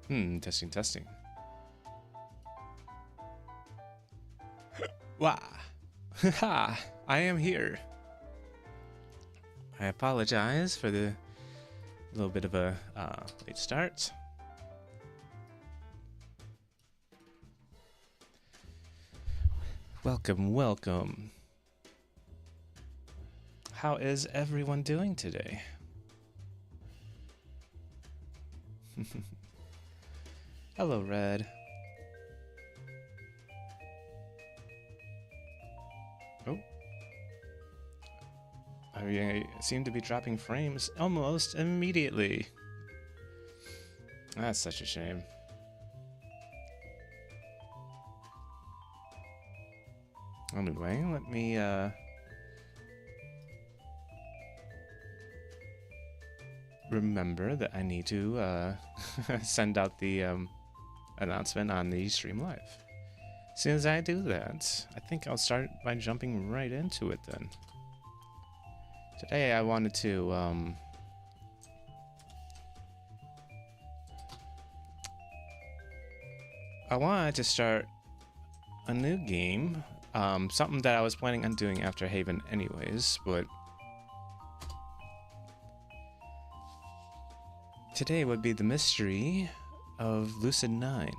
Testing, testing. Wah! Ha! I am here. I apologize for the little bit of a late start. Welcome, welcome. How is everyone doing today? Hello, Red. Oh. I seem to be dropping frames almost immediately. That's such a shame. Anyway, let me remember that I need to send out the announcement on the stream live. As soon as I do that, I think I'll start by jumping right into it then. Today I wanted to start a new game, something that I was planning on doing after Haven anyways, but today would be the mystery of Lucid9.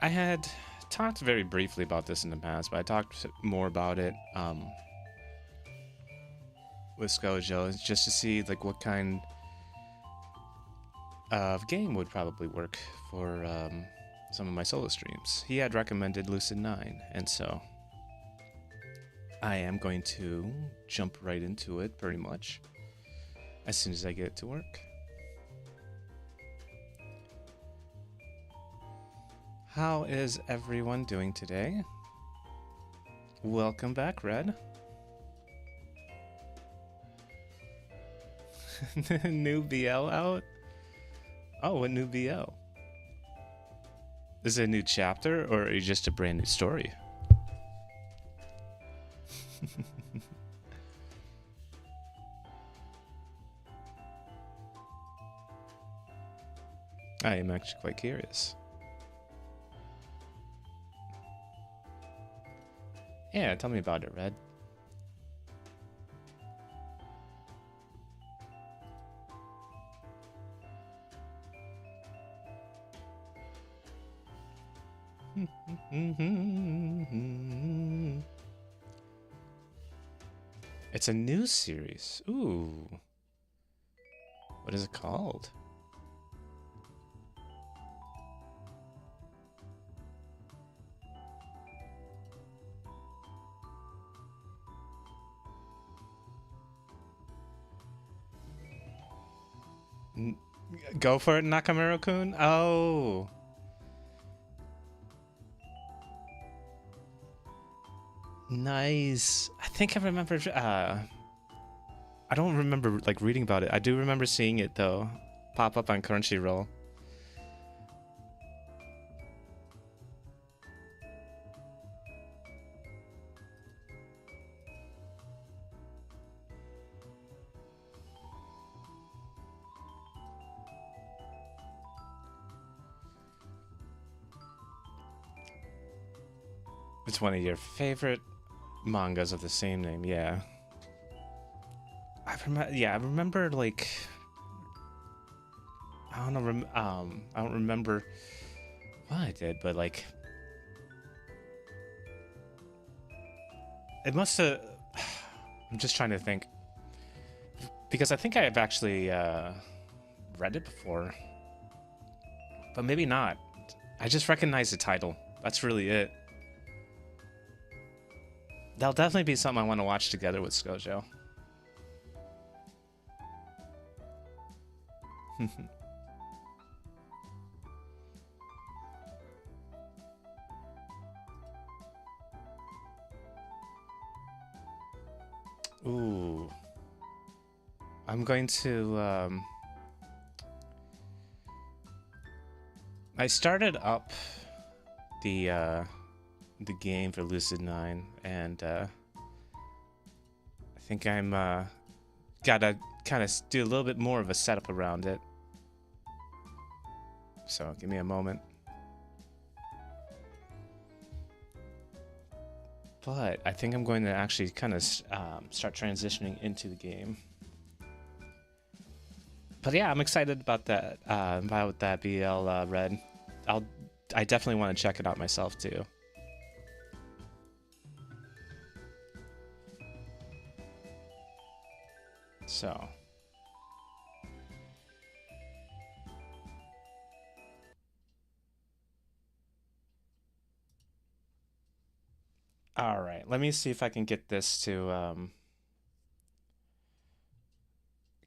I had talked very briefly about this in the past, but I talked more about it with Skojo just to see like what kind of game would probably work for some of my solo streams. He had recommended Lucid9, and so I am going to jump right into it pretty much as soon as I get it to work. How is everyone doing today? Welcome back, Red. New BL out? Oh, a new BL. Is it a new chapter or is it just a brand new story? I am actually quite curious. Yeah, tell me about it, Red. It's a new series. Ooh. What is it called? Go for it, Nakamura-kun. Oh. Nice. I think I remember. I don't remember like reading about it. I do remember seeing it though, pop up on Crunchyroll. It's one of your favorite mangas of the same name, yeah. I remember like I don't know, I don't remember what I did, but like it must have. I'm just trying to think because I think I have actually read it before, but maybe not. I just recognize the title. That's really it. That'll definitely be something I want to watch together with Skojo. Ooh. I'm going to I started up the game for Lucid9, and I think I'm gotta kind of do a little bit more of a setup around it so give me a moment. But I think I'm going to actually kind of start transitioning into the game. But yeah, I'm excited about that BL Red. I definitely want to check it out myself too. So. All right, let me see if I can get this to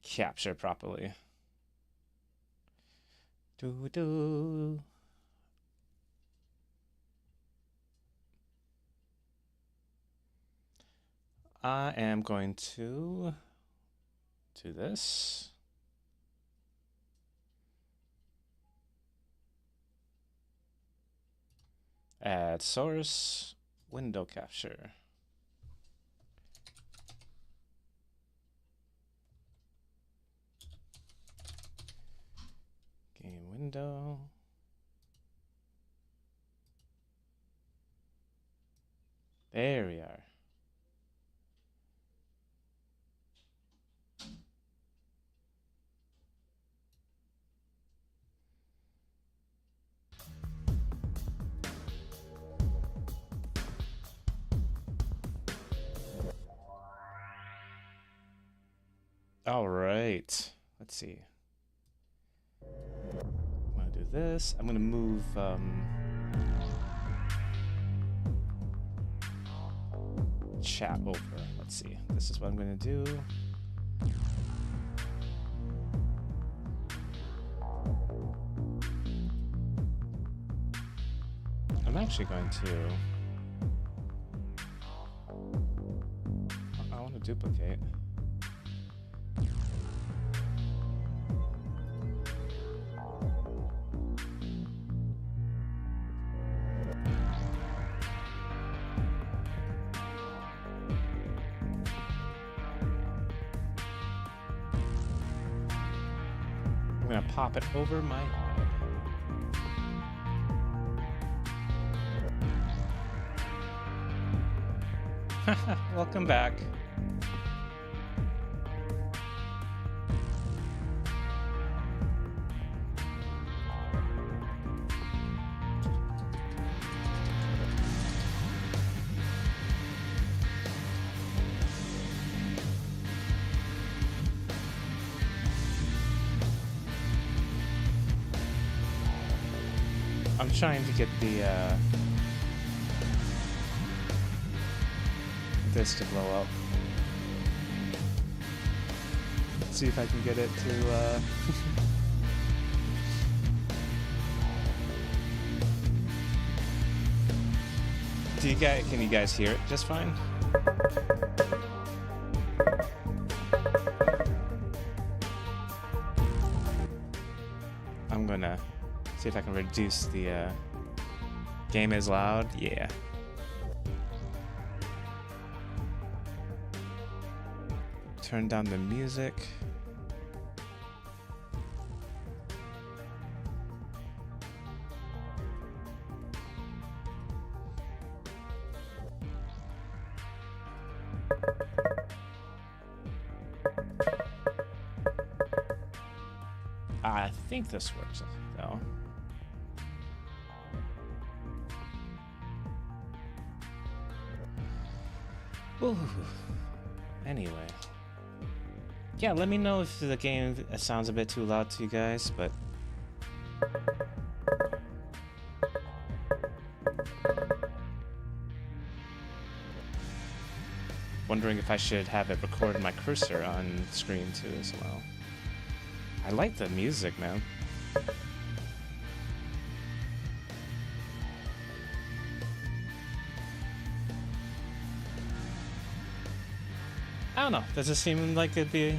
capture properly. Do. I am going to do this. Add source, window capture. Game window. There we are. All right, let's see. I'm gonna do this. I'm gonna move chat over. Let's see. This is what I'm gonna do. I'm actually going to. I want to duplicate. I'm gonna pop it over my head. Welcome back. I'm trying to get the this to blow up. Let's see if I can get it to can you guys hear it just fine? I'm gonna see if I can reduce the game is loud. Yeah. Turn down the music. I think this works though. Ooh. Anyway. Yeah, let me know if the game sounds a bit too loud to you guys, but wondering if I should have it record my cursor on screen too as well. I like the music, man. I don't know. Does it seem like it'd be...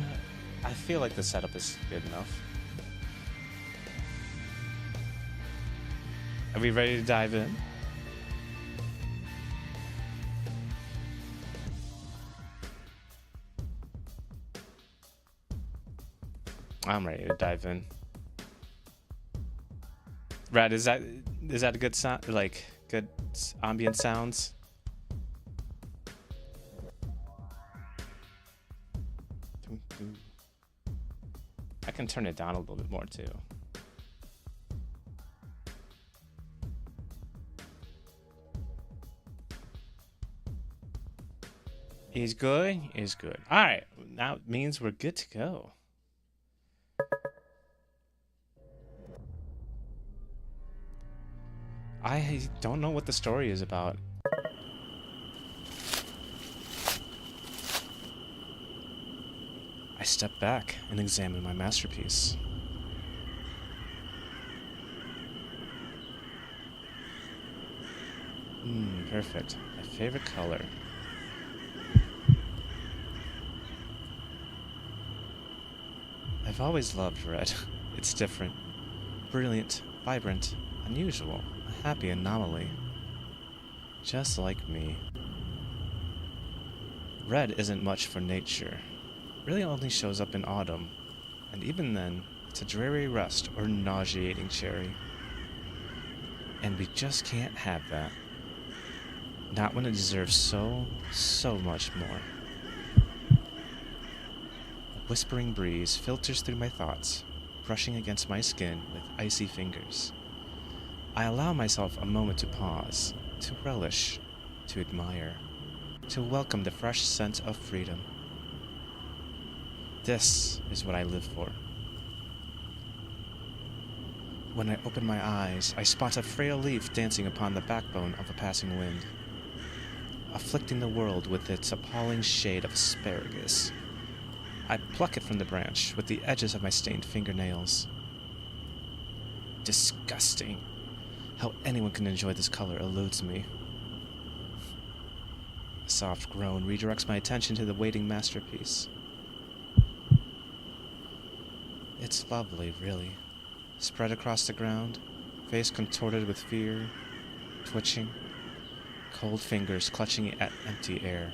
I feel like the setup is good enough. Are we ready to dive in? I'm ready to dive in. Red, is that a good sound? Like good ambient sounds? I can turn it down a little bit more too. Is good. Is good. All right, now it means we're good to go. I don't know what the story is about. I step back and examine my masterpiece. Perfect. My favorite color. I've always loved red. It's different, brilliant, vibrant, unusual, a happy anomaly. Just like me. Red isn't much for nature. Really only shows up in autumn, and even then, it's a dreary rust or nauseating cherry. And we just can't have that. Not when it deserves so much more. A whispering breeze filters through my thoughts, brushing against my skin with icy fingers. I allow myself a moment to pause, to relish, to admire, to welcome the fresh scent of freedom. This is what I live for. When I open my eyes, I spot a frail leaf dancing upon the backbone of a passing wind, afflicting the world with its appalling shade of asparagus. I pluck it from the branch with the edges of my stained fingernails. Disgusting. How anyone can enjoy this color eludes me. A soft groan redirects my attention to the waiting masterpiece. It's lovely, really. Spread across the ground, face contorted with fear, twitching, cold fingers clutching at empty air.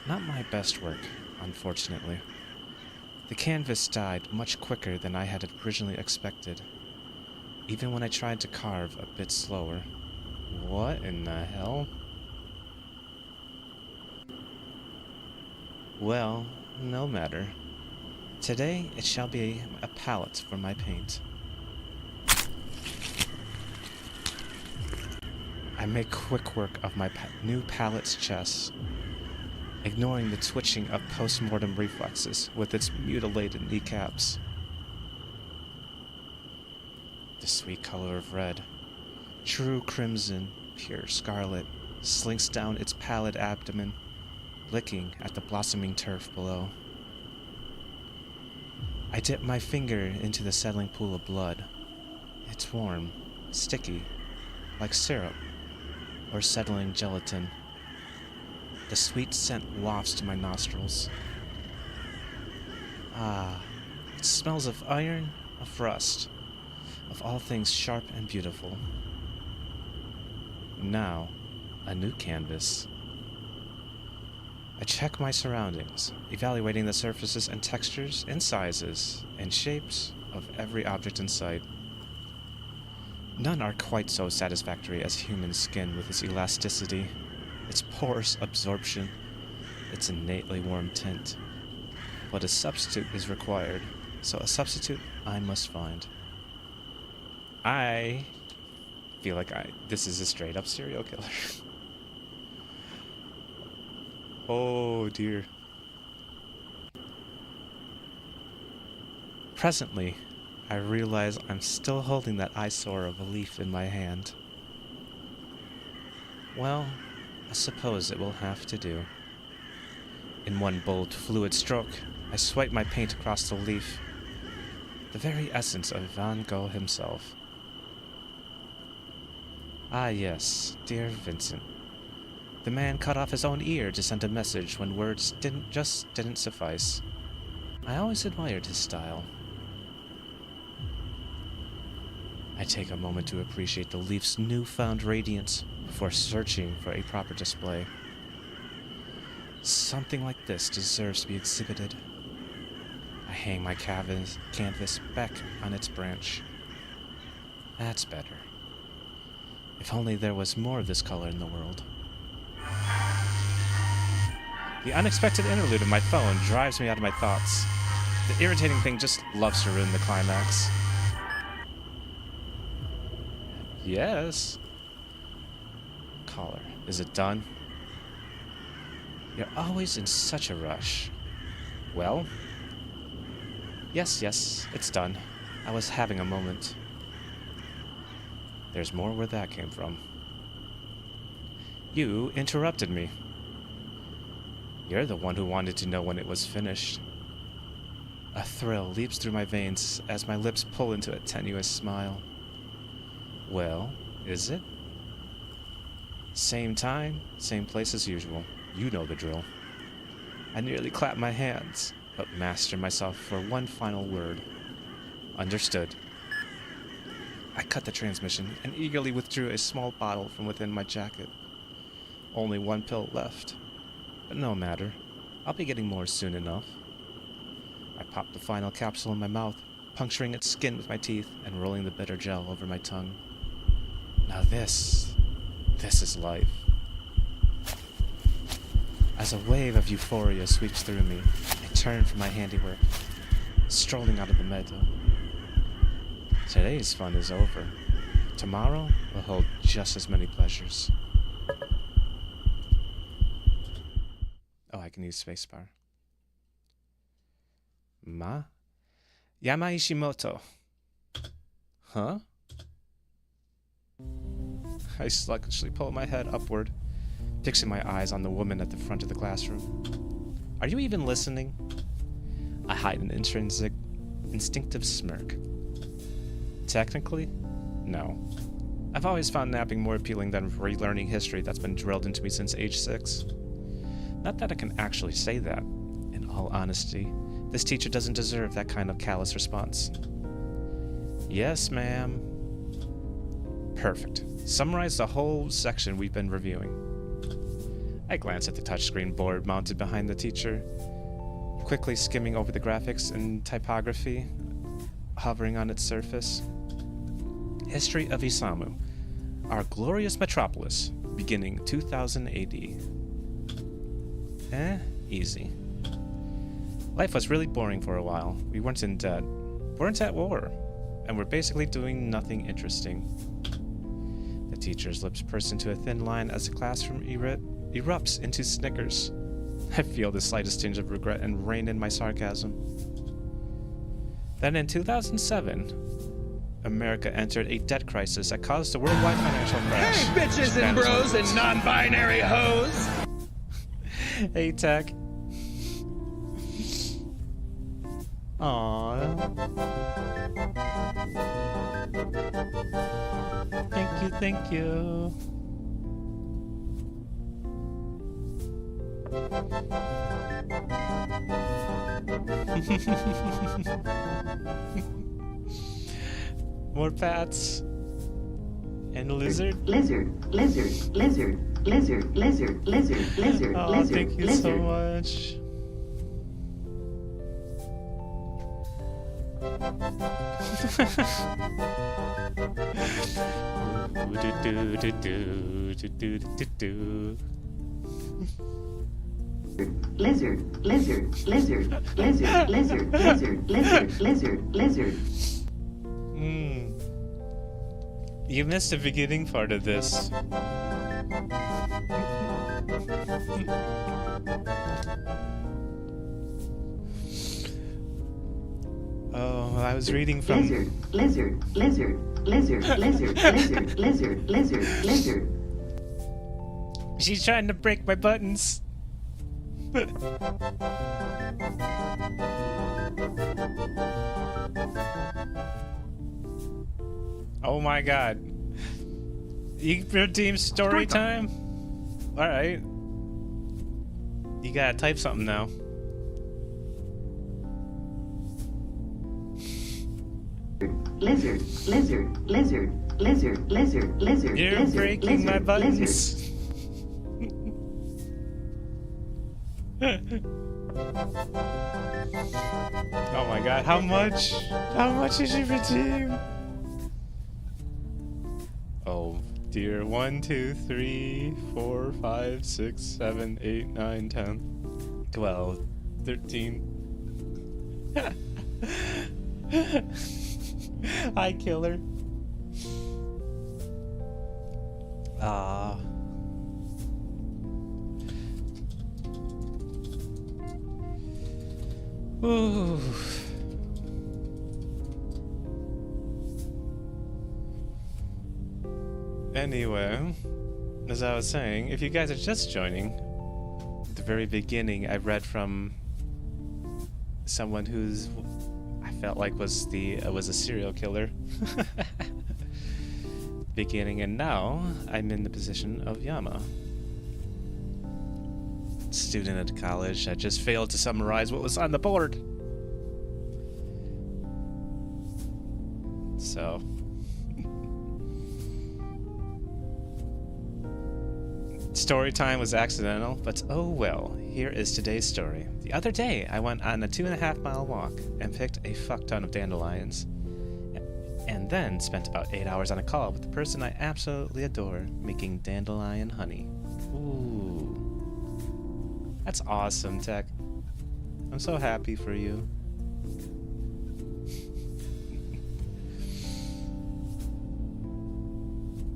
Not my best work, unfortunately. The canvas died much quicker than I had originally expected, even when I tried to carve a bit slower. What in the hell? Well, no matter. Today it shall be a palette for my paint. I make quick work of my new palette's chest, ignoring the twitching of post-mortem reflexes with its mutilated kneecaps. The sweet color of red, true crimson, pure scarlet, slinks down its pallid abdomen, licking at the blossoming turf below. I dip my finger into the settling pool of blood. It's warm, sticky, like syrup or settling gelatin. The sweet scent wafts to my nostrils. Ah, it smells of iron, of rust, of all things sharp and beautiful. Now, a new canvas. I check my surroundings, evaluating the surfaces and textures and sizes and shapes of every object in sight. None are quite so satisfactory as human skin with its elasticity, its porous absorption, its innately warm tint. But a substitute is required, so a substitute I must find. I feel like this is a straight up serial killer. Oh dear. Presently, I realize I'm still holding that eyesore of a leaf in my hand. Well, I suppose it will have to do. In one bold, fluid stroke, I swipe my paint across the leaf. The very essence of Van Gogh himself. Ah yes, dear Vincent. The man cut off his own ear to send a message when words didn't suffice. I always admired his style. I take a moment to appreciate the leaf's newfound radiance before searching for a proper display. Something like this deserves to be exhibited. I hang my canvas back on its branch, That's better. If only there was more of this color in the world. The unexpected interlude of my phone drives me out of my thoughts. The irritating thing just loves to ruin the climax. Yes. Caller, is it done? You're always in such a rush. Well? Yes, it's done. I was having a moment. There's more where that came from. You interrupted me. You're the one who wanted to know when it was finished. A thrill leaps through my veins as my lips pull into a tenuous smile. Well, is it? Same time, same place as usual. You know the drill. I nearly clapped my hands, but mastered myself for one final word. Understood. I cut the transmission and eagerly withdrew a small bottle from within my jacket. Only one pill left. But no matter. I'll be getting more soon enough. I popped the final capsule in my mouth, puncturing its skin with my teeth and rolling the bitter gel over my tongue. Now this is life. As a wave of euphoria sweeps through me, I turn from my handiwork, strolling out of the meadow. Today's fun is over. Tomorrow will hold just as many pleasures. Oh, I can use spacebar. Yama Ishimoto. Huh? I sluggishly pull my head upward, fixing my eyes on the woman at the front of the classroom. Are you even listening? I hide an instinctive smirk. Technically, no. I've always found napping more appealing than relearning history that's been drilled into me since age 6. Not that I can actually say that. In all honesty, this teacher doesn't deserve that kind of callous response. Yes, ma'am. Perfect. Summarize the whole section we've been reviewing. I glance at the touchscreen board mounted behind the teacher, quickly skimming over the graphics and typography hovering on its surface. History of Isamu, our glorious metropolis, beginning 2000 AD. Easy. Life was really boring for a while. We weren't in debt, weren't at war, and we're basically doing nothing interesting. The teacher's lips purse into a thin line as the classroom erupts into snickers. I feel the slightest tinge of regret and rein in my sarcasm. Then in 2007, America entered a debt crisis that caused a worldwide financial crash. Hey, bitches and bros and non-binary hoes! Hey, Tech. Aww. Thank you. More pats. And lizard. Lizard. Oh, thank you so much. Lizard. You missed the beginning part of this. Oh, I was reading from... Lizard. She's trying to break my buttons. Oh my god. You redeem story time? Alright. You gotta type something now. Lizard. You're breaking my buttons. Oh my god, how much? How much did you redeem? Oh dear. 1, 2, 3, 4, 5, 6, 7, 8, 9, 10, 12, 13. Hi, killer. Ah. Ooh. Anyway, as I was saying, if you guys are just joining, at the very beginning I read from someone who's I felt like was a serial killer. Beginning, and now I'm in the position of Yama. Student at college. I just failed to summarize what was on the board. So story time was accidental, but oh well. Here is today's story. The other day, I went on a 2.5-mile walk and picked a fuck ton of dandelions. And then spent about 8 hours on a call with the person I absolutely adore, making dandelion honey. Ooh. That's awesome, Tech. I'm so happy for you.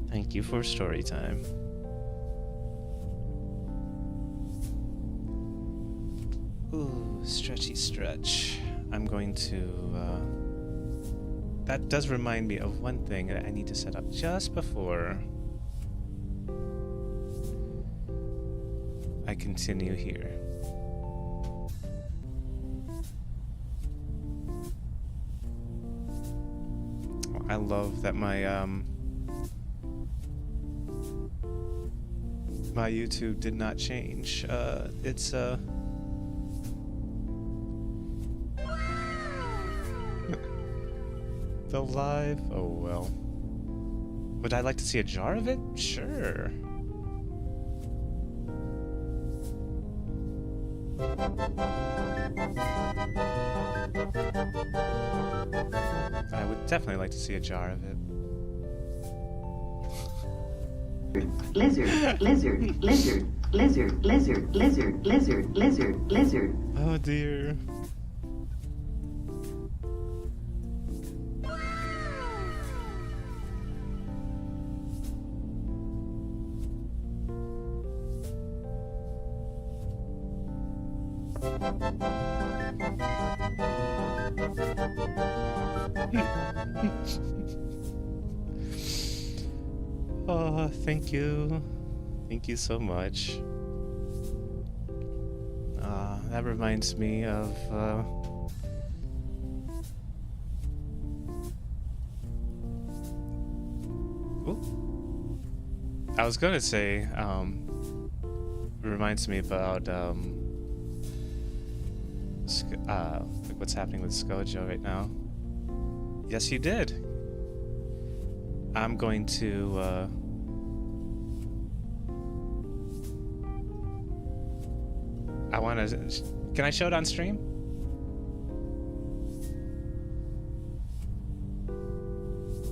Thank you for story time. Ooh, stretchy stretch. I'm going to, that does remind me of one thing that I need to set up just before I continue here. I love that my my YouTube did not change. It's the live. Oh well. Would I like to see a jar of it? Sure. I would definitely like to see a jar of it. Lizard, lizard, lizard, lizard, lizard, lizard, lizard, lizard, lizard. Oh dear. Oh, thank you. Thank you so much. That reminds me of, Ooh. I was gonna say, it reminds me about, like what's happening with Skojo right now. Yes, you did. I'm going to, I want to... Can I show it on stream?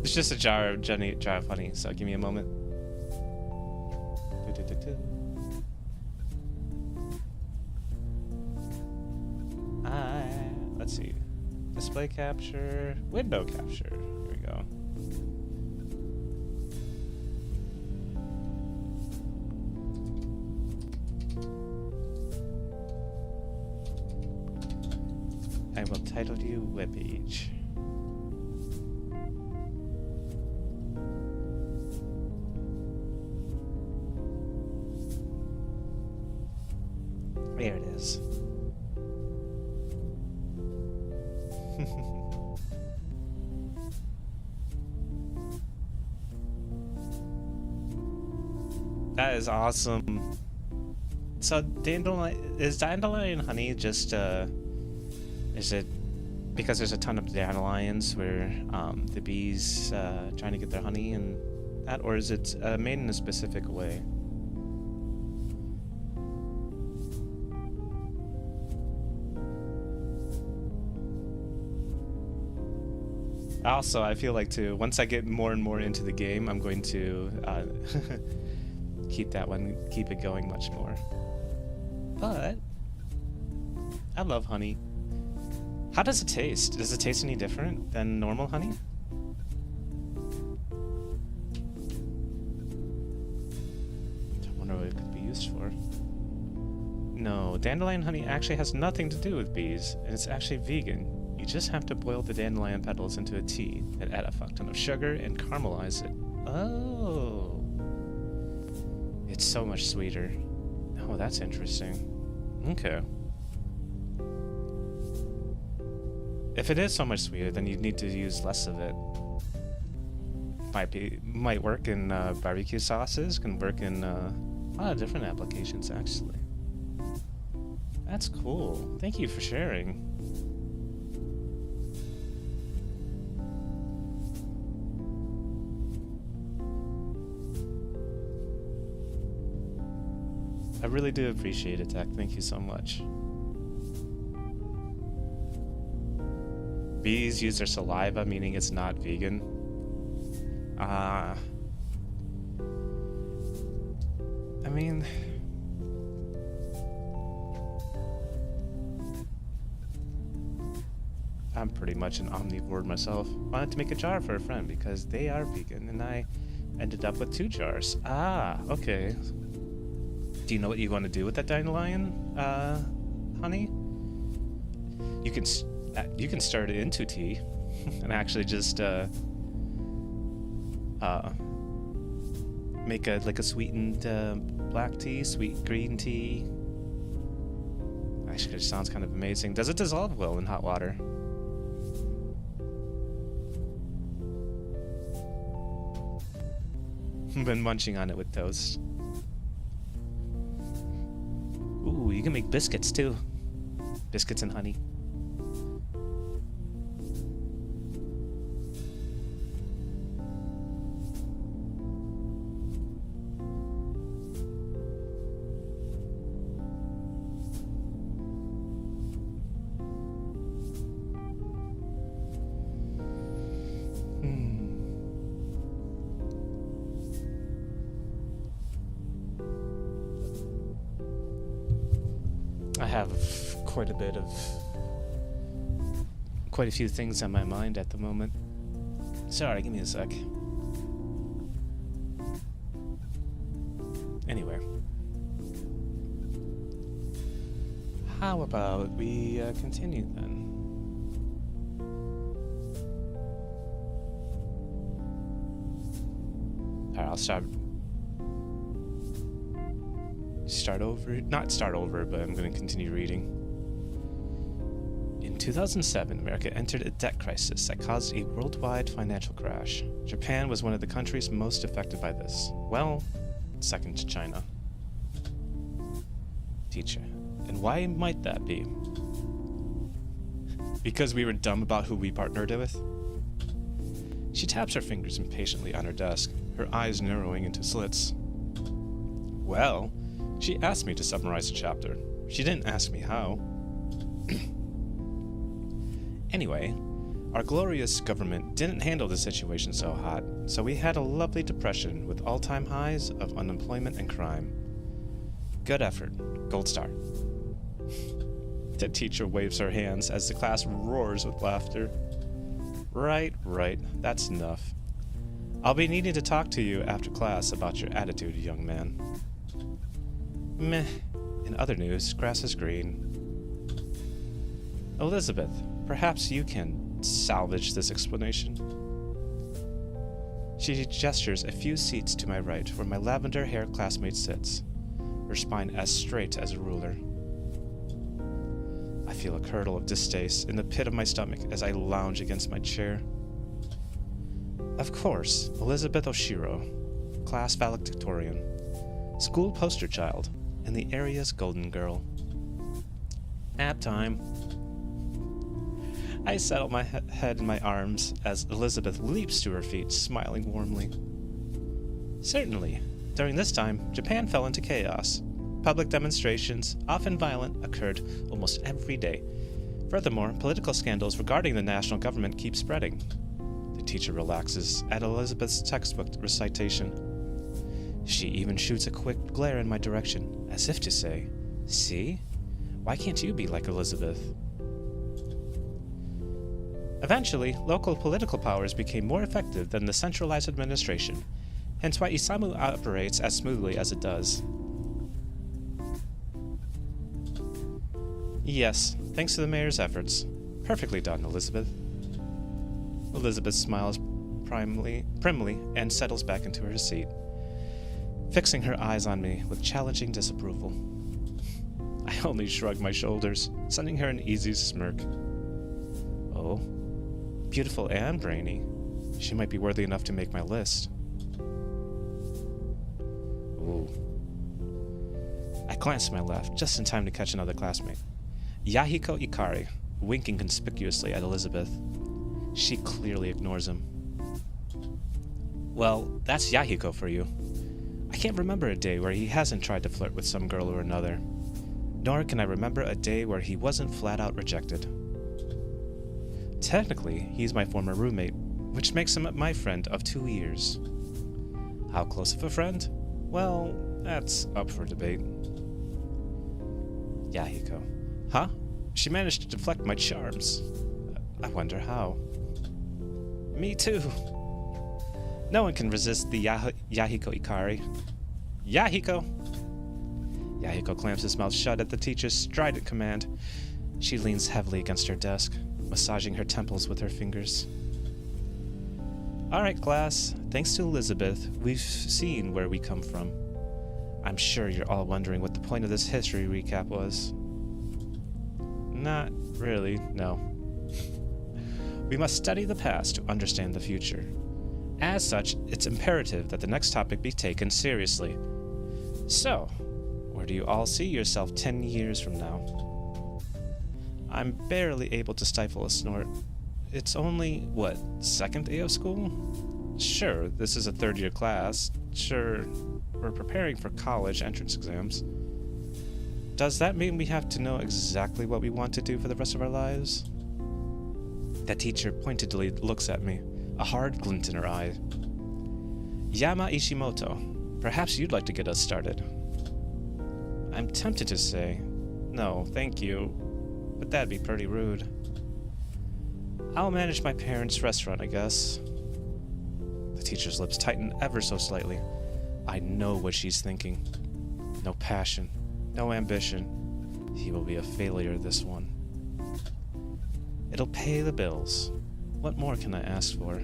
It's just a jar of honey, so give me a moment. Let's see. Display capture, window capture. Here we go. I will title you webpage. There it is. That is awesome. So dandelion honey just is it because there's a ton of dandelions where the bees trying to get their honey and that, or is it made in a specific way? Also, I feel like too, once I get more and more into the game, I'm going to keep it going much more. But I love honey. How does it taste? Does it taste any different than normal honey? I wonder what it could be used for. No, dandelion honey actually has nothing to do with bees, and it's actually vegan. You just have to boil the dandelion petals into a tea and add a fuck ton of sugar and caramelize it. Oh. It's so much sweeter. Oh, that's interesting. Okay. If it is so much sweeter, then you need to use less of it. Might work in barbecue sauces, can work in a lot of different applications, actually. That's cool. Thank you for sharing. I really do appreciate it, Tech. Thank you so much. Bees use their saliva, meaning it's not vegan. I mean... I'm pretty much an omnivore myself. Wanted to make a jar for a friend because they are vegan, and I ended up with 2 jars. Ah, okay. Do you know what you want to do with that dandelion, honey? You can stir it into tea, and actually just make a sweetened black tea, sweet green tea. Actually, it sounds kind of amazing. Does it dissolve well in hot water? Been munching on it with toast. Ooh, you can make biscuits too. Biscuits and honey. I have quite a few things on my mind at the moment. Sorry, give me a sec. Anyway. How about we continue then? Alright, I'll start over. Not start over, but I'm going to continue reading. In 2007, America entered a debt crisis that caused a worldwide financial crash. Japan was one of the countries most affected by this. Well, second to China. Teacher, and why might that be? Because we were dumb about who we partnered with? She taps her fingers impatiently on her desk, her eyes narrowing into slits. Well, she asked me to summarize the chapter. She didn't ask me how. Anyway, our glorious government didn't handle the situation so hot, so we had a lovely depression with all-time highs of unemployment and crime. Good effort. Gold star. The teacher waves her hands as the class roars with laughter. Right, that's enough. I'll be needing to talk to you after class about your attitude, young man. Meh. In other news, grass is green. Elizabeth, perhaps you can salvage this explanation. She gestures a few seats to my right, where my lavender-haired classmate sits, her spine as straight as a ruler. I feel a curdle of distaste in the pit of my stomach as I lounge against my chair. Of course, Elizabeth Oshiro, class valedictorian, school poster child, and the area's golden girl. Nap time. I settle my head in my arms as Elizabeth leaps to her feet, smiling warmly. Certainly, during this time, Japan fell into chaos. Public demonstrations, often violent, occurred almost every day. Furthermore, political scandals regarding the national government keep spreading. teacher relaxes at Elizabeth's textbook recitation. She even shoots a quick glare in my direction, as if to say, "See? Why can't you be like Elizabeth?" Eventually, local political powers became more effective than the centralized administration, hence why Isamu operates as smoothly as it does. Yes, thanks to the mayor's efforts. Perfectly done, Elizabeth. Elizabeth smiles primly and settles back into her seat, fixing her eyes on me with challenging disapproval. I only shrug my shoulders, sending her an easy smirk. Oh, beautiful and brainy. She might be worthy enough to make my list. Ooh. I glance to my left, just in time to catch another classmate. Yahiko Ikari, winking conspicuously at Elizabeth. She clearly ignores him. Well, that's Yahiko for you. I can't remember a day where he hasn't tried to flirt with some girl or another. Nor can I remember a day where he wasn't flat out rejected. Technically, he's my former roommate, which makes him my friend of 2 years. How close of a friend? Well, that's up for debate. Yahiko. Huh? She managed to deflect my charms. I wonder how. Me too. No one can resist the Yahiko Ikari. Yahiko! Yahiko clamps his mouth shut at the teacher's strident command. She leans heavily against her desk, massaging her temples with her fingers. Alright, class. Thanks to Elizabeth, we've seen where we come from. I'm sure you're all wondering what the point of this history recap was. Not really, no. We must study the past to understand the future. As such, it's imperative that the next topic be taken seriously. So, where do you all see yourself 10 years from now? I'm barely able to stifle a snort. It's only, what, second day of school? Sure, this is a third-year class. Sure, we're preparing for college entrance exams. Does that mean we have to know exactly what we want to do for the rest of our lives? That teacher pointedly looks at me, a hard glint in her eye. Yama Ishimoto, perhaps you'd like to get us started. I'm tempted to say, no, thank you, but that'd be pretty rude. I'll manage my parents' restaurant, I guess. The teacher's lips tighten ever so slightly. I know what she's thinking. No passion, no ambition. He will be a failure, this one. It'll pay the bills. What more can I ask for?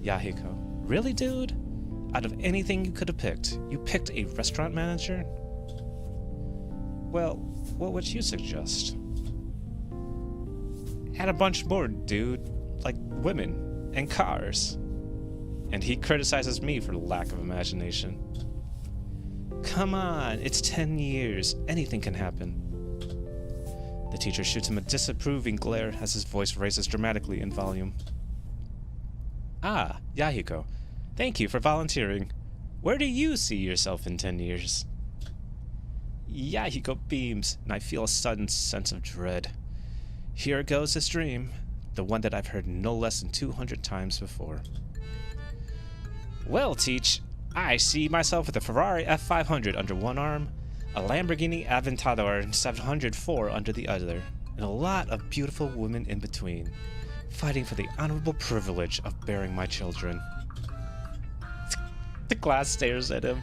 Yahiko. Really, dude? Out of anything you could have picked, you picked a restaurant manager? Well, what would you suggest? Add a bunch more, dude. Like women and cars. And he criticizes me for lack of imagination. Come on, it's 10 years. Anything can happen. The teacher shoots him a disapproving glare as his voice raises dramatically in volume. Ah, Yahiko. Thank you for volunteering. Where do you see yourself in 10 years? Yahiko beams, and I feel a sudden sense of dread. Here goes this dream, the one that I've heard no less than 200 times before. Well, Teach, I see myself with a Ferrari F500 under one arm, a Lamborghini Aventador 704 under the other, and a lot of beautiful women in between, fighting for the honorable privilege of bearing my children. The class stares at him.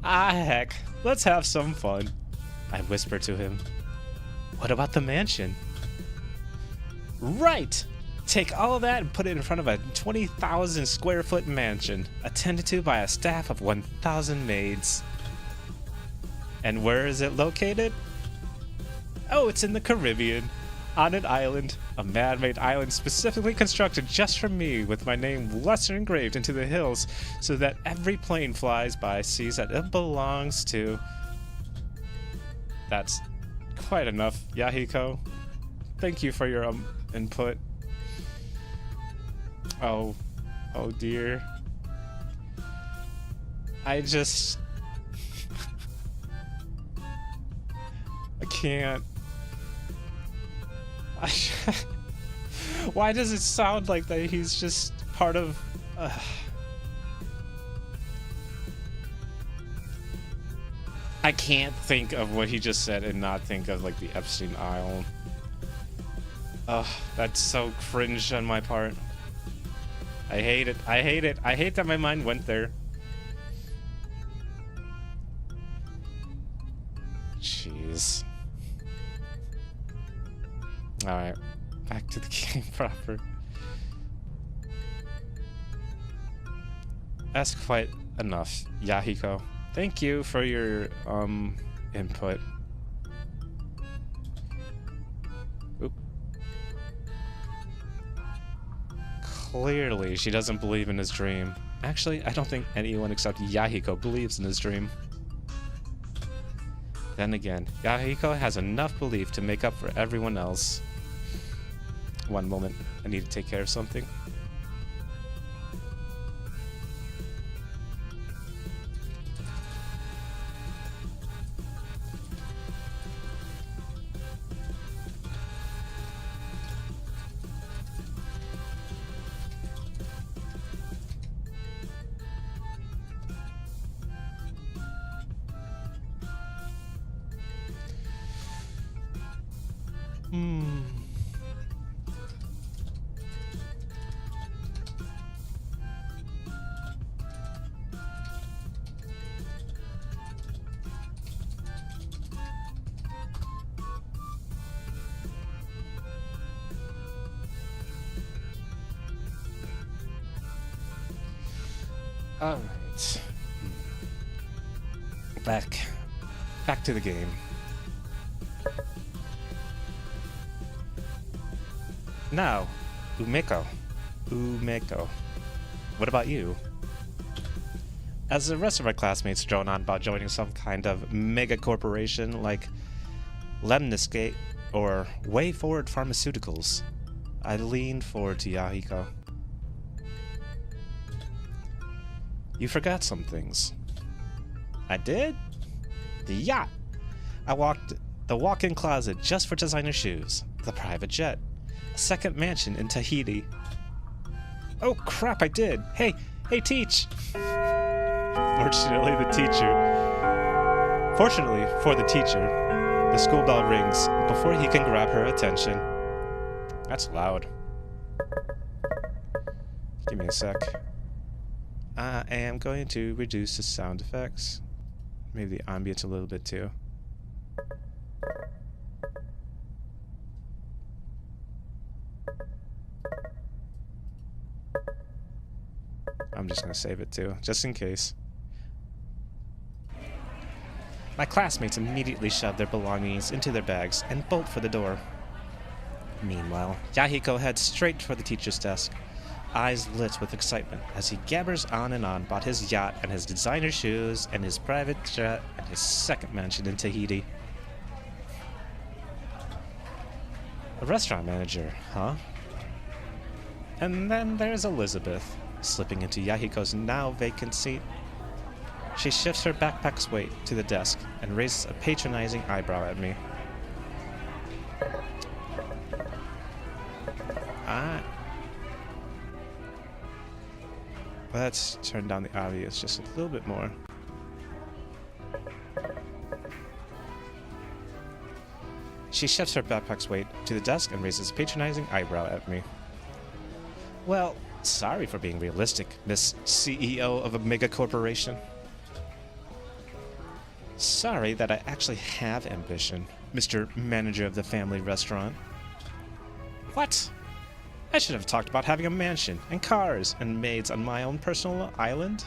Ah, heck, let's have some fun, I whisper to him. What about the mansion? Right! Take all of that and put it in front of a 20,000 square foot mansion, attended to by a staff of 1,000 maids. And where is it located? Oh, it's in the Caribbean, on an island, a man-made island specifically constructed just for me, with my name lesser engraved into the hills so that every plane flies by sees that it belongs to... That's quite enough, Yahiko. Thank you for your input. Oh dear. I can't. Why does it sound like that he's just part of... I can't think of what he just said and not think of, like, the Epstein Island. Ugh, that's so cringe on my part. I hate it. I hate it. I hate that my mind went there. Jeez. Alright, back to the game proper. That's quite enough, Yahiko. Thank you for your, input. Oop. Clearly, she doesn't believe in his dream. Actually, I don't think anyone except Yahiko believes in his dream. Then again, Yahiko has enough belief to make up for everyone else. One moment, I need to take care of something. Alright. Back to the game. Now, Umeko. What about you? As the rest of our classmates drone on about joining some kind of mega corporation like Lemniscate or Way Forward Pharmaceuticals, I leaned forward to Yahiko. You forgot some things. I did? The yacht! I walked the walk-in closet just for designer shoes, the private jet, a second mansion in Tahiti. Oh crap, I did! Hey, teach! Fortunately for the teacher, the school bell rings before he can grab her attention. That's loud. Give me a sec. I am going to reduce the sound effects. Maybe the ambience a little bit too. I'm just going to save it too, just in case. My classmates immediately shove their belongings into their bags and bolt for the door. Meanwhile, Yahiko heads straight for the teacher's desk, eyes lit with excitement as he gabbers on and on about his yacht and his designer shoes and his private jet and his second mansion in Tahiti. A restaurant manager, huh? And then there's Elizabeth, slipping into Yahiko's now vacant seat. She shifts her backpack's weight to the desk and raises a patronizing eyebrow at me. Let's turn down the obvious just a little bit more. She shifts her backpack's weight to the desk and raises a patronizing eyebrow at me. Well, sorry for being realistic, Miss CEO of a mega corporation. Sorry that I actually have ambition, Mr. Manager of the family restaurant. What? I should have talked about having a mansion and cars and maids on my own personal island.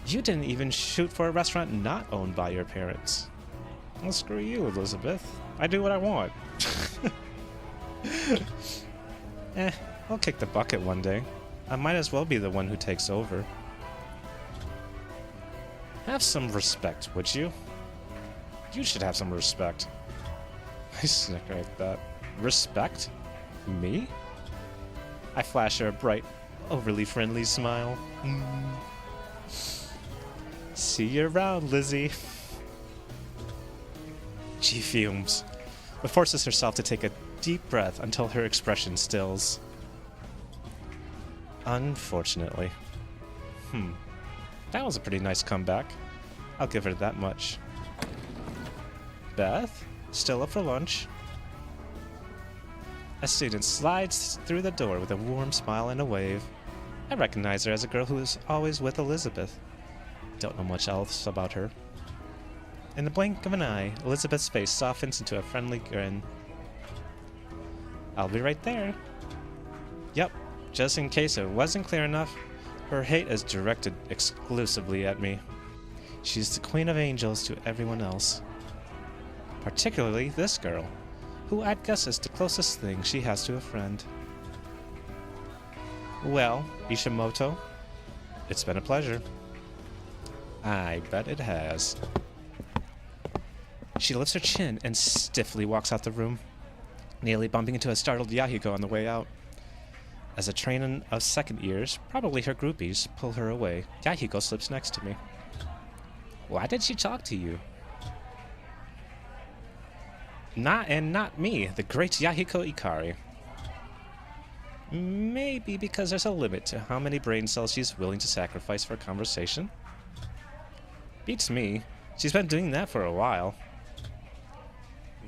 You didn't even shoot for a restaurant not owned by your parents. Well, screw you, Elizabeth. I do what I want. I'll kick the bucket one day. I might as well be the one who takes over. Have some respect, would you? You should have some respect. I snicker like that. Respect? Me? I flash her a bright, overly friendly smile. See you around, Lizzie. She fumes, but forces herself to take a deep breath until her expression stills. Unfortunately. That was a pretty nice comeback. I'll give her that much. Beth, still up for lunch? A student slides through the door with a warm smile and a wave. I recognize her as a girl who is always with Elizabeth. Don't know much else about her. In the blink of an eye, Elizabeth's face softens into a friendly grin. I'll be right there. Yep, just in case it wasn't clear enough, her hate is directed exclusively at me. She's the queen of angels to everyone else. Particularly this girl, who I'd guess is the closest thing she has to a friend. Well, Ishimoto, it's been a pleasure. I bet it has. She lifts her chin and stiffly walks out the room, nearly bumping into a startled Yahiko on the way out. As a train of second years, probably her groupies, pull her away, Yahiko slips next to me. Why did she talk to you? Not me, the great Yahiko Ikari. Maybe because there's a limit to how many brain cells she's willing to sacrifice for conversation. Beats me. She's been doing that for a while.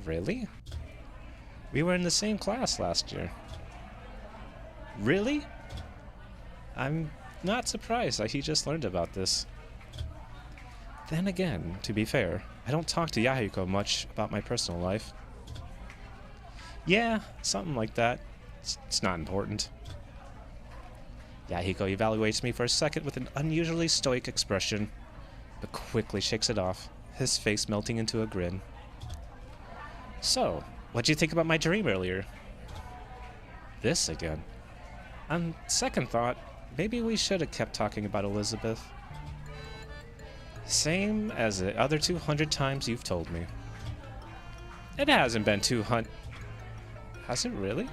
Really? We were in the same class last year. Really? I'm not surprised that he just learned about this. Then again, to be fair, I don't talk to Yahiko much about my personal life. Yeah, something like that. It's not important. Yahiko evaluates me for a second with an unusually stoic expression, but quickly shakes it off, his face melting into a grin. So, what'd you think about my dream earlier? This again. On second thought, maybe we should have kept talking about Elizabeth. Same as the other 200 times you've told me. It hasn't been 200... Has it really?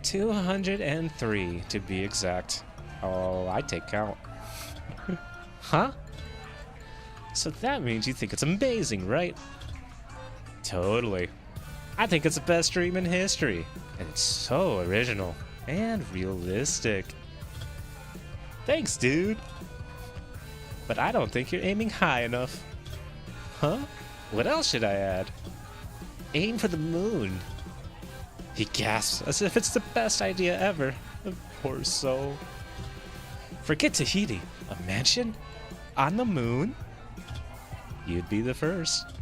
203 to be exact. Oh, I take count. Huh? So that means you think it's amazing, right? Totally. I think it's the best dream in history. And it's so original and realistic. Thanks, dude. But I don't think you're aiming high enough. Huh? What else should I add? Aim for the moon. He gasps as if it's the best idea ever. Poor soul. Forget Tahiti. A mansion? On the moon? You'd be the first.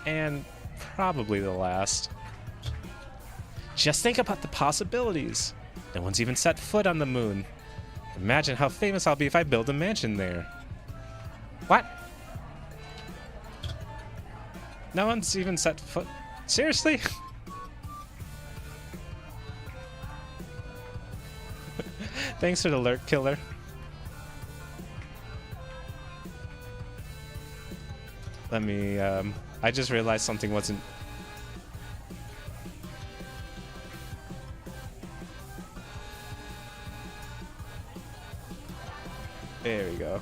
And probably the last. Just think about the possibilities. No one's even set foot on the moon. Imagine how famous I'll be if I build a mansion there. What? No one's even set foot... Seriously? Thanks for the lurk, killer. Let me, I just realized something wasn't... There we go.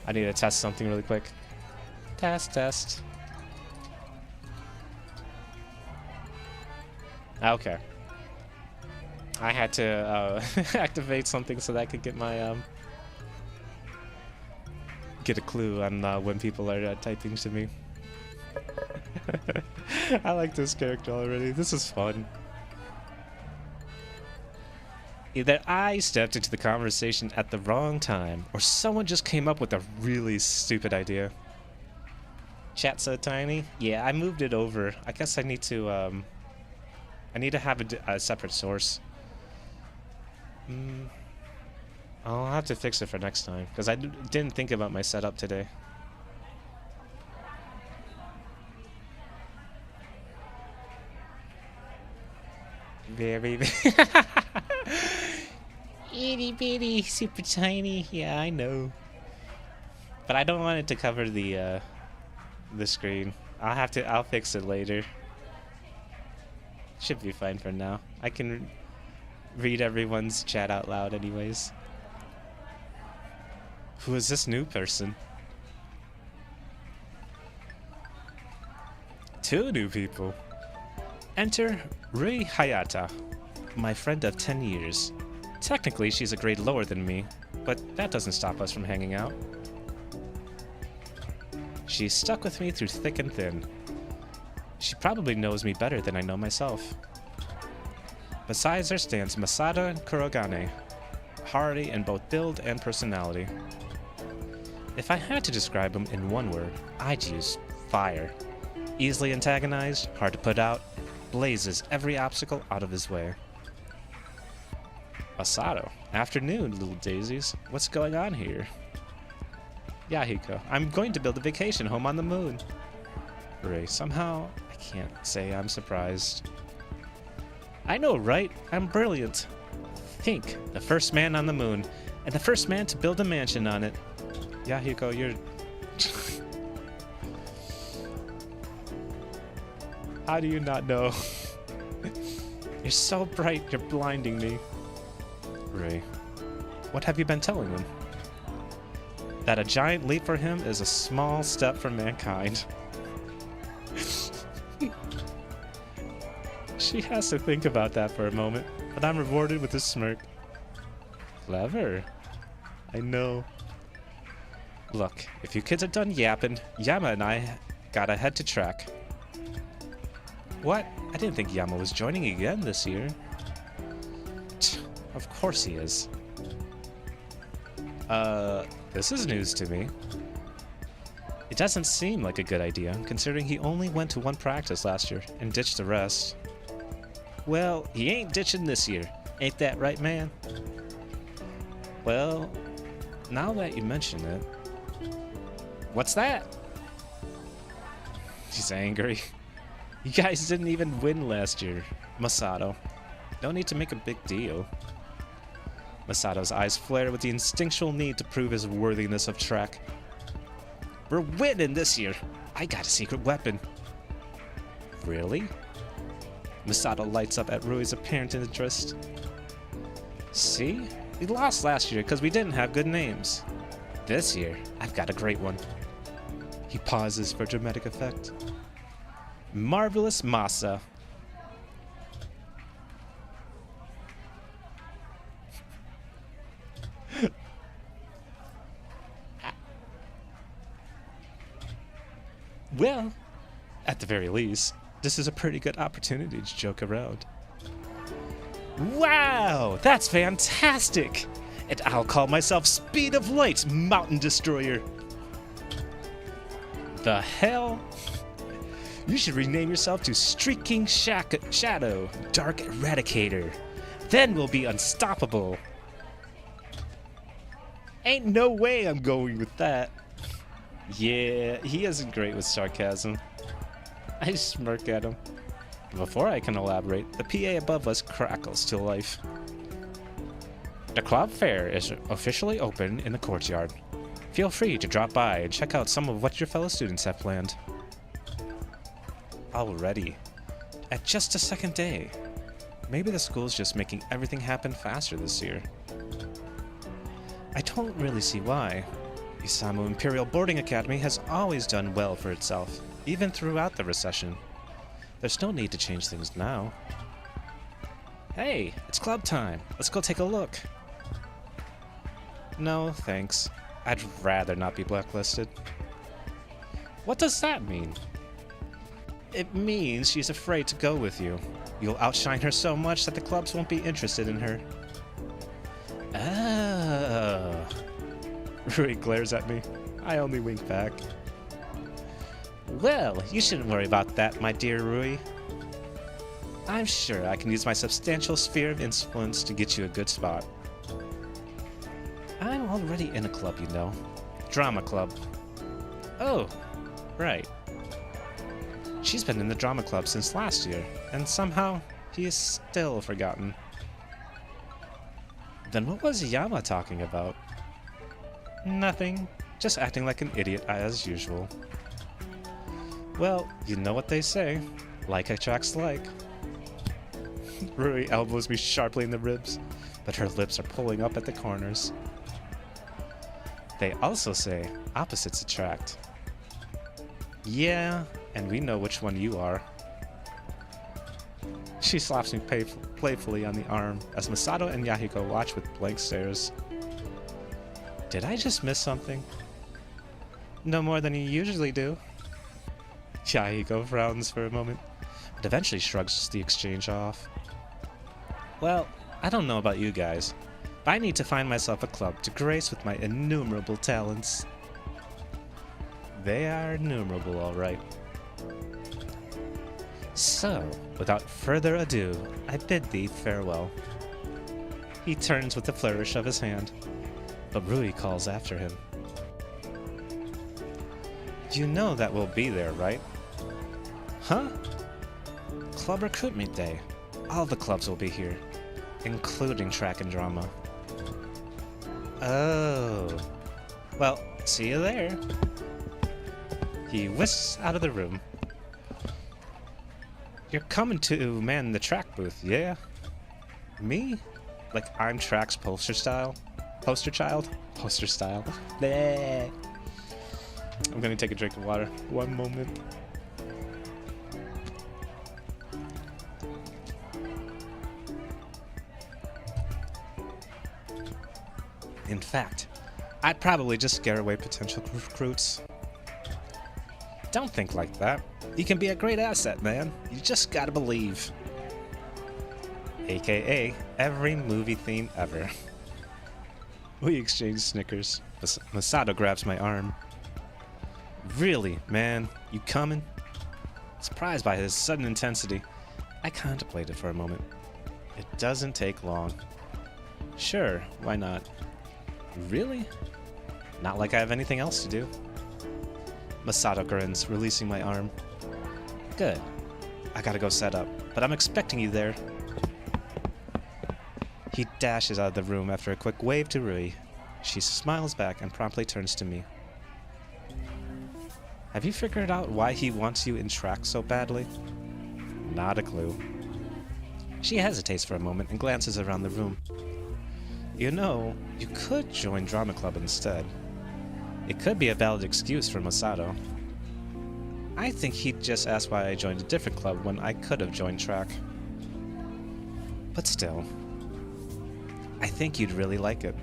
I need to test something really quick. Test. Okay. I had to activate something so that I could get my get a clue on when people are typing to me. I like this character already. This is fun. Either I stepped into the conversation at the wrong time, or someone just came up with a really stupid idea. Chat so tiny? Yeah, I moved it over. I guess I need to have a separate source. I'll have to fix it for next time, because I didn't think about my setup today. Very itty bitty, super tiny. Yeah, I know. But I don't want it to cover the screen. I'll fix it later. Should be fine for now. I can read everyone's chat out loud anyways. Who is this new person? 2 new people. Enter Rui Hayata, my friend of 10 years. Technically, she's a grade lower than me, but that doesn't stop us from hanging out. She's stuck with me through thick and thin. She probably knows me better than I know myself. Besides her stands Masada Kurogane, hardy in both build and personality. If I had to describe him in one word, I'd use fire. Easily antagonized, hard to put out, blazes every obstacle out of his way. Masato, afternoon, little daisies. What's going on here? Yahiko, I'm going to build a vacation home on the moon. Ray, somehow, I can't say I'm surprised. I know, right? I'm brilliant. Think, the first man on the moon, and the first man to build a mansion on it. Yahiko, you're... How do you not know? You're so bright, you're blinding me. Ray, what have you been telling him? That a giant leap for him is a small step for mankind. She has to think about that for a moment, but I'm rewarded with a smirk. Clever. I know. Look, if you kids are done yapping, Yama and I gotta head to track. What? I didn't think Yama was joining again this year. Of course he is. This is news to me. It doesn't seem like a good idea, considering he only went to one practice last year and ditched the rest. Well, he ain't ditching this year. Ain't that right, man? Well, now that you mention it... What's that? She's angry. You guys didn't even win last year, Masato. No need to make a big deal. Masato's eyes flare with the instinctual need to prove his worthiness of track. We're winning this year. I got a secret weapon. Really? Masato lights up at Rui's apparent interest. See? We lost last year because we didn't have good names. This year, I've got a great one. He pauses for dramatic effect. Marvelous Masa. Well, at the very least, this is a pretty good opportunity to joke around. Wow, that's fantastic! And I'll call myself Speed of Light Mountain Destroyer. The hell? You should rename yourself to Streaking Shadow Dark Eradicator. Then we'll be unstoppable. Ain't no way I'm going with that. Yeah, he isn't great with sarcasm. I smirk at him. Before I can elaborate, the PA above us crackles to life. The club fair is officially open in the courtyard. Feel free to drop by and check out some of what your fellow students have planned. Already. At just the second day. Maybe the school's just making everything happen faster this year. I don't really see why. Isamu Imperial Boarding Academy has always done well for itself, even throughout the recession. There's no need to change things now. Hey, it's club time. Let's go take a look. No, thanks. I'd rather not be blacklisted. What does that mean? It means she's afraid to go with you. You'll outshine her so much that the clubs won't be interested in her. Oh. Rui glares at me. I only wink back. Well, you shouldn't worry about that, my dear Rui. I'm sure I can use my substantial sphere of influence to get you a good spot. I'm already in a club, you know. Drama club. Oh, right. She's been in the drama club since last year, and somehow he is still forgotten. Then what was Yama talking about? Nothing. Just acting like an idiot as usual. Well, you know what they say. Like attracts like. Rui elbows me sharply in the ribs, but her lips are pulling up at the corners. They also say opposites attract. Yeah, And we know which one you are. She slaps me playfully on the arm as Masato and Yahiko watch with blank stares. Did I just miss something? No more than you usually do. Yahiko frowns for a moment, but eventually shrugs the exchange off. Well, I don't know about you guys, but I need to find myself a club to grace with my innumerable talents. They are innumerable, all right. So, without further ado, I bid thee farewell. He turns with a flourish of his hand, but Rui calls after him. You know that we'll be there, right? Huh? Club Recruitment Day. All the clubs will be here, including track and drama. Oh. Well, see you there. He whisks out of the room. You're coming to man the track booth, yeah? Me? Like I'm track's poster style? Poster child? Poster style. Bleh. I'm gonna take a drink of water. One moment. In fact, I'd probably just scare away potential recruits. Don't think like that. You can be a great asset, man. You just gotta believe. AKA every movie theme ever. We exchange snickers. Masato grabs my arm. Really, man? You coming? Surprised by his sudden intensity, I contemplated for a moment. It doesn't take long. Sure, why not? Really? Not like I have anything else to do. Masato grins, releasing my arm. Good. I gotta go set up, but I'm expecting you there. He dashes out of the room after a quick wave to Rui. She smiles back and promptly turns to me. Have you figured out why he wants you in track so badly? Not a clue. She hesitates for a moment and glances around the room. You know, you could join drama club instead. It could be a valid excuse for Masato. I think he'd just ask why I joined a different club when I could have joined track. But still, I think you'd really like it.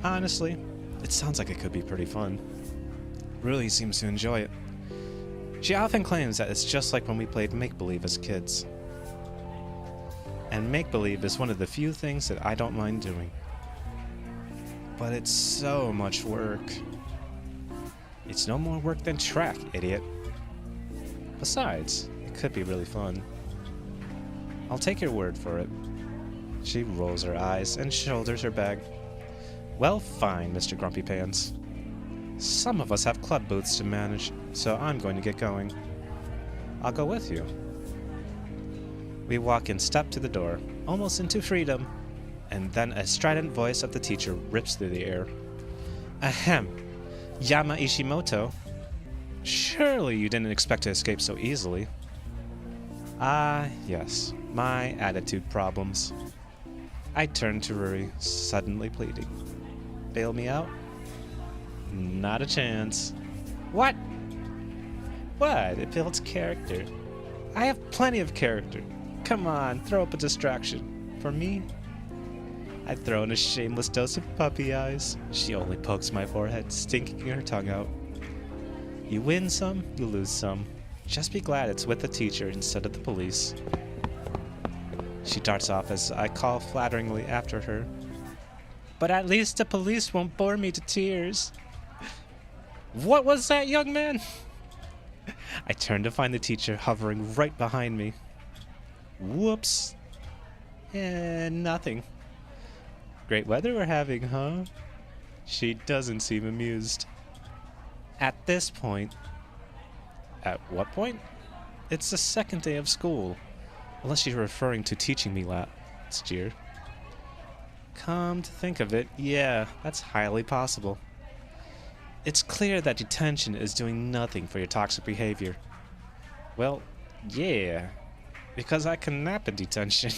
Honestly, it sounds like it could be pretty fun. Rui seems to enjoy it. She often claims that it's just like when we played make-believe as kids. And make-believe is one of the few things that I don't mind doing. But it's so much work. It's no more work than track, idiot. Besides, it could be really fun. I'll take your word for it. She rolls her eyes and shoulders her bag. Well, fine, Mr. Grumpy Pants. Some of us have club booths to manage, so I'm going to get going. I'll go with you. We walk in step to the door, almost into freedom, and then a strident voice of the teacher rips through the air. Ahem. Yama Ishimoto. Surely you didn't expect to escape so easily. Ah, yes. My attitude problems. I turned to Ruri, suddenly pleading. Bail me out? Not a chance. What? What? It builds character. I have plenty of character. Come on, throw up a distraction. For me? I throw in a shameless dose of puppy eyes. She only pokes my forehead, stinking her tongue out. You win some, you lose some. Just be glad it's with the teacher instead of the police. She darts off as I call flatteringly after her. But at least the police won't bore me to tears. What was that, young man? I turn to find the teacher hovering right behind me. Whoops. Nothing. Great weather we're having, huh? She doesn't seem amused. At this point... At what point? It's the second day of school. Unless you're referring to teaching me last year. Come to think of it, yeah, that's highly possible. It's clear that detention is doing nothing for your toxic behavior. Well, yeah, because I can nap in detention.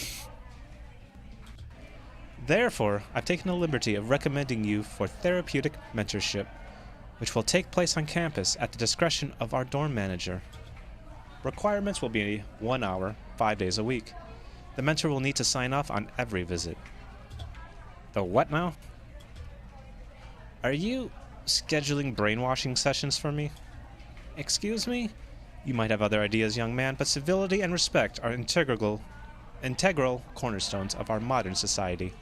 Therefore, I've taken the liberty of recommending you for therapeutic mentorship. which will take place on campus at the discretion of our dorm manager. Requirements will be 1 hour, 5 days a week. The mentor will need to sign off on every visit. The what now? Are you scheduling brainwashing sessions for me? Excuse me? You might have other ideas, young man, but civility and respect are integral cornerstones of our modern society.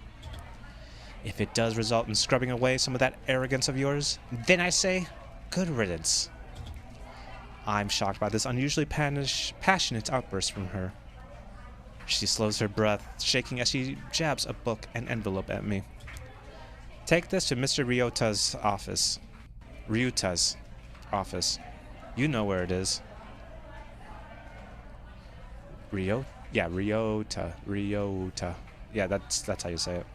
If it does result in scrubbing away some of that arrogance of yours, then I say, good riddance. I'm shocked by this unusually passionate outburst from her. She slows her breath, shaking as she jabs a book and envelope at me. Take this to Mr. Ryota's office. Ryuta's office. You know where it is. Ryota? Yeah, Ryota. Ryota. Yeah, that's how you say it.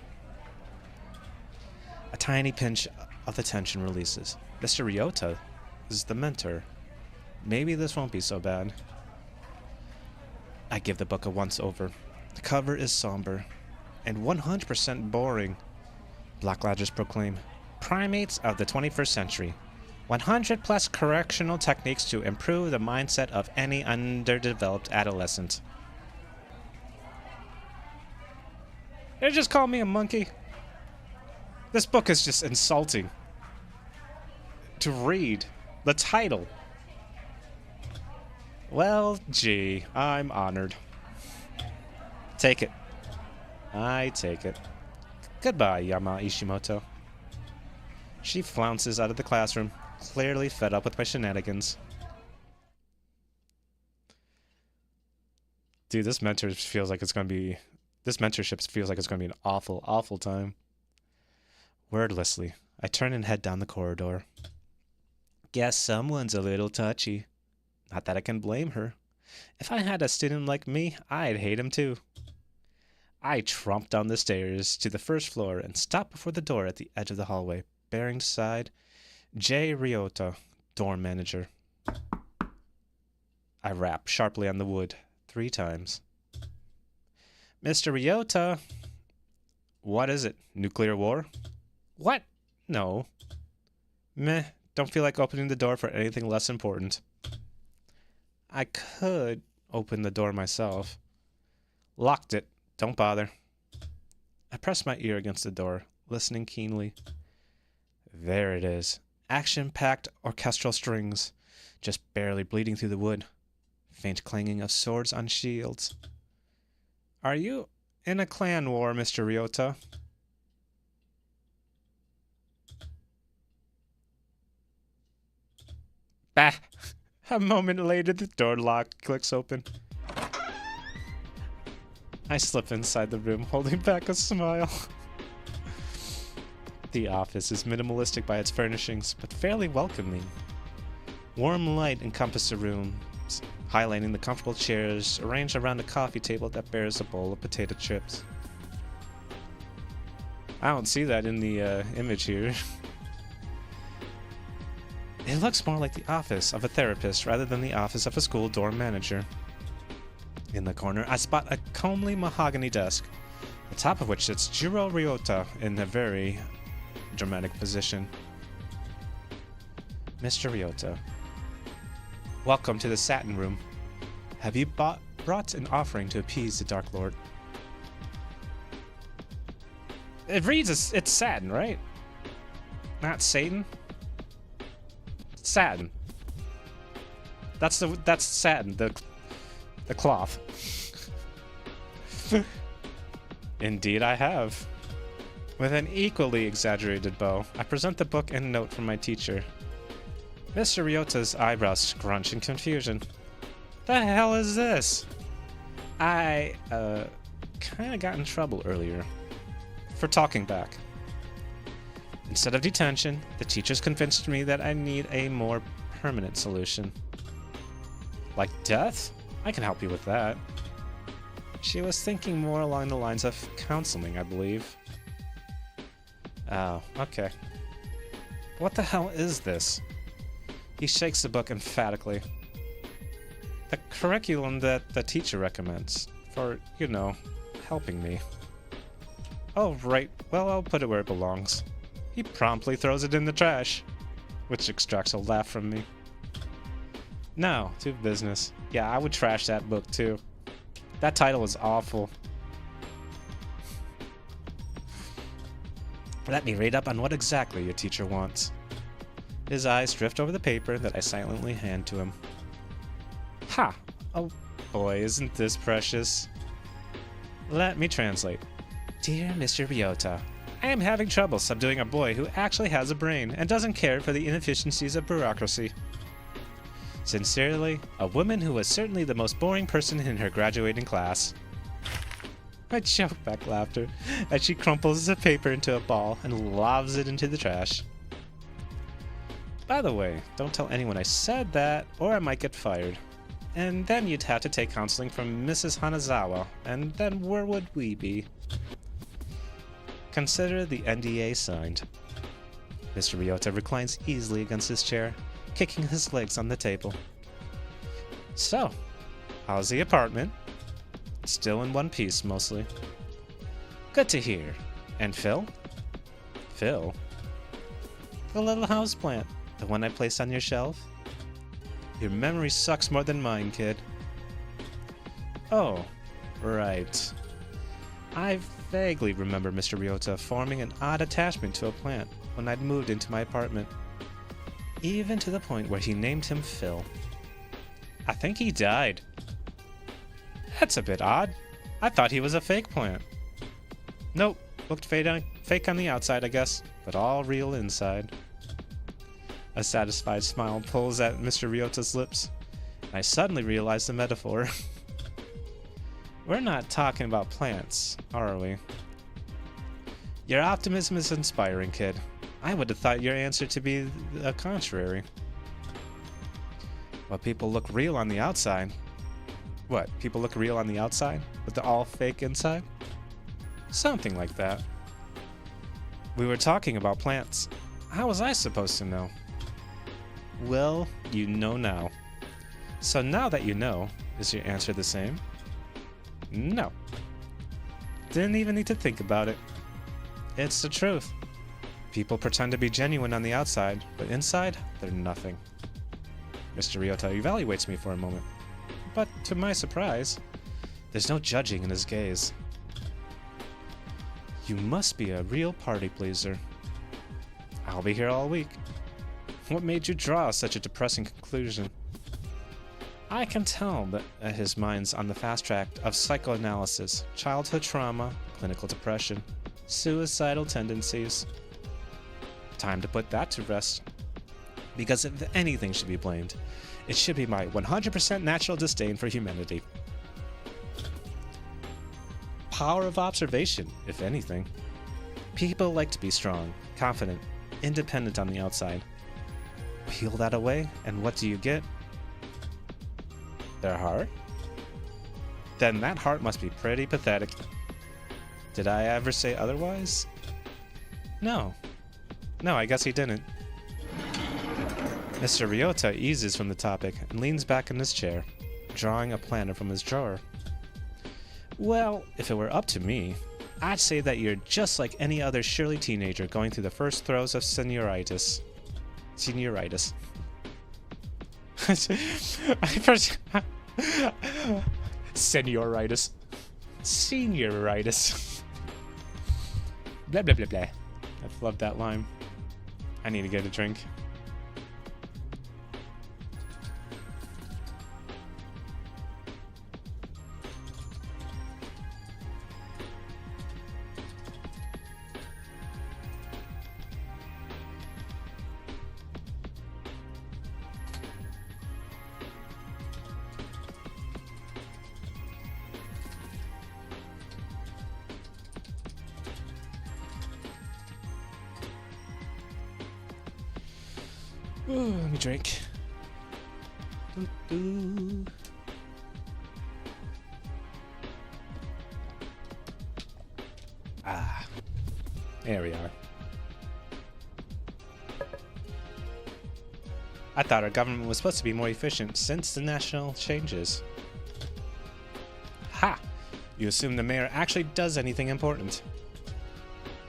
A tiny pinch of the tension releases. Mr. Ryota is the mentor. Maybe this won't be so bad. I give the book a once-over. The cover is somber and 100% boring. Black letters proclaim, Primates of the 21st Century. 100 plus correctional techniques to improve the mindset of any underdeveloped adolescent. They just call me a monkey. This book is just insulting. To read. The title. Well, gee, I'm honored. Take it. I take it. Goodbye, Yama Ishimoto. She flounces out of the classroom, clearly fed up with my shenanigans. Dude, this mentorship feels like it's gonna be an awful, awful time. Wordlessly, I turn and head down the corridor. Guess someone's a little touchy. Not that I can blame her. If I had a student like me, I'd hate him too. I tromp down the stairs to the first floor and stop before the door at the edge of the hallway, bearing aside J. Ryota, dorm manager. I rap sharply on the wood 3 times. Mr. Ryota. What is it? Nuclear war? What? No. Meh, don't feel like opening the door for anything less important. I could open the door myself. Locked it. Don't bother. I press my ear against the door, listening keenly. There it is. Action-packed orchestral strings, just barely bleeding through the wood. Faint clanging of swords on shields. Are you in a clan war, Mr. Ryota? Bah! A moment later, the door lock clicks open. I slip inside the room, holding back a smile. The office is minimalistic by its furnishings, but fairly welcoming. Warm light encompasses the room, highlighting the comfortable chairs arranged around a coffee table that bears a bowl of potato chips. I don't see that in the image here. It looks more like the office of a therapist rather than the office of a school dorm manager. In the corner, I spot a comely mahogany desk, the top of which sits Jiro Ryota in a very dramatic position. Mr. Ryota. Welcome to the Satin Room. Have you brought an offering to appease the Dark Lord? It reads it's Satin, right? Not Satan? Satin. That's satin, the cloth. Indeed I have. With an equally exaggerated bow, I present the book and note from my teacher. Mr. Ryota's eyebrows scrunch in confusion. The hell is this? I, kinda got in trouble earlier. For talking back. Instead of detention, the teachers convinced me that I need a more permanent solution. Like death? I can help you with that. She was thinking more along the lines of counseling, I believe. Oh, okay. What the hell is this? He shakes the book emphatically. The curriculum that the teacher recommends for, you know, helping me. Oh, right. Well, I'll put it where it belongs. He promptly throws it in the trash. which extracts a laugh from me. Now, to business. Yeah, I would trash that book too. That title is awful. Let me read up on what exactly your teacher wants. His eyes drift over the paper that I silently hand to him. Ha! Oh boy, isn't this precious? Let me translate. Dear Mr. Ryota, I am having trouble subduing a boy who actually has a brain and doesn't care for the inefficiencies of bureaucracy. Sincerely, a woman who was certainly the most boring person in her graduating class. I choke back laughter as she crumples the paper into a ball and lobs it into the trash. By the way, don't tell anyone I said that, or I might get fired. And then you'd have to take counseling from Mrs. Hanazawa, and then where would we be? Consider the NDA signed. Mr. Ryota reclines easily against his chair, kicking his legs on the table. So, how's the apartment? Still in one piece, mostly. Good to hear. And Phil? Phil? The little houseplant. The one I placed on your shelf? Your memory sucks more than mine, kid. Oh, right. I vaguely remember Mr. Ryota forming an odd attachment to a plant when I'd moved into my apartment. Even to the point where he named him Phil. I think he died. That's a bit odd. I thought he was a fake plant. Nope, looked fake on the outside, I guess, but all real inside. A satisfied smile pulls at Mr. Ryota's lips, and I suddenly realize the metaphor. We're not talking about plants, are we? Your optimism is inspiring, kid. I would have thought your answer to be the contrary. Well, people look real on the outside. What, people look real on the outside, but they're all fake inside? Something like that. We were talking about plants. How was I supposed to know? Well, you know now. So now that you know, is your answer the same? No. Didn't even need to think about it. It's the truth. People pretend to be genuine on the outside, but inside, they're nothing. Mr. Ryota evaluates me for a moment. But to my surprise, there's no judging in his gaze. You must be a real party pleaser. I'll be here all week. What made you draw such a depressing conclusion? I can tell that his mind's on the fast track of psychoanalysis, childhood trauma, clinical depression, suicidal tendencies. Time to put that to rest. Because if anything should be blamed, it should be my 100% natural disdain for humanity. Power of observation, if anything. People like to be strong, confident, independent on the outside. Peel that away, and what do you get? Their heart? Then that heart must be pretty pathetic. Did I ever say otherwise? No. No, I guess he didn't. Mr. Ryota eases from the topic and leans back in his chair, drawing a planner from his drawer. Well, if it were up to me, I'd say that you're just like any other Shirley teenager going through the first throes of senioritis. Senioritis. Senioritis. Senioritis. Blah, blah, blah, blah. I love that line. I need to get a drink. Ooh, let me drink. Doo-doo. Ah, there we are. I thought our government was supposed to be more efficient since the national changes. Ha! You assume the mayor actually does anything important.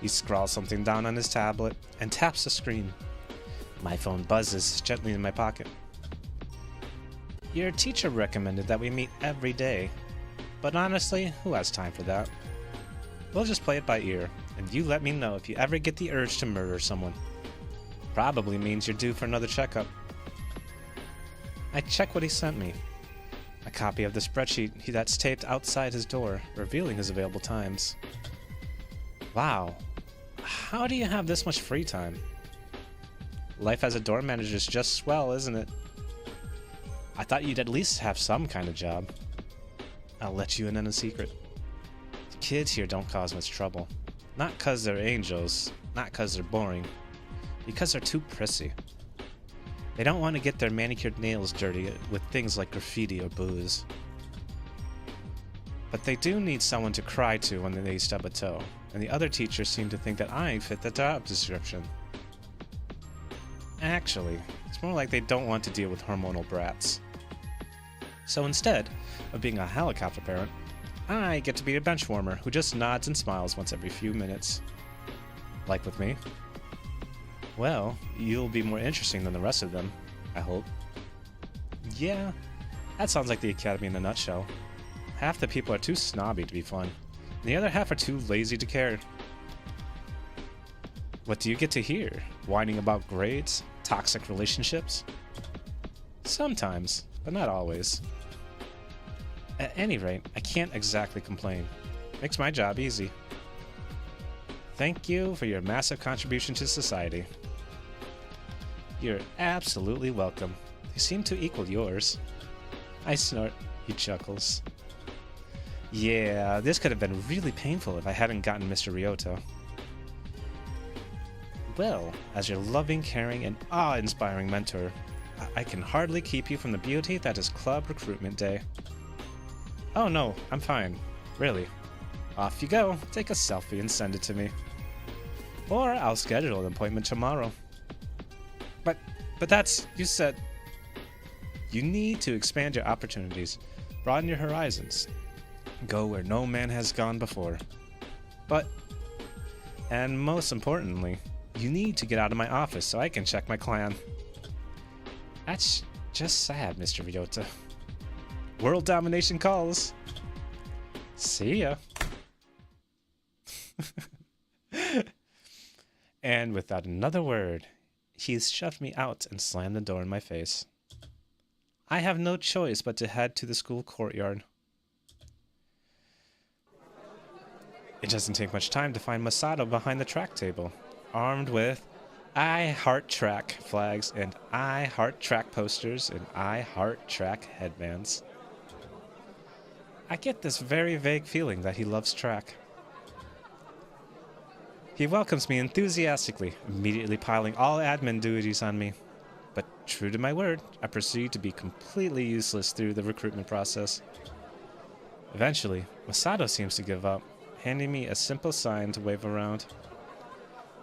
He scrawls something down on his tablet and taps the screen. My phone buzzes gently in my pocket. Your teacher recommended that we meet every day, but honestly, who has time for that? We'll just play it by ear, and you let me know if you ever get the urge to murder someone. Probably means you're due for another checkup. I check what he sent me. A copy of the spreadsheet that's taped outside his door, revealing his available times. Wow, how do you have this much free time? Life as a dorm manager is just swell, isn't it? I thought you'd at least have some kind of job. I'll let you in on a secret. The kids here don't cause much trouble. Not 'cause they're angels, not 'cause they're boring, because they're too prissy. They don't want to get their manicured nails dirty with things like graffiti or booze. But they do need someone to cry to when they stub a toe, and the other teachers seem to think that I fit the job description. Actually, it's more like they don't want to deal with hormonal brats. So instead of being a helicopter parent, I get to be a bench warmer who just nods and smiles once every few minutes. Like with me? Well, you'll be more interesting than the rest of them, I hope. Yeah, that sounds like the Academy in a nutshell. Half the people are too snobby to be fun, and the other half are too lazy to care. What do you get to hear? Whining about grades? Toxic relationships? Sometimes, but not always. At any rate, I can't exactly complain. Makes my job easy. Thank you for your massive contribution to society. You're absolutely welcome. They seem to equal yours. I snort. He chuckles. Yeah, this could have been really painful if I hadn't gotten Mr. Ryota. Well, as your loving, caring, and awe-inspiring mentor, I can hardly keep you from the beauty that is Club Recruitment Day. Oh no, I'm fine. Really. Off you go, take a selfie and send it to me. Or I'll schedule an appointment tomorrow. But that's... you said... You need to expand your opportunities, broaden your horizons, go where no man has gone before. But... and most importantly, you need to get out of my office so I can check my clan. That's just sad, Mr. Ryota. World domination calls. See ya. And without another word, he's shoved me out and slammed the door in my face. I have no choice but to head to the school courtyard. It doesn't take much time to find Masato behind the track table, armed with I Heart Track flags and I Heart Track posters and I Heart Track headbands. I get this very vague feeling that he loves track. He welcomes me enthusiastically, immediately piling all admin duties on me. But true to my word, I proceed to be completely useless through the recruitment process. Eventually, Masato seems to give up, handing me a simple sign to wave around.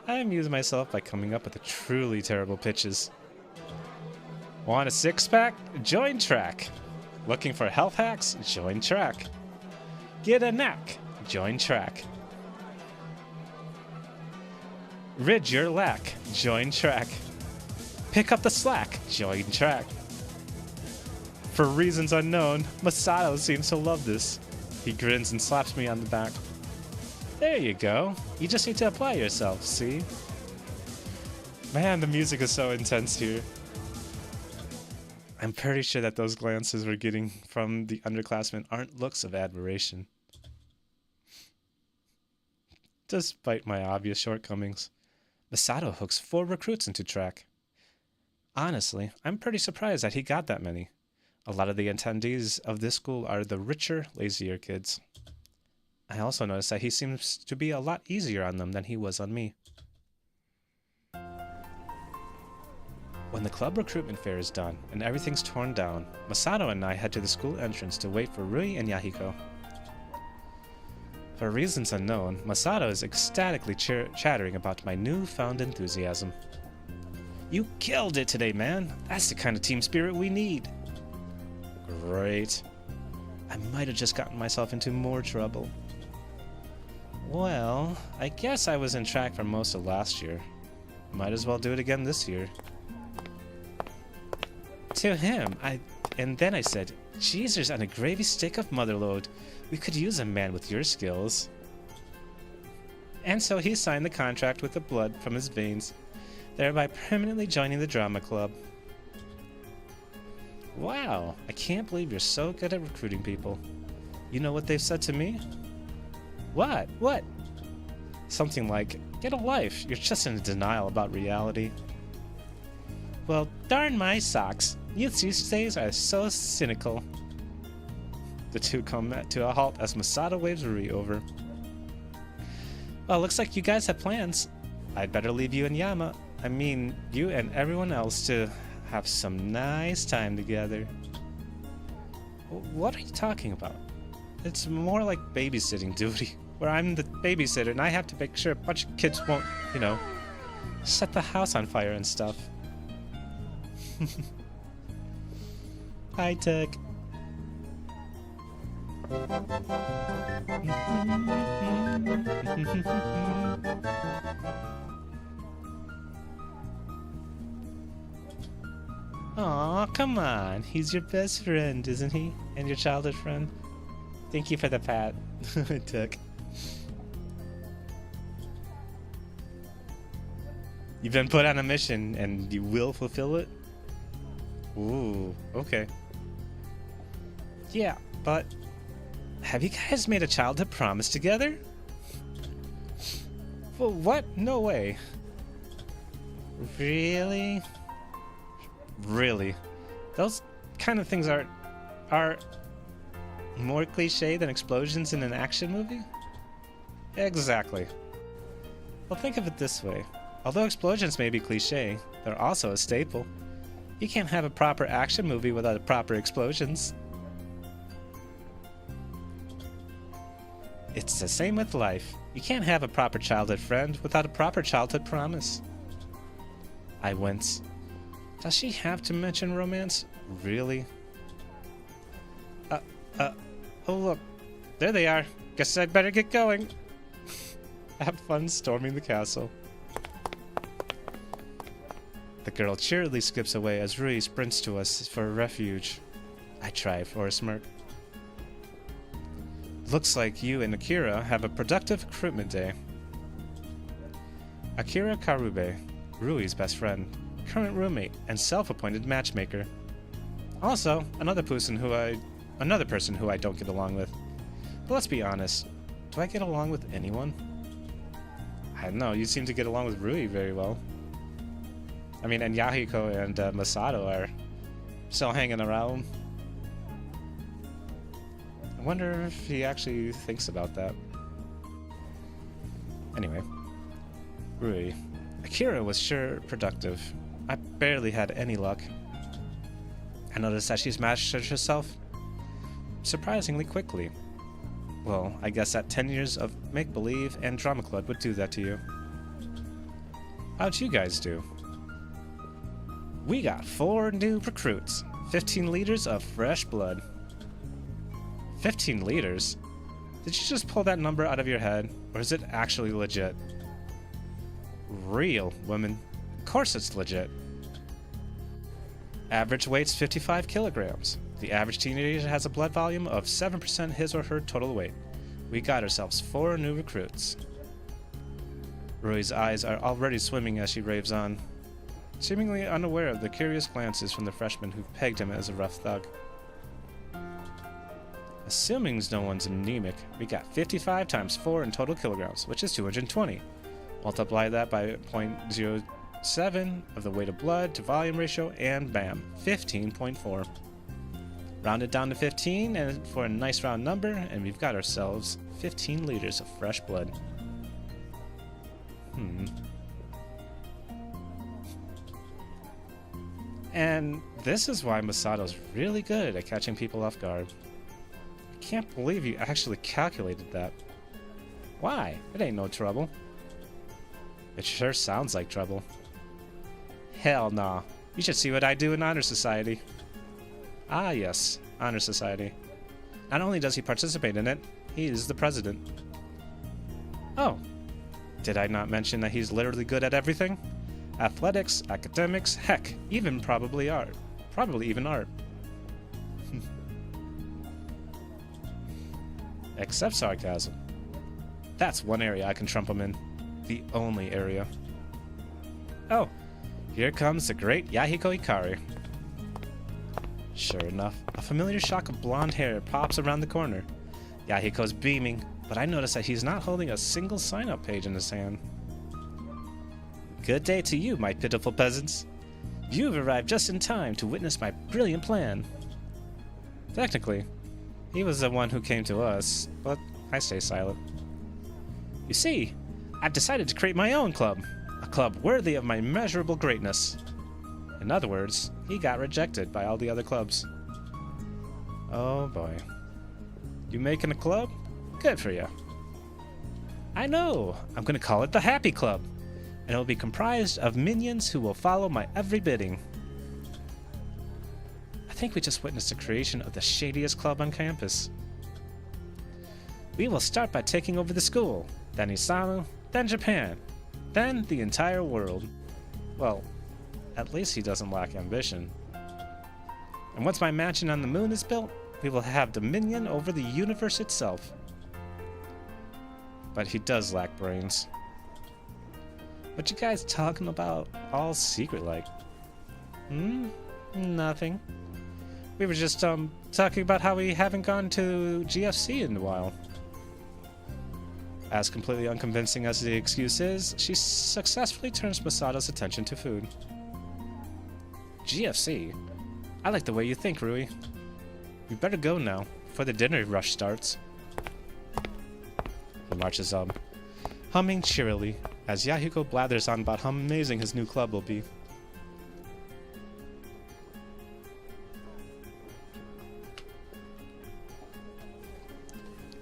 I amuse myself by coming up with the truly terrible pitches. Want a six-pack? Join track. Looking for health hacks? Join track. Get a knack? Join track. Rid your lack? Join track. Pick up the slack? Join track. For reasons unknown, Masato seems to love this. He grins and slaps me on the back. There you go. You just need to apply yourself, see? Man, the music is so intense here. I'm pretty sure that those glances we're getting from the underclassmen aren't looks of admiration. Despite my obvious shortcomings, Masato hooks 4 recruits into track. Honestly, I'm pretty surprised that he got that many. A lot of the attendees of this school are the richer, lazier kids. I also noticed that he seems to be a lot easier on them than he was on me. When the club recruitment fair is done and everything's torn down, Masato and I head to the school entrance to wait for Rui and Yahiko. For reasons unknown, Masato is ecstatically chattering about my newfound enthusiasm. You killed it today, man! That's the kind of team spirit we need! Great. I might have just gotten myself into more trouble. Well, I guess I was in track for most of last year. Might as well do it again this year. to him. And then I said, "Cheesers on a gravy stick of motherlode. We could use a man with your skills." And so he signed the contract with the blood from his veins, thereby permanently joining the drama club. Wow, I can't believe you're so good at recruiting people. You know what they've said to me? What? What? Something like, "Get a life, you're just in denial about reality." Well, darn my socks. Youth these days are so cynical. The two come to a halt as Masato waves Rui over. Well, looks like you guys have plans. I'd better leave you and Yama, I mean, you and everyone else, to have some nice time together. What are you talking about? It's more like babysitting duty, where I'm the babysitter and I have to make sure a bunch of kids won't, set the house on fire and stuff. High tech. Aw, come on. He's your best friend, isn't he? And your childhood friend? Thank you for the pat. I took. You've been put on a mission, and you will fulfill it? Ooh, okay. Yeah, but have you guys made a childhood promise together? Well, what? No way. Really? Really? Those kind of things are more cliche than explosions in an action movie? Exactly. Well, think of it this way. Although explosions may be cliche, they're also a staple. You can't have a proper action movie without proper explosions. It's the same with life. You can't have a proper childhood friend without a proper childhood promise. I wince. Does she have to mention romance? Really? Oh look. There they are. Guess I'd better get going. Have fun storming the castle. The girl cheerily skips away as Rui sprints to us for refuge. I try for a smirk. Looks like you and Akira have a productive recruitment day. Akira Karube, Rui's best friend, current roommate, and self-appointed matchmaker. Also, another person who I don't get along with. But let's be honest, do I get along with anyone? I don't know, you seem to get along with Rui very well. I mean, and Yahiko and Masato are still hanging around. I wonder if he actually thinks about that. Anyway, Rui. Akira was sure productive. I barely had any luck. I noticed that she's mastered herself surprisingly quickly. Well, I guess that 10 years of make-believe and drama club would do that to you. How'd you guys do? We got 4 new recruits, 15 liters of fresh blood. 15 liters? Did you just pull that number out of your head, or is it actually legit? Real, woman. Of course it's legit. Average weight's 55 kilograms. The average teenager has a blood volume of 7% his or her total weight. We got ourselves 4 new recruits. Rui's eyes are already swimming as she raves on, seemingly unaware of the curious glances from the freshmen who've pegged him as a rough thug. Assuming no one's anemic, we got 55 times 4 in total kilograms, which is 220. Multiply that by 0.07 of the weight of blood to volume ratio, and bam, 15.4. Round it down to 15 and for a nice round number, and we've got ourselves 15 liters of fresh blood. And this is why Masato's really good at catching people off guard. I can't believe you actually calculated that. Why? It ain't no trouble. It sure sounds like trouble. Hell nah. You should see what I do in Honor Society. Ah yes, Honor Society. Not only does he participate in it, he is the president. Oh, did I not mention that he's literally good at everything? Athletics, academics, heck, even probably art. Probably even art. Except sarcasm. That's one area I can trump him in. The only area. Oh, here comes the great Yahiko Ikari. Sure enough, a familiar shock of blonde hair pops around the corner. Yahiko's beaming, but I notice that he's not holding a single sign-up page in his hand. Good day to you, my pitiful peasants. You've arrived just in time to witness my brilliant plan. Technically, he was the one who came to us, but I stay silent. You see, I've decided to create my own club, a club worthy of my immeasurable greatness. In other words, he got rejected by all the other clubs. Oh boy. You making a club? Good for you. I know, I'm gonna call it the Happy Club, and it will be comprised of minions who will follow my every bidding. I think we just witnessed the creation of the shadiest club on campus. We will start by taking over the school, then Isamu, then Japan, then the entire world. Well, at least he doesn't lack ambition. And once my mansion on the moon is built, we will have dominion over the universe itself. But he does lack brains. What you guys talking about all secret like? Nothing. We were just talking about how we haven't gone to GFC in a while. As completely unconvincing as the excuse is, she successfully turns Masato's attention to food. GFC? I like the way you think, Rui. We better go now, before the dinner rush starts. He marches up, humming cheerily, as Yahiko blathers on about how amazing his new club will be.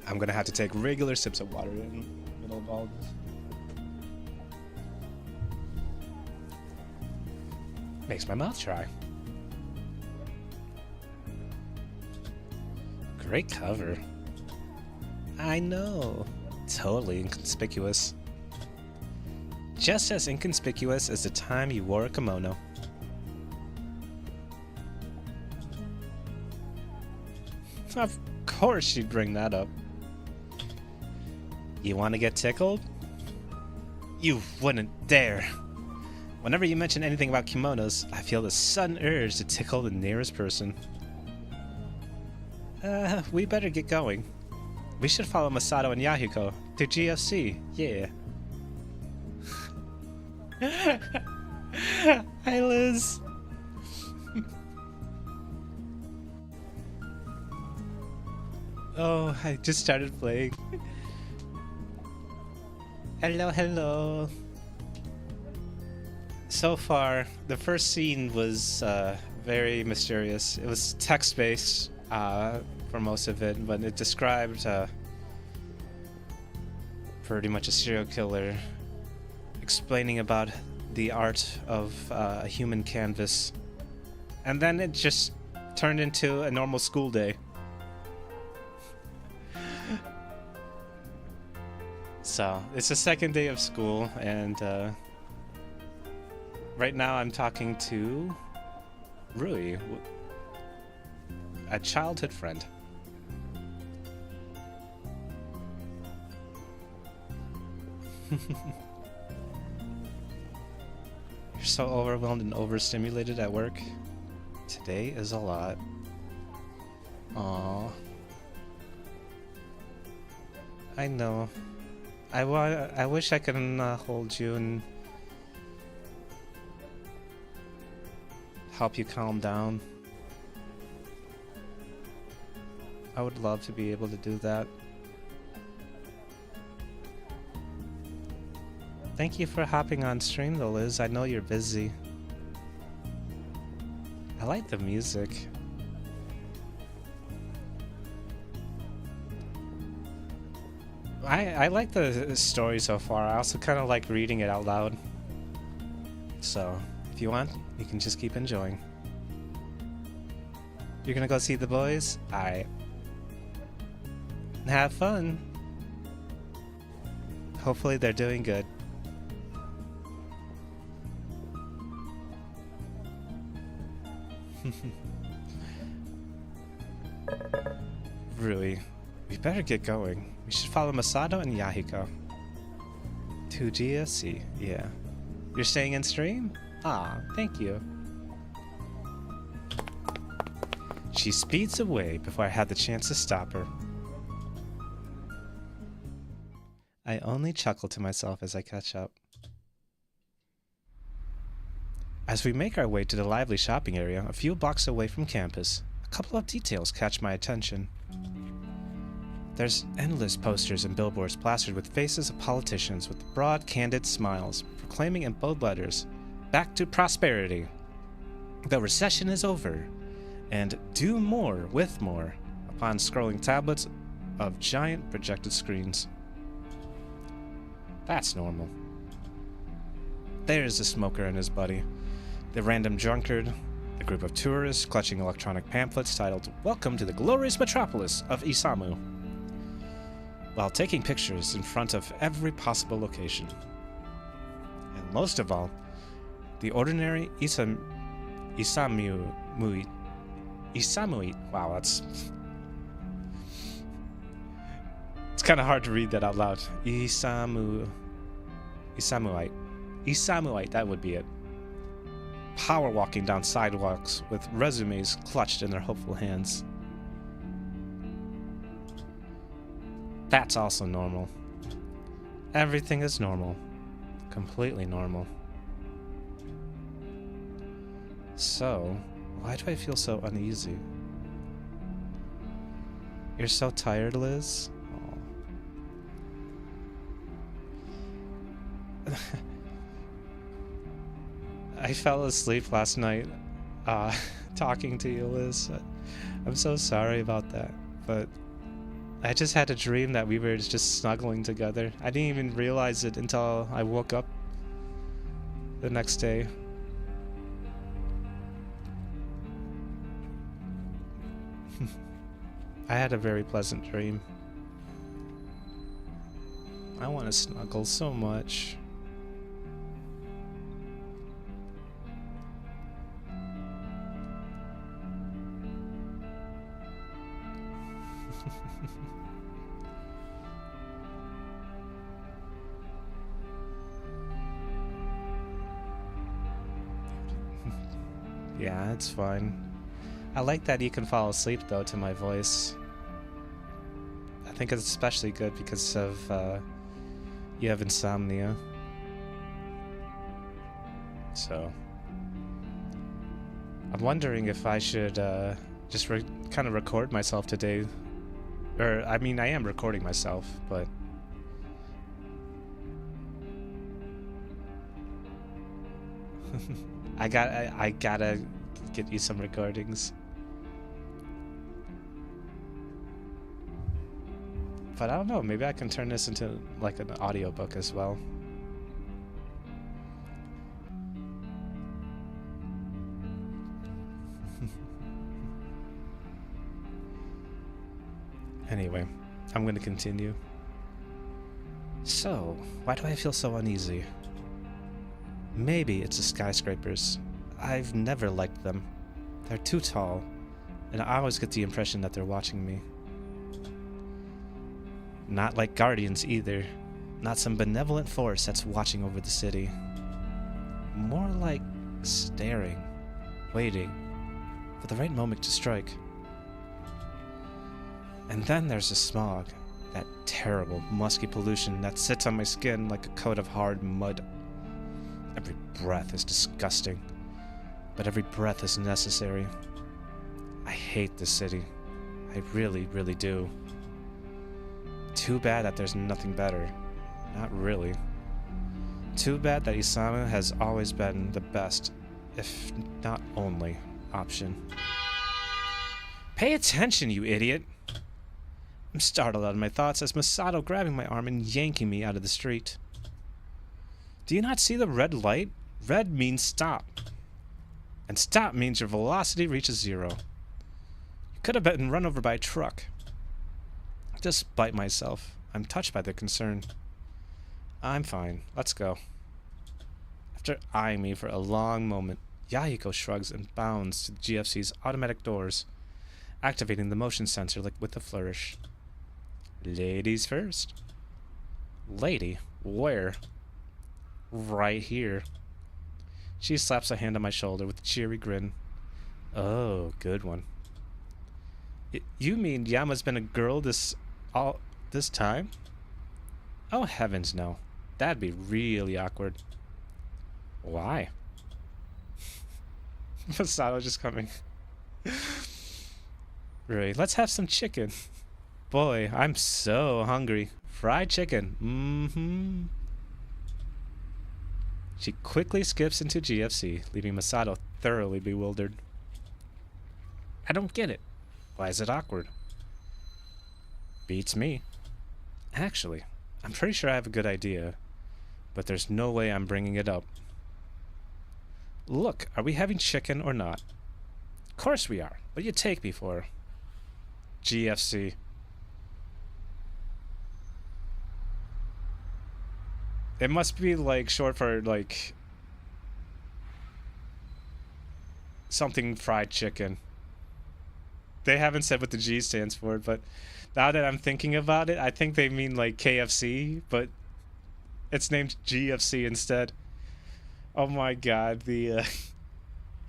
I'm gonna have to take regular sips of water in the middle of all of this. Makes my mouth dry. Great cover. I know. Totally inconspicuous. Just as inconspicuous as the time you wore a kimono. Of course she'd bring that up. You want to get tickled? You wouldn't dare. Whenever you mention anything about kimonos, I feel the sudden urge to tickle the nearest person. We better get going. We should follow Masato and Yahiko to GFC, yeah. Hi, Liz. Oh, I just started playing. Hello, hello. So far, the first scene was very mysterious. It was text-based for most of it, but it described pretty much a serial killer explaining about the art of a human canvas. And then it just turned into a normal school day. So, it's the second day of school, and right now I'm talking to Rui, a childhood friend. You're so overwhelmed and overstimulated at work. Today is a lot. Aww. I know. I wish I could hold you and help you calm down. I would love to be able to do that. Thank you for hopping on stream though, Liz. I know you're busy. I like the music. I like the story so far. I also kind of like reading it out loud. So, if you want, you can just keep enjoying. You're gonna go see the boys? Alright. Have fun. Hopefully they're doing good. Really, we better get going. We should follow Masato and Yahiko. To GSC, yeah. You're staying in stream? Ah, thank you. She speeds away before I had the chance to stop her. I only chuckle to myself as I catch up. As we make our way to the lively shopping area a few blocks away from campus, a couple of details catch my attention. There's endless posters and billboards plastered with faces of politicians with broad, candid smiles, proclaiming in bold letters, "Back to prosperity. The recession is over," and "Do more with more," upon scrolling tablets of giant projected screens. That's normal. There's the smoker and his buddy, the random drunkard, a group of tourists clutching electronic pamphlets titled "Welcome to the Glorious Metropolis of Isamu," while taking pictures in front of every possible location. And most of all, the ordinary Isamuite. Wow, that's... It's kind of hard to read that out loud. Isamuite, that would be it. Power walking down sidewalks with resumes clutched in their hopeful hands. That's also normal. Everything is normal. Completely normal. So, why do I feel so uneasy? You're so tired, Liz? Oh. I fell asleep last night talking to you, Liz. I'm so sorry about that, but I just had a dream that we were just snuggling together. I didn't even realize it until I woke up the next day. I had a very pleasant dream. I want to snuggle so much. Yeah, it's fine. I like that you can fall asleep, though, to my voice. I think it's especially good because of, you have insomnia. So, I'm wondering if I should, just kind of record myself today. Or, I mean, I am recording myself, but... I gotta get you some recordings. But I don't know, maybe I can turn this into like an audiobook as well. Anyway, I'm gonna continue. So, why do I feel so uneasy? Maybe it's the skyscrapers. I've never liked them. They're too tall, and I always get the impression that they're watching me. Not like guardians either. Not some benevolent force that's watching over the city. More like staring, waiting for the right moment to strike. And then there's the smog, that terrible, musky pollution that sits on my skin like a coat of hard mud. Every breath is disgusting, but every breath is necessary. I hate this city. I really, really do. Too bad that there's nothing better. Not really. Too bad that Isamu has always been the best, if not only, option. Pay attention, you idiot! I'm startled out of my thoughts as Masato grabbing my arm and yanking me out of the street. Do you not see the red light? Red means stop. And stop means your velocity reaches 0. You could have been run over by a truck. Despite myself, I'm touched by the concern. I'm fine. Let's go. After eyeing me for a long moment, Yahiko shrugs and bounds to the GFC's automatic doors, activating the motion sensor with a flourish. Ladies first. Lady? Where? Right here. She slaps a hand on my shoulder with a cheery grin. Oh, good one. You mean Yama's been a girl this time? Oh, heavens no. That'd be really awkward. Why? Masato just coming. Really, let's have some chicken. Boy, I'm so hungry. Fried chicken. Mm-hmm. She quickly skips into GFC, leaving Masato thoroughly bewildered. I don't get it. Why is it awkward? Beats me. Actually, I'm pretty sure I have a good idea, but there's no way I'm bringing it up. Look, are we having chicken or not? Of course we are. What do you take me for? GFC. It must be like short for like something fried chicken. They haven't said what the G stands for, but now that I'm thinking about it, I think they mean like KFC, but it's named GFC instead. Oh my god, the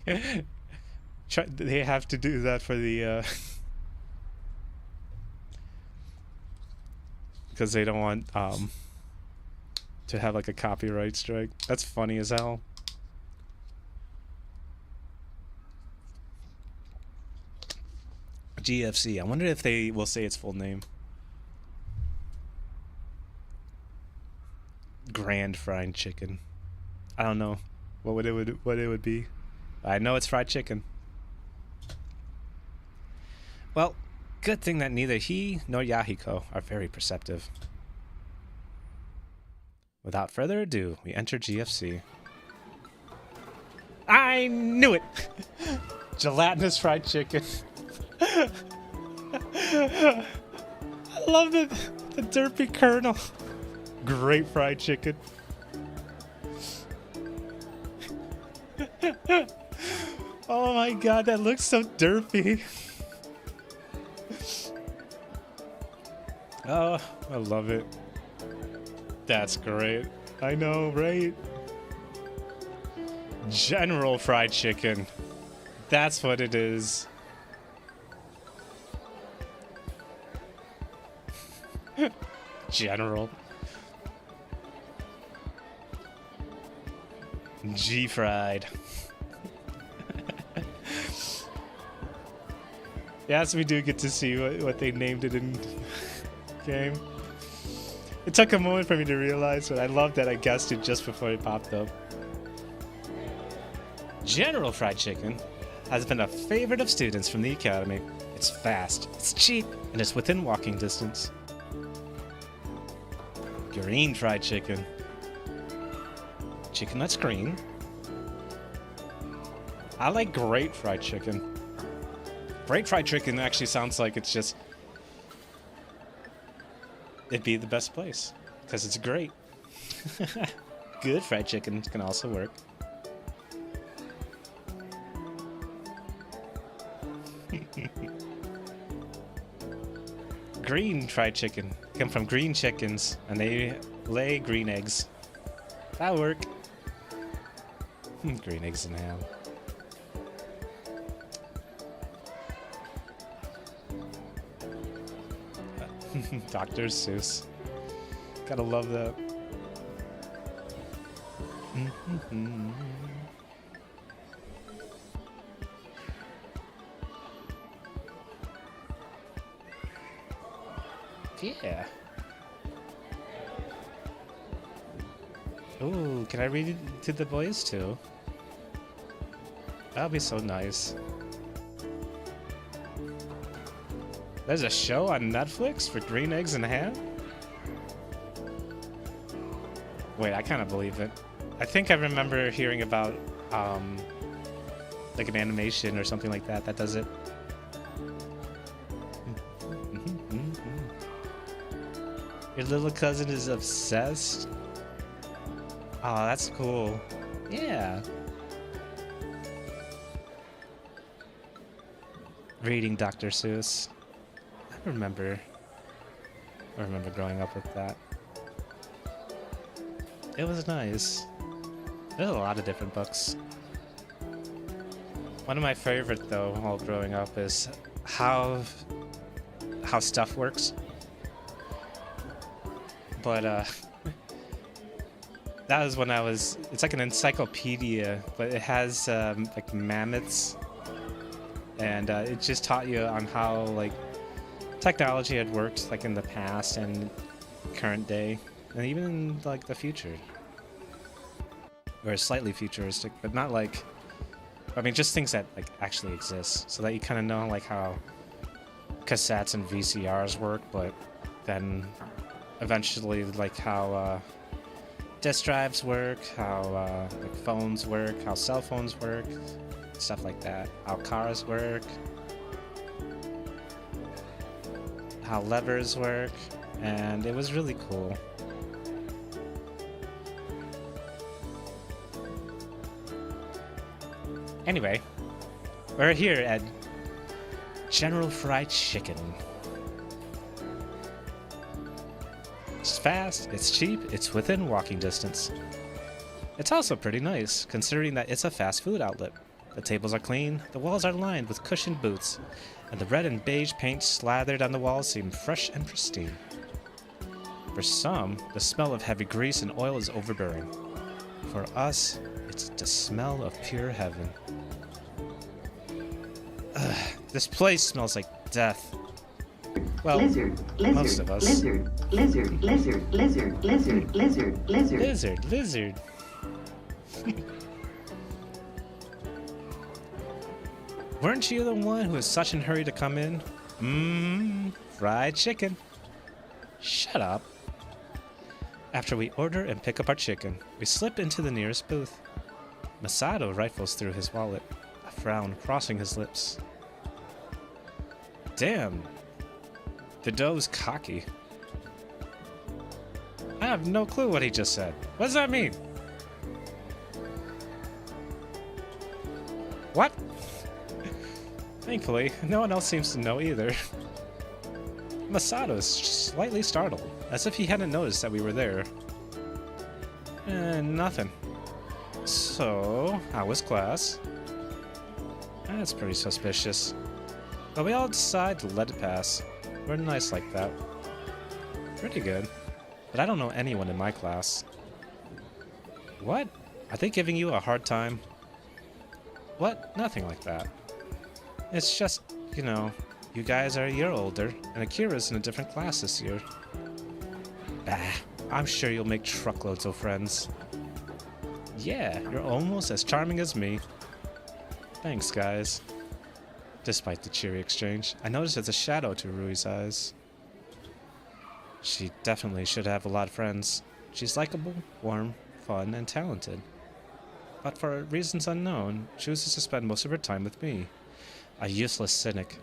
they have to do that for the because they don't want to have like a copyright strike. That's funny as hell. GFC. I wonder if they will say its full name. Grand fried chicken. I don't know what it would be. I know it's fried chicken. Well, good thing that neither he nor Yahiko are very perceptive. Without further ado, we enter GFC. I knew it! Gelatinous fried chicken. I love the derpy kernel. Great fried chicken. Oh my god, that looks so derpy. Oh, I love it. That's great. I know, right? General fried chicken. That's what it is. General. G fried. Yes, we do get to see what they named it in game. It took a moment for me to realize, but I love that I guessed it just before it popped up. General fried chicken has been a favorite of students from the academy. It's fast, it's cheap, and it's within walking distance. Green fried chicken. Chicken that's green. I like great fried chicken. Great fried chicken actually sounds like it's just... it'd be the best place. Because it's great. Good fried chicken can also work. Green fried chicken come from green chickens, and they lay green eggs. That'll work. Green eggs and ham. Dr. Seuss. Gotta love that. Yeah. Ooh, can I read it to the boys too? That'll be so nice. There's a show on Netflix for green eggs and ham? Wait, I kind of believe it. I think I remember hearing about, like an animation or something like that that does it. Your little cousin is obsessed? Oh, that's cool. Yeah. reading Dr. Seuss. I remember growing up with that. It was nice. There's a lot of different books. One of my favorite, though, while growing up, is how stuff works. But that was when I was. It's like an encyclopedia, but it has like mammoths, and it just taught you on how like technology had worked like in the past and current day, and even in like the future, or slightly futuristic, but not like. I mean, just things that like actually exist, so that you kind of know like how cassettes and VCRs work, but then eventually like how disk drives work, how like phones work, how cell phones work, stuff like that, how cars work, how levers work, and it was really cool. Anyway, we're here at General Fried Chicken. It's fast, it's cheap, it's within walking distance. It's also pretty nice, considering that it's a fast food outlet. The tables are clean, the walls are lined with cushioned booths, and the red and beige paint slathered on the walls seem fresh and pristine. For some, the smell of heavy grease and oil is overbearing. For us, it's the smell of pure heaven. Ugh, this place smells like death. Well, lizard, most of us. lizard, lizard, lizard, lizard, lizard, lizard, lizard. Lizard. Weren't you the one who was such in a hurry to come in? Fried chicken. Shut up. After we order and pick up our chicken, we slip into the nearest booth. Masato rifles through his wallet, a frown crossing his lips. Damn. The dough's cocky. I have no clue what he just said. What does that mean? What? Thankfully, no one else seems to know either. Masato is slightly startled, as if he hadn't noticed that we were there. Nothing. So, how was class? That's pretty suspicious. But we all decide to let it pass. We're nice like that. Pretty good. But I don't know anyone in my class. What? Are they giving you a hard time? What? Nothing like that. It's just, you know, you guys are a year older, and Akira's in a different class this year. Bah, I'm sure you'll make truckloads of friends. Yeah, you're almost as charming as me. Thanks, guys. Despite the cheery exchange, I noticed there's a shadow to Rui's eyes. She definitely should have a lot of friends. She's likable, warm, fun, and talented. But for reasons unknown, chooses to spend most of her time with me, a useless cynic,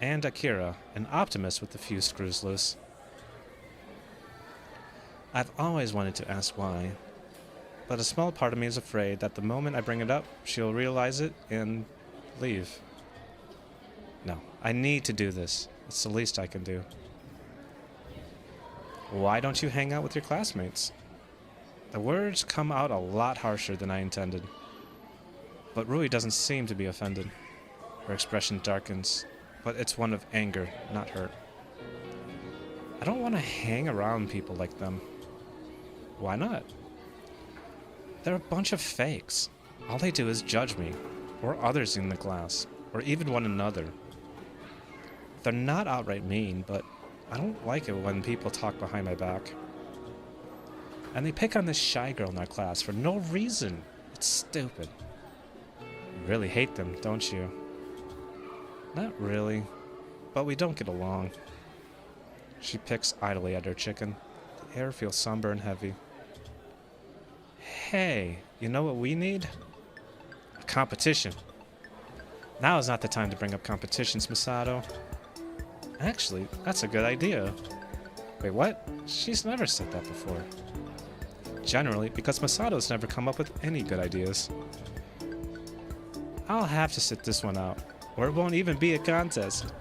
and Akira, an optimist with a few screws loose. I've always wanted to ask why, but a small part of me is afraid that the moment I bring it up, she'll realize it and leave. No, I need to do this. It's the least I can do. Why don't you hang out with your classmates? The words come out a lot harsher than I intended. But Rui doesn't seem to be offended. Her expression darkens, but it's one of anger, not hurt. I don't want to hang around people like them. Why not? They're a bunch of fakes. All they do is judge me, or others in the class, or even one another. They're not outright mean, but I don't like it when people talk behind my back. And they pick on this shy girl in our class for no reason. It's stupid. You really hate them, don't you? Not really, but we don't get along. She picks idly at her chicken. The air feels somber and heavy. Hey, you know what we need? A competition. Now is not the time to bring up competitions, Masato. Actually, that's a good idea. Wait, what? She's never said that before. Generally, because Masato's never come up with any good ideas. I'll have to sit this one out. or it won't even be a contest.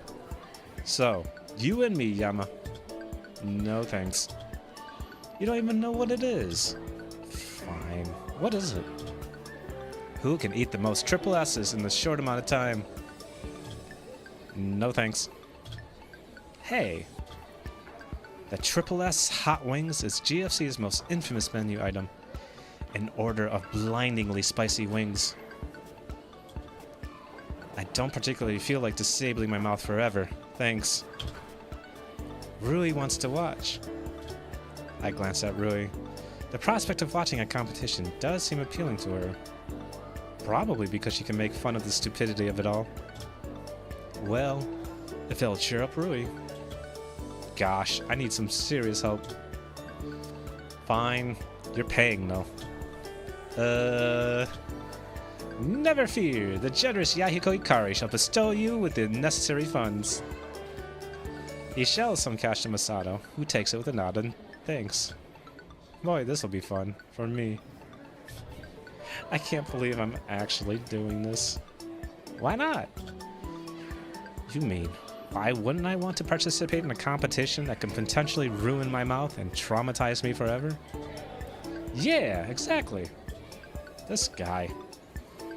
So, you and me, Yama. No thanks. You don't even know what it is. Fine. What is it? Who can eat the most triple S's in the short amount of time? No thanks. Hey. The triple S hot wings is GFC's most infamous menu item. An order of blindingly spicy wings. I don't particularly feel like disabling my mouth forever. Thanks. Rui wants to watch. I glance at Rui. The prospect of watching a competition does seem appealing to her. Probably because she can make fun of the stupidity of it all. Well, if it'll cheer up Rui. Gosh, I need some serious help. Fine. You're paying, though. Never fear. The generous Yahiko Ikari shall bestow you with the necessary funds. He shells some cash to Masato, who takes it with a nod and thanks. Boy, this'll be fun. For me. I can't believe I'm actually doing this. Why not? You mean, why wouldn't I want to participate in a competition that can potentially ruin my mouth and traumatize me forever? Yeah, exactly. This guy.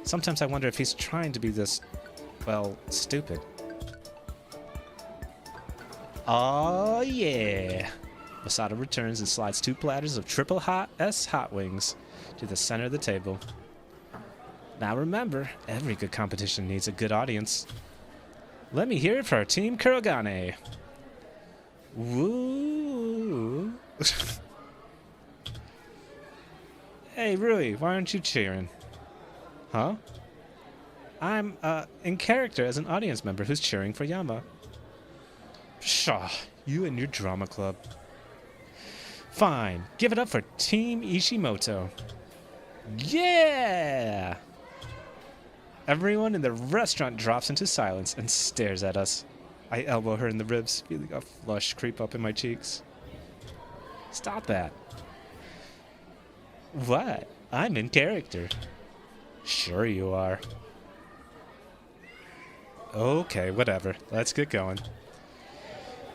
Sometimes I wonder if he's trying to be this, well, stupid. Oh yeah! Masato returns and slides 2 platters of triple hot S hot wings to the center of the table. Now remember, every good competition needs a good audience. Let me hear it for our team Kurogane. Woo! Hey Rui, why aren't you cheering? Huh? I'm in character as an audience member who's cheering for Yama. Pshaw, you and your drama club. Fine, give it up for Team Ishimoto. Yeah! Everyone in the restaurant drops into silence and stares at us. I elbow her in the ribs, feeling a flush creep up in my cheeks. Stop that. What? I'm in character. Sure you are. Okay, whatever. Let's get going.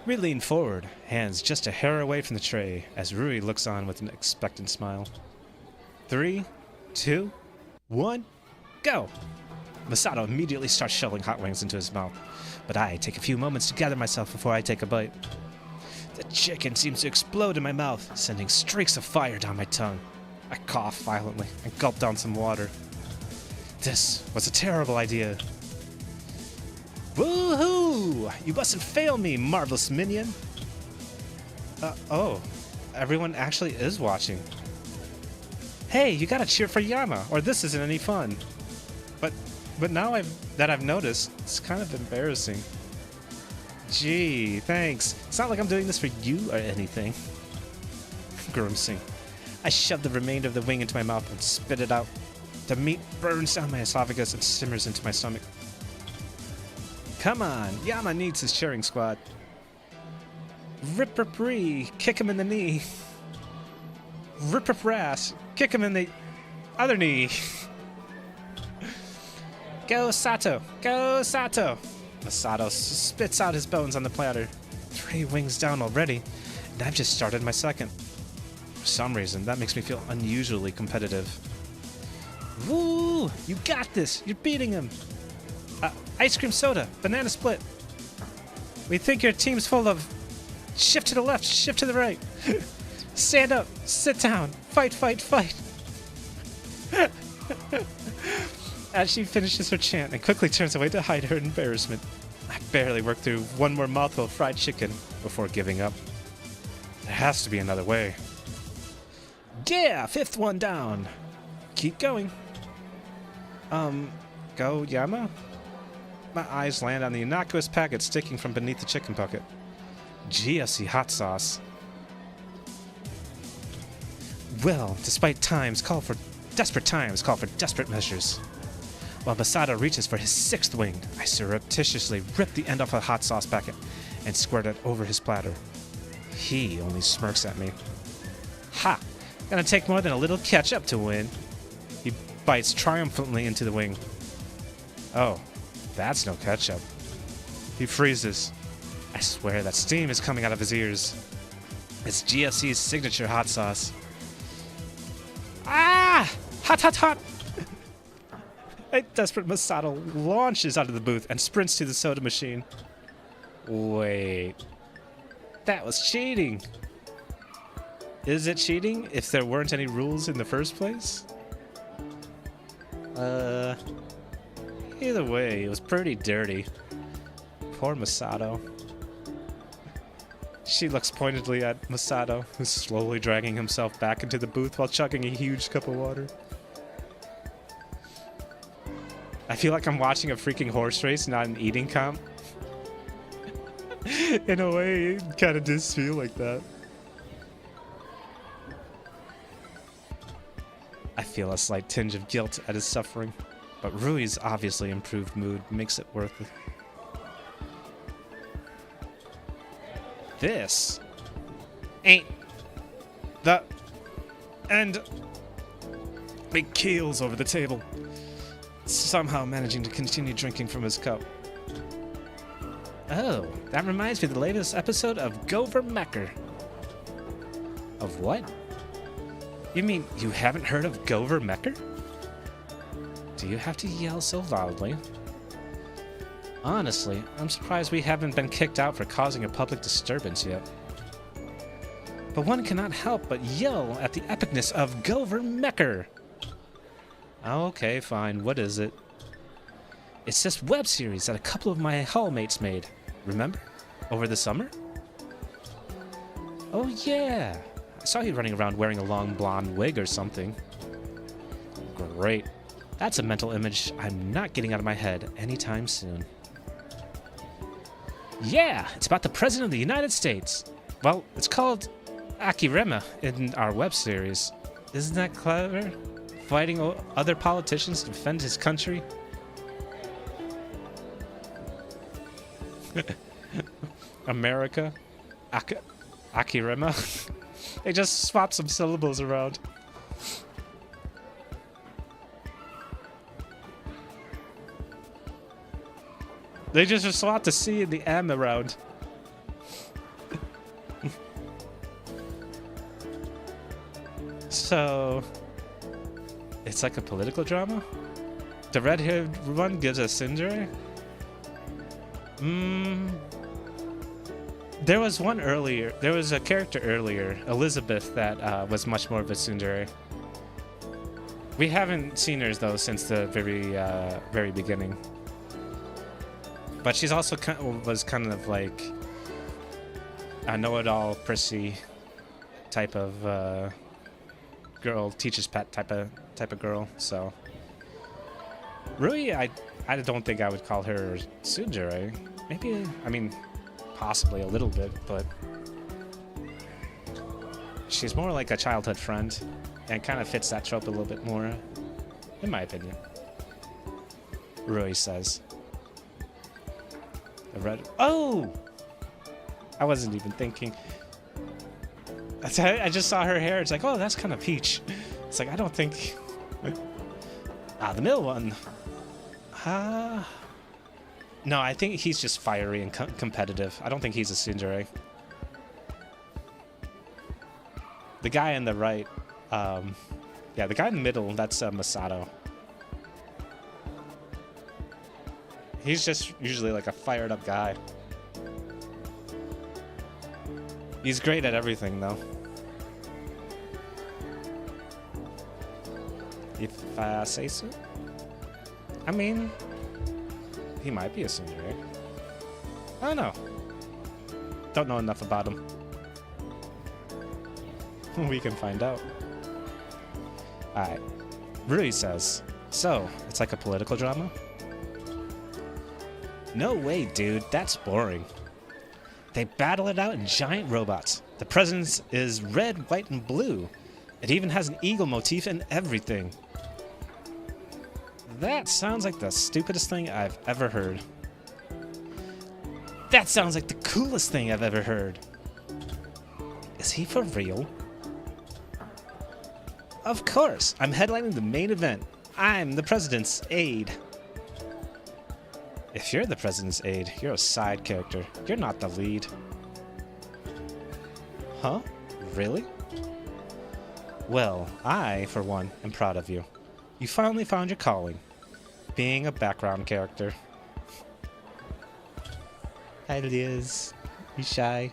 We lean forward, hands just a hair away from the tray, as Rui looks on with an expectant smile. 3, 2, 1, go! Masato immediately starts shoveling hot wings into his mouth, but I take a few moments to gather myself before I take a bite. The chicken seems to explode in my mouth, sending streaks of fire down my tongue. I cough violently and gulp down some water. This was a terrible idea. Woohoo! You mustn't fail me, marvelous minion! Oh. Everyone actually is watching. Hey, you gotta cheer for Yama, or this isn't any fun. But now I've noticed, it's kind of embarrassing. Gee, thanks. It's not like I'm doing this for you or anything. Grimacing. I shove the remainder of the wing into my mouth and spit it out. The meat burns down my esophagus and simmers into my stomach. Come on, Yama needs his cheering squad. Rip-rip-ree, kick him in the knee. Rip-rip-rass, kick him in the other knee. Go Sato, go Sato. Masato spits out his bones on the platter. 3 wings down already, and I've just started my second. For some reason, that makes me feel unusually competitive. Woo! You got this! You're beating him! Ice cream soda, banana split. We think your team's full of... Shift to the left, shift to the right. Stand up, sit down, fight, fight, fight. As she finishes her chant and quickly turns away to hide her embarrassment, I barely work through one more mouthful of fried chicken before giving up. There has to be another way. Yeah, 5th one down. Keep going. Go Yama? My eyes land on the innocuous packet sticking from beneath the chicken bucket. GFC hot sauce. Well, desperate times call for desperate measures. While Masato reaches for his 6th wing, I surreptitiously rip the end off a hot sauce packet and squirt it over his platter. He only smirks at me. Ha! Gonna take more than a little ketchup to win. He bites triumphantly into the wing. Oh, That's no ketchup. He freezes. I swear that steam is coming out of his ears. It's GFC's signature hot sauce. Ah! Hot, hot, hot! A desperate Masato launches out of the booth and sprints to the soda machine. Wait. That was cheating. Is it cheating if there weren't any rules in the first place? Either way, it was pretty dirty. Poor Masato. She looks pointedly at Masato, who's slowly dragging himself back into the booth while chugging a huge cup of water. I feel like I'm watching a freaking horse race, not an eating comp. In a way, it kind of does feel like that. I feel a slight tinge of guilt at his suffering, but Rui's obviously improved mood makes it worth it. This ain't the end. He keels over the table, somehow managing to continue drinking from his cup. Oh, that reminds me of the latest episode of Gover Mecker. Of what? You mean you haven't heard of Gover Mecker? Do you have to yell so loudly? Honestly, I'm surprised we haven't been kicked out for causing a public disturbance yet. But one cannot help but yell at the epicness of Gover Mecker. Okay, fine. What is it? It's this web series that a couple of my hallmates made. Remember? Over the summer? Oh yeah. I saw you running around wearing a long blonde wig or something. Great. That's a mental image I'm not getting out of my head anytime soon. Yeah, it's about the President of the United States. Well, it's called Akirima in our web series. Isn't that clever? Fighting other politicians to defend his country? America? Akirima? They just swapped some syllables around. They just swapped the C and the M around. So, it's like a political drama? The red-haired one gives us Cinderella? There was one earlier. There was a character earlier, Elizabeth, that was much more of a tsundere. We haven't seen her though since the very beginning. But she's also was kind of like a know-it-all, prissy type of girl, teacher's pet type of girl. So Rui, I don't think I would call her tsundere. Maybe, I mean, possibly a little bit, but she's more like a childhood friend and kind of fits that trope a little bit more, in my opinion. Rui says. The red. Oh! I wasn't even thinking. I just saw her hair. It's like, oh, that's kind of peach. It's like, I don't think. The middle one. No, I think he's just fiery and competitive. I don't think he's a tsundere. The guy on the right, yeah, the guy in the middle, that's Masato. He's just usually like a fired up guy. He's great at everything, though. If I say so. I mean, he might be a tsundere. I don't know. Don't know enough about him. We can find out. Alright. Rui says, so, it's like a political drama? No way, dude. That's boring. They battle it out in giant robots. The president's is red, white, and blue. It even has an eagle motif and everything. That sounds like the stupidest thing I've ever heard. That sounds like the coolest thing I've ever heard. Is he for real? Of course, I'm headlining the main event. I'm the president's aide. If you're the president's aide, you're a side character. You're not the lead. Huh? Really? Well, I, for one, am proud of you. You finally found your calling. Being a background character. Hi, Liz. You shy?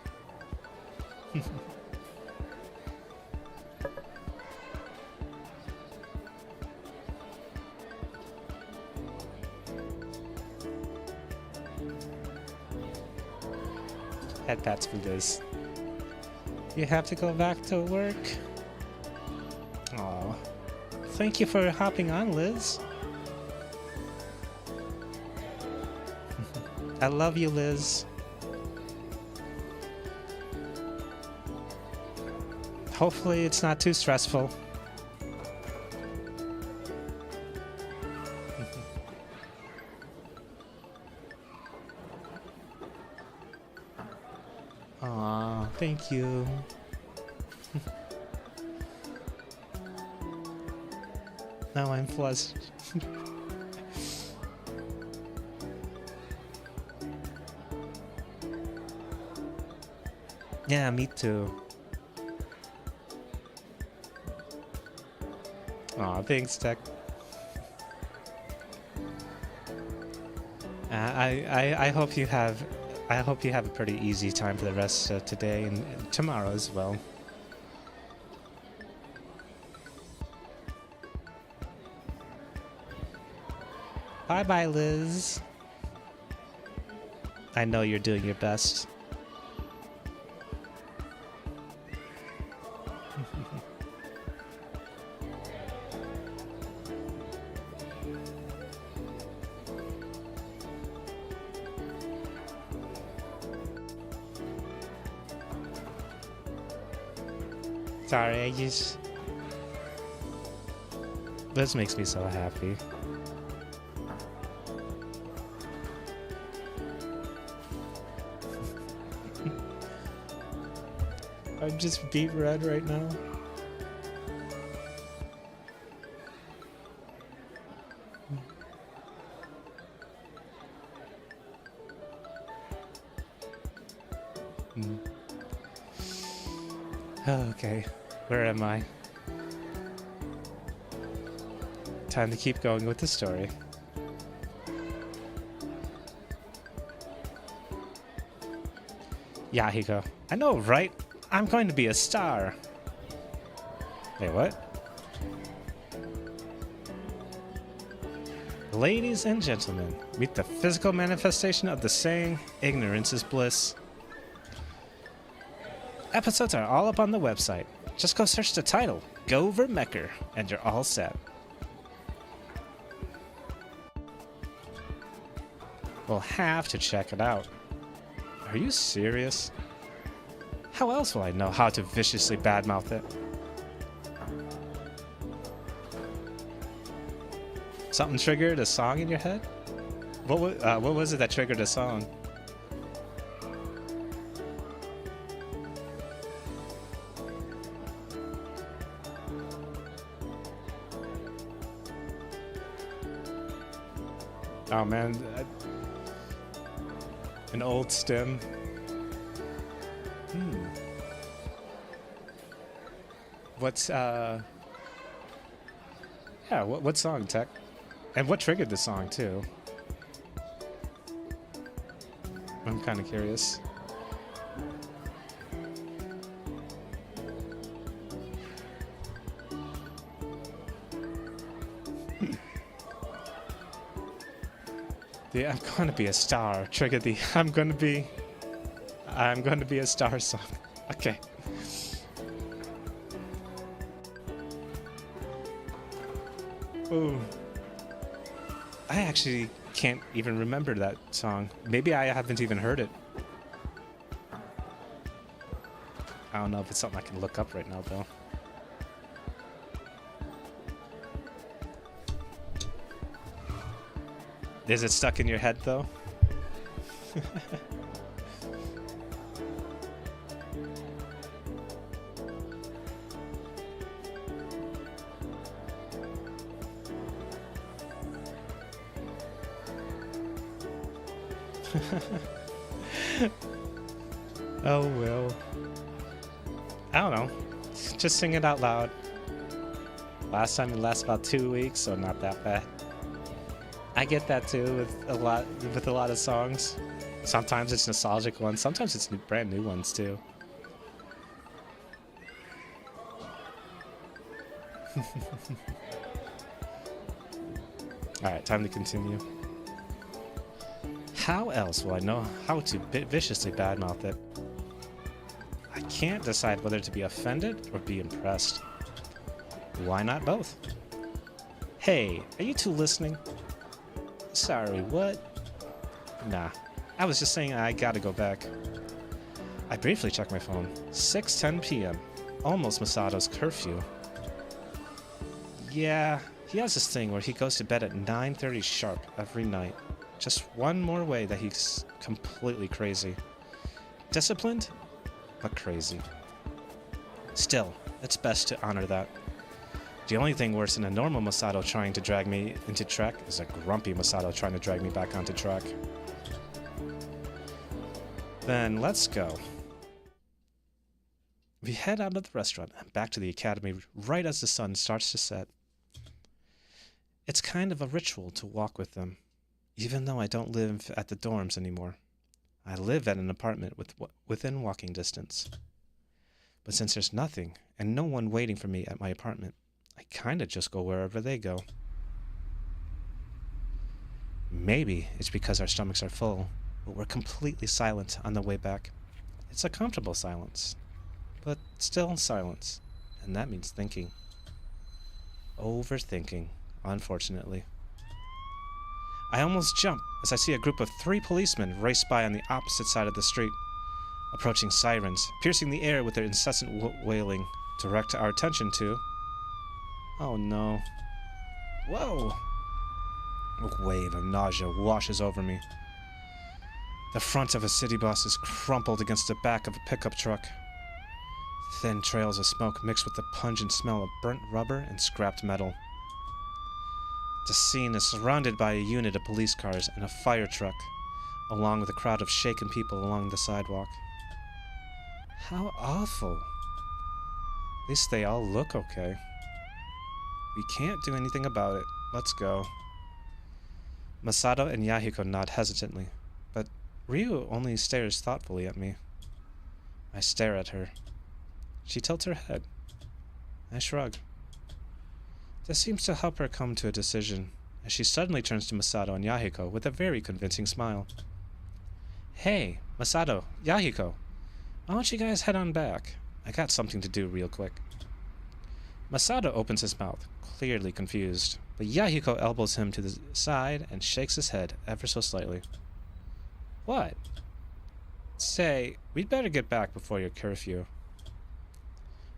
Head pats for Liz. You have to go back to work? Aw. Thank you for hopping on, Liz. I love you, Liz. Hopefully it's not too stressful. Aw, thank you. Now I'm flustered. Yeah, me too. Aw, thanks, Tech. I hope you have a pretty easy time for the rest of today and tomorrow as well. Bye-bye, Liz. I know you're doing your best. Sorry, I just... This makes me so happy. I'm just beet red right now. Okay, where am I? Time to keep going with the story. Yahiko. I know, right? I'm going to be a star. Wait, what? Ladies and gentlemen, meet the physical manifestation of the saying, ignorance is bliss. Episodes are all up on the website. Just go search the title, Go Vermecker, and you're all set. We'll have to check it out. Are you serious? How else will I know how to viciously badmouth it? Something triggered a song in your head? What was it that triggered a song? Oh man, an old stem. What's yeah, what song, Tech? And what triggered the song too? I'm kind of curious. The I'm gonna be a star triggered the I'm gonna be a star song. Okay. Ooh. I actually can't even remember that song. Maybe I haven't even heard it. I don't know if it's something I can look up right now, though. Is it stuck in your head, though? Oh, well. I don't know. Just sing it out loud. Last time it lasted about 2 weeks, so not that bad. I get that too with a lot of songs. Sometimes it's nostalgic ones, sometimes it's brand new ones too. Alright, time to continue. How else will I know how to viciously badmouth it? I can't decide whether to be offended or be impressed. Why not both? Hey, are you two listening? Sorry, what? Nah, I was just saying I gotta go back. I briefly checked my phone. 6:10 p.m. Almost Masato's curfew. Yeah, he has this thing where he goes to bed at 9:30 sharp every night. Just one more way that he's completely crazy. Disciplined, but crazy. Still, it's best to honor that. The only thing worse than a normal Masato trying to drag me into track is a grumpy Masato trying to drag me back onto track. Then let's go. We head out of the restaurant and back to the academy right as the sun starts to set. It's kind of a ritual to walk with them, even though I don't live at the dorms anymore. I live at an apartment within walking distance. But since there's nothing and no one waiting for me at my apartment, I kinda just go wherever they go. Maybe it's because our stomachs are full, but we're completely silent on the way back. It's a comfortable silence, but still silence, and that means thinking. Overthinking, unfortunately. I almost jump as I see a group of 3 policemen race by on the opposite side of the street, approaching sirens, piercing the air with their incessant wailing, direct our attention to... Oh no. Whoa! A wave of nausea washes over me. The front of a city bus is crumpled against the back of a pickup truck. Thin trails of smoke mixed with the pungent smell of burnt rubber and scrapped metal. The scene is surrounded by a unit of police cars and a fire truck, along with a crowd of shaken people along the sidewalk. How awful. At least they all look okay. We can't do anything about it. Let's go. Masato and Yahiko nod hesitantly, but Ryu only stares thoughtfully at me. I stare at her. She tilts her head. I shrug. This seems to help her come to a decision, as she suddenly turns to Masato and Yahiko with a very convincing smile. Hey, Masato, Yahiko, why don't you guys head on back? I got something to do real quick. Masato opens his mouth, clearly confused, but Yahiko elbows him to the side and shakes his head ever so slightly. What? Say, we'd better get back before your curfew.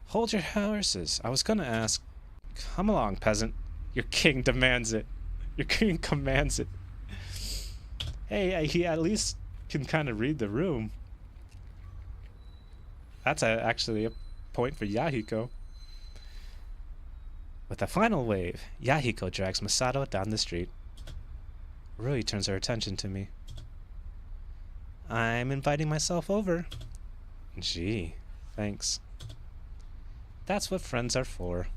Hold your horses. I was gonna ask. Come along, peasant. Your king demands it. Your king commands it. Hey, he at least can kind of read the room. That's actually a point for Yahiko. With a final wave, Yahiko drags Masato down the street. Rui turns her attention to me. I'm inviting myself over. Gee, thanks. That's what friends are for.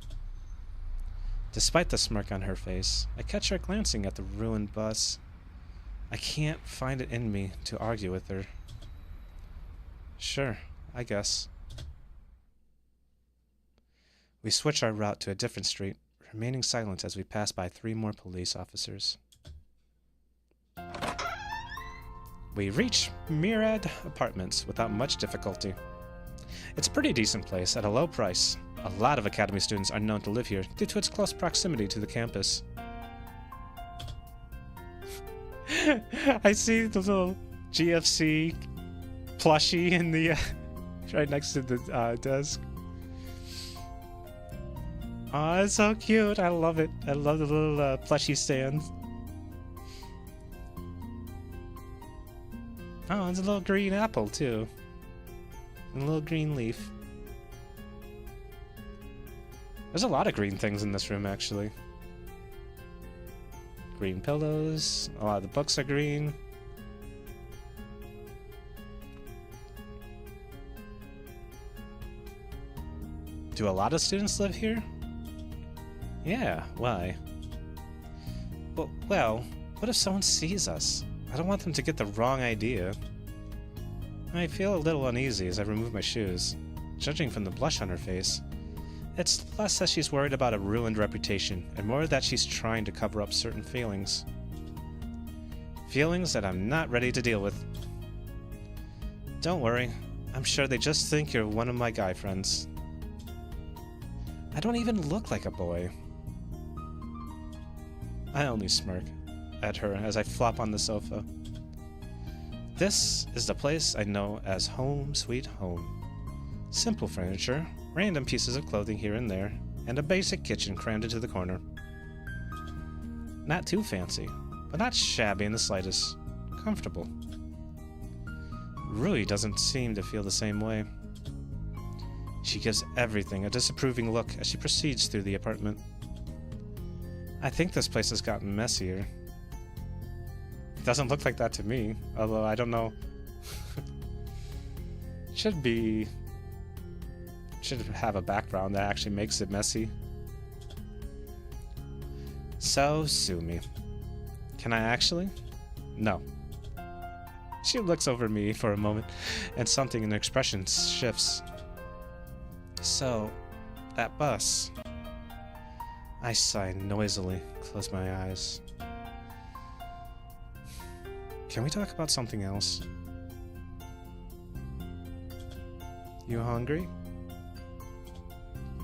Despite the smirk on her face, I catch her glancing at the ruined bus. I can't find it in me to argue with her. Sure, I guess. We switch our route to a different street, remaining silent as we pass by 3 more police officers. We reach Murad Apartments without much difficulty. It's a pretty decent place at a low price. A lot of Academy students are known to live here due to its close proximity to the campus. I see the little GFC plushie in the right next to the desk. Oh, it's so cute. I love it. I love the little plushie stand. Oh, it's a little green apple, too. And a little green leaf. There's a lot of green things in this room, actually. Green pillows. A lot of the books are green. Do a lot of students live here? Yeah, why? Well, what if someone sees us? I don't want them to get the wrong idea. I feel a little uneasy as I remove my shoes. Judging from the blush on her face, it's less that she's worried about a ruined reputation, and more that she's trying to cover up certain feelings. Feelings that I'm not ready to deal with. Don't worry, I'm sure they just think you're one of my guy friends. I don't even look like a boy. I only smirk at her as I flop on the sofa. This is the place I know as home sweet home. Simple furniture, random pieces of clothing here and there, and a basic kitchen crammed into the corner. Not too fancy, but not shabby in the slightest. Comfortable. Rui doesn't seem to feel the same way. She gives everything a disapproving look as she proceeds through the apartment. I think this place has gotten messier. It doesn't look like that to me, although I don't know. Should have a background that actually makes it messy. So, sue me. Can I actually? No. She looks over me for a moment, and something in her expression shifts. So, that bus. I sigh noisily, close my eyes. Can we talk about something else? You hungry?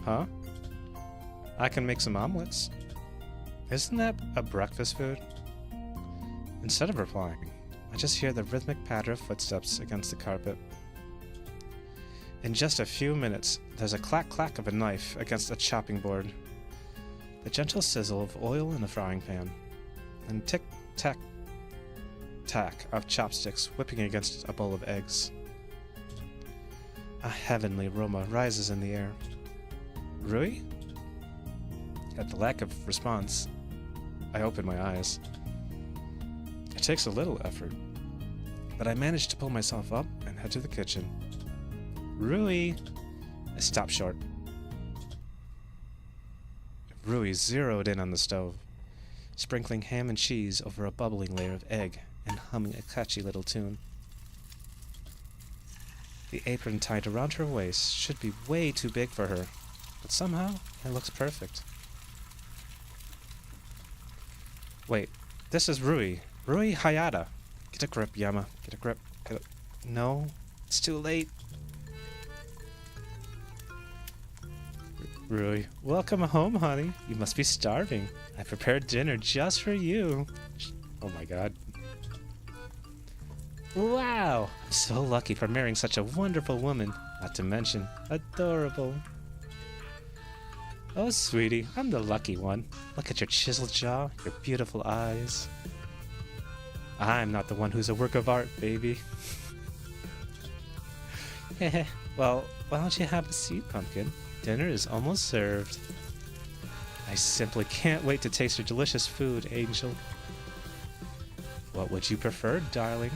Huh? I can make some omelets. Isn't that a breakfast food? Instead of replying, I just hear the rhythmic patter of footsteps against the carpet. In just a few minutes, there's a clack-clack of a knife against a chopping board, the gentle sizzle of oil in a frying pan, and tick-tack-tack of chopsticks whipping against a bowl of eggs. A heavenly aroma rises in the air. Rui? At the lack of response, I open my eyes. It takes a little effort, but I manage to pull myself up and head to the kitchen. Rui! I stop short. Rui zeroed in on the stove, sprinkling ham and cheese over a bubbling layer of egg and humming a catchy little tune. The apron tied around her waist should be way too big for her, but somehow it looks perfect. Wait, this is Rui. Rui Hayata. Get a grip, Yama. Get a grip. No, it's too late. Rui, welcome home, honey. You must be starving. I prepared dinner just for you. Oh my god. Wow! I'm so lucky for marrying such a wonderful woman. Not to mention, adorable. Oh, sweetie, I'm the lucky one. Look at your chiseled jaw, your beautiful eyes. I'm not the one who's a work of art, baby. Well, why don't you have a seat, Pumpkin? Dinner is almost served. I simply can't wait to taste your delicious food, Angel. What would you prefer, darling?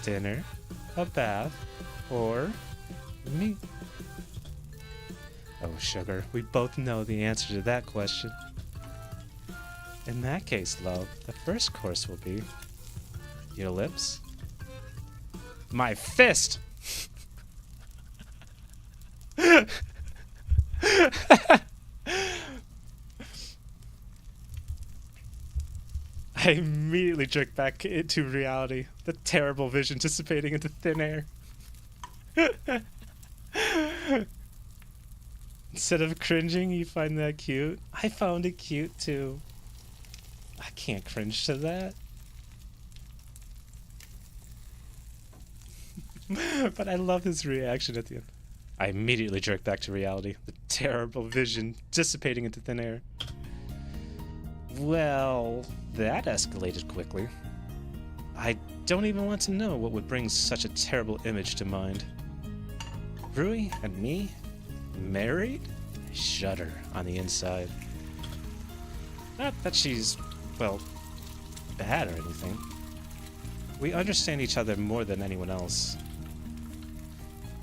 Dinner, a bath, or me? Oh, sugar, we both know the answer to that question. In that case, love, the first course will be your lips. My fist! I immediately jerk back into reality, the terrible vision dissipating into thin air. Instead of cringing, you find that cute? I found it cute too. I can't cringe to that. But I love his reaction at the end. I immediately jerk back to reality, the terrible vision dissipating into thin air. Well, that escalated quickly. I don't even want to know what would bring such a terrible image to mind. Rui and me? Married? I shudder on the inside. Not that she's, well, bad or anything. We understand each other more than anyone else.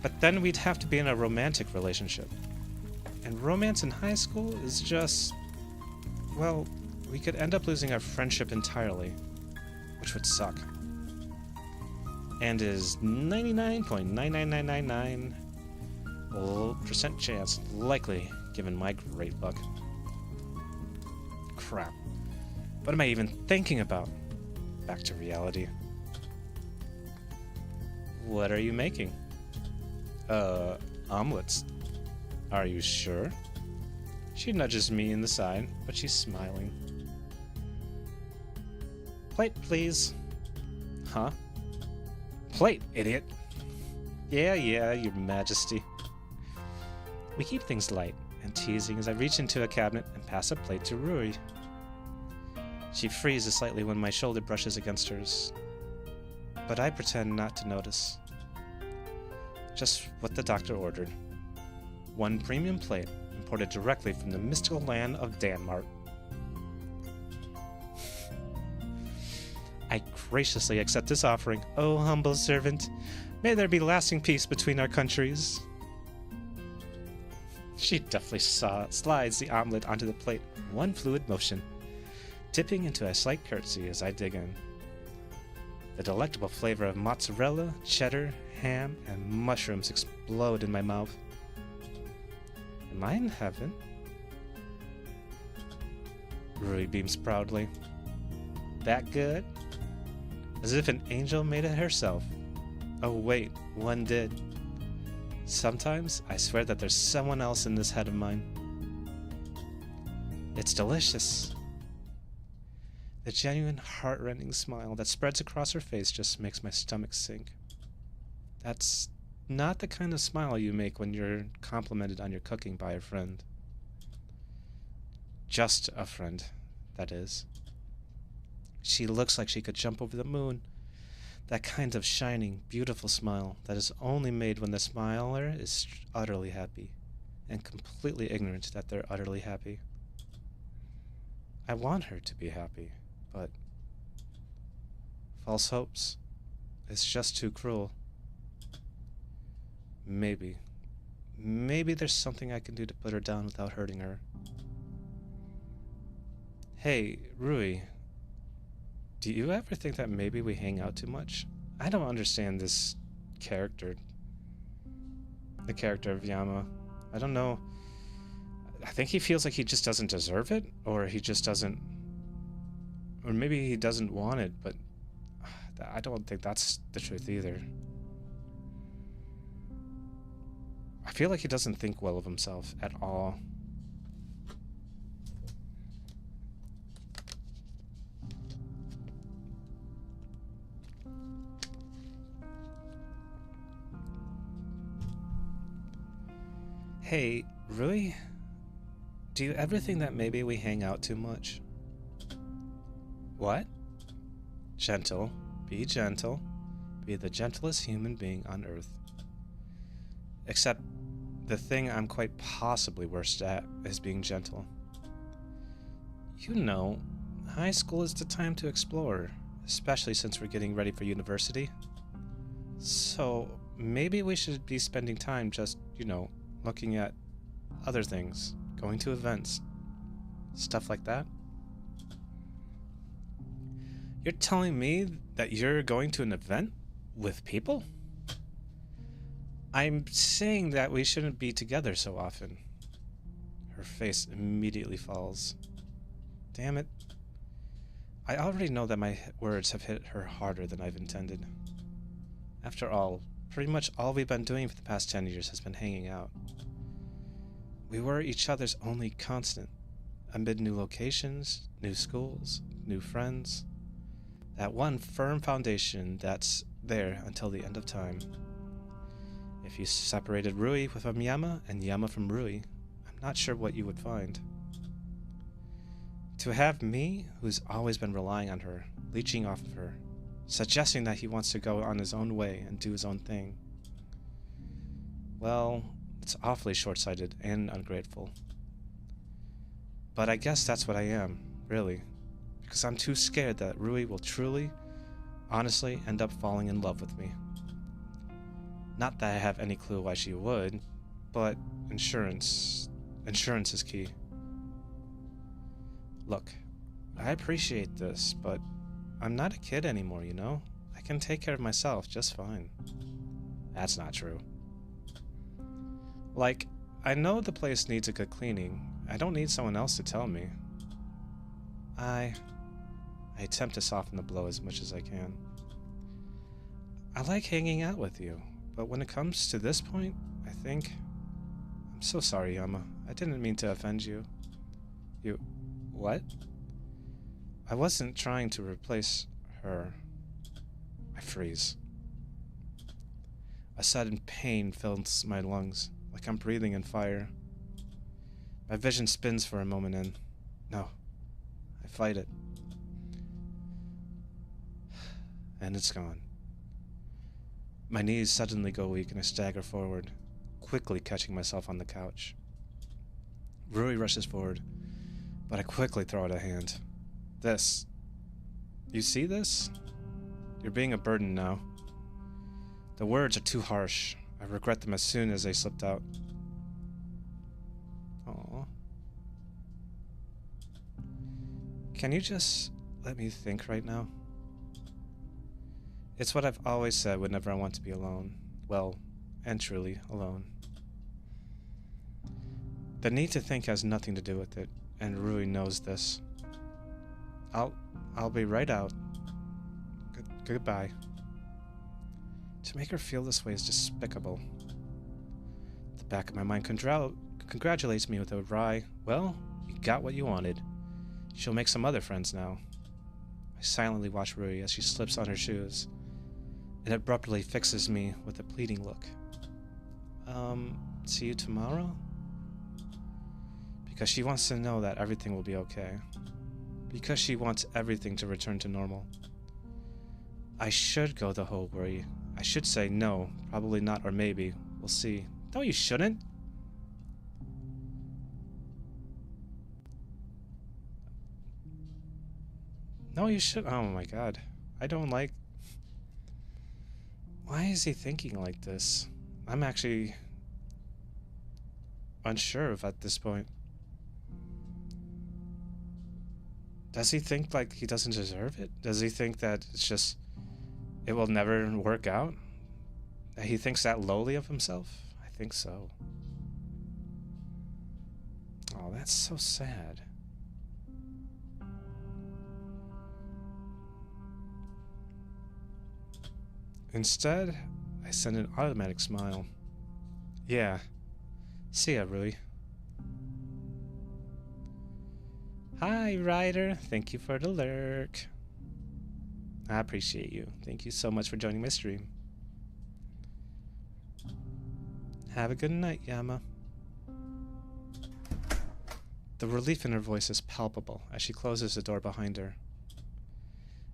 But then we'd have to be in a romantic relationship. And romance in high school is just... well, we could end up losing our friendship entirely, which would suck. And is 99.99999% chance likely, given my great luck. Crap. What am I even thinking about? Back to reality. What are you making? Omelets. Are you sure? She nudges me in the side, but she's smiling. Plate, please. Huh? Plate, idiot. Yeah, your majesty. We keep things light and teasing as I reach into a cabinet and pass a plate to Rui. She freezes slightly when my shoulder brushes against hers, but I pretend not to notice. Just what the doctor ordered. One premium plate, imported directly from the mystical land of Denmark. I graciously accept this offering, O humble servant. May there be lasting peace between our countries. She deftly slides the omelet onto the plate in one fluid motion, tipping into a slight curtsy as I dig in. The delectable flavor of mozzarella, cheddar, ham, and mushrooms explode in my mouth. Am I in heaven? Rui beams proudly. That good? As if an angel made it herself. Oh wait, one did. Sometimes I swear that there's someone else in this head of mine. It's delicious. The genuine, heart-rending smile that spreads across her face just makes my stomach sink. That's not the kind of smile you make when you're complimented on your cooking by a friend. Just a friend, that is. She looks like she could jump over the moon. That kind of shining, beautiful smile that is only made when the smiler is utterly happy and completely ignorant that they're utterly happy. I want her to be happy, but false hopes. It's just too cruel. Maybe there's something I can do to put her down without hurting her. Hey, Rui, do you ever think that maybe we hang out too much? I don't understand this character. The character of Yama. I don't know. I think he feels like he just doesn't deserve it, or he just doesn't... or maybe he doesn't want it, but I don't think that's the truth either. I feel like he doesn't think well of himself at all. Hey, Rui? Do you ever think that maybe we hang out too much? What? Gentle. Be gentle. Be the gentlest human being on earth. Except the thing I'm quite possibly worst at is being gentle. You know, high school is the time to explore, especially since we're getting ready for university. So maybe we should be spending time just, looking at other things, going to events, stuff like that. You're telling me that you're going to an event with people? I'm saying that we shouldn't be together so often. Her face immediately falls. Damn it. I already know that my words have hit her harder than I've intended. After all, pretty much all we've been doing for the past 10 years has been hanging out. We were each other's only constant, amid new locations, new schools, new friends. That one firm foundation that's there until the end of time. If you separated Rui from Yama and Yama from Rui, I'm not sure what you would find. To have me, who's always been relying on her, leeching off of her, suggesting that he wants to go on his own way and do his own thing. Well, it's awfully short-sighted and ungrateful. But I guess that's what I am, really, because I'm too scared that Rui will truly, honestly end up falling in love with me. Not that I have any clue why she would, but insurance, Insurance is key. Look, I appreciate this, but I'm not a kid anymore, you know? I can take care of myself just fine. That's not true. Like, I know the place needs a good cleaning. I don't need someone else to tell me. I attempt to soften the blow as much as I can. I like hanging out with you, but when it comes to this point, I think... I'm so sorry, Yama. I didn't mean to offend you. You... what? I wasn't trying to replace her. I freeze. A sudden pain fills my lungs, like I'm breathing in fire. My vision spins for a moment and... no. I fight it. And it's gone. My knees suddenly go weak and I stagger forward, quickly catching myself on the couch. Rui rushes forward, but I quickly throw out a hand. This. You see this? You're being a burden now. The words are too harsh. I regret them as soon as they slipped out. Aww. Can you just let me think right now? It's what I've always said whenever I want to be alone. Well, and truly alone. The need to think has nothing to do with it, and Rui knows this. I'll be right out. Goodbye. To make her feel this way is despicable. The back of my mind congratulates me with a wry, well, you got what you wanted. She'll make some other friends now. I silently watch Rui as she slips on her shoes, and abruptly fixes me with a pleading look. See you tomorrow? Because she wants to know that everything will be okay. Because she wants everything to return to normal. I should go the whole way. I should say no, probably not, or maybe. We'll see. No, you shouldn't. No, you should. Oh my god. I don't like... Why is he thinking like this? I'm actually unsure of at this point. Does he think like he doesn't deserve it? Does he think that it's just... it will never work out? That he thinks that lowly of himself? I think so. Oh, that's so sad. Instead, I send an automatic smile. Yeah. See ya, Rui. Hi, Ryder. Thank you for the lurk. I appreciate you. Thank you so much for joining my stream. Have a good night, Yama. The relief in her voice is palpable as she closes the door behind her.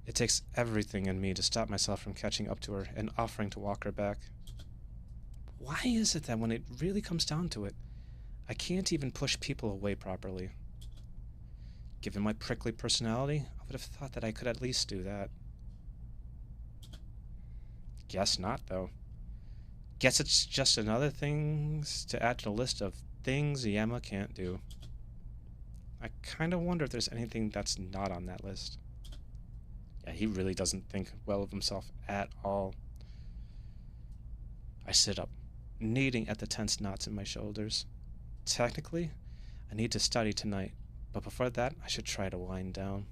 It takes everything in me to stop myself from catching up to her and offering to walk her back. Why is it that when it really comes down to it, I can't even push people away properly? Given my prickly personality, I would have thought that I could at least do that. Guess not, though. Guess it's just another thing to add to the list of things Yama can't do. I kind of wonder if there's anything that's not on that list. Yeah, he really doesn't think well of himself at all. I sit up, kneading at the tense knots in my shoulders. Technically, I need to study tonight, but before that, I should try to wind down.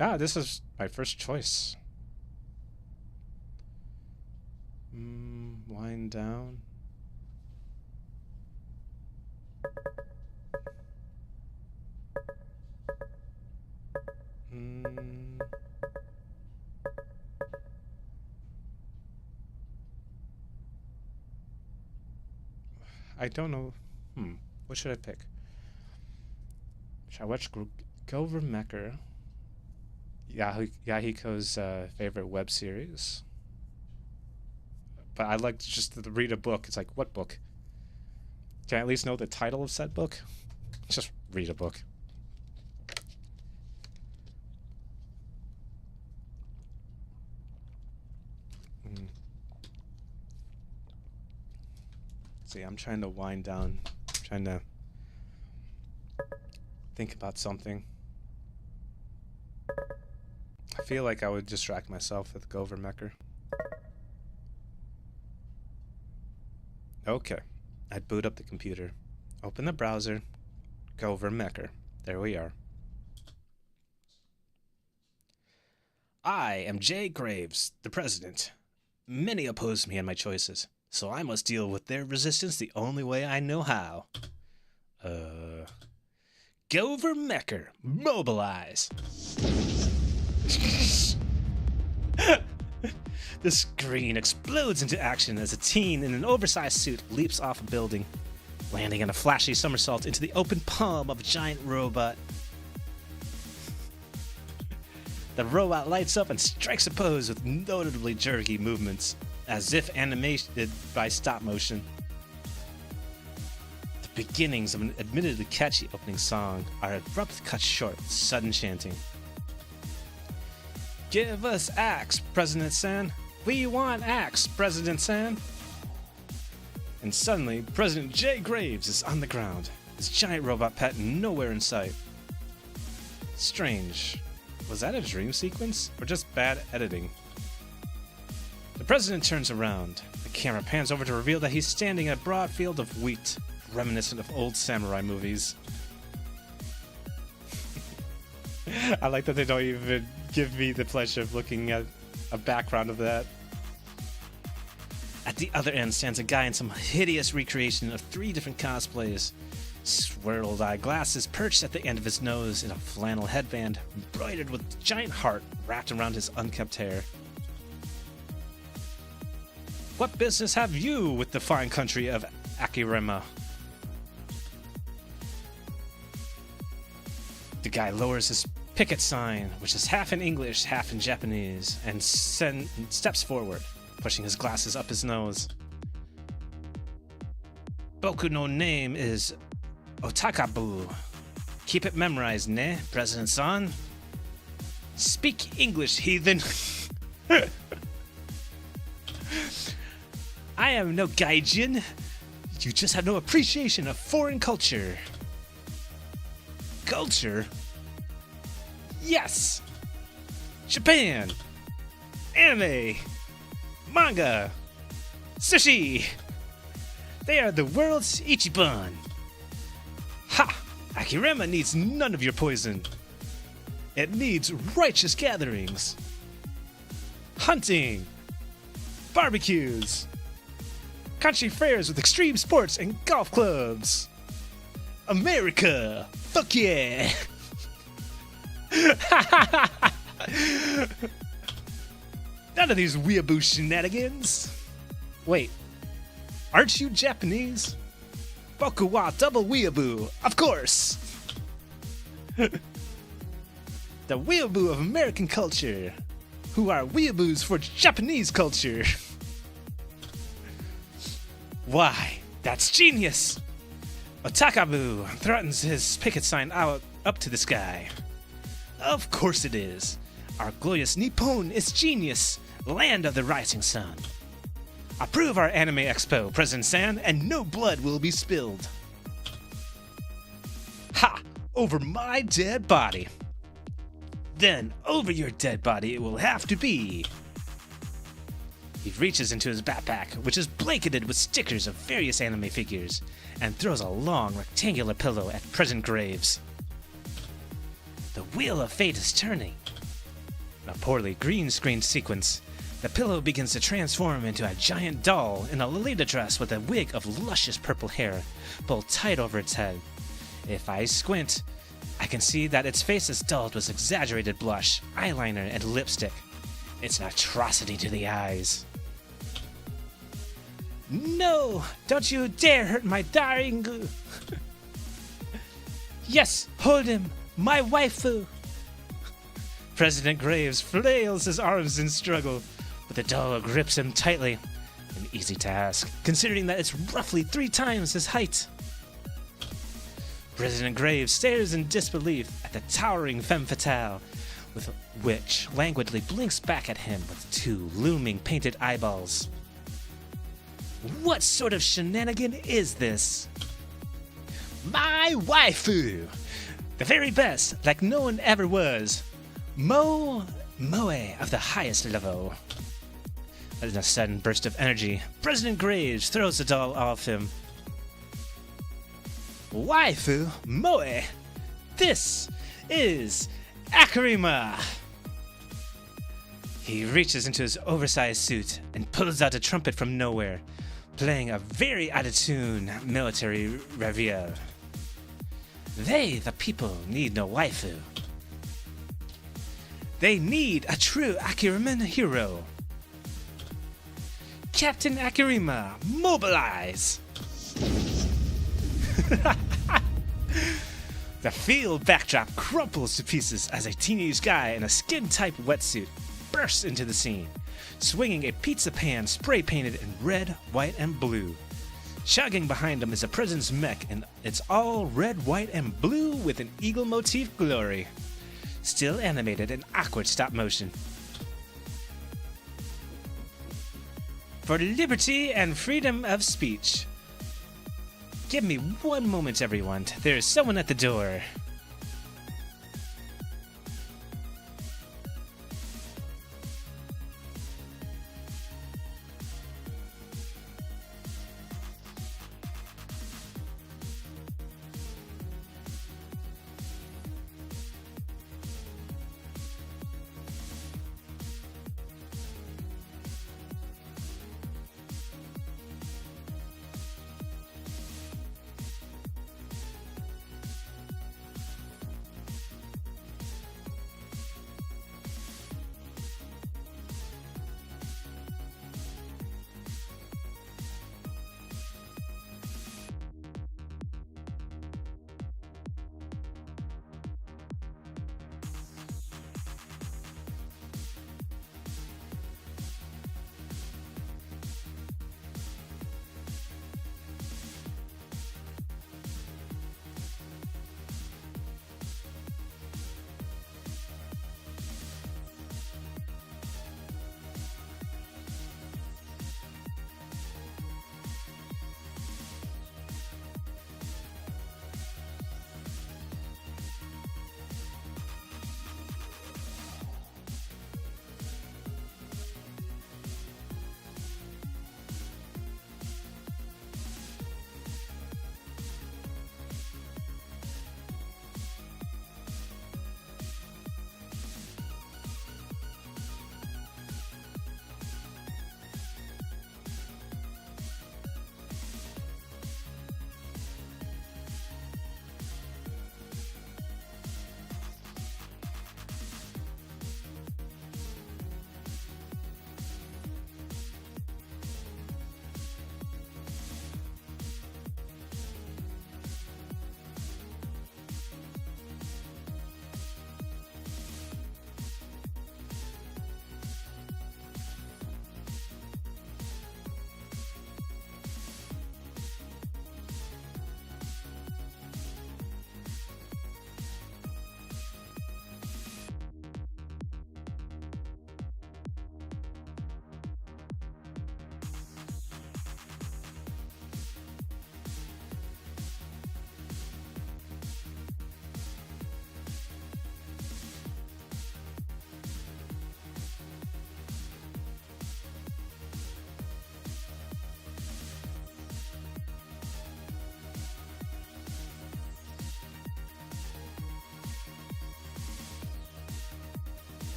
Ah, this is my first choice. Wind down. I don't know. What should I pick? Should I watch Governmecker? Yahiko's favorite web series. But I'd like to just read a book. It's like, what book? Can I at least know the title of said book? Just read a book. See, I'm trying to wind down, trying to think about something. I feel like I would distract myself with Gover Mecker. Okay, I'd boot up the computer, open the browser, Gover Mecker. There we are. I am Jay Graves, the president. Many oppose me and my choices, so I must deal with their resistance the only way I know how. Gover Mecker, mobilize! The screen explodes into action as a teen in an oversized suit leaps off a building, landing in a flashy somersault into the open palm of a giant robot. The robot lights up and strikes a pose with notably jerky movements, as if animated by stop motion. The beginnings of an admittedly catchy opening song are abruptly cut short with sudden chanting. Give us axe, President San. We want axe, President San. And suddenly, President Jay Graves is on the ground, his giant robot pet nowhere in sight. Strange. Was that a dream sequence, or just bad editing? The president turns around. The camera pans over to reveal that he's standing in a broad field of wheat, reminiscent of old samurai movies. I like that they don't even give me the pleasure of looking at a background of that. At the other end stands a guy in some hideous recreation of 3 different cosplays. Swirled eyeglasses perched at the end of his nose in a flannel headband embroidered with a giant heart wrapped around his unkempt hair. What business have you with the fine country of Akirima? The guy lowers his picket sign, which is half in English, half in Japanese, and steps forward, pushing his glasses up his nose. Boku no name is Otakabu. Keep it memorized, ne, President San? Speak English, heathen. I am no gaijin. You just have no appreciation of foreign culture. Culture? Yes! Japan! Anime! Manga! Sushi! They are the world's Ichiban! Ha! Akirima needs none of your poison. It needs righteous gatherings. Hunting. Barbecues. Country fairs with extreme sports and golf clubs. America! Fuck yeah! None of these weeaboo shenanigans. Wait, aren't you Japanese? Boku wa double weeaboo, of course! The weeaboo of American culture, who are weeaboos for Japanese culture. Why, that's genius! Otakabu threatens his picket sign out up to the sky. Of course it is. Our glorious Nippon is genius, land of the rising sun. Approve our anime expo, President San, and no blood will be spilled. Ha! Over my dead body. Then over your dead body it will have to be. He reaches into his backpack, which is blanketed with stickers of various anime figures, and throws a long rectangular pillow at President Graves. The wheel of fate is turning. In a poorly green-screened sequence, the pillow begins to transform into a giant doll in a Lolita dress with a wig of luscious purple hair pulled tight over its head. If I squint, I can see that its face is dulled with exaggerated blush, eyeliner, and lipstick. It's an atrocity to the eyes. No! Don't you dare hurt my darling! Yes, hold him! My waifu! President Graves flails his arms in struggle, but the doll grips him tightly. An easy task, considering that it's roughly 3 times his height. President Graves stares in disbelief at the towering femme fatale, with which languidly blinks back at him with 2 looming painted eyeballs. What sort of shenanigan is this? My waifu! The very best, like no one ever was. Moe of the highest level. In a sudden burst of energy, President Graves throws the doll off him. Waifu Moe! This is Akarima! He reaches into his oversized suit and pulls out a trumpet from nowhere, playing a very out-of-tune military reveille. They, the people, need no waifu. They need a true Akiriman hero. Captain Akirima, mobilize! The field backdrop crumples to pieces as a teenage guy in a skin-tight wetsuit bursts into the scene, swinging a pizza pan spray-painted in red, white, and blue. Chugging behind him is a president's mech, and it's all red, white, and blue with an eagle motif glory. Still animated in awkward stop motion. For liberty and freedom of speech. Give me one moment, everyone. There is someone at the door.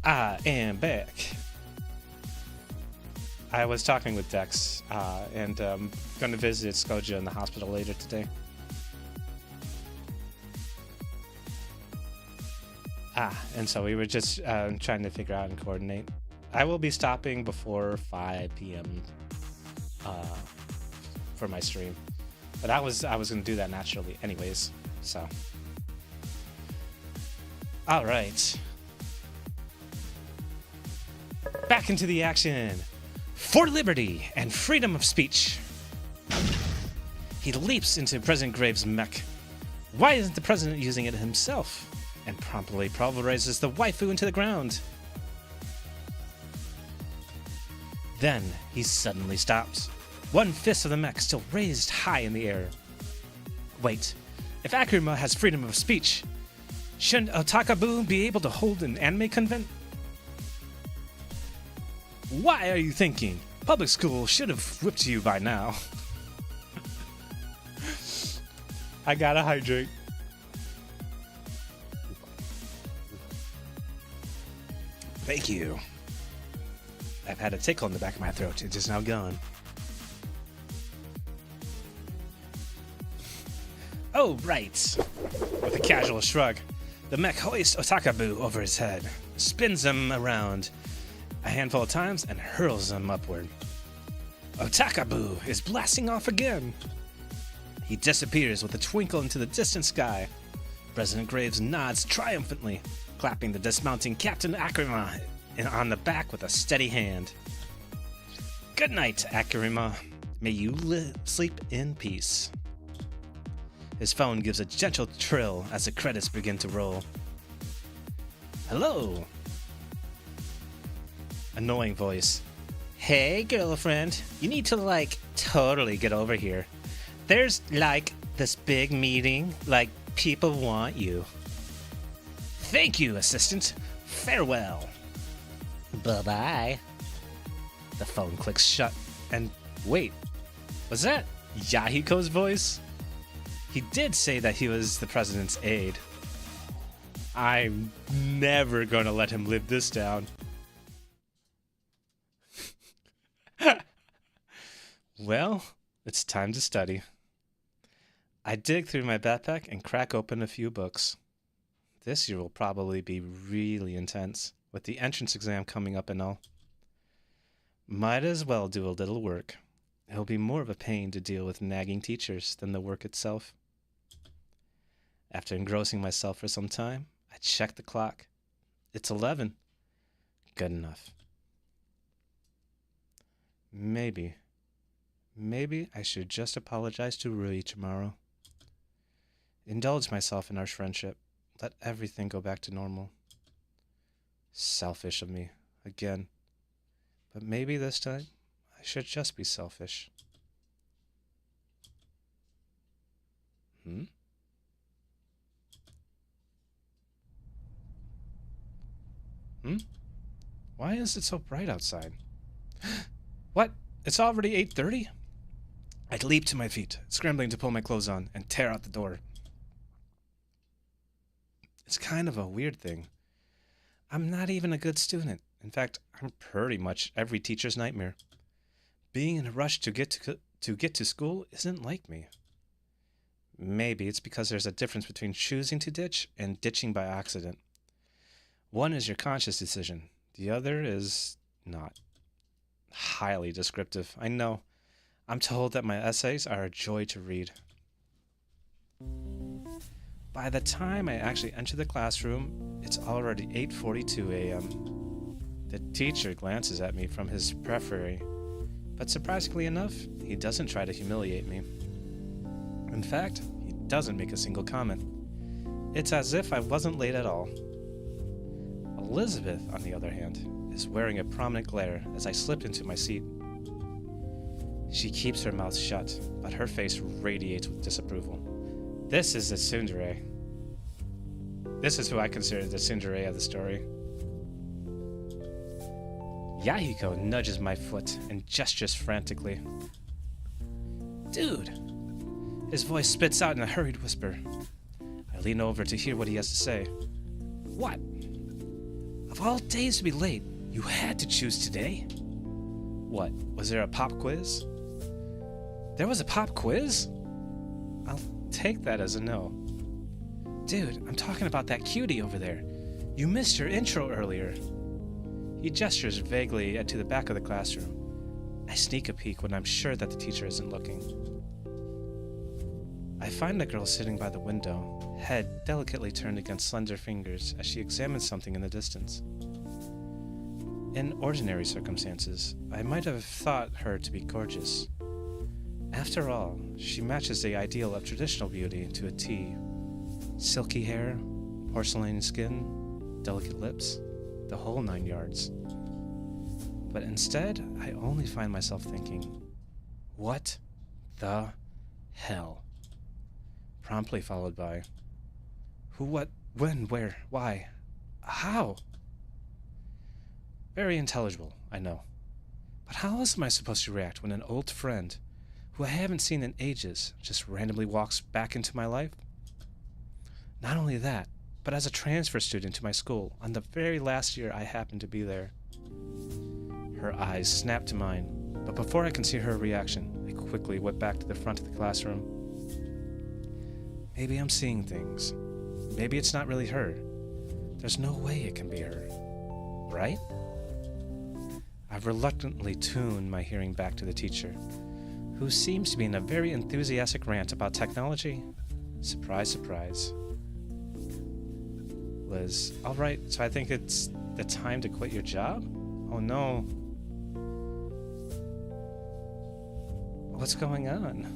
I am back. I was talking with Dex, and going to visit Skoja in the hospital later today. And so we were just trying to figure out and coordinate. I will be stopping before 5 p.m. For my stream, but I was going to do that naturally anyways. So, all right, back into the action for liberty and freedom of speech. He leaps into President Graves' mech. Why isn't the president using it himself? And promptly pulverizes the waifu into the ground. Then he suddenly stops. One fist of the mech still raised high in the air. Wait, if Akirima has freedom of speech, shouldn't Otakabu be able to hold an anime convent? Why are you thinking? Public school should have whipped you by now. I gotta hydrate. Thank you. I've had a tickle in the back of my throat. It is now gone. Oh, right. With a casual shrug, the mech hoists Otakabu over his head, spins him around a handful of times, and hurls him upward. Otakabu is blasting off again. He disappears with a twinkle into the distant sky. President Graves nods triumphantly, clapping the dismounting Captain Akirima on the back with a steady hand. Good night, Akirima. May you sleep in peace. His phone gives a gentle trill as the credits begin to roll. Hello. Annoying voice. Hey, girlfriend. You need to, totally get over here. There's, this big meeting. People want you. Thank you, assistant. Farewell. Bye-bye. The phone clicks shut. And wait, was that Yahiko's voice? He did say that he was the president's aide. I'm never gonna let him live this down. Well, it's time to study. I dig through my backpack and crack open a few books. This year will probably be really intense, with the entrance exam coming up and all. Might as well do a little work. It'll be more of a pain to deal with nagging teachers than the work itself. After engrossing myself for some time, I check the clock. It's 11. Good enough. Maybe I should just apologize to Rui tomorrow. Indulge myself in our friendship. Let everything go back to normal. Selfish of me, again. But maybe this time, I should just be selfish. Why is it so bright outside? What? It's already 8:30? I leap to my feet, scrambling to pull my clothes on and tear out the door. It's kind of a weird thing. I'm not even a good student. In fact, I'm pretty much every teacher's nightmare. Being in a rush to get to school isn't like me. Maybe it's because there's a difference between choosing to ditch and ditching by accident. One is your conscious decision. The other is not. Highly descriptive, I know. I'm told that my essays are a joy to read. By the time I actually enter the classroom, it's already 8:42 a.m. The teacher glances at me from his periphery, but surprisingly enough, he doesn't try to humiliate me. In fact, he doesn't make a single comment. It's as if I wasn't late at all. Elizabeth, on the other hand, is wearing a prominent glare as I slip into my seat. She keeps her mouth shut, but her face radiates with disapproval. This is the tsundere. This is who I consider the tsundere of the story. Yahiko nudges my foot and gestures frantically. Dude! His voice spits out in a hurried whisper. I lean over to hear what he has to say. What? Of all days to be late, you had to choose today. What, was there a pop quiz? There was a pop quiz? I'll take that as a no. Dude, I'm talking about that cutie over there. You missed your intro earlier. He gestures vaguely to the back of the classroom. I sneak a peek when I'm sure that the teacher isn't looking. I find the girl sitting by the window, head delicately turned against slender fingers as she examines something in the distance. In ordinary circumstances, I might have thought her to be gorgeous. After all, she matches the ideal of traditional beauty to a T. Silky hair, porcelain skin, delicate lips, the whole 9 yards. But instead, I only find myself thinking, what the hell? Promptly followed by, who, what, when, where, why, how? Very intelligible, I know. But how else am I supposed to react when an old friend, who I haven't seen in ages, just randomly walks back into my life? Not only that, but as a transfer student to my school, on the very last year I happened to be there. Her eyes snap to mine, but before I can see her reaction, I quickly whip back to the front of the classroom. Maybe I'm seeing things. Maybe it's not really her. There's no way it can be her. Right? I've reluctantly tuned my hearing back to the teacher, who seems to be in a very enthusiastic rant about technology. Surprise, surprise. Liz, alright, so I think it's the time to quit your job? Oh no. What's going on?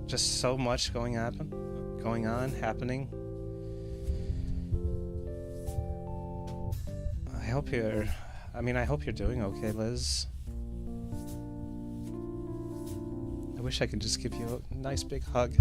Just so much going on, happening. I hope you're doing okay, Liz. I wish I could just give you a nice big hug.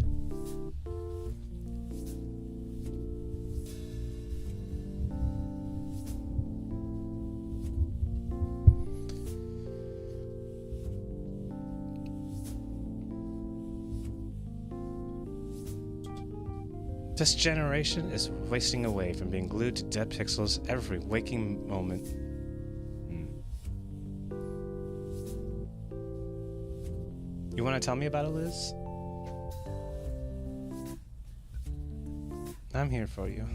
This generation is wasting away from being glued to dead pixels every waking moment. You want to tell me about it, Liz? I'm here for you.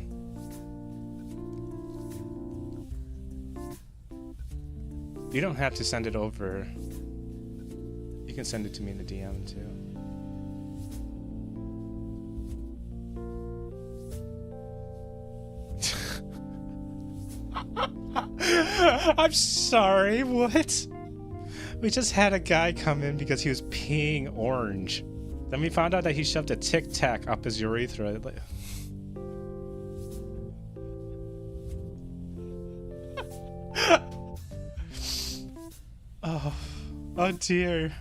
You don't have to send it over. You can send it to me in the DM too. I'm sorry, what? We just had a guy come in because he was peeing orange. Then we found out that he shoved a Tic Tac up his urethra. Oh dear.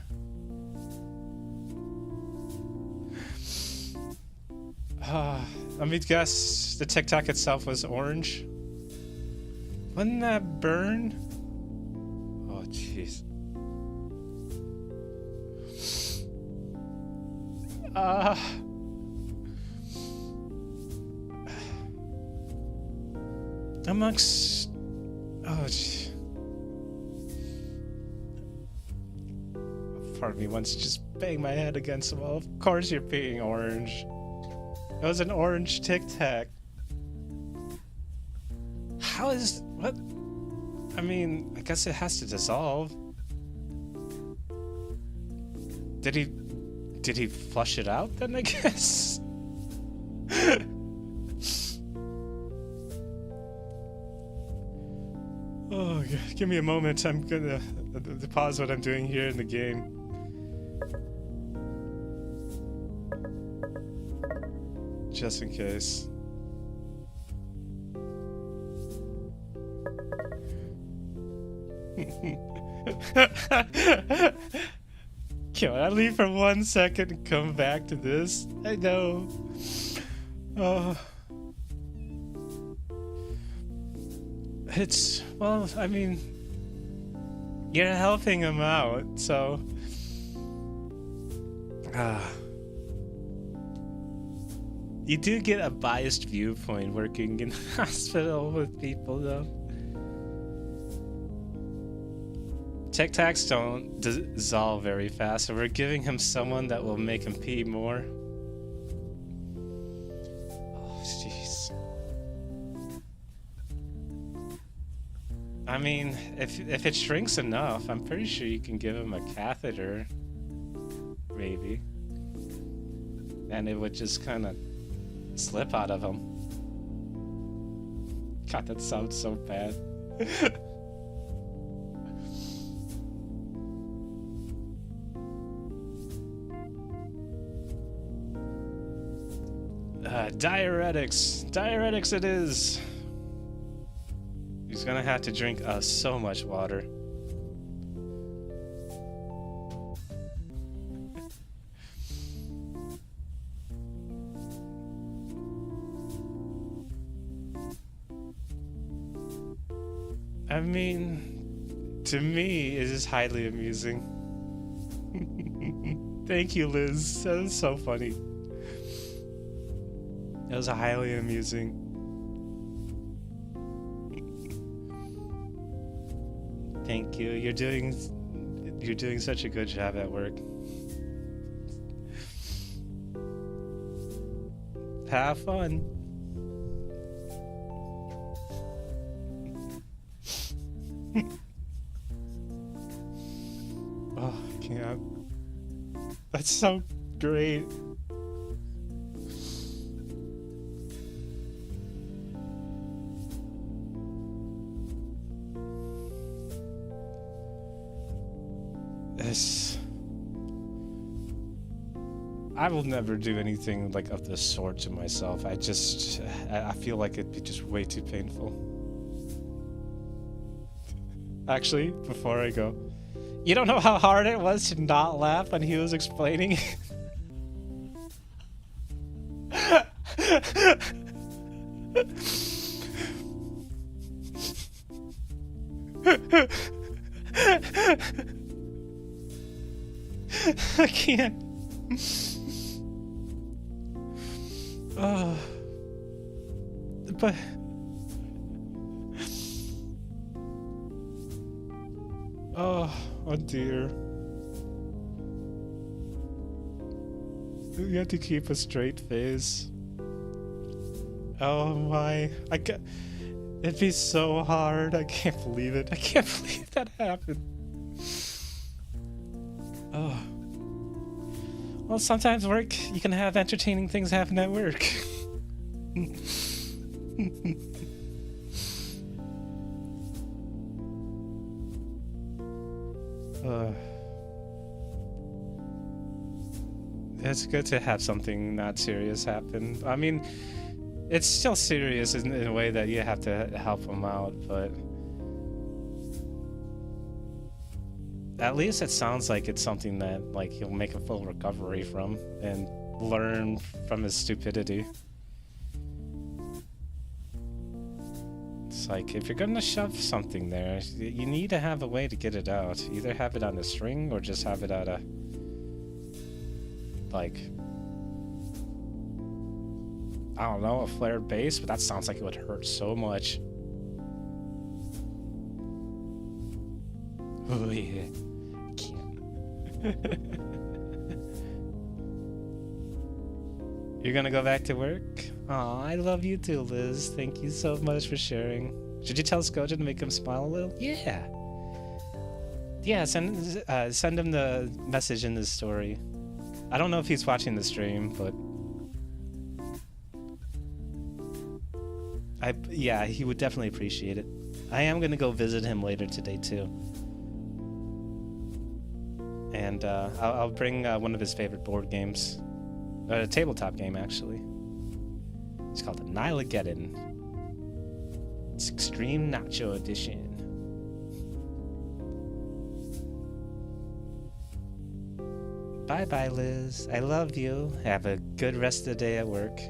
Let me guess, the Tic Tac itself was orange? Wouldn't that burn? Oh, jeez. Amongst... Oh, gee. Part of me wants to just bang my head against the wall. Of course you're being orange. It was an orange Tic Tac. How is... What? I mean, I guess it has to dissolve. Did he flush it out then, I guess? Oh, give me a moment. I'm gonna pause what I'm doing here in the game. Just in case. Can I leave for 1 second and come back to this? I know. Oh. Well, I mean, you're helping him out, so Ah. You do get a biased viewpoint working in the hospital with people, though. Tic Tacs don't dissolve very fast, so we're giving him someone that will make him pee more. Oh, jeez. I mean, if it shrinks enough, I'm pretty sure you can give him a catheter. Maybe. And it would just kind of slip out of him. God, that sounds so bad. Diuretics. Diuretics it is. He's gonna have to drink so much water. I mean, to me, it is highly amusing. Thank you, Liz. That was so funny. It was highly amusing. Thank you. You're doing such a good job at work. Have fun. Oh, I can't. That's so great. I will never do anything like of this sort to myself. I feel like it'd be just way too painful. Actually, before I go, you don't know how hard it was to not laugh when he was explaining. I can't. Oh, but oh dear. You have to keep a straight face. Oh my, I can't. It'd be so hard. I can't believe it. I can't believe that happened. Oh. Well, sometimes you can have entertaining things happen at work. It's good to have something not serious happen. I mean, it's still serious in a way that you have to help him out, but at least it sounds like it's something that like he'll make a full recovery from and learn from his stupidity. It's like, if you're gonna shove something there, you need to have a way to get it out. Either have it on a string or just have it at a, like, I don't know, a flared base, but that sounds like it would hurt so much. Oh yeah. You're gonna go back to work? Aw, I love you too, Liz. Thank you so much for sharing. Should you tell Skoja to make him smile a little? Yeah. Yeah, send him the message in the story. I don't know if he's watching the stream, but yeah, he would definitely appreciate it. I am gonna go visit him later today too. And I'll bring one of his favorite board games. A tabletop game, actually. It's called the Nilageddon. It's Extreme Nacho Edition. Bye-bye, Liz. I love you. Have a good rest of the day at work.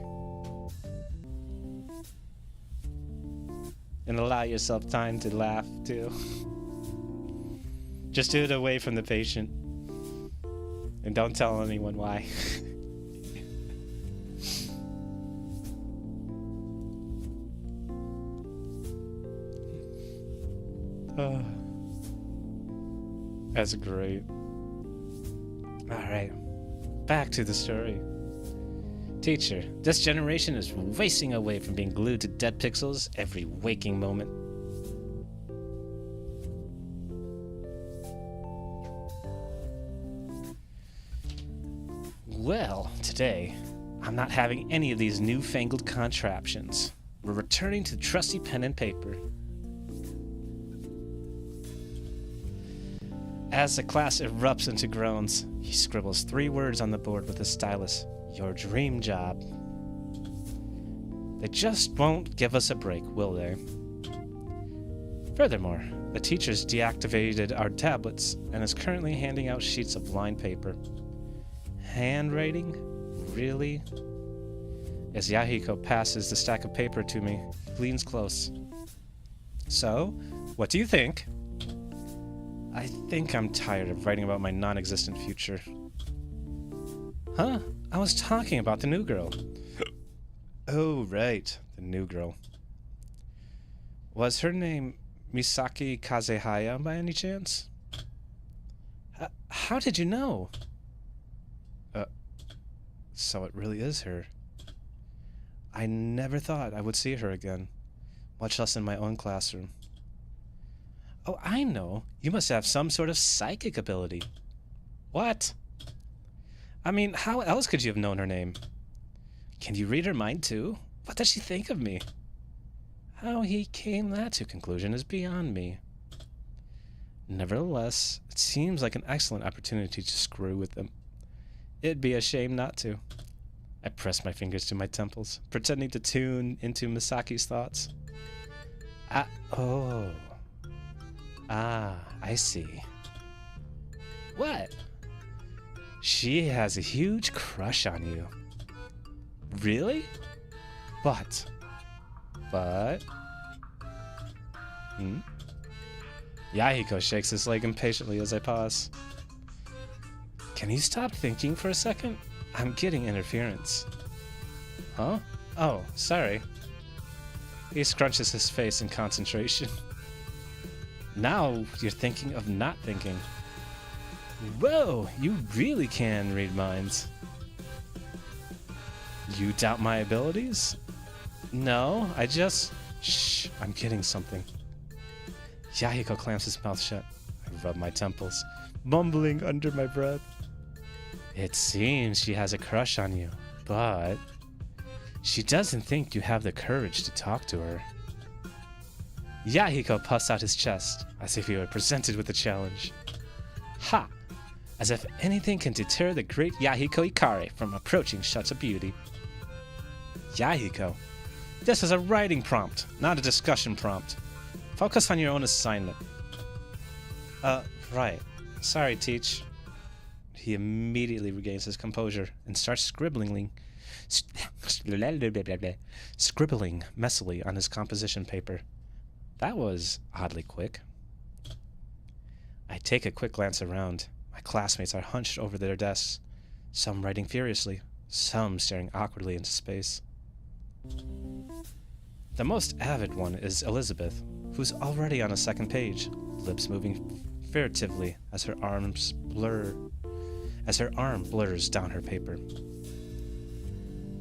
And allow yourself time to laugh, too. Just do it away from the patient. And don't tell anyone why. That's great. Alright, back to the story. Teacher, this generation is racing away from being glued to dead pixels every waking moment. Well, today, I'm not having any of these newfangled contraptions. We're returning to trusty pen and paper. As the class erupts into groans, he scribbles 3 words on the board with a stylus. Your dream job. They just won't give us a break, will they? Furthermore, the teachers deactivated our tablets and is currently handing out sheets of lined paper. Handwriting? Really? As Yahiko passes the stack of paper to me, he leans close. So, what do you think? I think I'm tired of writing about my non-existent future. Huh? I was talking about the new girl. Oh, right. The new girl. Was her name Misaki Kazehaya by any chance? How did you know? So it really is her. I never thought I would see her again, much less in my own classroom. Oh, I know. You must have some sort of psychic ability. What? I mean, how else could you have known her name? Can you read her mind too? What does she think of me? How he came that to conclusion is beyond me. Nevertheless, it seems like an excellent opportunity to screw with them. It'd be a shame not to. I press my fingers to my temples, pretending to tune into Misaki's thoughts. I see. What? She has a huge crush on you. Really? But... Yahiko shakes his leg impatiently as I pause. Can you stop thinking for a second? I'm getting interference. Huh? Oh, sorry. He scrunches his face in concentration. Now you're thinking of not thinking. Whoa, you really can read minds. You doubt my abilities? No, I just... Shh, I'm getting something. Yahiko clamps his mouth shut. I rub my temples, mumbling under my breath. It seems she has a crush on you, but she doesn't think you have the courage to talk to her. Yahiko puffs out his chest, as if he were presented with a challenge. Ha! As if anything can deter the great Yahiko Ikare from approaching such a beauty. Yahiko, this is a writing prompt, not a discussion prompt. Focus on your own assignment. Right. Sorry, Teach. He immediately regains his composure and starts scribbling messily on his composition paper. That was oddly quick. I take a quick glance around. My classmates are hunched over their desks, some writing furiously, some staring awkwardly into space. The most avid one is Elizabeth, who's already on a second page, lips moving furtively as her arm blurs down her paper.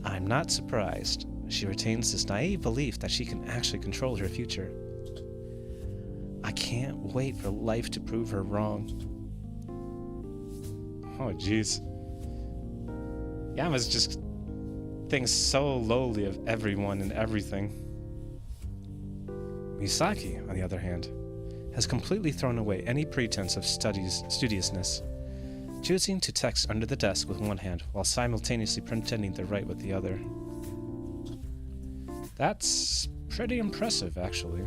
I'm not surprised. She retains this naive belief that she can actually control her future. I can't wait for life to prove her wrong. Oh, jeez. Yama's just thinks so lowly of everyone and everything. Misaki, on the other hand, has completely thrown away any pretense of studiousness, choosing to text under the desk with one hand while simultaneously pretending to write with the other. That's pretty impressive, actually.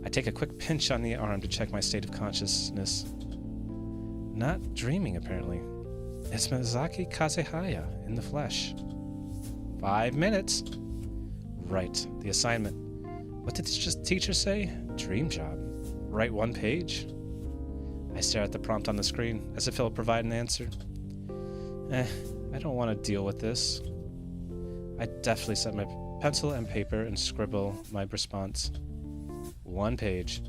I take a quick pinch on the arm to check my state of consciousness. Not dreaming, apparently. It's Misaki Kazehaya in the flesh. 5 minutes. Right, the assignment. What did the teacher say? Dream job. Write 1 page. I stare at the prompt on the screen, as if it'll provide an answer. I don't want to deal with this. I definitely set my pencil and paper and scribble my response. 1 page.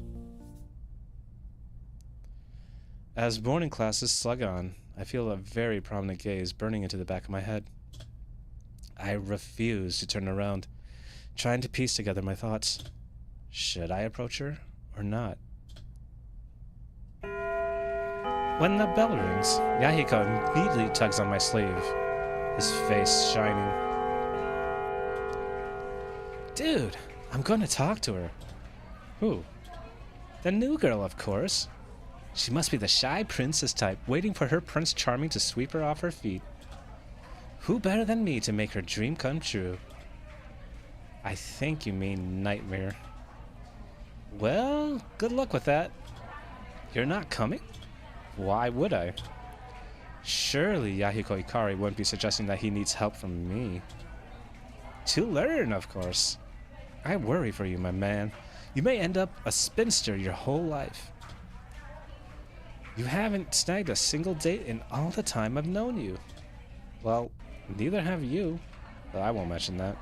As morning classes slug on, I feel a very prominent gaze burning into the back of my head. I refuse to turn around, trying to piece together my thoughts. Should I approach her or not? When the bell rings, Yahiko immediately tugs on my sleeve, his face shining. Dude, I'm going to talk to her. Who? The new girl, of course. She must be the shy princess type, waiting for her Prince Charming to sweep her off her feet. Who better than me to make her dream come true? I think you mean nightmare. Well, good luck with that. You're not coming? Why would I? Surely Yahiko Ikari wouldn't be suggesting that he needs help from me. To learn, of course. I worry for you, my man. You may end up a spinster your whole life. You haven't snagged a single date in all the time I've known you. Well, neither have you, but I won't mention that.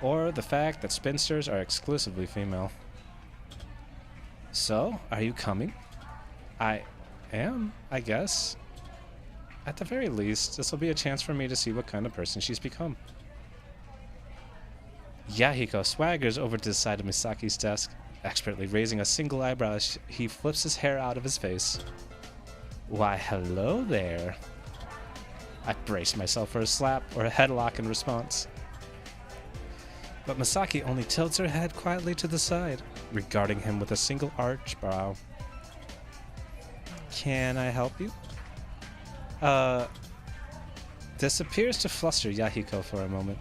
Or the fact that spinsters are exclusively female. So, are you coming? I am, I guess. At the very least, this will be a chance for me to see what kind of person she's become. Yahiko swaggers over to the side of Misaki's desk, expertly raising a single eyebrow as he flips his hair out of his face. Why, hello there. I brace myself for a slap or a headlock in response. But Misaki only tilts her head quietly to the side, regarding him with a single arched brow. Can I help you? This appears to fluster Yahiko for a moment.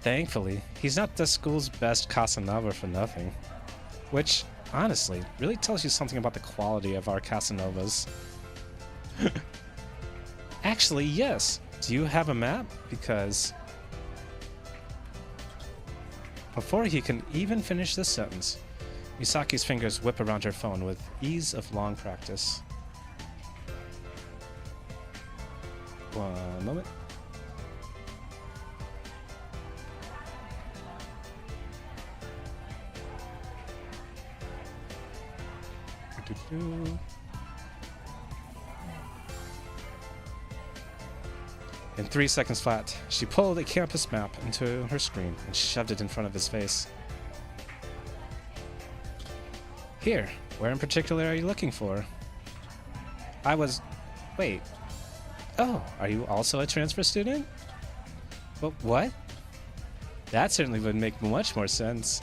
Thankfully, he's not the school's best Casanova for nothing. Which, honestly, really tells you something about the quality of our Casanovas. Actually, yes. Do you have a map? Because... Before he can even finish this sentence, Misaki's fingers whip around her phone with ease of long practice. One moment. In 3 seconds flat, she pulled a campus map into her screen and shoved it in front of his face. Here, where in particular are you looking for? Wait. Oh, are you also a transfer student? But what? That certainly would make much more sense.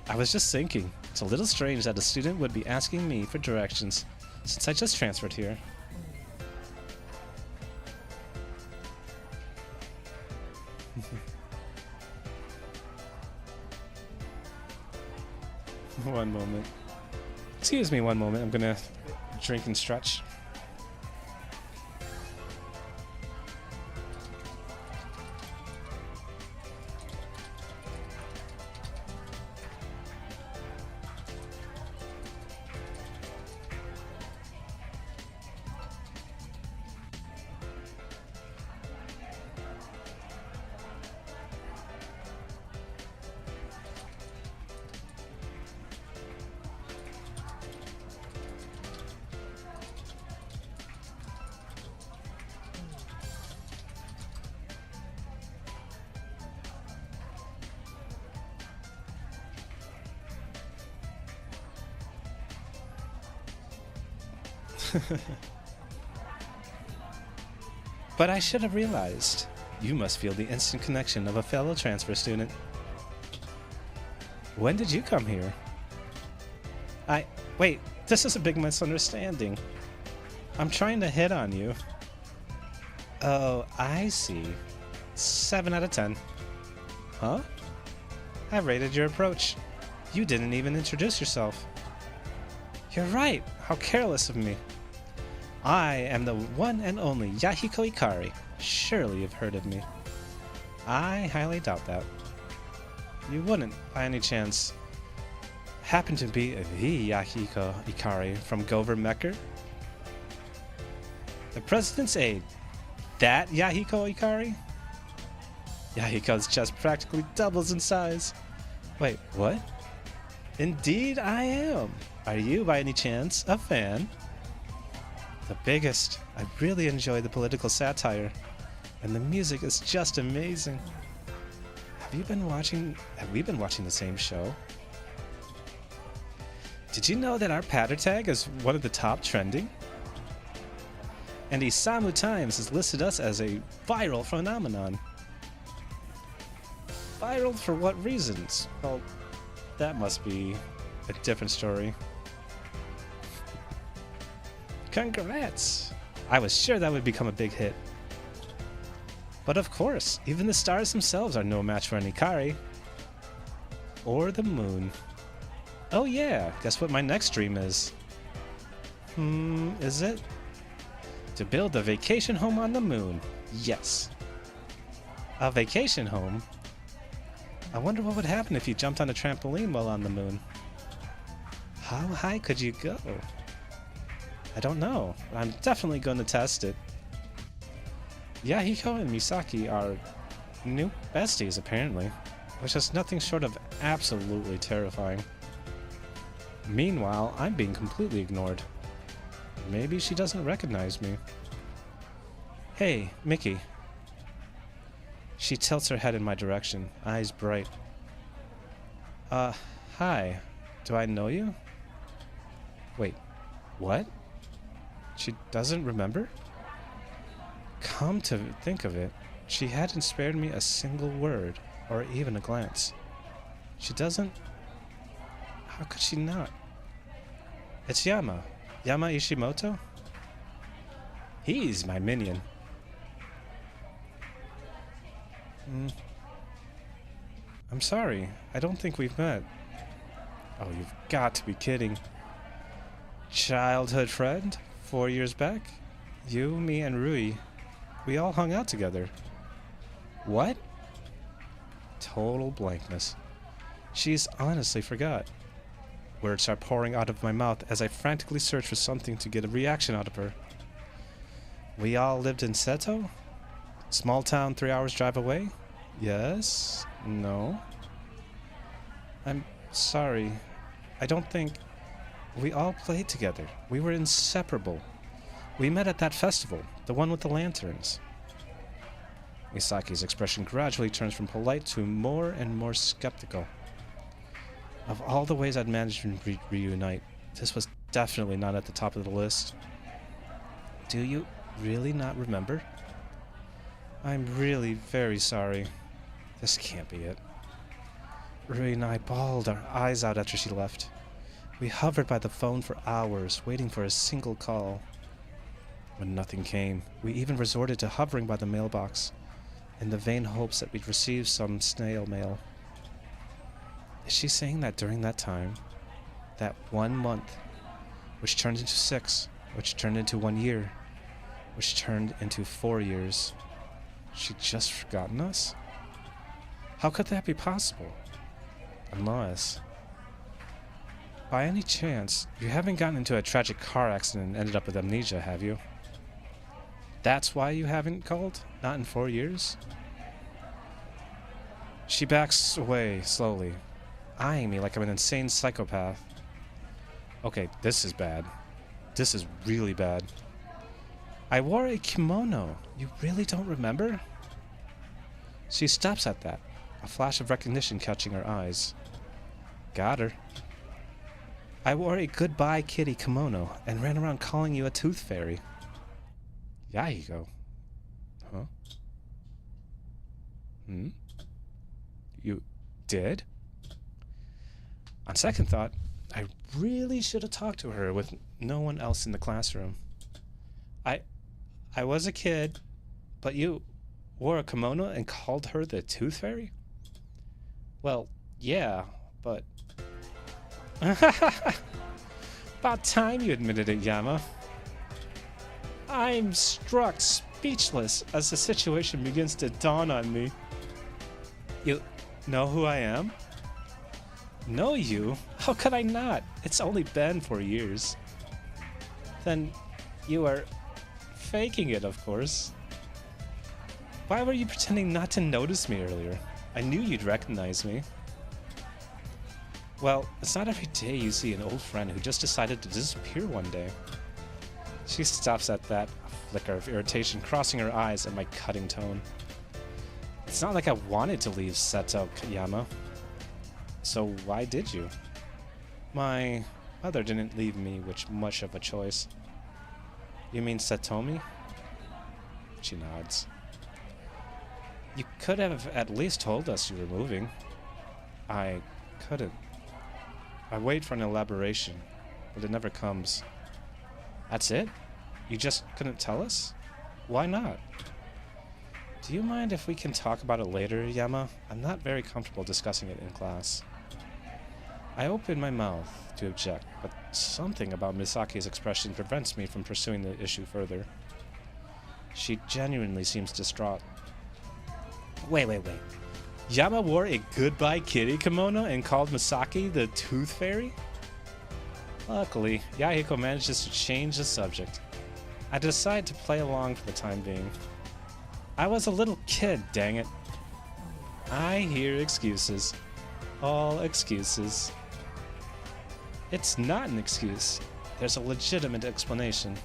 I was just thinking, it's a little strange that a student would be asking me for directions, since I just transferred here. One moment. Excuse me one moment, I'm gonna drink and stretch. But I should have realized. You must feel the instant connection of a fellow transfer student. When did you come here? Wait, this is a big misunderstanding. I'm trying to hit on you. Oh, I see. 7 out of 10. Huh? I rated your approach. You didn't even introduce yourself. You're right. How careless of me. I am the one and only Yahiko Ikari. Surely you've heard of me. I highly doubt that. You wouldn't, by any chance, happen to be the Yahiko Ikari from Gover Mecker? The president's aide. That Yahiko Ikari? Yahiko's chest practically doubles in size. Wait, what? Indeed I am. Are you, by any chance, a fan? The biggest. I really enjoy the political satire. And the music is just amazing. Have we been watching the same show? Did you know that our patter tag is one of the top trending? And Isamu Times has listed us as a viral phenomenon. Viral for what reasons? Well, that must be a different story. Congrats! I was sure that would become a big hit. But of course, even the stars themselves are no match for an Ikari. Or the moon. Oh yeah, guess what my next dream is? Is it? To build a vacation home on the moon. Yes. A vacation home? I wonder what would happen if you jumped on a trampoline while on the moon. How high could you go? I don't know. I'm definitely going to test it. Yahiko and Misaki are new besties, apparently, which is nothing short of absolutely terrifying. Meanwhile, I'm being completely ignored. Maybe she doesn't recognize me. Hey, Mickey. She tilts her head in my direction, eyes bright. Hi. Do I know you? Wait, what? She doesn't remember? Come to think of it, she hadn't spared me a single word, or even a glance. She doesn't... How could she not? It's Yama. Yama Ishimoto? He's my minion. I'm sorry. I don't think we've met. Oh, you've got to be kidding. Childhood friend? 4 years back? You, me, and Rui. We all hung out together. What? Total blankness. She's honestly forgot. Words are pouring out of my mouth as I frantically search for something to get a reaction out of her. We all lived in Seto? Small town 3 hours drive away? Yes? No? I'm sorry. I don't think... We all played together. We were inseparable. We met at that festival, the one with the lanterns. Misaki's expression gradually turns from polite to more and more skeptical. Of all the ways I'd managed to reunite, this was definitely not at the top of the list. Do you really not remember? I'm really very sorry. This can't be it. Rui and I bawled our eyes out after she left. We hovered by the phone for hours, waiting for a single call. When nothing came, we even resorted to hovering by the mailbox, in the vain hopes that we'd receive some snail mail. Is she saying that during that time, that 1 month, which turned into 6, which turned into 1 year, which turned into 4 years, she'd just forgotten us? How could that be possible? Unless... By any chance, you haven't gotten into a tragic car accident and ended up with amnesia, have you? That's why you haven't called? Not in 4 years? She backs away slowly, eyeing me like I'm an insane psychopath. Okay, this is bad. This is really bad. I wore a kimono. You really don't remember? She stops at that, a flash of recognition catching her eyes. Got her. I wore a goodbye kitty kimono and ran around calling you a tooth fairy. Yahiko. Huh? You did? On second thought, I really should have talked to her with no one else in the classroom. I was a kid, but you wore a kimono and called her the tooth fairy? Well, yeah, but... About time you admitted it, Yama. I'm struck speechless as the situation begins to dawn on me. You know who I am? Know you? How could I not? It's only been 4 years. Then you are faking it, of course. Why were you pretending not to notice me earlier? I knew you'd recognize me. Well, it's not every day you see an old friend who just decided to disappear one day. She stops at that, a flicker of irritation crossing her eyes at my cutting tone. It's not like I wanted to leave Seto Yama. So why did you? My mother didn't leave me with much of a choice. You mean Satomi? She nods. You could have at least told us you were moving. I couldn't. I wait for an elaboration, but it never comes. That's it? You just couldn't tell us? Why not? Do you mind if we can talk about it later, Yama? I'm not very comfortable discussing it in class. I open my mouth to object, but something about Misaki's expression prevents me from pursuing the issue further. She genuinely seems distraught. Wait. Yama wore a Goodbye Kitty kimono and called Misaki the Tooth Fairy? Luckily, Yahiko manages to change the subject. I decide to play along for the time being. I was a little kid, dang it. I hear excuses. All excuses. It's not an excuse. There's a legitimate explanation.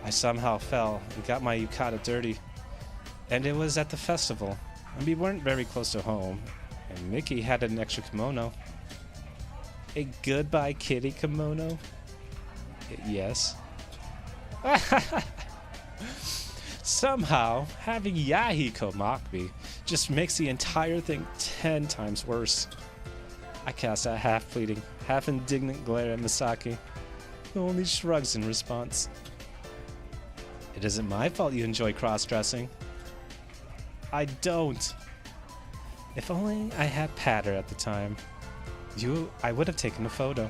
I somehow fell and got my yukata dirty. And it was at the festival, and we weren't very close to home, and Mickey had an extra kimono. A Goodbye Kitty kimono? Yes. Somehow, having Yahiko mock me just makes the entire thing 10 times worse. I cast a half-pleading, half-indignant glare at Misaki, who only shrugs in response. It isn't my fault you enjoy cross-dressing. I don't. If only I had Patter at the time. I would have taken a photo.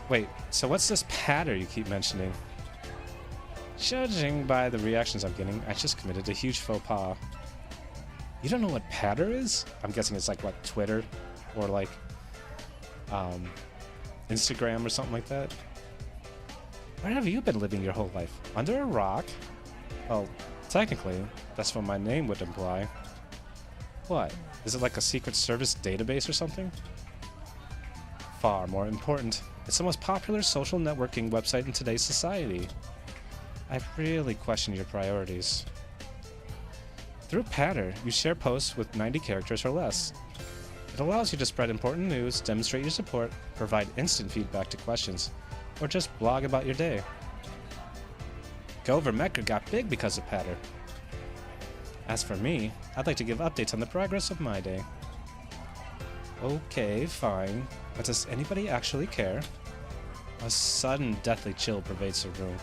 Wait, so what's this Patter you keep mentioning? Judging by the reactions I'm getting, I just committed a huge faux pas. You don't know what Patter is? I'm guessing it's like, what, Twitter? Or like, Instagram or something like that? Where have you been living your whole life? Under a rock? Well, technically, that's what my name would imply. What? Is it like a Secret Service database or something? Far more important, it's the most popular social networking website in today's society. I really question your priorities. Through Patter, you share posts with 90 characters or less. It allows you to spread important news, demonstrate your support, provide instant feedback to questions, or just blog about your day. Gover Mecha got big because of Patter. As for me, I'd like to give updates on the progress of my day. Okay, fine, but does anybody actually care? A sudden deathly chill pervades the room.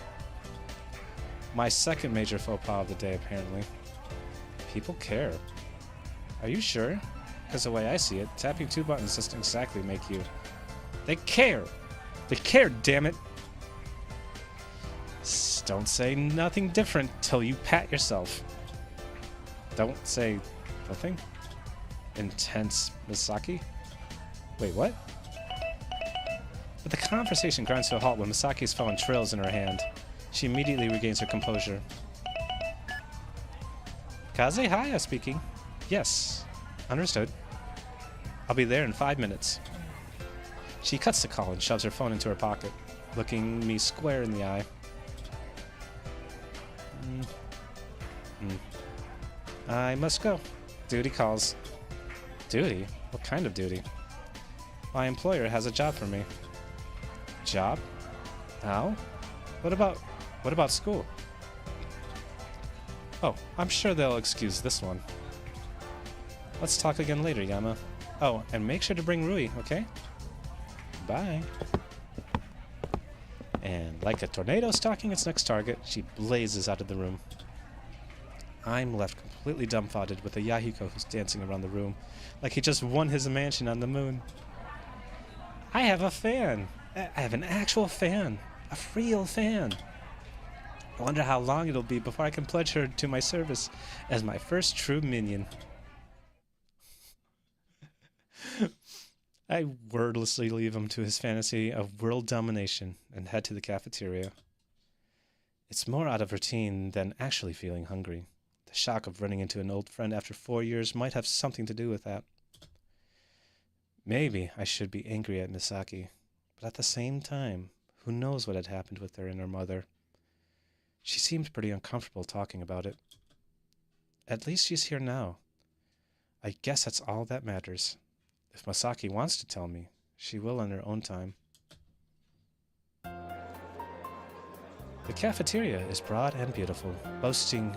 My second major faux pas of the day, apparently. People care. Are you sure? Because the way I see it, tapping 2 buttons doesn't exactly make you... They care! They care, damn it! Don't say nothing different till you pat yourself. Don't say nothing? Intense Misaki? Wait, what? But the conversation grinds to a halt when Misaki's phone trills in her hand. She immediately regains her composure. Kazehaya speaking. Yes. Understood. I'll be there in 5 minutes. She cuts the call and shoves her phone into her pocket, looking me square in the eye. I must go. Duty calls. Duty? What kind of duty? My employer has a job for me. Job? How? What about school? Oh, I'm sure they'll excuse this one. Let's talk again later, Yama. Oh, and make sure to bring Rui, okay? Bye. And like a tornado stalking its next target, she blazes out of the room. I'm left completely dumbfounded with a Yahiko who's dancing around the room, like he just won his mansion on the moon. I have a fan. I have an actual fan. A real fan. I wonder how long it'll be before I can pledge her to my service as my first true minion. I wordlessly leave him to his fantasy of world domination and head to the cafeteria. It's more out of routine than actually feeling hungry. The shock of running into an old friend after 4 years might have something to do with that. Maybe I should be angry at Misaki, but at the same time, who knows what had happened with her and her mother. She seemed pretty uncomfortable talking about it. At least she's here now. I guess that's all that matters. If Misaki wants to tell me, she will in her own time. The cafeteria is broad and beautiful, boasting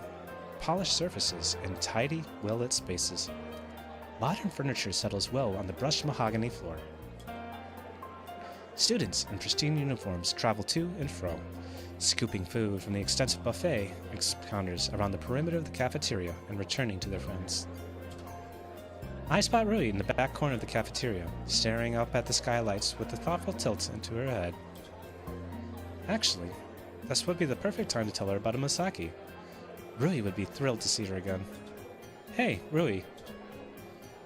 polished surfaces and tidy, well-lit spaces. Modern furniture settles well on the brushed mahogany floor. Students in pristine uniforms travel to and fro, scooping food from the extensive buffet counters around the perimeter of the cafeteria and returning to their friends. I spot Rui in the back corner of the cafeteria, staring up at the skylights with a thoughtful tilt into her head. Actually, this would be the perfect time to tell her about Misaki. Rui would be thrilled to see her again. Hey, Rui.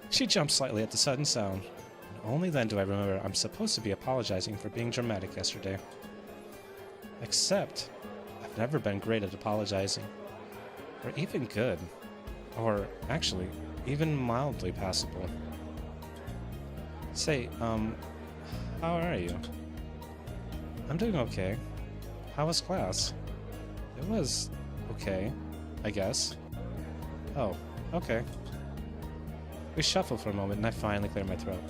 She jumps slightly at the sudden sound, and only then do I remember I'm supposed to be apologizing for being dramatic yesterday. Except, I've never been great at apologizing. Or even good. Or, actually, even mildly passable. Say, how are you? I'm doing okay. How was class? It was okay, I guess. Oh, okay. We shuffle for a moment and I finally clear my throat.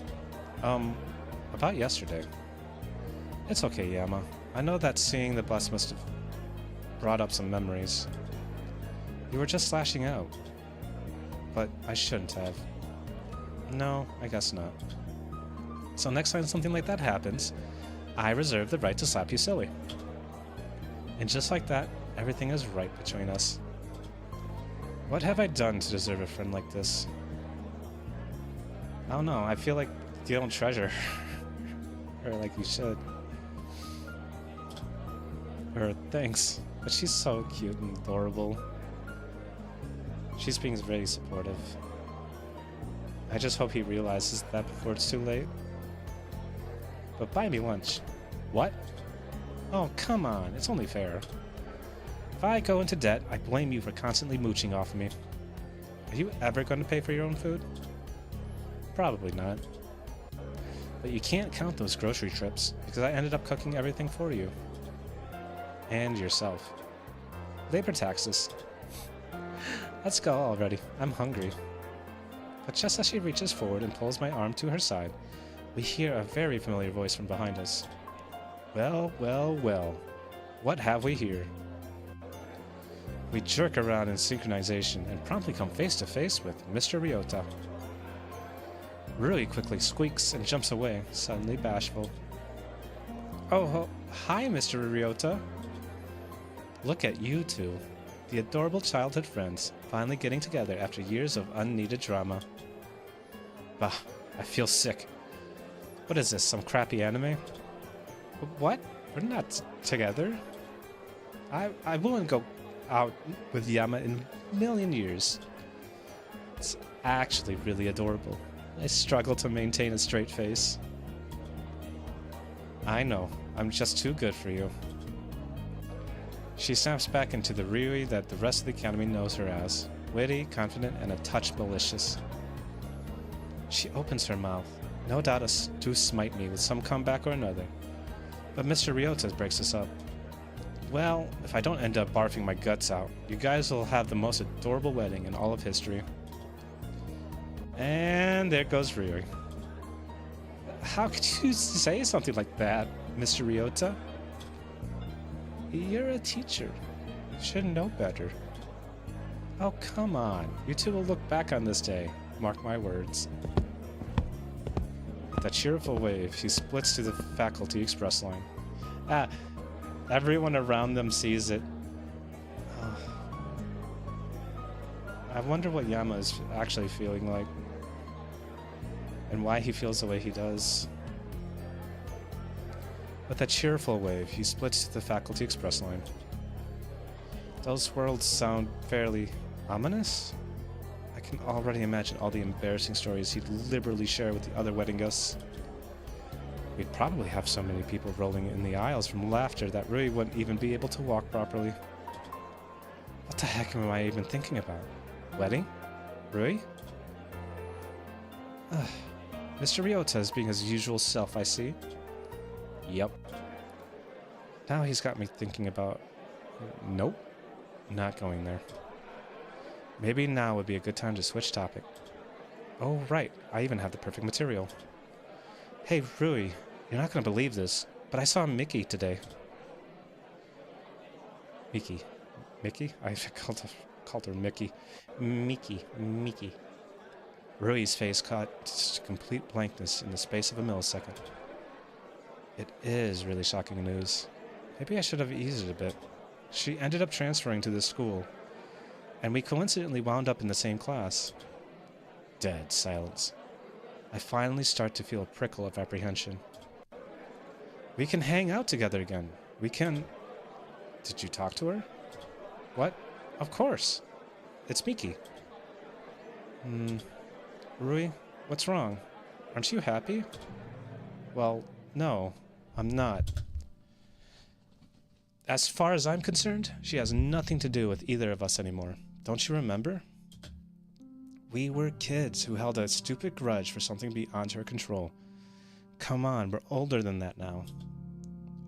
About yesterday. It's okay, Yama. I know that seeing the bus must have brought up some memories. You were just lashing out. But I shouldn't have. No, I guess not. So next time something like that happens, I reserve the right to slap you silly. And just like that, everything is right between us. What have I done to deserve a friend like this? I don't know, I feel like you don't treasure her like you should. Or thanks, but she's so cute and adorable. She's being very supportive. I just hope he realizes that before it's too late. But buy me lunch. What? Oh, come on, it's only fair. If I go into debt, I blame you for constantly mooching off of me. Are you ever going to pay for your own food? Probably not. But you can't count those grocery trips, because I ended up cooking everything for you. And yourself. Labor taxes. Let's go already. I'm hungry. But just as she reaches forward and pulls my arm to her side, we hear a very familiar voice from behind us. Well, well, well. What have we here? We jerk around in synchronization and promptly come face to face with Mr. Ryota. Rui quickly squeaks and jumps away, suddenly bashful. Oh, hi, Mr. Ryota. Look at you two. The adorable childhood friends, finally getting together after years of unneeded drama. Bah, I feel sick. What is this, some crappy anime? What? We're not together. I wouldn't go out with Yama in a million years. It's actually really adorable. I struggle to maintain a straight face. I know, I'm just too good for you. She snaps back into the Ryui that the rest of the academy knows her as, witty, confident, and a touch malicious. She opens her mouth, no doubt to smite me with some comeback or another. But Mr. Ryota breaks us up. Well, if I don't end up barfing my guts out, you guys will have the most adorable wedding in all of history. And there goes Ryui. How could you say something like that, Mr. Ryota? You're a teacher. You should know better. Oh, come on. You two will look back on this day. Mark my words. With a cheerful wave, he splits to the faculty express line. Everyone around them sees it. I wonder what Yama is actually feeling like. And why he feels the way he does. With a cheerful wave, he splits to the faculty express line. Those worlds sound fairly ominous? I can already imagine all the embarrassing stories he'd liberally share with the other wedding guests. We'd probably have so many people rolling in the aisles from laughter that Rui wouldn't even be able to walk properly. What the heck am I even thinking about? Wedding? Rui? Mr. Ryota is being his usual self, I see. Yep. Now he's got me thinking about... Nope. Not going there. Maybe now would be a good time to switch topic. Oh, right. I even have the perfect material. Hey, Rui. You're not going to believe this, but I saw Mickey today. Mickey. Mickey? I called her Mickey. Mickey. Rui's face caught complete blankness in the space of a millisecond. It is really shocking news. Maybe I should have eased it a bit. She ended up transferring to this school, and we coincidentally wound up in the same class. Dead silence. I finally start to feel a prickle of apprehension. We can hang out together again. We can... Did you talk to her? What? Of course. It's Miki. Rui, what's wrong? Aren't you happy? Well, no, I'm not. As far as I'm concerned, she has nothing to do with either of us anymore. Don't you remember? We were kids who held a stupid grudge for something beyond her control. Come on, we're older than that now.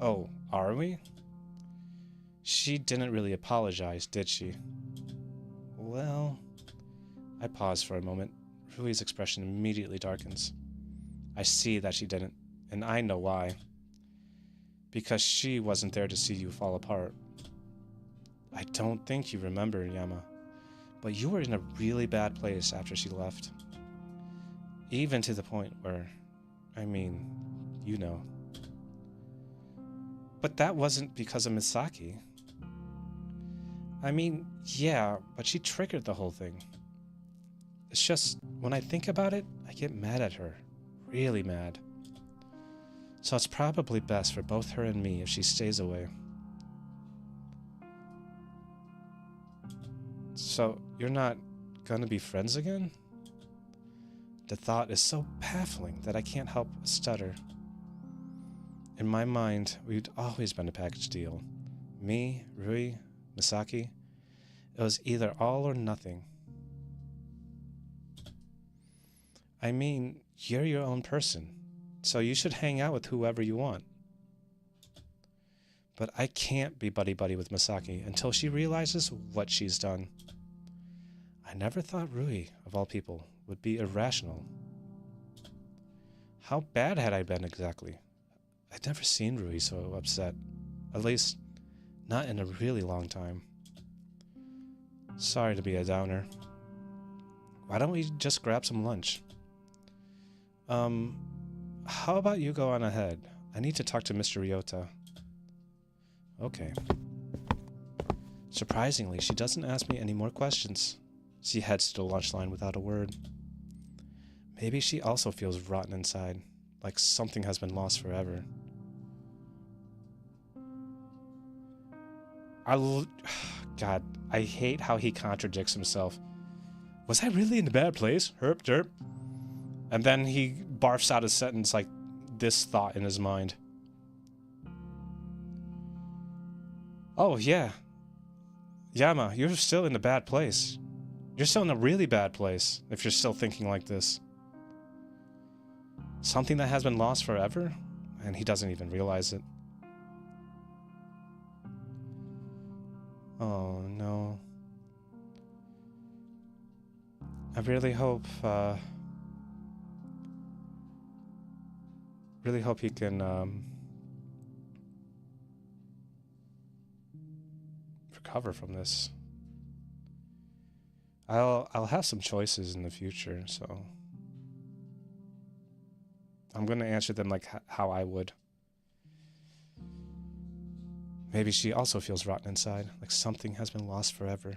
Oh, are we? She didn't really apologize, did she? Well... I pause for a moment. Rui's expression immediately darkens. I see that she didn't, and I know why. Because she wasn't there to see you fall apart. I don't think you remember, Yama, but you were in a really bad place after she left. Even to the point where, I mean, you know. But that wasn't because of Misaki. I mean, yeah, but she triggered the whole thing. It's just, when I think about it, I get mad at her. Really mad. So it's probably best for both her and me if she stays away. So, you're not gonna be friends again? The thought is so baffling that I can't help but stutter. In my mind, we'd always been a package deal. Me, Rui, Misaki. It was either all or nothing. I mean, you're your own person, so you should hang out with whoever you want. But I can't be buddy-buddy with Misaki until she realizes what she's done. I never thought Rui, of all people, would be irrational. How bad had I been exactly? I'd never seen Rui so upset. At least, not in a really long time. Sorry to be a downer. Why don't we just grab some lunch? How about you go on ahead? I need to talk to Mr. Ryota. Okay. Surprisingly, she doesn't ask me any more questions. She heads to the lunch line without a word. Maybe she also feels rotten inside, like something has been lost forever. God, I hate how he contradicts himself. Was I really in a bad place? Herp derp. And then he barfs out a sentence like this thought in his mind. Oh, yeah. Yama, you're still in a bad place. You're still in a really bad place if you're still thinking like this. Something that has been lost forever? And he doesn't even realize it. Oh, no. I really hope he can recover from this. I'll have some choices in the future, so I'm gonna answer them like how I would. Maybe she also feels rotten inside, like something has been lost forever.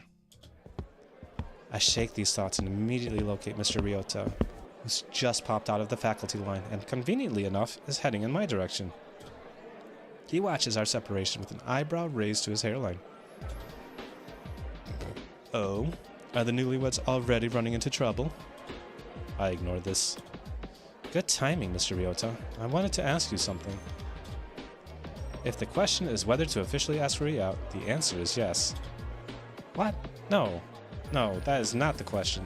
I shake these thoughts and immediately locate Mr. Ryota, who's just popped out of the faculty line and, conveniently enough, is heading in my direction. He watches our separation with an eyebrow raised to his hairline. Oh, Are the newlyweds already running into trouble? I ignored this. Good timing, Mr. Ryota. I wanted to ask you something. If the question is whether to officially ask Rui out, the answer is yes. What? No. No, that is not the question.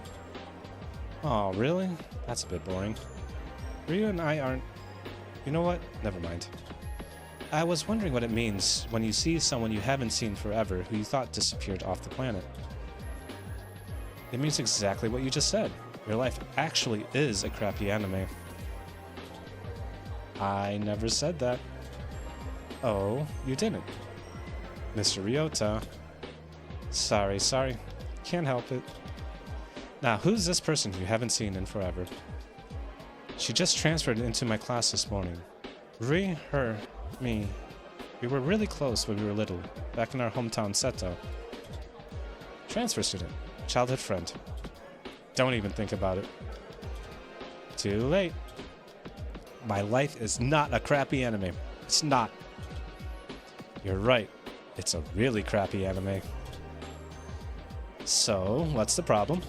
Oh, really? That's a bit boring. Ryu and I aren't... You know what? Never mind. I was wondering what it means when you see someone you haven't seen forever who you thought disappeared off the planet. It means exactly what you just said. Your life actually is a crappy anime. I never said that. Oh, you didn't. Mr. Ryota. Sorry. Can't help it. Now, who's this person you haven't seen in forever? She just transferred into my class this morning. Rui, her, me. We were really close when we were little, back in our hometown Seto. Transfer student. Childhood friend. Don't even think about it. Too late. My life is not a crappy anime. It's not. You're right. It's a really crappy anime. So, what's the problem?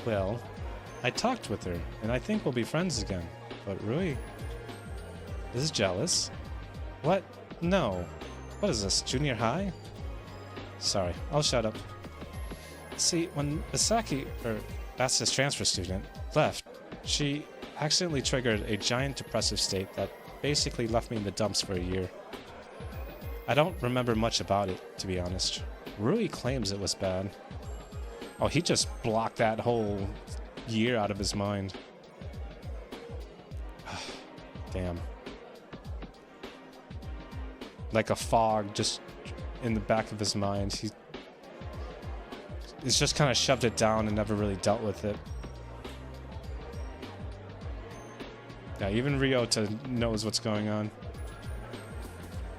Well, I talked with her, and I think we'll be friends again. But Rui is jealous. What? No. What is this, junior high? Sorry, I'll shut up. See, when Misaki, that's this transfer student, left, she accidentally triggered a giant depressive state that basically left me in the dumps for a year. I don't remember much about it, to be honest. Rui claims it was bad. Oh, he just blocked that whole year out of his mind. Damn. Like a fog just in the back of his mind. He's just kind of shoved it down and never really dealt with it. Yeah, even Ryota knows what's going on.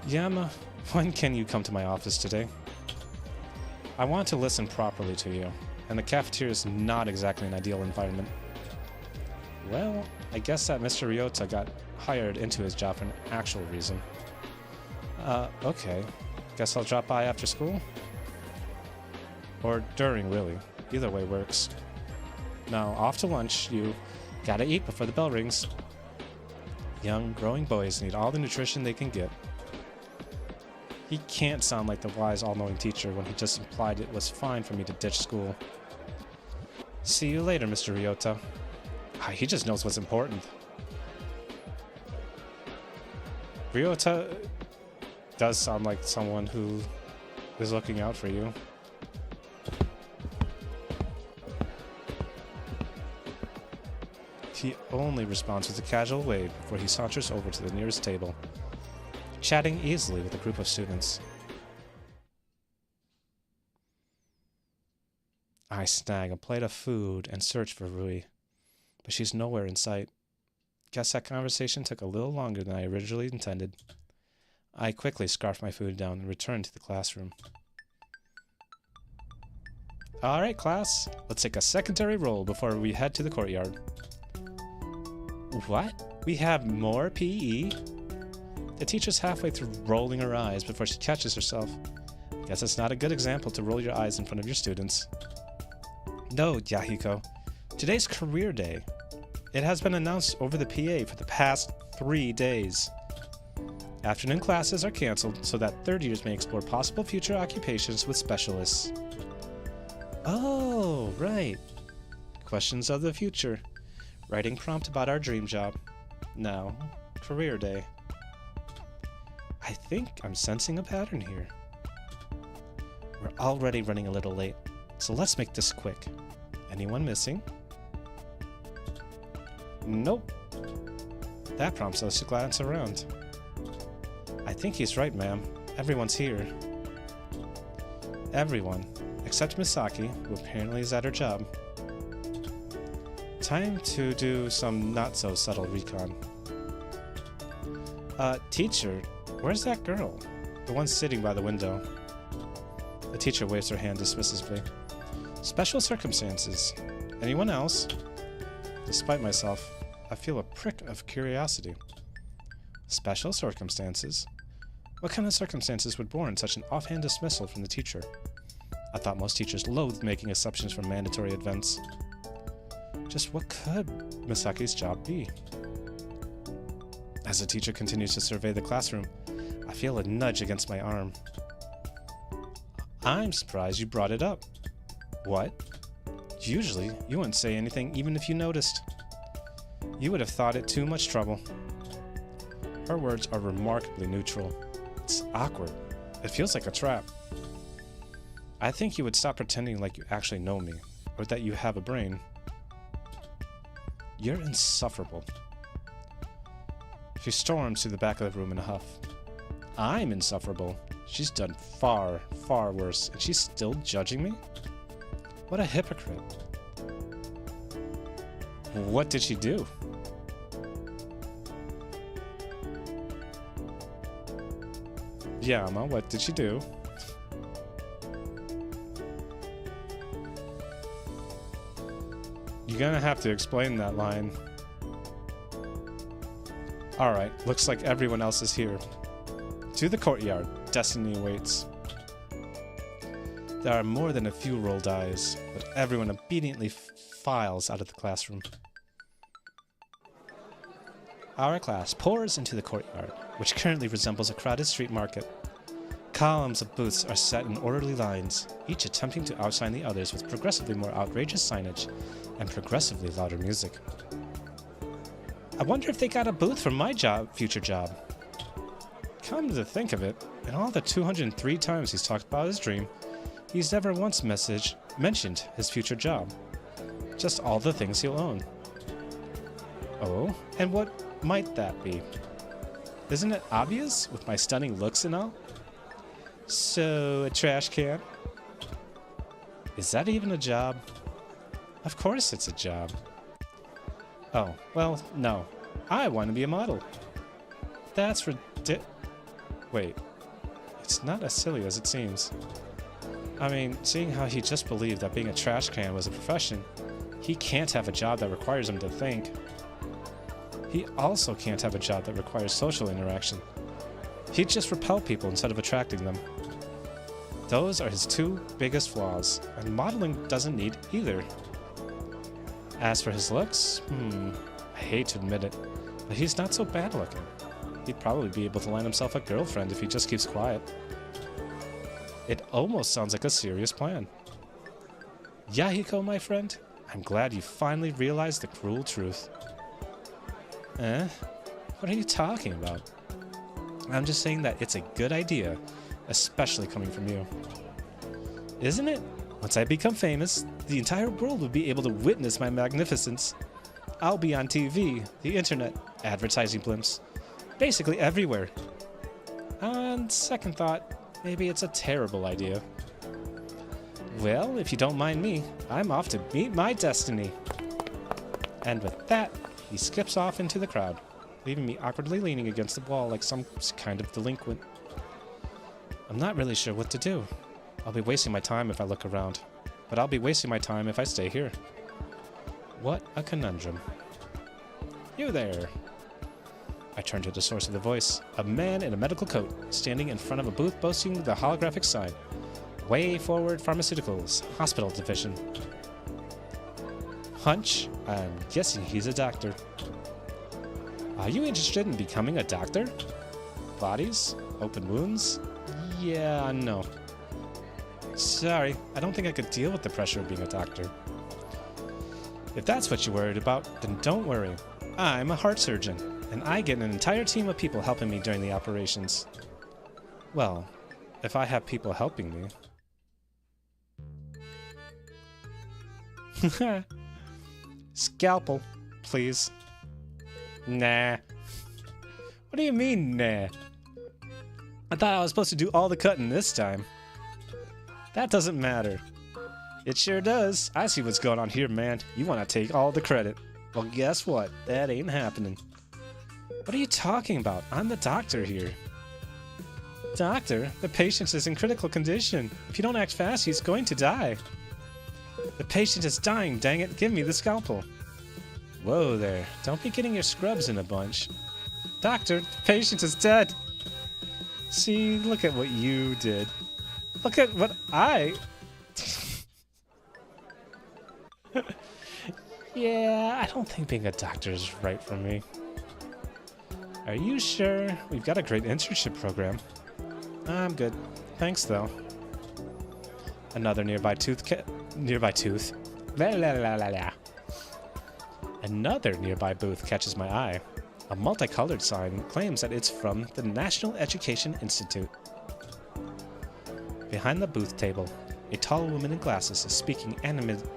Yama, when can you come to my office today? I want to listen properly to you, and the cafeteria is not exactly an ideal environment. Well, I guess that Mr. Ryota got hired into his job for an actual reason. Okay. Guess I'll drop by after school? Or during, really. Either way works. Now, off to lunch. You gotta eat before the bell rings. Young, growing boys need all the nutrition they can get. He can't sound like the wise, all-knowing teacher when he just implied it was fine for me to ditch school. See you later, Mr. Ryota. He just knows what's important. Ryota does sound like someone who is looking out for you. He only responds with a casual wave before he saunters over to the nearest table, chatting easily with a group of students. I snag a plate of food and search for Rui, but she's nowhere in sight. Guess that conversation took a little longer than I originally intended. I quickly scarfed my food down and returned to the classroom. Alright, class. Let's take a secondary roll before we head to the courtyard. What? We have more PE? The teacher's halfway through rolling her eyes before she catches herself. Guess it's not a good example to roll your eyes in front of your students. No, Yahiko. Today's career day. It has been announced over the PA for the past 3 days. Afternoon classes are canceled so that third years may explore possible future occupations with specialists. Oh, right. Questions of the future. Writing prompt about our dream job. Now, career day. I think I'm sensing a pattern here. We're already running a little late, so let's make this quick. Anyone missing? Nope. That prompts us to glance around. I think he's right, ma'am. Everyone's here. Everyone, except Misaki, who apparently is at her job. Time to do some not-so-subtle recon. Teacher, where's that girl? The one sitting by the window. The teacher waves her hand dismissively. Special circumstances. Anyone else? Despite myself, I feel a prick of curiosity. Special circumstances? What kind of circumstances would warrant such an offhand dismissal from the teacher? I thought most teachers loathed making exceptions for mandatory events. Just what could Misaki's job be? As the teacher continues to survey the classroom, I feel a nudge against my arm. I'm surprised you brought it up. What? Usually, you wouldn't say anything even if you noticed. You would have thought it too much trouble. Her words are remarkably neutral. It's awkward. It feels like a trap. I think you would stop pretending like you actually know me, or that you have a brain. You're insufferable. She storms to the back of the room in a huff. I'm insufferable. She's done far, far worse, and she's still judging me? What a hypocrite. What did she do? Yeah, Emma, what did she do? You're gonna have to explain that line. Alright, looks like everyone else is here. To the courtyard, destiny awaits. There are more than a few rolled eyes, but everyone obediently files out of the classroom. Our class pours into the courtyard, which currently resembles a crowded street market. Columns of booths are set in orderly lines, each attempting to outshine the others with progressively more outrageous signage and progressively louder music. I wonder if they got a booth for my future job. Come to think of it, in all the 203 times he's talked about his dream, he's never once mentioned his future job. Just all the things he'll own. Oh, and what might that be? Isn't it obvious with my stunning looks and all? So, a trash can? Is that even a job? Of course it's a job. Oh, well, no. I want to be a model. That's Wait. It's not as silly as it seems. I mean, seeing how he just believed that being a trash can was a profession, he can't have a job that requires him to think. He also can't have a job that requires social interaction. He'd just repel people instead of attracting them. Those are his two biggest flaws, and modeling doesn't need either. As for his looks, I hate to admit it, but he's not so bad looking. He'd probably be able to land himself a girlfriend if he just keeps quiet. It almost sounds like a serious plan. Yahiko, my friend, I'm glad you finally realized the cruel truth. What are you talking about? I'm just saying that it's a good idea, especially coming from you. Isn't it? Once I become famous, the entire world will be able to witness my magnificence. I'll be on TV, the internet, advertising blimps, basically everywhere. On second thought, maybe it's a terrible idea. Well, if you don't mind me, I'm off to meet my destiny. And with that, he skips off into the crowd, leaving me awkwardly leaning against the wall like some kind of delinquent. I'm not really sure what to do. I'll be wasting my time if I look around, but I'll be wasting my time if I stay here. What a conundrum. You there. I turn to the source of the voice, a man in a medical coat, standing in front of a booth boasting the holographic sign, Way Forward Pharmaceuticals, Hospital Division. Hunch, I'm guessing he's a doctor. Are you interested in becoming a doctor? Bodies? Open wounds? Yeah, no. Sorry, I don't think I could deal with the pressure of being a doctor. If that's what you're worried about, then don't worry. I'm a heart surgeon, and I get an entire team of people helping me during the operations. Well, if I have people helping me. Scalpel, please. Nah. What do you mean, nah? I thought I was supposed to do all the cutting this time. That doesn't matter. It sure does. I see what's going on here, man. You want to take all the credit. Well, guess what? That ain't happening. What are you talking about? I'm the doctor here. Doctor? The patient is in critical condition. If you don't act fast, he's going to die. The patient is dying, dang it. Give me the scalpel. Whoa there. Don't be getting your scrubs in a bunch. Doctor, the patient is dead. See, look at what you did. Look at what Yeah, I don't think being a doctor is right for me. Are you sure? We've got a great internship program. I'm good. Thanks, though. Another nearby tooth. La la la la la. Another nearby booth catches my eye. A multicolored sign claims that it's from the National Education Institute. Behind the booth table, a tall woman in glasses is speaking animatedly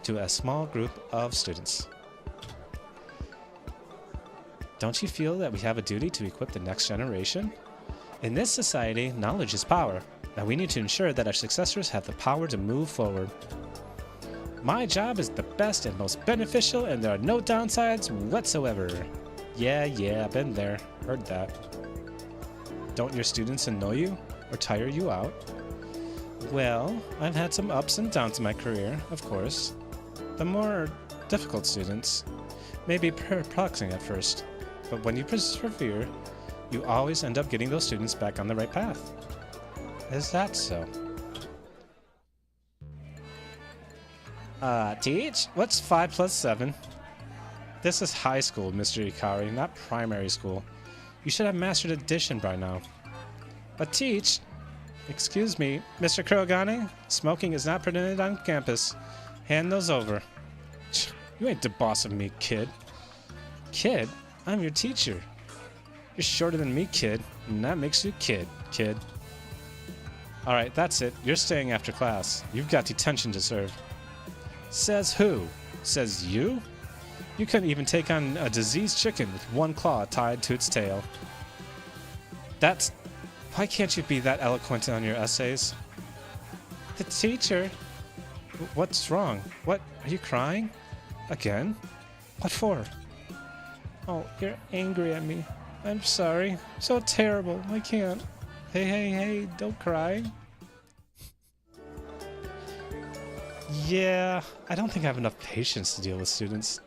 to a small group of students. Don't you feel that we have a duty to equip the next generation? In this society, knowledge is power, and we need to ensure that our successors have the power to move forward. My job is the best and most beneficial, and there are no downsides whatsoever. Yeah, been there. Heard that. Don't your students annoy you or tire you out? Well, I've had some ups and downs in my career, of course. The more difficult students may be perplexing at first, but when you persevere, you always end up getting those students back on the right path. Is that so? Teach? What's 5 plus 7? This is high school, Mr. Ikari, not primary school. You should have mastered addition by now. But teach? Excuse me, Mr. Kurogane? Smoking is not permitted on campus. Hand those over. You ain't the boss of me, kid. Kid? I'm your teacher. You're shorter than me, kid, and that makes you kid. Alright, that's it. You're staying after class. You've got detention to serve. Says who? Says you? You couldn't even take on a diseased chicken with one claw tied to its tail. Why can't you be that eloquent on your essays? The teacher? What's wrong? What? Are you crying? Again? What for? Oh, you're angry at me. I'm sorry. So terrible. I can't. Hey, don't cry. Yeah, I don't think I have enough patience to deal with students.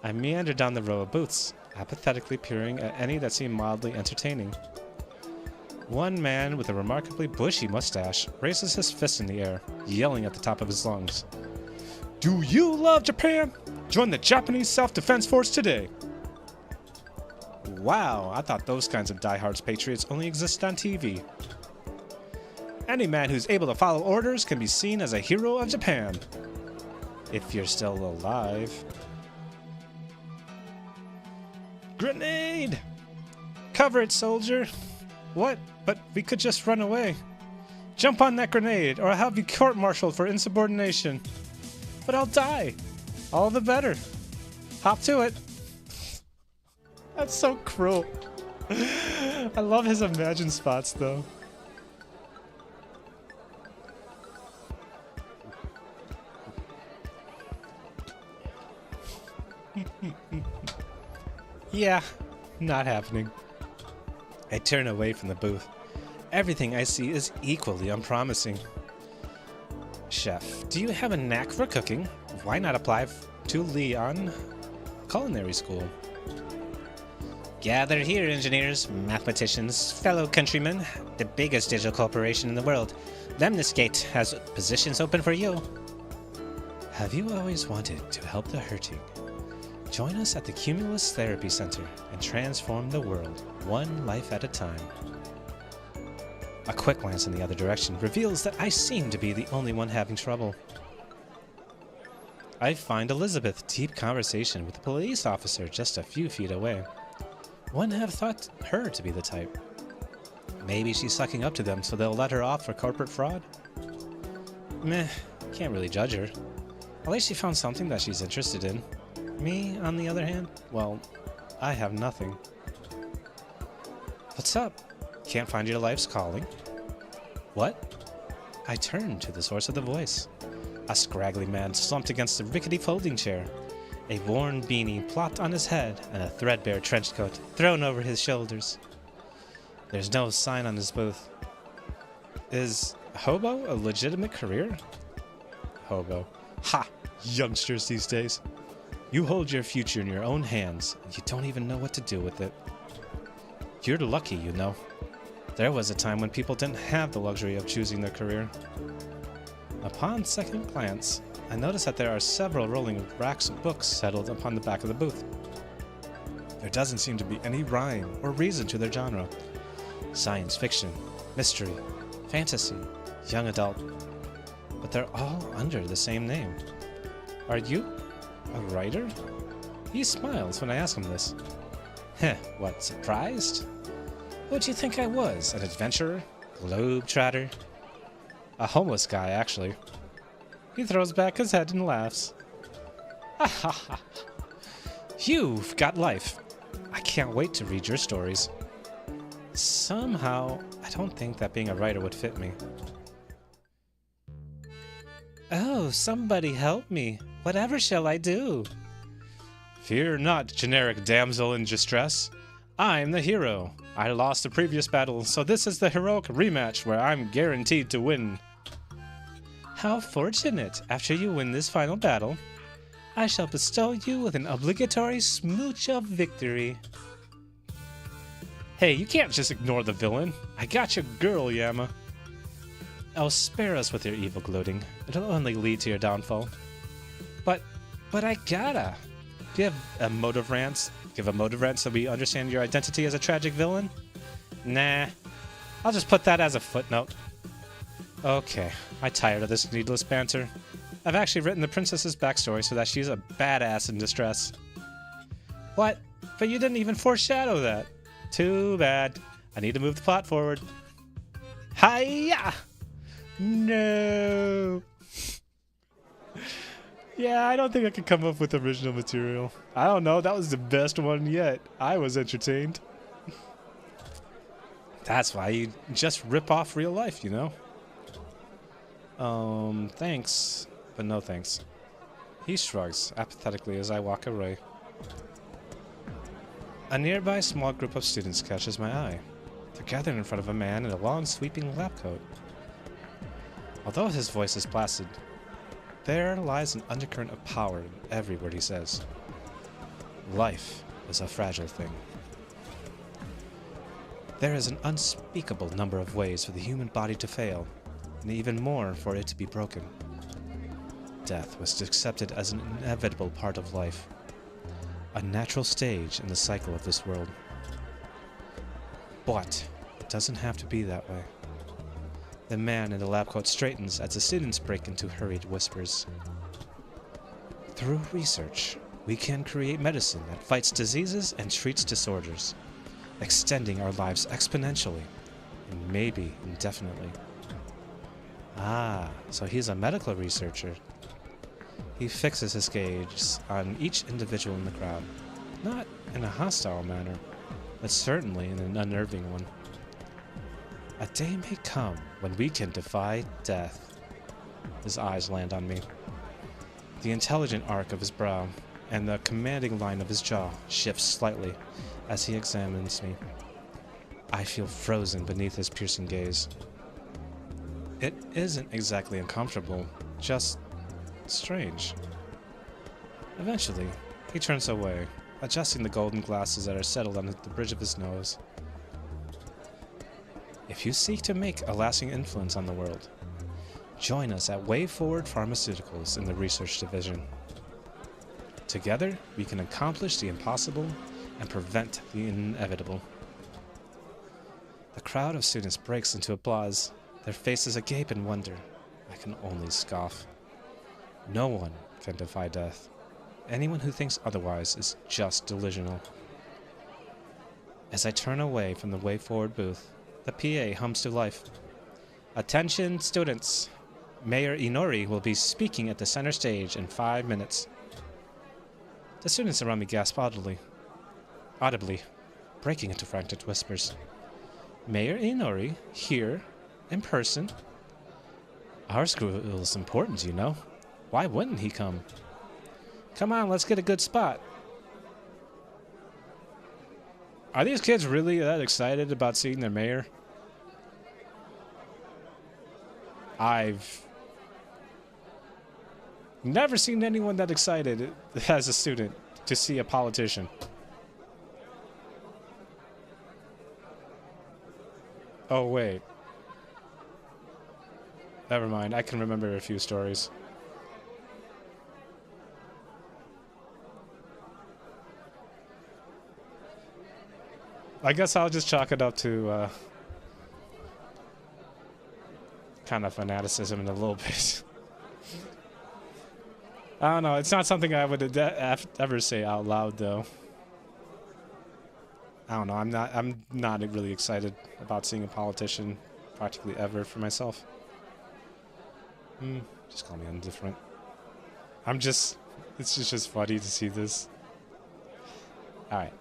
I meander down the row of booths, apathetically peering at any that seem mildly entertaining. One man with a remarkably bushy mustache raises his fist in the air, yelling at the top of his lungs. Do you love Japan? Join the Japanese Self-Defense Force today! Wow, I thought those kinds of diehards patriots only existed on TV. Any man who's able to follow orders can be seen as a hero of Japan. If you're still alive. Grenade! Cover it, soldier! What? But we could just run away. Jump on that grenade, or I'll have you court-martialed for insubordination. But I'll die. All the better. Hop to it. That's so cruel. I love his imagine spots, though. Yeah, not happening. I turn away from the booth. Everything I see is equally unpromising. Chef, do you have a knack for cooking? Why not apply to Leon Culinary School? Gather here, engineers, mathematicians, fellow countrymen. The biggest digital corporation in the world, Lemniscate, has positions open for you. Have you always wanted to help the hurting? Join us at the Cumulus Therapy Center and transform the world, one life at a time. A quick glance in the other direction reveals that I seem to be the only one having trouble. I find Elizabeth deep conversation with a police officer just a few feet away. Wouldn't have thought her to be the type. Maybe she's sucking up to them so they'll let her off for corporate fraud? Meh, can't really judge her. At least she found something that she's interested in. Me, on the other hand, well, I have nothing. What's up? Can't find your life's calling? What? I turn to the source of the voice. A scraggly man slumped against a rickety folding chair, a worn beanie plopped on his head, and a threadbare trench coat thrown over his shoulders. There's no sign on his booth. Is hobo a legitimate career? Hobo. Ha! Youngsters these days. You hold your future in your own hands, and you don't even know what to do with it. You're lucky, you know. There was a time when people didn't have the luxury of choosing their career. Upon second glance, I noticed that there are several rolling racks of books settled upon the back of the booth. There doesn't seem to be any rhyme or reason to their genre. Science fiction, mystery, fantasy, young adult. But they're all under the same name. Are you a writer? He smiles when I ask him this. Heh, what, surprised? Who'd you think I was? An adventurer? Globe-trotter? A homeless guy, actually. He throws back his head and laughs. Ha ha ha. You've got life. I can't wait to read your stories. Somehow, I don't think that being a writer would fit me. Oh, somebody help me. Whatever shall I do? Fear not, generic damsel in distress. I'm the hero. I lost the previous battle, so this is the heroic rematch where I'm guaranteed to win. How fortunate. After you win this final battle, I shall bestow you with an obligatory smooch of victory. Hey, you can't just ignore the villain. I got your girl, Yama. Oh, spare us with your evil gloating. It'll only lead to your downfall. But I gotta. Give a motive rant so we understand your identity as a tragic villain? Nah. I'll just put that as a footnote. Okay, I'm tired of this needless banter. I've actually written the princess's backstory so that she's a badass in distress. What? But you didn't even foreshadow that. Too bad. I need to move the plot forward. Hiya! No. Yeah, I don't think I could come up with original material. I don't know, that was the best one yet. I was entertained. That's why you just rip off real life, you know? Thanks, but no thanks. He shrugs apathetically as I walk away. A nearby small group of students catches my eye. They're gathered in front of a man in a long, sweeping lab coat. Although his voice is placid, there lies an undercurrent of power in every word he says. Life is a fragile thing. There is an unspeakable number of ways for the human body to fail, and even more for it to be broken. Death was accepted as an inevitable part of life, a natural stage in the cycle of this world. But it doesn't have to be that way. The man in the lab coat straightens as the students break into hurried whispers. Through research, we can create medicine that fights diseases and treats disorders, extending our lives exponentially, and maybe indefinitely. Ah, so he's a medical researcher. He fixes his gaze on each individual in the crowd, not in a hostile manner, but certainly in an unnerving one. A day may come when we can defy death. His eyes land on me. The intelligent arc of his brow and the commanding line of his jaw shifts slightly as he examines me. I feel frozen beneath his piercing gaze. It isn't exactly uncomfortable, just strange. Eventually, he turns away, adjusting the golden glasses that are settled on the bridge of his nose. If you seek to make a lasting influence on the world, join us at Way Forward Pharmaceuticals in the research division. Together, we can accomplish the impossible and prevent the inevitable. The crowd of students breaks into applause, their faces agape in wonder. I can only scoff. No one can defy death. Anyone who thinks otherwise is just delusional. As I turn away from the Way Forward booth, the PA hums to life. Attention, students. Mayor Inori will be speaking at the center stage in 5 minutes. The students around me gasp audibly, breaking into frantic whispers. Mayor Inori, here, in person? Our school is important, you know. Why wouldn't he come? Come on, let's get a good spot. Are these kids really that excited about seeing their mayor? I've never seen anyone that excited as a student to see a politician. Oh, wait. Never mind. I can remember a few stories. I guess I'll just chalk it up to kind of fanaticism in a little bit. I don't know. It's not something I would ever say out loud, though. I don't know. I'm not really excited about seeing a politician practically ever for myself. Just call me indifferent. It's just funny to see this. All right.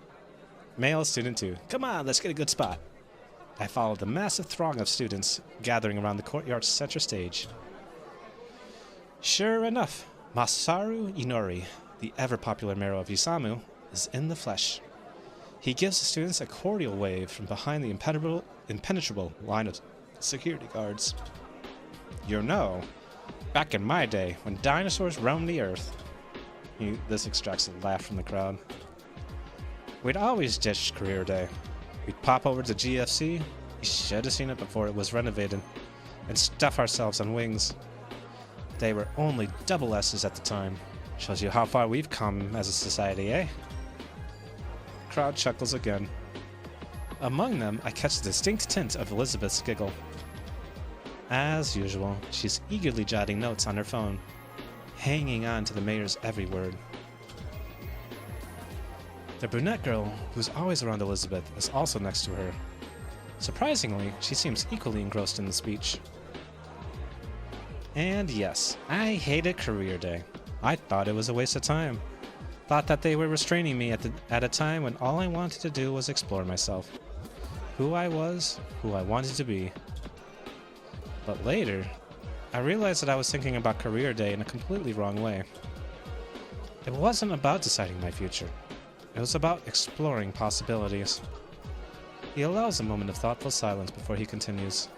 Male student 2. Come on, let's get a good spot. I followed the massive throng of students gathering around the courtyard's center stage. Sure enough, Masaru Inori, the ever-popular mayor of Isamu, is in the flesh. He gives the students a cordial wave from behind the impenetrable line of security guards. You know, back in my day, when dinosaurs roamed the earth. This extracts a laugh from the crowd. We'd always ditch career day. We'd pop over to GFC, you should have seen it before it was renovated, and stuff ourselves on wings. They were only double S's at the time. Shows you how far we've come as a society, eh? Crowd chuckles again. Among them, I catch the distinct tint of Elizabeth's giggle. As usual, she's eagerly jotting notes on her phone, hanging on to the mayor's every word. The brunette girl, who's always around Elizabeth, is also next to her. Surprisingly, she seems equally engrossed in the speech. And yes, I hated career day. I thought it was a waste of time. Thought that they were restraining me at a time when all I wanted to do was explore myself. Who I was, who I wanted to be. But later, I realized that I was thinking about career day in a completely wrong way. It wasn't about deciding my future. It was about exploring possibilities. He allows a moment of thoughtful silence before he continues.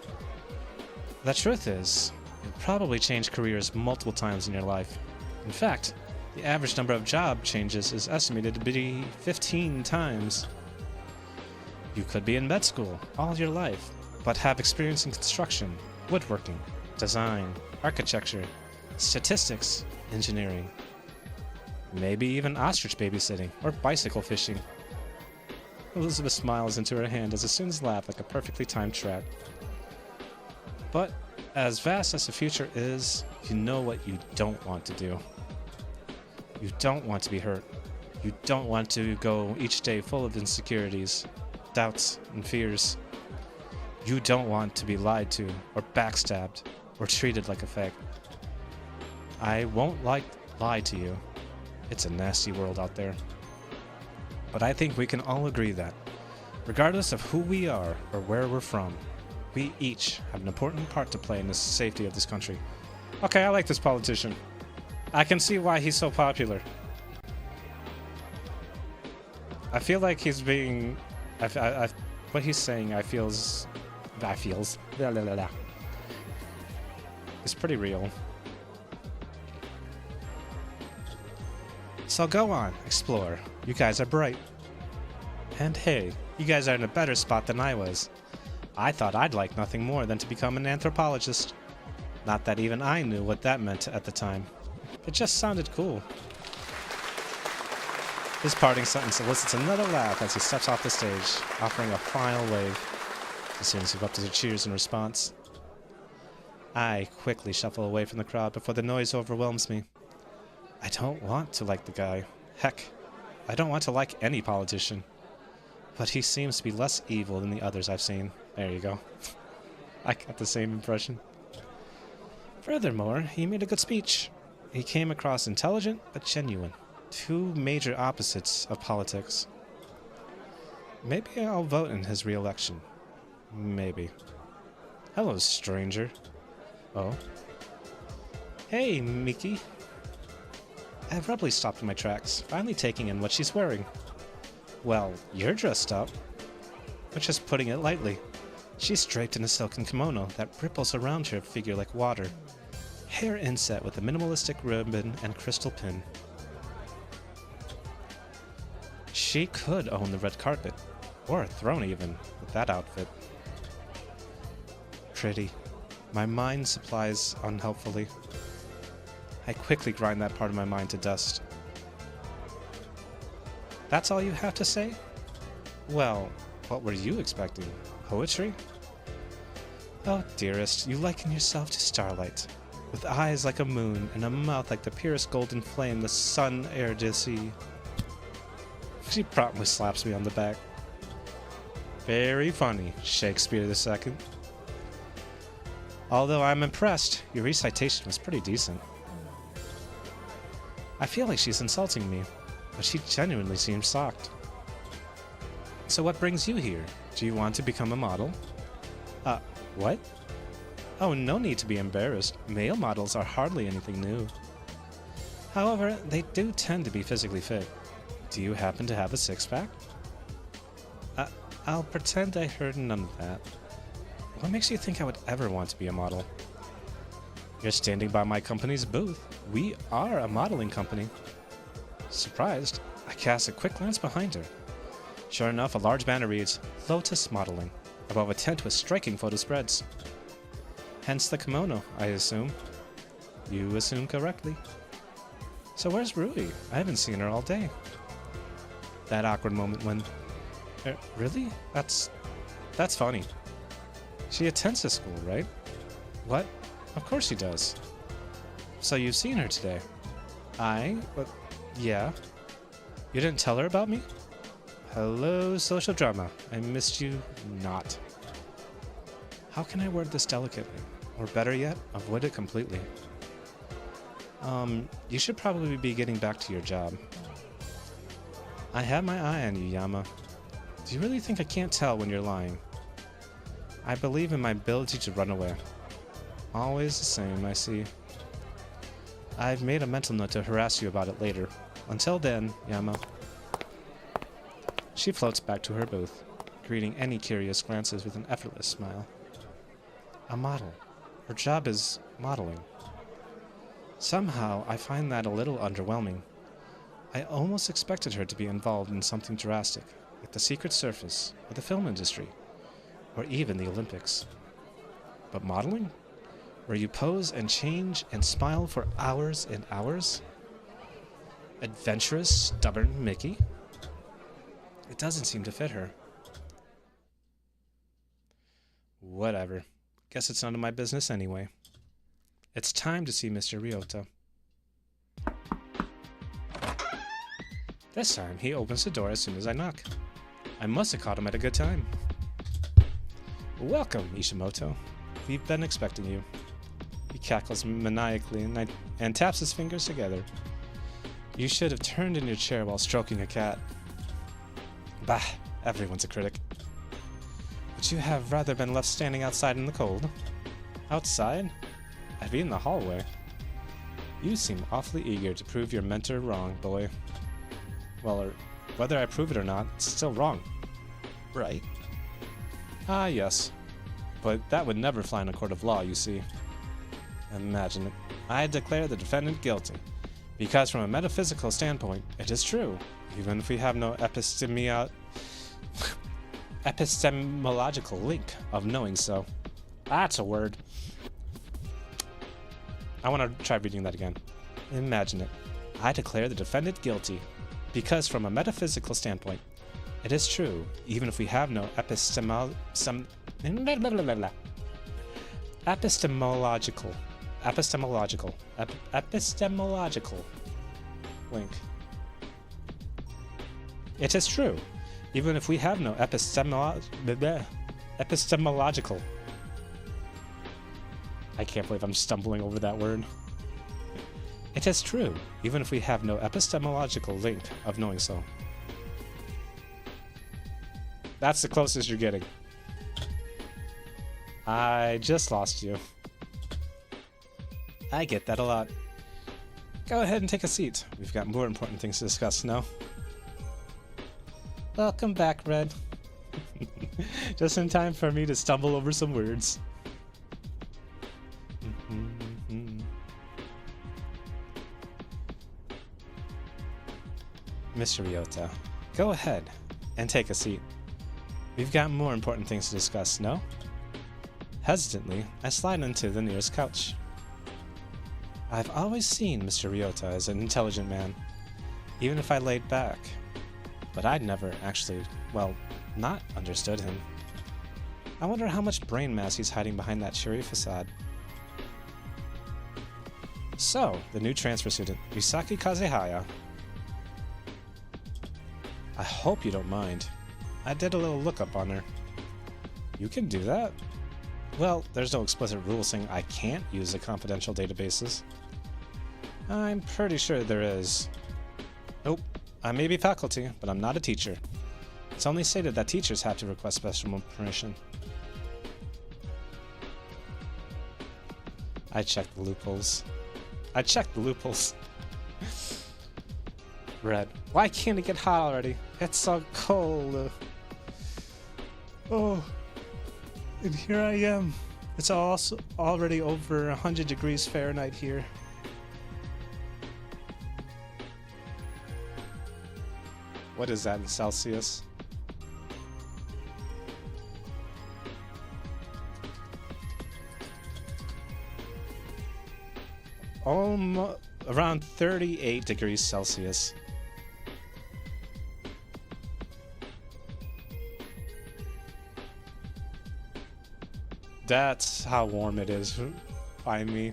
The truth is, you'll probably change careers multiple times in your life. In fact, the average number of job changes is estimated to be 15 times. You could be in med school all your life, but have experience in construction, woodworking, design, architecture, statistics, engineering. Maybe even ostrich babysitting or bicycle fishing. Elizabeth smiles into her hand as the students laugh like a perfectly timed trap. But as vast as the future is, you know what you don't want to do. You don't want to be hurt. You don't want to go each day full of insecurities, doubts, and fears. You don't want to be lied to, or backstabbed, or treated like a fag. I won't lie to you. It's a nasty world out there. But I think we can all agree that, regardless of who we are or where we're from, we each have an important part to play in the safety of this country. Okay, I like this politician. I can see why he's so popular. I feel like he's being... what he's saying, I feels... Blah, blah, blah, blah. It's pretty real. So go on, explore. You guys are bright. And hey, you guys are in a better spot than I was. I thought I'd like nothing more than to become an anthropologist. Not that even I knew what that meant at the time. It just sounded cool. His parting sentence elicits another laugh as he steps off the stage, offering a final wave. The students erupt into cheers in response. I quickly shuffle away from the crowd before the noise overwhelms me. I don't want to like the guy. Heck, I don't want to like any politician. But he seems to be less evil than the others I've seen. There you go. I got the same impression. Furthermore, he made a good speech. He came across intelligent but genuine. Two major opposites of politics. Maybe I'll vote in his re-election. Maybe. Hello, stranger. Oh. Hey, Miki. I abruptly stopped in my tracks, finally taking in what she's wearing. Well, you're dressed up. But just putting it lightly. She's draped in a silken kimono that ripples around her figure like water. Hair inset with a minimalistic ribbon and crystal pin. She could own the red carpet, or a throne even, with that outfit. pretty. My mind supplies unhelpfully. I quickly grind that part of my mind to dust. That's all you have to say? Well, what were you expecting? Poetry? Oh, dearest, you liken yourself to starlight, with eyes like a moon and a mouth like the purest golden flame the sun e'er did see. She promptly slaps me on the back. Very funny, Shakespeare II. Although I'm impressed, your recitation was pretty decent. I feel like she's insulting me, but she genuinely seems shocked. So what brings you here? Do you want to become a model? What? Oh, no need to be embarrassed. Male models are hardly anything new. However, they do tend to be physically fit. Do you happen to have a six-pack? I'll pretend I heard none of that. What makes you think I would ever want to be a model? You're standing by my company's booth. We are a modeling company. Surprised, I cast a quick glance behind her. Sure enough, a large banner reads, Lotus Modeling, above a tent with striking photo spreads. Hence the kimono, I assume. You assume correctly. So where's Rui? I haven't seen her all day. That awkward moment when... really? That's funny. She attends this school, right? What? Of course she does. So you've seen her today? Yeah. You didn't tell her about me? Hello, social drama. I missed you not. How can I word this delicately? Or better yet, avoid it completely. You should probably be getting back to your job. I have my eye on you, Yama. Do you really think I can't tell when you're lying? I believe in my ability to run away. Always the same, I see. I've made a mental note to harass you about it later. Until then, Yama. She floats back to her booth, greeting any curious glances with an effortless smile. A model. Her job is modeling. Somehow, I find that a little underwhelming. I almost expected her to be involved in something drastic, like the Secret Service, or the film industry, or even the Olympics. But modeling? Where you pose and change and smile for hours and hours? Adventurous, stubborn Mickey? It doesn't seem to fit her. Whatever. Guess it's none of my business anyway. It's time to see Mr. Ryota. This time, he opens the door as soon as I knock. I must have caught him at a good time. Welcome, Ishimoto. We've been expecting you. He cackles maniacally and taps his fingers together. You should have turned in your chair while stroking a cat. Bah, everyone's a critic. Would you have rather been left standing outside in the cold? Outside? I'd be in the hallway. You seem awfully eager to prove your mentor wrong, boy. Well, or whether I prove it or not, it's still wrong. Right? Ah, yes. But that would never fly in a court of law, you see. Imagine it. I declare the defendant guilty. Because from a metaphysical standpoint, it is true, even if we have no epistemological link of knowing so. That's a word. I want to try reading that again. Imagine it. I declare the defendant guilty, because from a metaphysical standpoint, it is true, even if we have no epistemological link. It is true, even if we have no epistemological. I can't believe I'm stumbling over that word. It is true, even if we have no epistemological link of knowing so. That's the closest you're getting. I just lost you. I get that a lot. Go ahead and take a seat. We've got more important things to discuss now. Welcome back, Red. Just in time for me to stumble over some words. Mr. Ryota, go ahead and take a seat. We've got more important things to discuss, no? Hesitantly, I slide into the nearest couch. I've always seen Mr. Ryota as an intelligent man, even if I laid back. But I'd never actually, well, not understood him. I wonder how much brain mass he's hiding behind that cheery facade. So, the new transfer student, Yusaki Kazehaya. I hope you don't mind. I did a little lookup on her. You can do that? Well, there's no explicit rule saying I can't use the confidential databases. I'm pretty sure there is. Nope, I may be faculty, but I'm not a teacher. It's only stated that teachers have to request special permission. I checked the loopholes. Red. Why can't it get hot already? It's so cold. Oh. And here I am. It's also already over 100 degrees Fahrenheit here. What is that in Celsius? Almost around 38 degrees Celsius. That's how warm it is by me.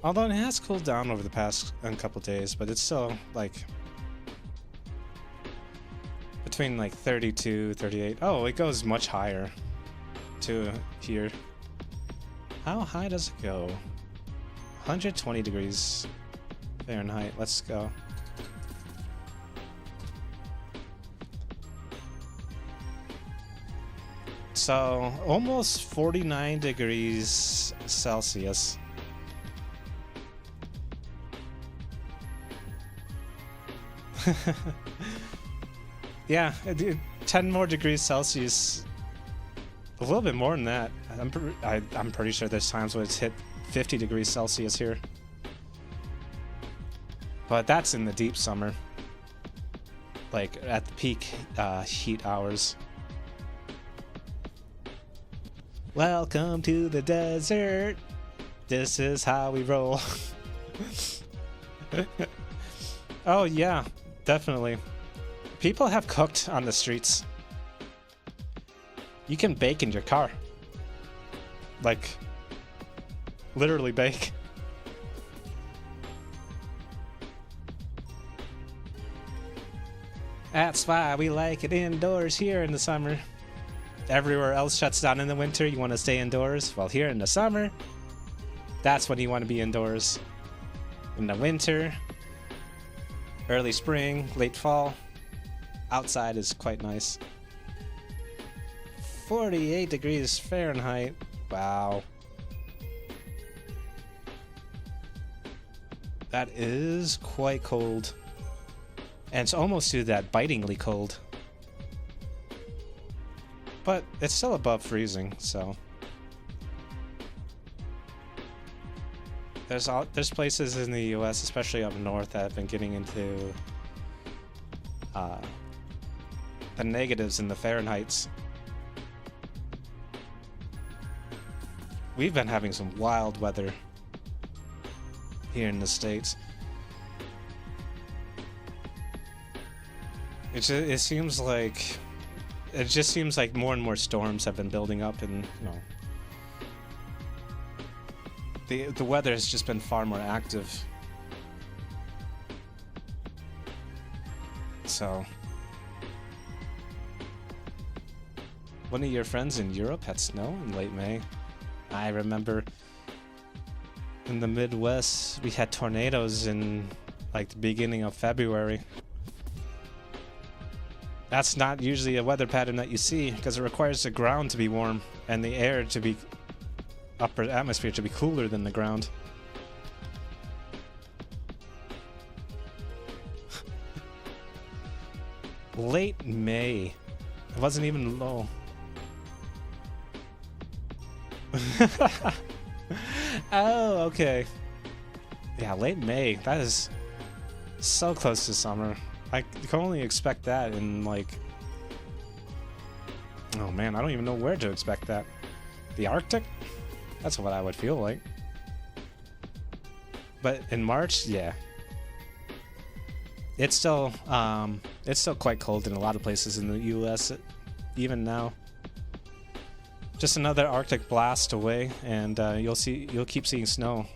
Although it has cooled down over the past couple days, but it's still like between like 32, 38. Oh, it goes much higher to here. How high does it go? 120 degrees Fahrenheit. Let's go. So, almost 49 degrees Celsius. Yeah, 10 more degrees Celsius. A little bit more than that. I'm pretty sure there's times when it's hit 50 degrees Celsius here. But that's in the deep summer. Like, at the peak heat hours. Welcome to the desert. This is how we roll. Oh yeah, definitely. People have cooked on the streets. You can bake in your car. Like, literally bake. That's why we like it indoors here in the summer. Everywhere else shuts down in the winter, you want to stay indoors. Well, here in the summer, that's when you want to be indoors. In the winter, early spring, late fall, outside is quite nice. 48 degrees Fahrenheit. Wow. That is quite cold. And it's almost to that bitingly cold. But it's still above freezing, so there's places in the U.S., especially up north, that have been getting into the negatives in the Fahrenheits. We've been having some wild weather here in the States. It seems like. It just seems like more and more storms have been building up, and the weather has just been far more active. So, one of your friends in Europe had snow in late May. I remember in the Midwest we had tornadoes in like the beginning of February. That's not usually a weather pattern that you see, because it requires the ground to be warm and the air to be upper atmosphere to be cooler than the ground. Late May. It wasn't even low. Oh, okay. Yeah, late May. That is so close to summer. I can only expect that in like Oh man, I don't even know where to expect that. The Arctic? That's what I would feel like. But in March, yeah. It's still quite cold in a lot of places in the US, even now. Just another Arctic blast away, and you'll keep seeing snow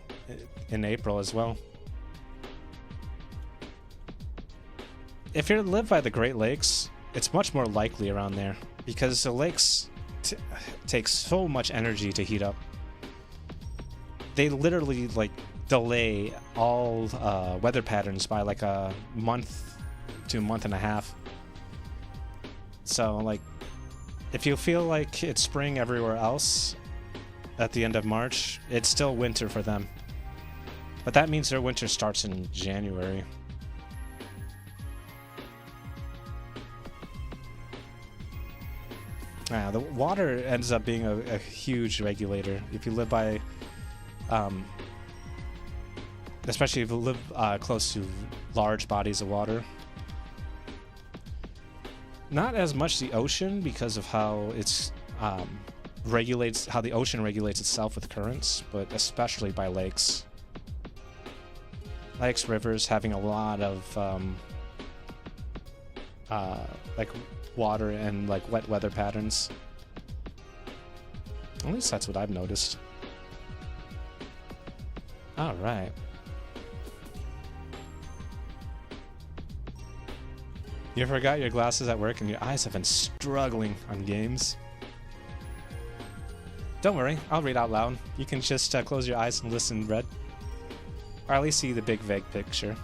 in April as well. If you live by the Great Lakes, it's much more likely around there because the lakes take so much energy to heat up. They literally like delay all weather patterns by like a month to a month and a half. So like if you feel like it's spring everywhere else at the end of March, it's still winter for them. But that means their winter starts in January. The water ends up being a huge regulator. If you live by, especially if you live close to large bodies of water. Not as much the ocean because of how it's regulates, how the ocean regulates itself with currents, but especially by lakes. Lakes, rivers having a lot of like water and like wet weather patterns. At least that's what I've noticed. All right. You forgot your glasses at work and your eyes have been struggling on games? Don't worry, I'll read out loud. You can just close your eyes and listen red. Or at least see the big vague picture.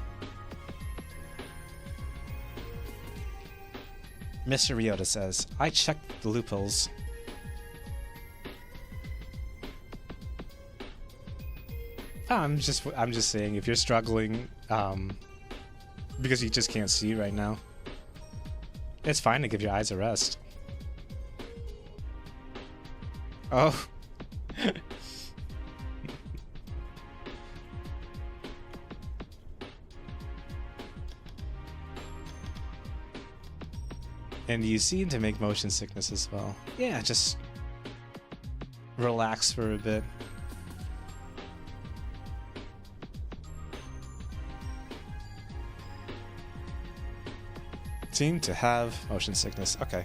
Mr. Ryota says, I checked the loopholes. I'm just saying, if you're struggling because you just can't see right now, it's fine to give your eyes a rest. Oh. And you seem to make motion sickness as well. Yeah, just relax for a bit. Seem to have motion sickness. Okay.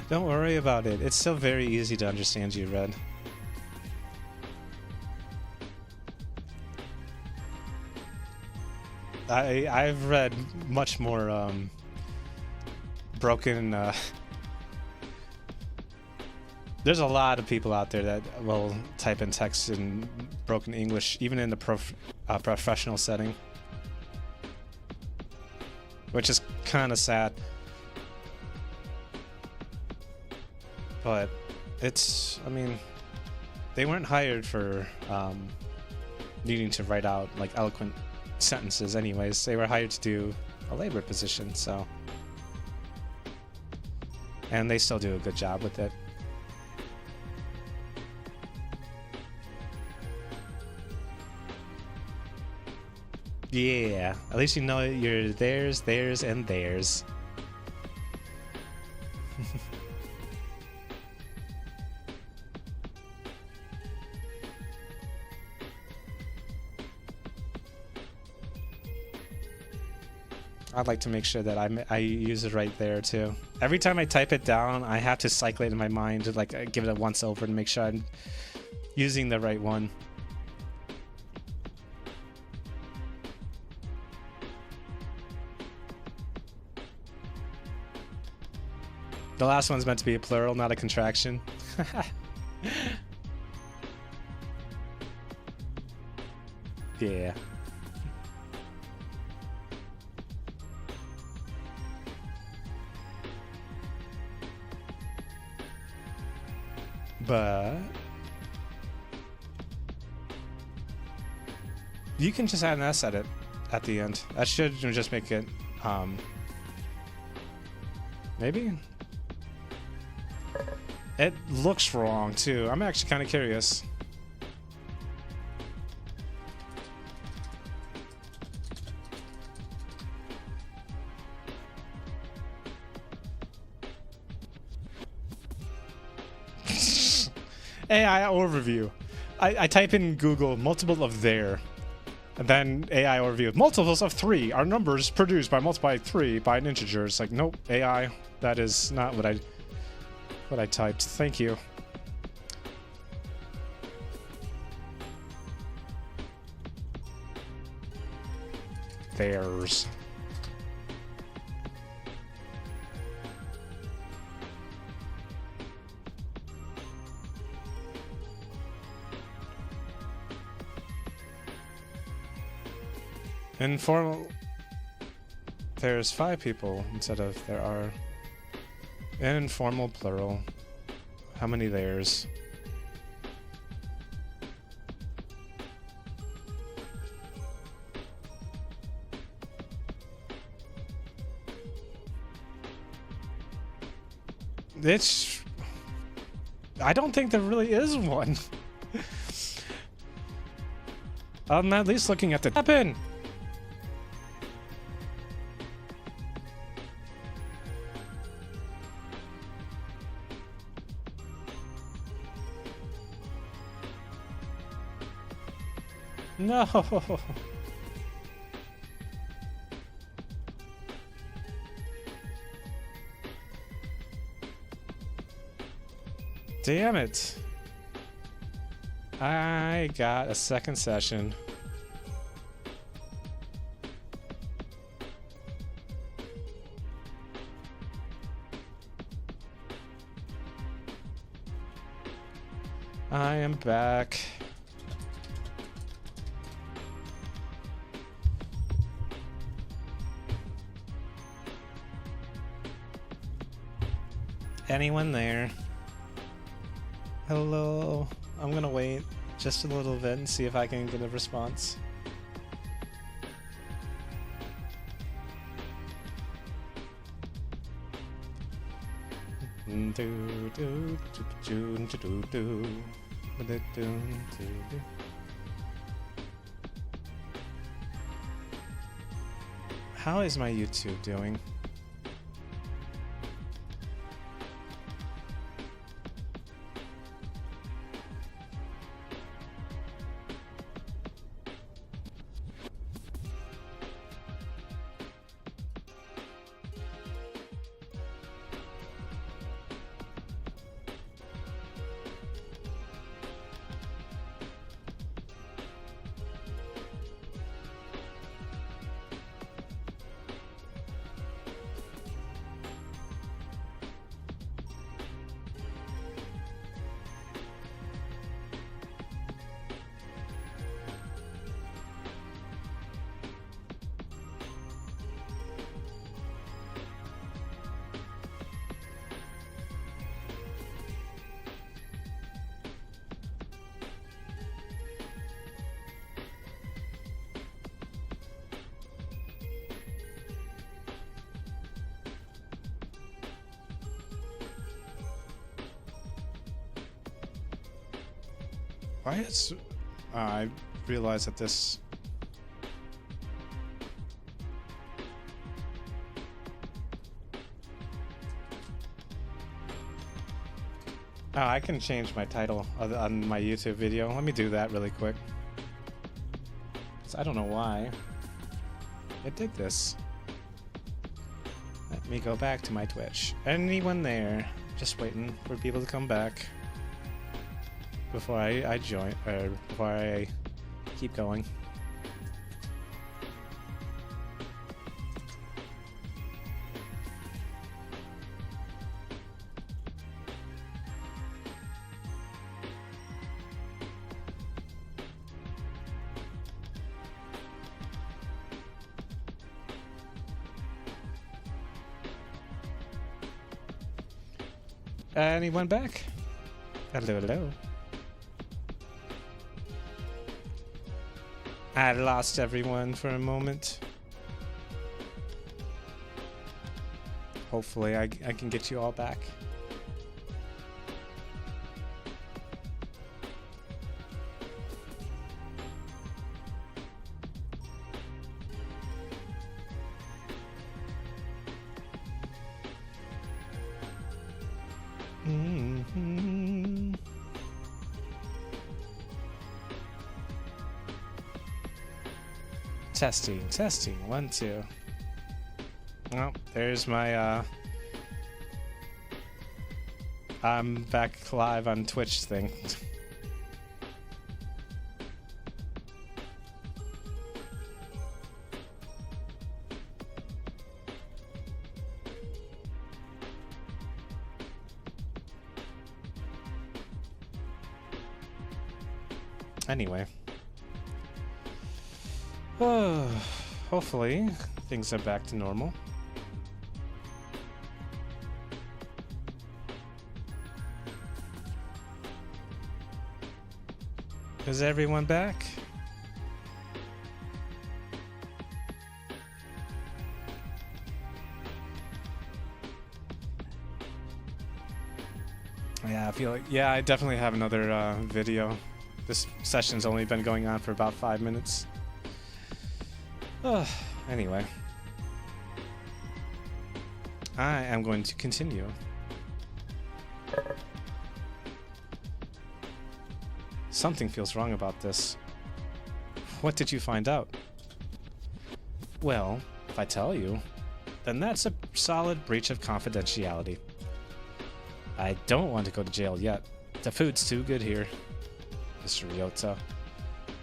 Don't worry about it. It's still very easy to understand you, Red. I've read much more broken. There's a lot of people out there that will type in text in broken English, even in the professional setting, which is kind of sad. But it's, I mean, they weren't hired for needing to write out like eloquent sentences anyways. They were hired to do a labor position, so, and they still do a good job with it. Yeah, at least you know you're theirs, and theirs. I'd like to make sure that I use it right there too. Every time I type it down, I have to cycle it in my mind to like give it a once over and make sure I'm using the right one. The last one's meant to be a plural, not a contraction. Yeah. But you can just add an S at the end. That should just make it maybe. It looks wrong too. I'm actually kind of curious. AI overview. I type in Google multiple of there, and then AI overview. Multiples of 3 are numbers produced by multiply 3 by an integer. It's like, nope, AI, that is not what I typed. Thank you. There's. Informal. There's 5 people instead of there are. Informal plural. How many there's? It's. I don't think there really is one. I'm at least looking at the happen. No. Damn it. I got a second session. I am back. Anyone there? Hello. I'm gonna wait just a little bit and see if I can get a response. How is my YouTube doing? Why is... I realize that this... Oh, I can change my title on my YouTube video. Let me do that really quick. 'Cause I don't know why it did this. Let me go back to my Twitch. Anyone there? Just waiting for people to come back before I join, or before I keep going. Anyone back? Hello, hello. I lost everyone for a moment. Hopefully I can get you all back. Testing, testing, 1, 2. Well, there's my, I'm back live on Twitch thing. Anyway. Hopefully, things are back to normal. Is everyone back? Yeah, I feel like, yeah, I definitely have another video. This session's only been going on for about 5 minutes. Anyway. I am going to continue. Something feels wrong about this. What did you find out? Well, if I tell you, then that's a solid breach of confidentiality. I don't want to go to jail yet. The food's too good here. Mr. Ryota,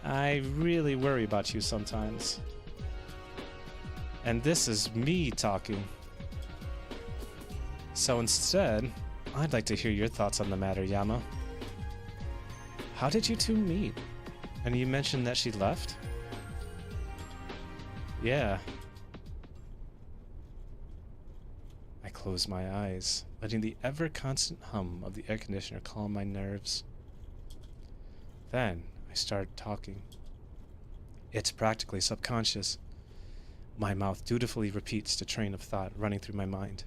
I really worry about you sometimes. And this is me talking. So instead, I'd like to hear your thoughts on the matter, Yama. How did you two meet? And you mentioned that she left? Yeah. I close my eyes, letting the ever-constant hum of the air conditioner calm my nerves. Then I start talking. It's practically subconscious. My mouth dutifully repeats the train of thought running through my mind.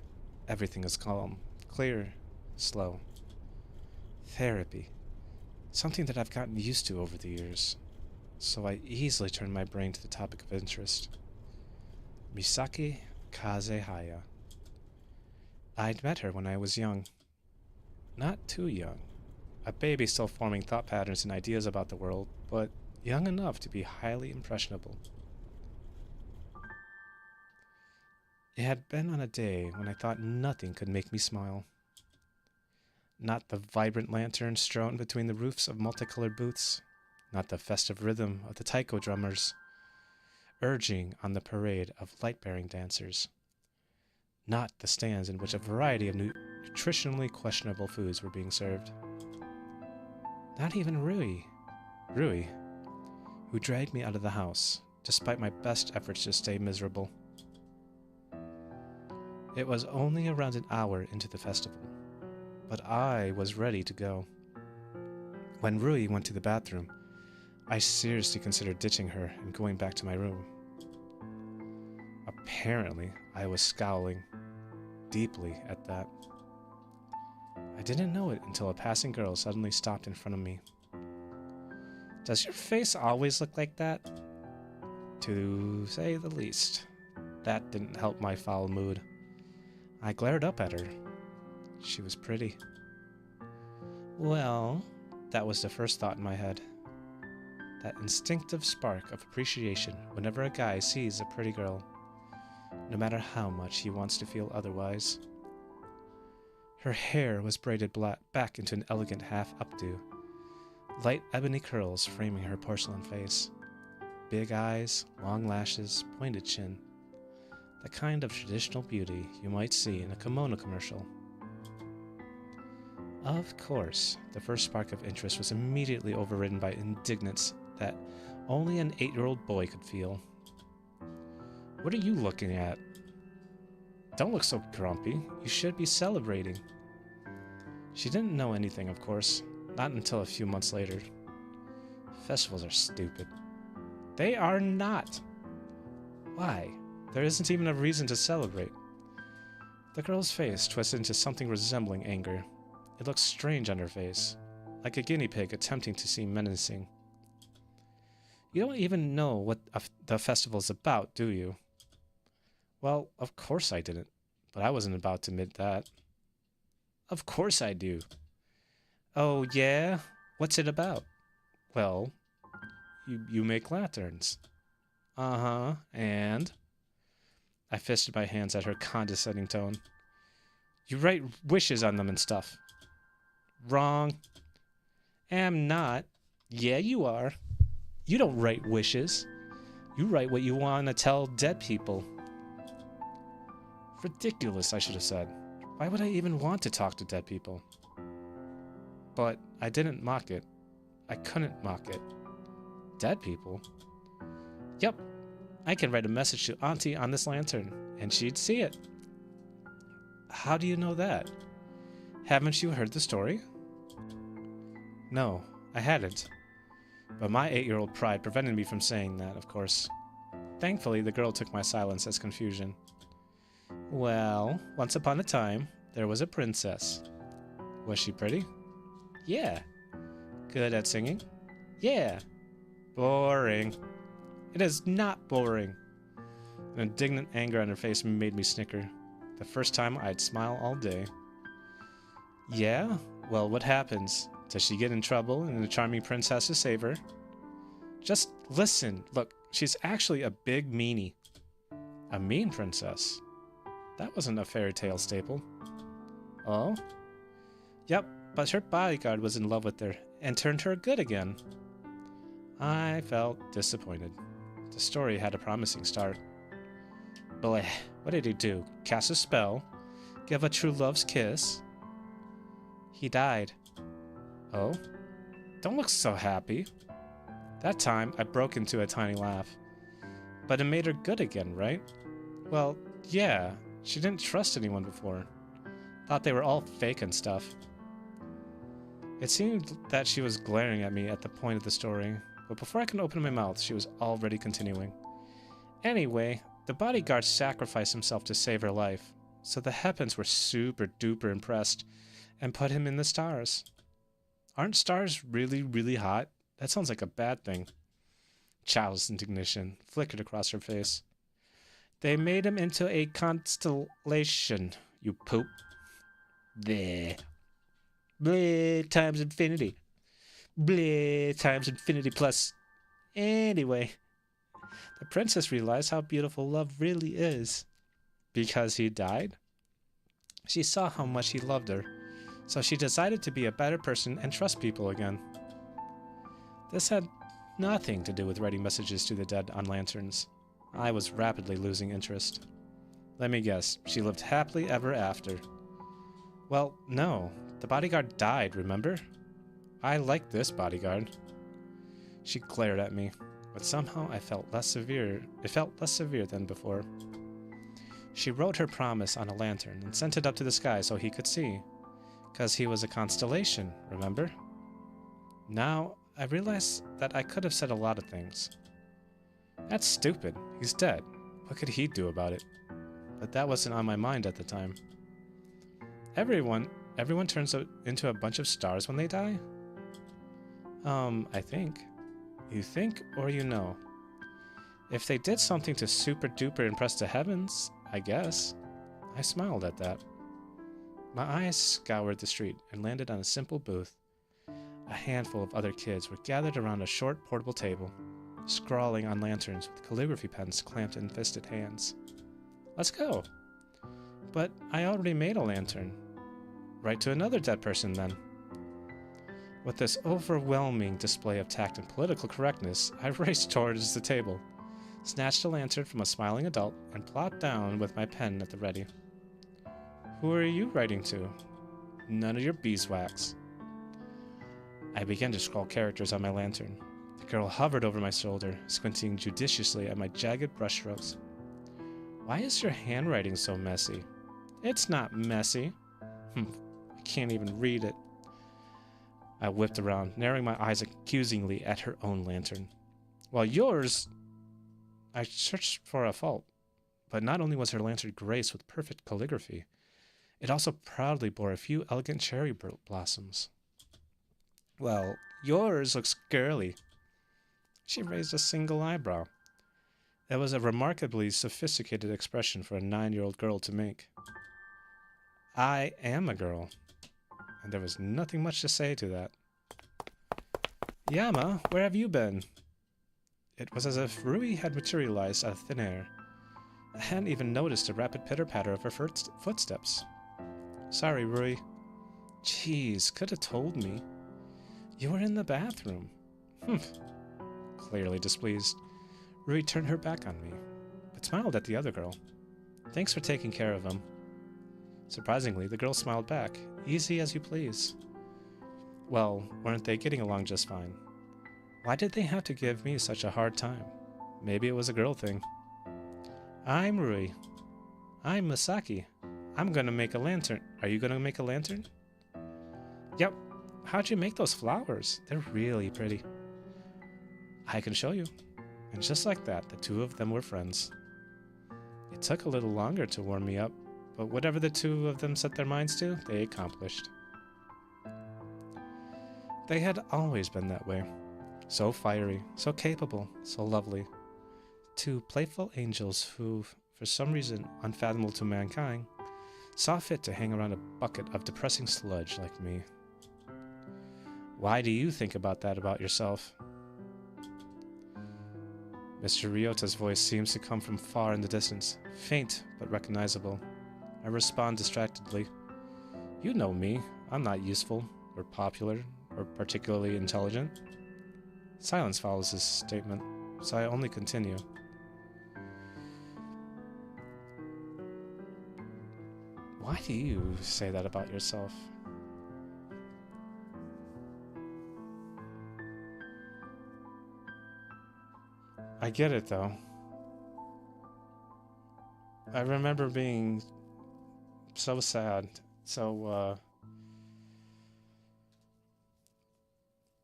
Everything is calm, clear, slow. Therapy. Something that I've gotten used to over the years. So I easily turn my brain to the topic of interest. Misaki Kazehaya. I'd met her when I was young. Not too young. A baby still forming thought patterns and ideas about the world, but young enough to be highly impressionable. It had been on a day when I thought nothing could make me smile. Not the vibrant lanterns strewn between the roofs of multicolored booths, not the festive rhythm of the taiko drummers, urging on the parade of light-bearing dancers, not the stands in which a variety of nutritionally questionable foods were being served. Not even Rui, who dragged me out of the house, despite my best efforts to stay miserable. It was only around an hour into the festival, but I was ready to go. When Rui went to the bathroom, I seriously considered ditching her and going back to my room. Apparently, I was scowling, deeply at that. I didn't know it until a passing girl suddenly stopped in front of me. Does your face always look like that? To say the least. That didn't help my foul mood. I glared up at her. She was pretty. Well, that was the first thought in my head. That instinctive spark of appreciation whenever a guy sees a pretty girl, no matter how much he wants to feel otherwise. Her hair was braided back into an elegant half-updo, light ebony curls framing her porcelain face. Big eyes, long lashes, pointed chin. The kind of traditional beauty you might see in a kimono commercial. Of course, the first spark of interest was immediately overridden by indignance that only an 8-year-old boy could feel. What are you looking at? Don't look so grumpy. You should be celebrating. She didn't know anything, of course. Not until a few months later. Festivals are stupid. They are not. Why? There isn't even a reason to celebrate. The girl's face twisted into something resembling anger. It looked strange on her face, like a guinea pig attempting to seem menacing. You don't even know what the festival's about, do you? Well, of course I didn't, but I wasn't about to admit that. Of course I do. Oh, yeah? What's it about? Well, you make lanterns. Uh-huh, and? I fisted my hands at her condescending tone. You write wishes on them and stuff. Wrong. Am not. Yeah, you are. You don't write wishes. You write what you want to tell dead people. Ridiculous, I should have said. Why would I even want to talk to dead people? But I didn't mock it. I couldn't mock it. Dead people? Yep. I can write a message to Auntie on this lantern, and she'd see it. How do you know that? Haven't you heard the story? No, I hadn't. But my 8-year-old pride prevented me from saying that, of course. Thankfully, the girl took my silence as confusion. Well, once upon a time, there was a princess. Was she pretty? Yeah. Good at singing? Yeah. Boring. It is not boring. An indignant anger on her face made me snicker. The first time I'd smile all day. Yeah? Well, what happens? Does she get in trouble and the charming prince has to save her? Just listen. Look, she's actually a big meanie. A mean princess? That wasn't a fairy tale staple. Oh? Yep, but her bodyguard was in love with her and turned her good again. I felt disappointed. The story had a promising start. Bleh, what did he do? Cast a spell? Give a true love's kiss? He died. Oh? Don't look so happy. That time, I broke into a tiny laugh. But it made her good again, right? Well, yeah, she didn't trust anyone before. Thought they were all fake and stuff. It seemed that she was glaring at me at the point of the story, but before I could open my mouth, she was already continuing. Anyway, the bodyguard sacrificed himself to save her life, so the Heppens were super duper impressed and put him in the stars. Aren't stars really, really hot? That sounds like a bad thing. Child's indignation flickered across her face. They made him into a constellation, you poop. Bleh. Bleh times infinity. Bleh times infinity plus. Anyway, the princess realized how beautiful love really is. Because he died? She saw how much he loved her, so she decided to be a better person and trust people again. This had nothing to do with writing messages to the dead on lanterns. I was rapidly losing interest. Let me guess, she lived happily ever after. Well, no. The bodyguard died, remember? I liked this bodyguard. She glared at me, but somehow it felt less severe than before. She wrote her promise on a lantern and sent it up to the sky so he could see. 'Cause he was a constellation, remember? Now, I realized that I could have said a lot of things. That's stupid. He's dead. What could he do about it? But that wasn't on my mind at the time. Everyone turns into a bunch of stars when they die? I think. You think or you know? If they did something to super duper impress the Heavens, I guess. I smiled at that. My eyes scoured the street and landed on a simple booth. A handful of other kids were gathered around a short portable table, scrawling on lanterns with calligraphy pens clamped in fisted hands. Let's go. But I already made a lantern. Write to another dead person, then. With this overwhelming display of tact and political correctness, I raced towards the table, snatched a lantern from a smiling adult, and plopped down with my pen at the ready. Who are you writing to? None of your beeswax. I began to scrawl characters on my lantern. The girl hovered over my shoulder, squinting judiciously at my jagged brushstrokes. Why is your handwriting so messy? It's not messy. I can't even read it. I whipped around, narrowing my eyes accusingly at her own lantern. While yours... I searched for a fault. But not only was her lantern graced with perfect calligraphy, it also proudly bore a few elegant cherry blossoms. Well, yours looks girly. She raised a single eyebrow. It was a remarkably sophisticated expression for a 9-year-old girl to make. I am a girl. And there was nothing much to say to that. Yama, where have you been? It was as if Rui had materialized out of thin air. I hadn't even noticed the rapid pitter-patter of her footsteps. Sorry, Rui. Jeez, could have told me. You were in the bathroom. Clearly displeased, Rui turned her back on me, but smiled at the other girl. Thanks for taking care of him. Surprisingly, the girl smiled back, easy as you please. Well, weren't they getting along just fine? Why did they have to give me such a hard time? Maybe it was a girl thing. I'm Rui. I'm Masaki. I'm gonna make a lantern. Are you gonna make a lantern? Yep. How'd you make those flowers? They're really pretty. I can show you. And just like that, the two of them were friends. It took a little longer to warm me up, but whatever the two of them set their minds to, they accomplished. They had always been that way. So fiery, so capable, so lovely. Two playful angels who, for some reason unfathomable to mankind, saw fit to hang around a bucket of depressing sludge like me. Why do you think about that about yourself? Mr. Ryota's voice seems to come from far in the distance, faint but recognizable. I respond distractedly. You know me. I'm not useful, or popular, or particularly intelligent. Silence follows this statement, so I only continue. Why do you say that about yourself? I get it, though. I remember being so sad,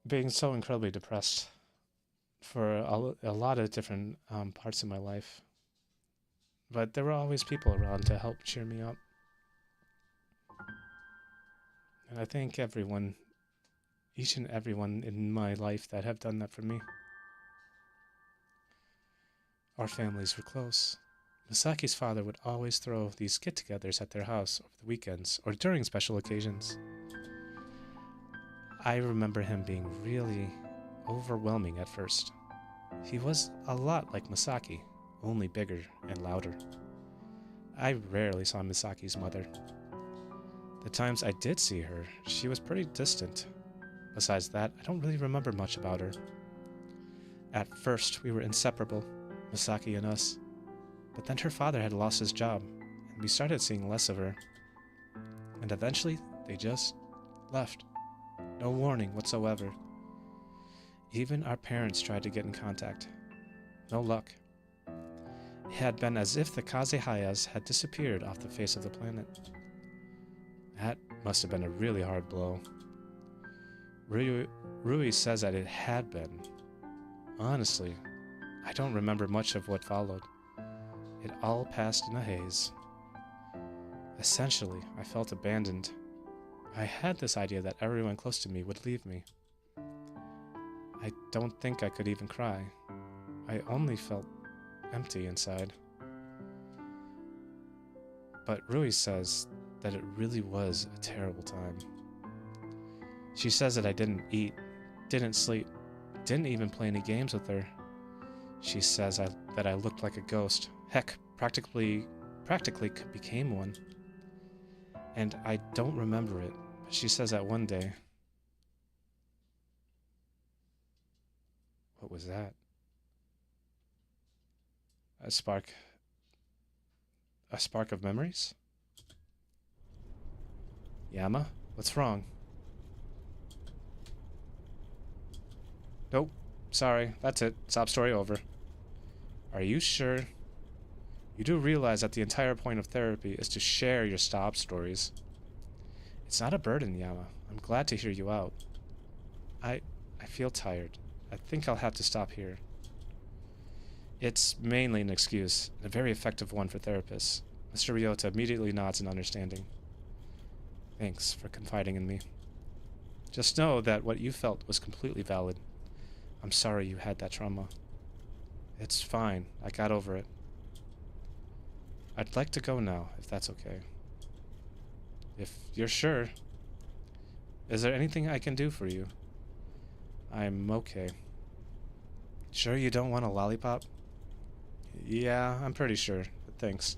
being so incredibly depressed for a lot of different parts of my life. But there were always people around to help cheer me up. And I thank everyone, each and everyone in my life that have done that for me. Our families were close. Masaki's father would always throw these get-togethers at their house over the weekends or during special occasions. I remember him being really overwhelming at first. He was a lot like Masaki, only bigger and louder. I rarely saw Masaki's mother. The times I did see her, she was pretty distant. Besides that, I don't really remember much about her. At first, we were inseparable, Masaki and us. But then her father had lost his job, and we started seeing less of her. And eventually, they just left. No warning whatsoever. Even our parents tried to get in contact. No luck. It had been as if the Kazehayas had disappeared off the face of the planet. That must have been a really hard blow. Rui says that it had been. Honestly, I don't remember much of what followed. It all passed in a haze. Essentially, I felt abandoned. I had this idea that everyone close to me would leave me. I don't think I could even cry. I only felt empty inside. But Rui says that it really was a terrible time. She says that I didn't eat, didn't sleep, didn't even play any games with her. She says that I looked like a ghost. Heck, practically became one. And I don't remember it, but she says that one day. What was that? A spark of memories? Yama, what's wrong? Nope, sorry, that's it. Sob story over. Are you sure? You do realize that the entire point of therapy is to share your sob stories. It's not a burden, Yama. I'm glad to hear you out. I feel tired. I think I'll have to stop here. It's mainly an excuse, and a very effective one for therapists. Mr. Ryota immediately nods in understanding. Thanks for confiding in me. Just know that what you felt was completely valid. I'm sorry you had that trauma. It's fine. I got over it. I'd like to go now, if that's okay. If you're sure. Is there anything I can do for you? I'm okay. Sure you don't want a lollipop? Yeah, I'm pretty sure, but thanks.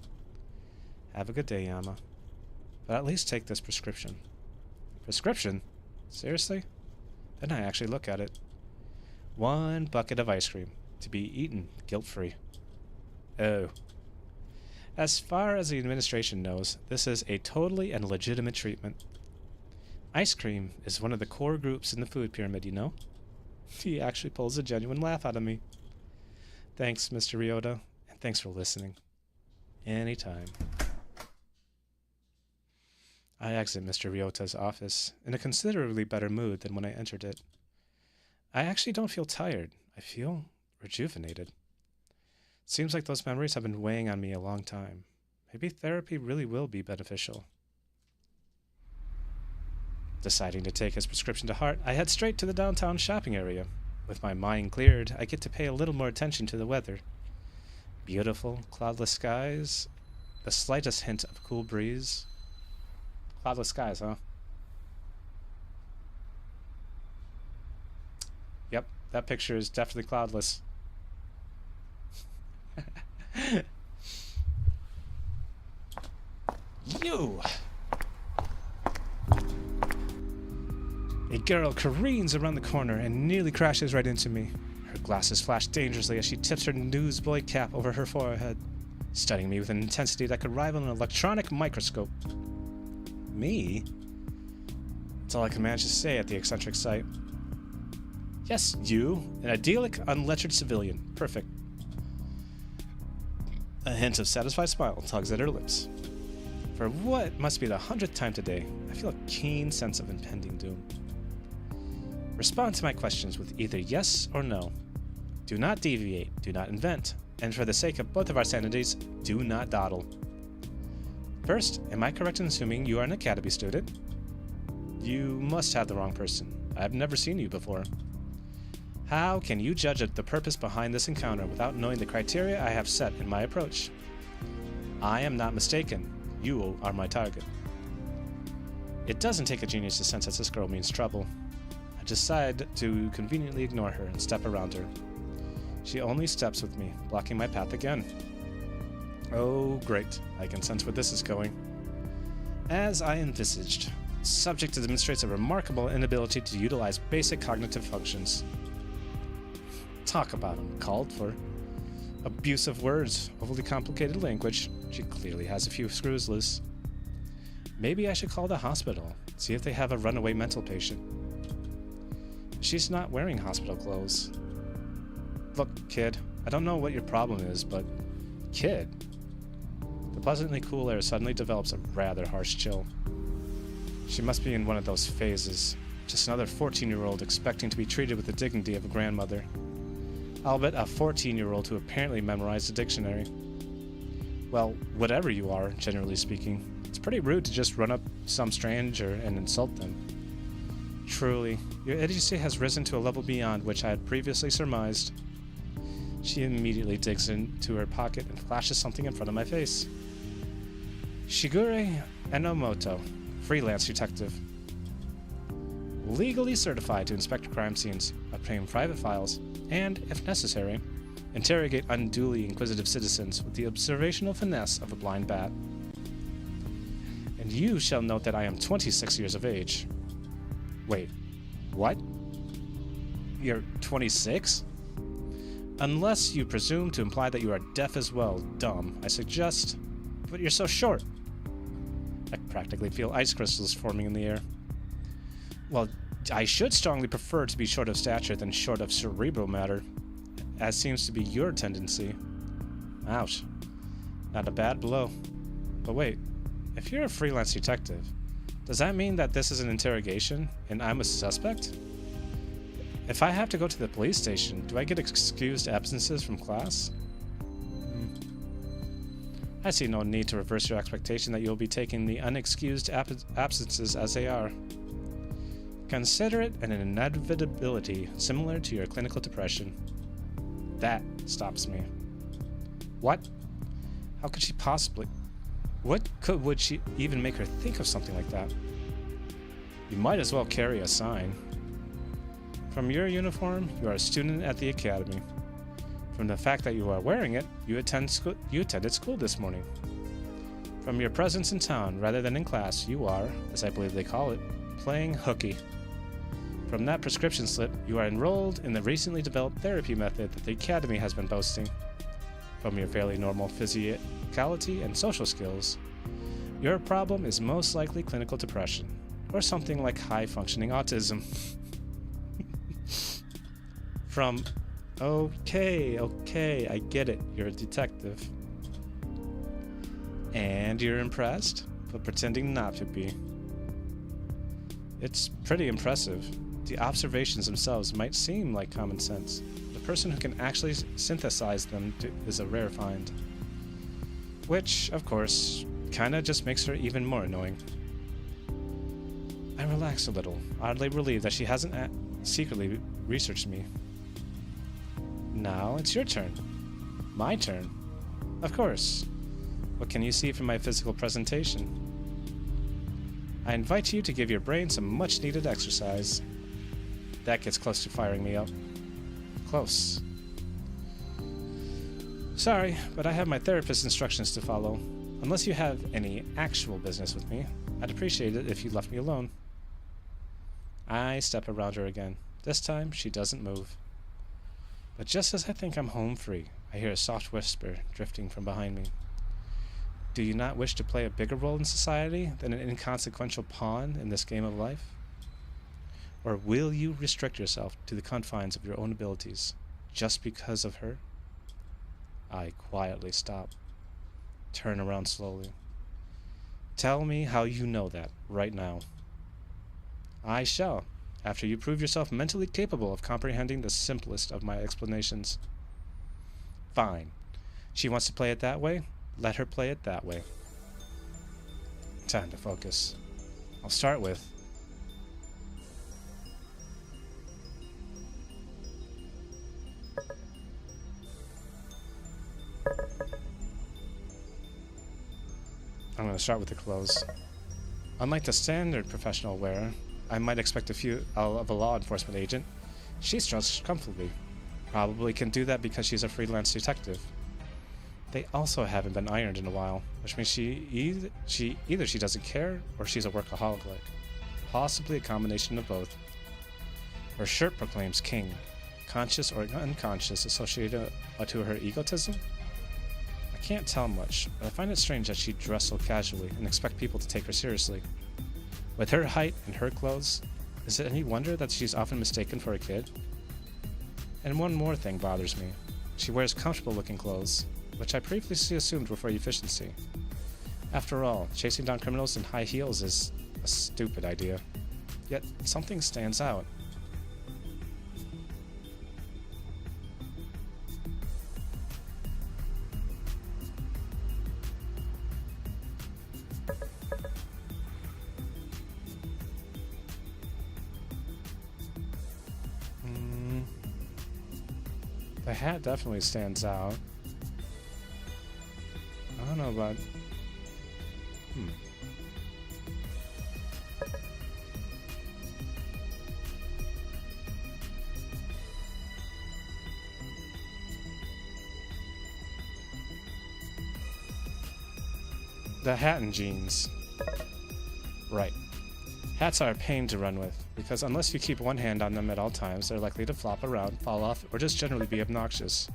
Have a good day, Yama. But at least take this prescription. Prescription? Seriously? Then I actually look at it. 1 bucket of ice cream, to be eaten guilt-free. Oh. As far as the administration knows, this is a totally and legitimate treatment. Ice cream is one of the core groups in the food pyramid, you know? He actually pulls a genuine laugh out of me. Thanks, Mr. Ryota, and thanks for listening. Anytime. I exit Mr. Ryota's office in a considerably better mood than when I entered it. I actually don't feel tired. I feel rejuvenated. Seems like those memories have been weighing on me a long time. Maybe therapy really will be beneficial. Deciding to take his prescription to heart, I head straight to the downtown shopping area. With my mind cleared, I get to pay a little more attention to the weather. Beautiful, cloudless skies, the slightest hint of cool breeze. Cloudless skies, huh? Yep, that picture is definitely cloudless. You! A girl careens around the corner and nearly crashes right into me. Her glasses flash dangerously as she tips her newsboy cap over her forehead, studying me with an intensity that could rival an electronic microscope. Me? That's all I can manage to say at the eccentric sight. Yes, you, an idyllic, unlettered civilian. Perfect. A hint of satisfied smile tugs at her lips. For what must be the 100th time today, I feel a keen sense of impending doom. Respond to my questions with either yes or no. Do not deviate, do not invent, and for the sake of both of our sanities, do not dawdle. First, am I correct in assuming you are an academy student? You must have the wrong person. I have never seen you before. How can you judge the purpose behind this encounter without knowing the criteria I have set in my approach? I am not mistaken. You are my target. It doesn't take a genius to sense that this girl means trouble. I decide to conveniently ignore her and step around her. She only steps with me, blocking my path again. Oh, great. I can sense where this is going. As I envisaged, the subject demonstrates a remarkable inability to utilize basic cognitive functions. Talk about uncalled for. Abusive words, overly complicated language. She clearly has a few screws loose. Maybe I should call the hospital, see if they have a runaway mental patient. She's not wearing hospital clothes. Look, kid, I don't know what your problem is, but... Kid? The pleasantly cool air suddenly develops a rather harsh chill. She must be in one of those phases. Just another 14-year-old expecting to be treated with the dignity of a grandmother. I'll bet a 14-year-old who apparently memorized a dictionary. Well, whatever you are, generally speaking, it's pretty rude to just run up to some stranger and insult them. Truly, your idiocy has risen to a level beyond which I had previously surmised. She immediately digs into her pocket and flashes something in front of my face. Shigure Enomoto, freelance detective. Legally certified to inspect crime scenes, obtain private files, and, if necessary, interrogate unduly inquisitive citizens with the observational finesse of a blind bat. And you shall note that I am 26 years of age. Wait, what? You're 26? Unless you presume to imply that you are deaf as well, dumb, I suggest... But you're so short. I practically feel ice crystals forming in the air. Well, I should strongly prefer to be short of stature than short of cerebral matter, as seems to be your tendency. Ouch. Not a bad blow. But wait, if you're a freelance detective, does that mean that this is an interrogation and I'm a suspect? If I have to go to the police station, do I get excused absences from class? I see no need to reverse your expectation that you'll be taking the unexcused absences as they are. Consider it an inevitability similar to your clinical depression. That stops me. What? How could she possibly... would she even make her think of something like that? You might as well carry a sign. From your uniform, you are a student at the academy. From the fact that you are wearing it, you attended school this morning. From your presence in town rather than in class, you are, as I believe they call it, playing hooky. From that prescription slip, you are enrolled in the recently developed therapy method that the Academy has been boasting. From your fairly normal physicality and social skills, your problem is most likely clinical depression, or something like high-functioning autism. From, okay, I get it, you're a detective. And you're impressed, but pretending not to be. It's pretty impressive. The observations themselves might seem like common sense. The person who can actually synthesize them is a rare find. Which, of course, kinda just makes her even more annoying. I relax a little, oddly relieved that she hasn't secretly researched me. Now it's your turn. My turn. Of course. What can you see from my physical presentation? I invite you to give your brain some much-needed exercise. That gets close to firing me up. Close. Sorry, but I have my therapist's instructions to follow. Unless you have any actual business with me, I'd appreciate it if you left me alone. I step around her again. This time, she doesn't move. But just as I think I'm home free, I hear a soft whisper drifting from behind me. Do you not wish to play a bigger role in society than an inconsequential pawn in this game of life? Or will you restrict yourself to the confines of your own abilities just because of her? I quietly stop. Turn around slowly. Tell me how you know that right now. I shall, after you prove yourself mentally capable of comprehending the simplest of my explanations. Fine. She wants to play it that way? Let her play it that way. Time to focus. I'll start with... I'm going to start with the clothes. Unlike the standard professional wear, I might expect of a law enforcement agent. She's dressed comfortably. Probably can do that because she's a freelance detective. They also haven't been ironed in a while, which means either she doesn't care or she's a workaholic. Possibly a combination of both. Her shirt proclaims king, conscious or unconscious associated to her egotism. I can't tell much, but I find it strange that she'd dress so casually and expect people to take her seriously. With her height and her clothes, is it any wonder that she's often mistaken for a kid? And one more thing bothers me. She wears comfortable-looking clothes, which I previously assumed were for efficiency. After all, chasing down criminals in high heels is a stupid idea. Yet, something stands out. The hat definitely stands out. I don't know about... The hat and jeans. Right. Hats are a pain to run with, because unless you keep one hand on them at all times, they're likely to flop around, fall off, or just generally be obnoxious.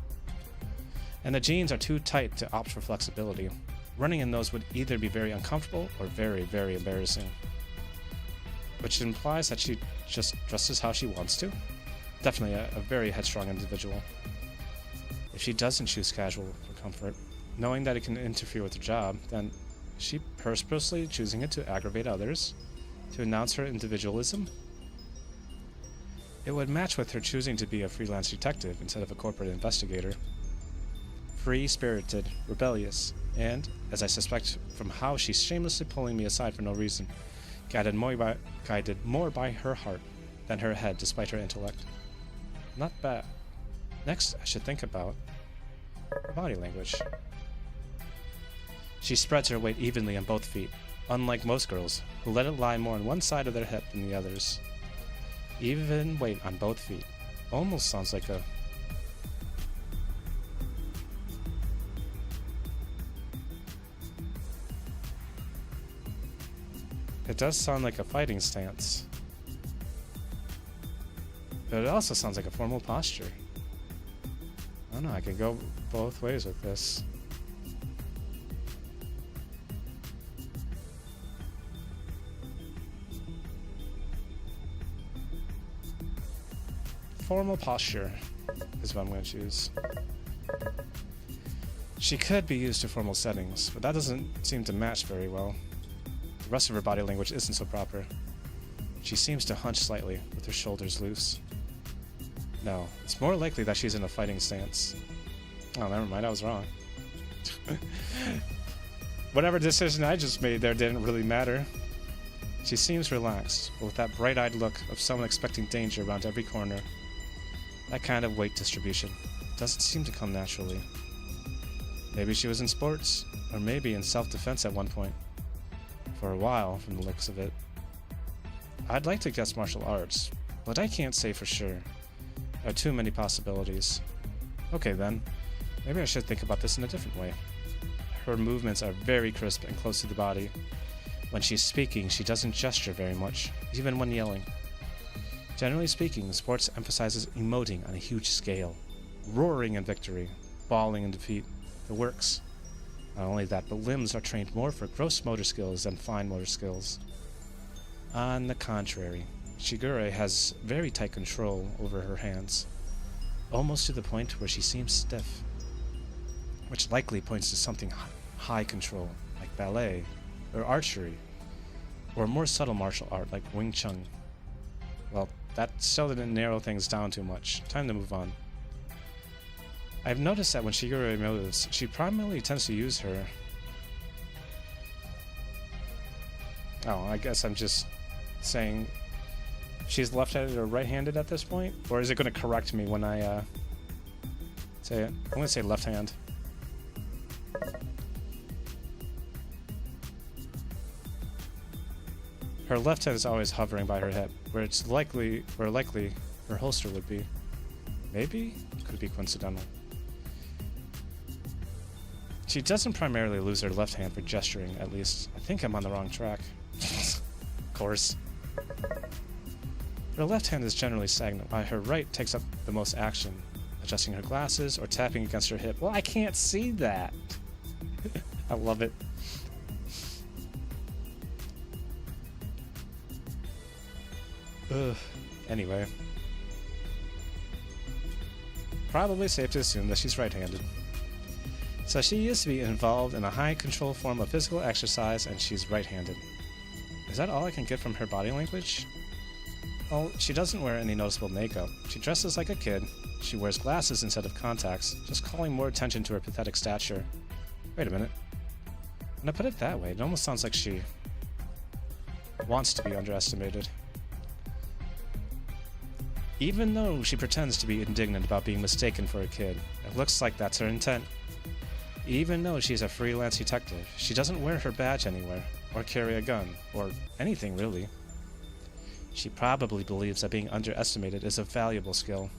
And the jeans are too tight to opt for flexibility. Running in those would either be very uncomfortable or very, very embarrassing. Which implies that she just dresses how she wants to. Definitely a very headstrong individual. If she doesn't choose casual for comfort, knowing that it can interfere with her job, then is she purposely choosing it to aggravate others? To announce her individualism? It would match with her choosing to be a freelance detective instead of a corporate investigator. Free-spirited, rebellious, and, as I suspect from how she's shamelessly pulling me aside for no reason, guided more by her heart than her head despite her intellect. Not bad. Next, I should think about her body language. She spreads her weight evenly on both feet, unlike most girls, who let it lie more on one side of their hip than the others. Even weight on both feet. Almost sounds like a It does sound like a fighting stance. But it also sounds like a formal posture. I don't know, I could go both ways with this. Formal posture is what I'm going to choose. She could be used to formal settings, but that doesn't seem to match very well. The rest of her body language isn't so proper. She seems to hunch slightly, with her shoulders loose. No, it's more likely that she's in a fighting stance. Oh, never mind, I was wrong. Whatever decision I just made there didn't really matter. She seems relaxed, but with that bright-eyed look of someone expecting danger around every corner. That kind of weight distribution doesn't seem to come naturally. Maybe she was in sports, or maybe in self-defense at one point. For a while, from the looks of it. I'd like to guess martial arts, but I can't say for sure. There are too many possibilities. Okay then, maybe I should think about this in a different way. Her movements are very crisp and close to the body. When she's speaking, she doesn't gesture very much, even when yelling. Generally speaking, sports emphasizes emoting on a huge scale. Roaring in victory, bawling in defeat, the works. Not only that, but limbs are trained more for gross motor skills than fine motor skills. On the contrary, Shigure has very tight control over her hands, almost to the point where she seems stiff, which likely points to something high control, like ballet, or archery, or a more subtle martial art like Wing Chun. Well, that still didn't narrow things down too much. Time to move on. I've noticed that when Shigure moves, she primarily tends to use her... Oh, I guess I'm just saying she's left-handed or right-handed at this point? Or is it going to correct me when I say it? I'm going to say left hand. Her left hand is always hovering by her hip, where it's likely her holster would be. Maybe? Could be coincidental. She doesn't primarily lose her left hand for gesturing, at least. I think I'm on the wrong track. Of course. Her left hand is generally stagnant, while her right takes up the most action, adjusting her glasses or tapping against her hip. Well, I can't see that! I love it. Ugh. Anyway. Probably safe to assume that she's right-handed. So she used to be involved in a high-control form of physical exercise, and she's right-handed. Is that all I can get from her body language? Well, she doesn't wear any noticeable makeup. She dresses like a kid. She wears glasses instead of contacts, just calling more attention to her pathetic stature. Wait a minute. When I put it that way, it almost sounds like she wants to be underestimated. Even though she pretends to be indignant about being mistaken for a kid, it looks like that's her intent. Even though she's a freelance detective, she doesn't wear her badge anywhere, or carry a gun, or anything really. She probably believes that being underestimated is a valuable skill.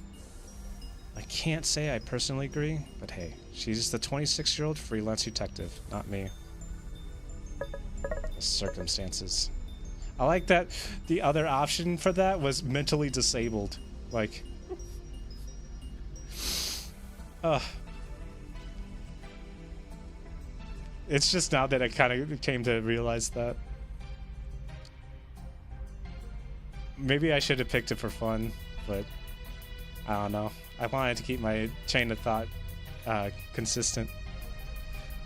I can't say I personally agree, but hey, she's the 26-year-old freelance detective, not me. The circumstances. I like that the other option for that was mentally disabled. Like, it's just now that I kind of came to realize that. Maybe I should have picked it for fun, but I don't know. I wanted to keep my chain of thought consistent.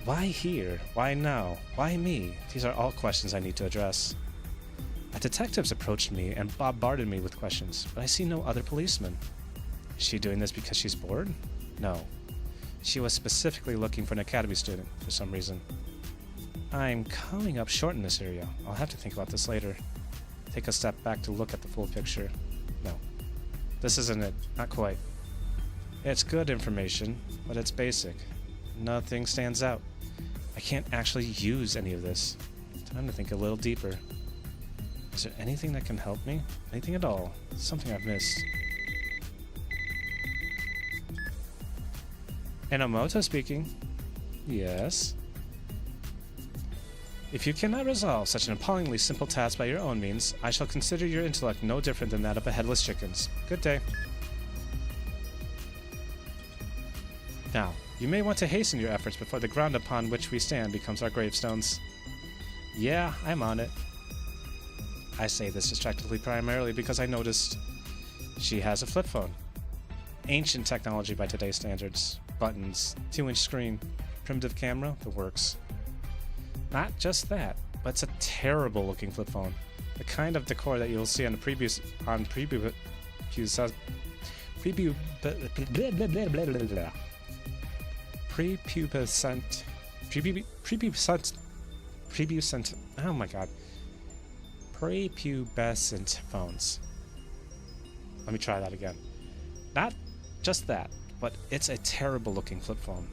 Why here? Why now? Why me? These are all questions I need to address. The detectives approached me and bombarded me with questions, but I see no other policemen. Is she doing this because she's bored? No. She was specifically looking for an academy student for some reason. I'm coming up short in this area. I'll have to think about this later. Take a step back to look at the full picture. No. This isn't it. Not quite. It's good information, but it's basic. Nothing stands out. I can't actually use any of this. Time to think a little deeper. Is there anything that can help me? Anything at all? Something I've missed. Enomoto speaking. Yes. If you cannot resolve such an appallingly simple task by your own means, I shall consider your intellect no different than that of a headless chicken's. Good day. Now, you may want to hasten your efforts before the ground upon which we stand becomes our gravestones. Yeah, I'm on it. I say this distractedly primarily because I noticed she has a flip phone. Ancient technology by today's standards. Buttons, 2-inch screen, primitive camera, the works. Not just that, but it's a terrible looking flip phone. The kind of decor that you'll see on the prepubescent phones. Let me try that again. Not just that, but it's a terrible looking flip phone.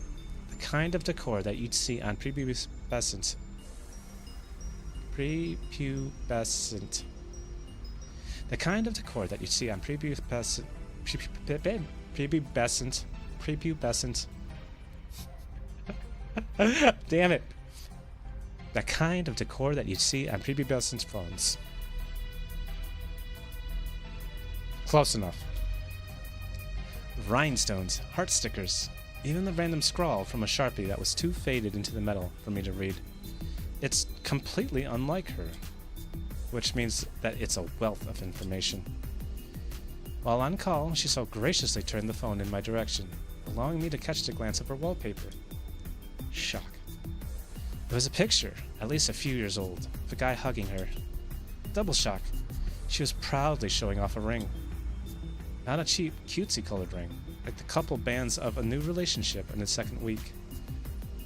The kind of decor that you'd see on prepubescent. The kind of decor that you'd see on prepubescent. Damn it. The kind of decor that you'd see on prepubescent phones. Close enough. Rhinestones, heart stickers, even the random scrawl from a Sharpie that was too faded into the metal for me to read. It's completely unlike her, which means that it's a wealth of information. While on call, she so graciously turned the phone in my direction, allowing me to catch the glance of her wallpaper. Shock. It was a picture, at least a few years old, of a guy hugging her. Double shock. She was proudly showing off a ring. Not a cheap, cutesy-colored ring, like the couple bands of a new relationship in its second week.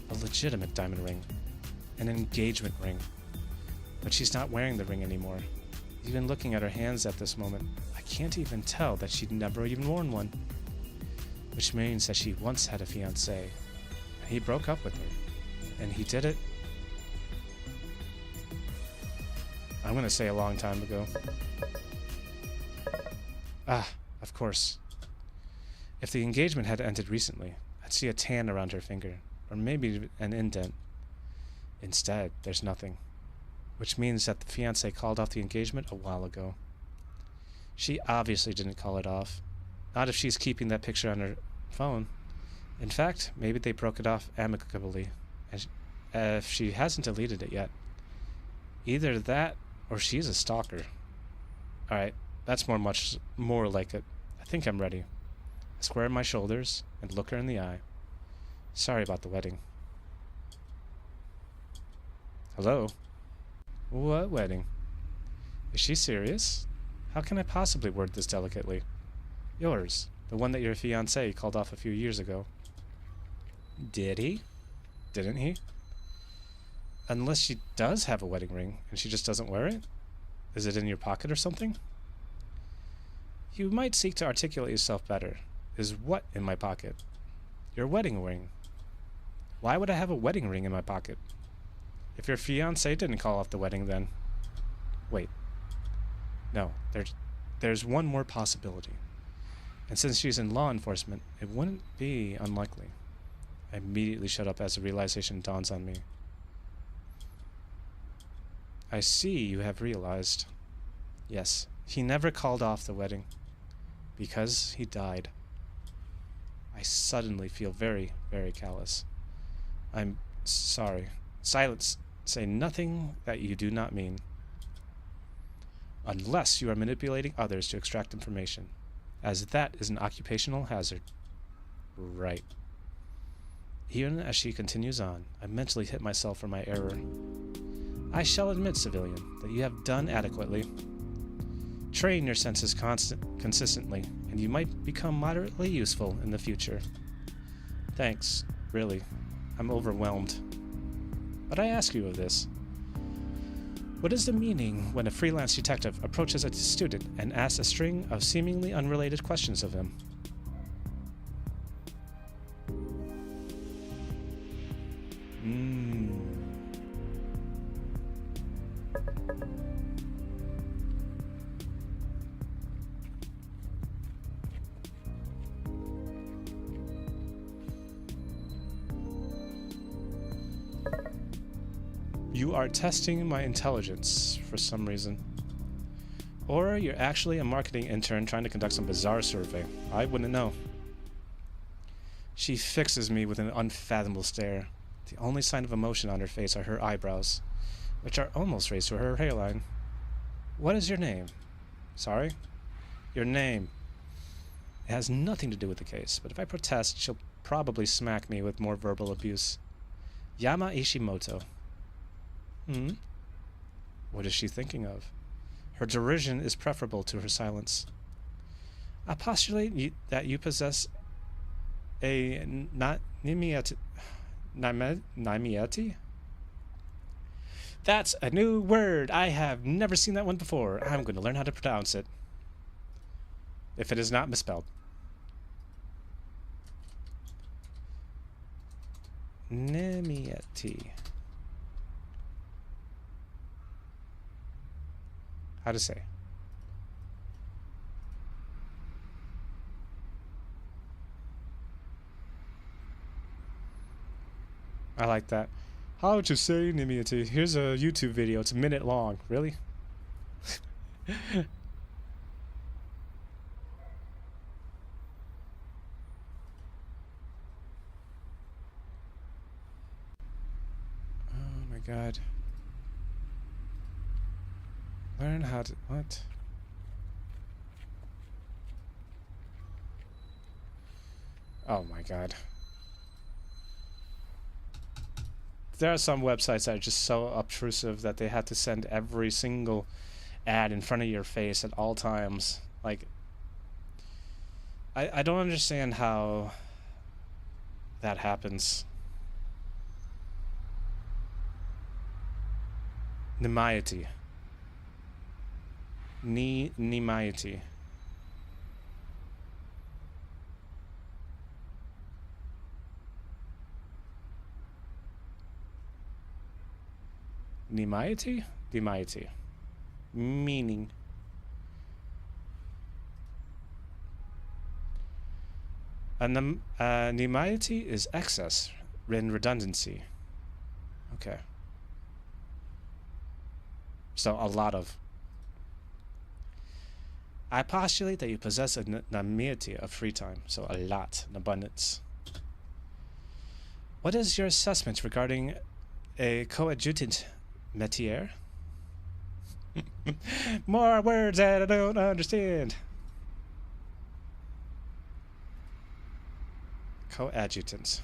A legitimate diamond ring. An engagement ring. But she's not wearing the ring anymore. Even looking at her hands at this moment, I can't even tell that she'd never even worn one. Which means that she once had a fiancé, and he broke up with her. And he did it, I'm gonna say a long time ago. Ah, of course. If the engagement had ended recently, I'd see a tan around her finger, or maybe an indent. Instead, there's nothing, which means that the fiancé called off the engagement a while ago. She obviously didn't call it off. Not if she's keeping that picture on her phone. In fact, maybe they broke it off amicably, and if she hasn't deleted it yet. Either that, or she's a stalker. Alright, that's much more like it. I think I'm ready. I square my shoulders and look her in the eye. Sorry about the wedding. Hello? What wedding? Is she serious? How can I possibly word this delicately? Yours, the one that your fiancé called off a few years ago. Did he? Didn't he? Unless she does have a wedding ring, and she just doesn't wear it? Is it in your pocket or something? You might seek to articulate yourself better. Is what in my pocket? Your wedding ring. Why would I have a wedding ring in my pocket? If your fiancé didn't call off the wedding, then... Wait. No, there's one more possibility. And since she's in law enforcement, it wouldn't be unlikely. I immediately shut up as the realization dawns on me. I see you have realized. Yes, he never called off the wedding. Because he died. I suddenly feel very, very callous. I'm sorry. Silence. Say nothing that you do not mean. Unless you are manipulating others to extract information, as that is an occupational hazard. Right. Even as she continues on, I mentally hit myself for my error. I shall admit, civilian, that you have done adequately. Train your senses consistently, and you might become moderately useful in the future. Thanks, really. I'm overwhelmed. But I ask you of this. What is the meaning when a freelance detective approaches a student and asks a string of seemingly unrelated questions of him? You are testing my intelligence for some reason. Or you're actually a marketing intern trying to conduct some bizarre survey. I wouldn't know. She fixes me with an unfathomable stare. The only sign of emotion on her face are her eyebrows, which are almost raised to her hairline. What is your name? Sorry? Your name. It has nothing to do with the case, but if I protest, she'll probably smack me with more verbal abuse. Yama Ishimoto. What is she thinking of? Her derision is preferable to her silence. I postulate that you possess a Nimieti? That's a new word. I have never seen that one before. I'm going to learn how to pronounce it. If it is not misspelled. Nimieti. How to say? I like that. How would you say, Nimieti? Here's a YouTube video. It's a minute long. Really? Oh my god. Learn how to... What? Oh my god. There are some websites that are just so obtrusive that they have to send every single ad in front of your face at all times. Like, I don't understand how that happens. Nimiety. Nimiety. Nimiety? Nimiety. Meaning. Nimiety is excess in redundancy. Okay. So a lot of. I postulate that you possess a nimiety of free time, so a lot, an abundance. What is your assessment regarding a coadjutant métier? More words that I don't understand. Coadjutant.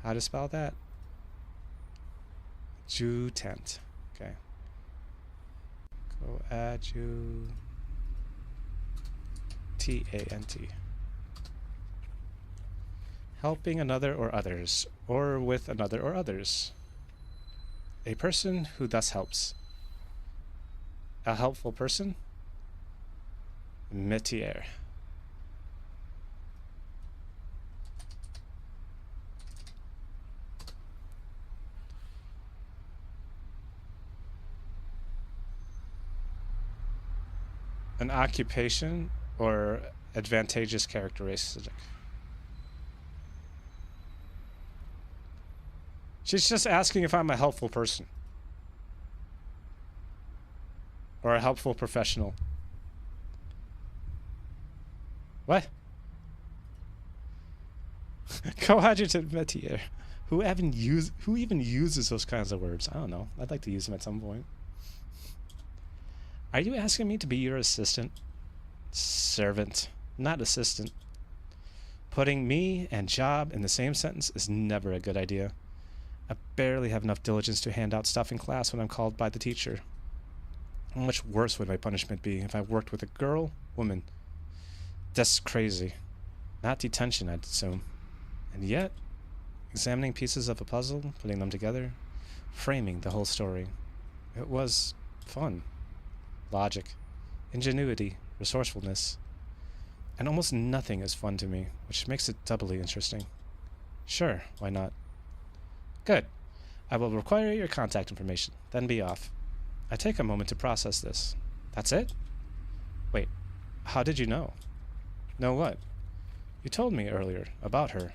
How to spell that? Adjutant. Okay. Coadjutant. T-A-N-T. Helping another or others, or with another or others. A person who thus helps. A helpful person. Métier. An occupation or advantageous characteristic. She's just asking if I'm a helpful person. Or a helpful professional. What? Coadjutant métier. Who even uses those kinds of words? I don't know. I'd like to use them at some point. Are you asking me to be your assistant? Servant, not assistant. Putting me and job in the same sentence is never a good idea. I barely have enough diligence to hand out stuff in class when I'm called by the teacher. How much worse would my punishment be if I worked with a woman? That's crazy. Not detention, I'd assume. And yet, examining pieces of a puzzle, putting them together, framing the whole story. It was fun. Logic, ingenuity, resourcefulness. And almost nothing is fun to me, which makes it doubly interesting. Sure, why not? Good. I will require your contact information, then be off. I take a moment to process this. That's it? Wait, how did you know? No what? You told me earlier about her.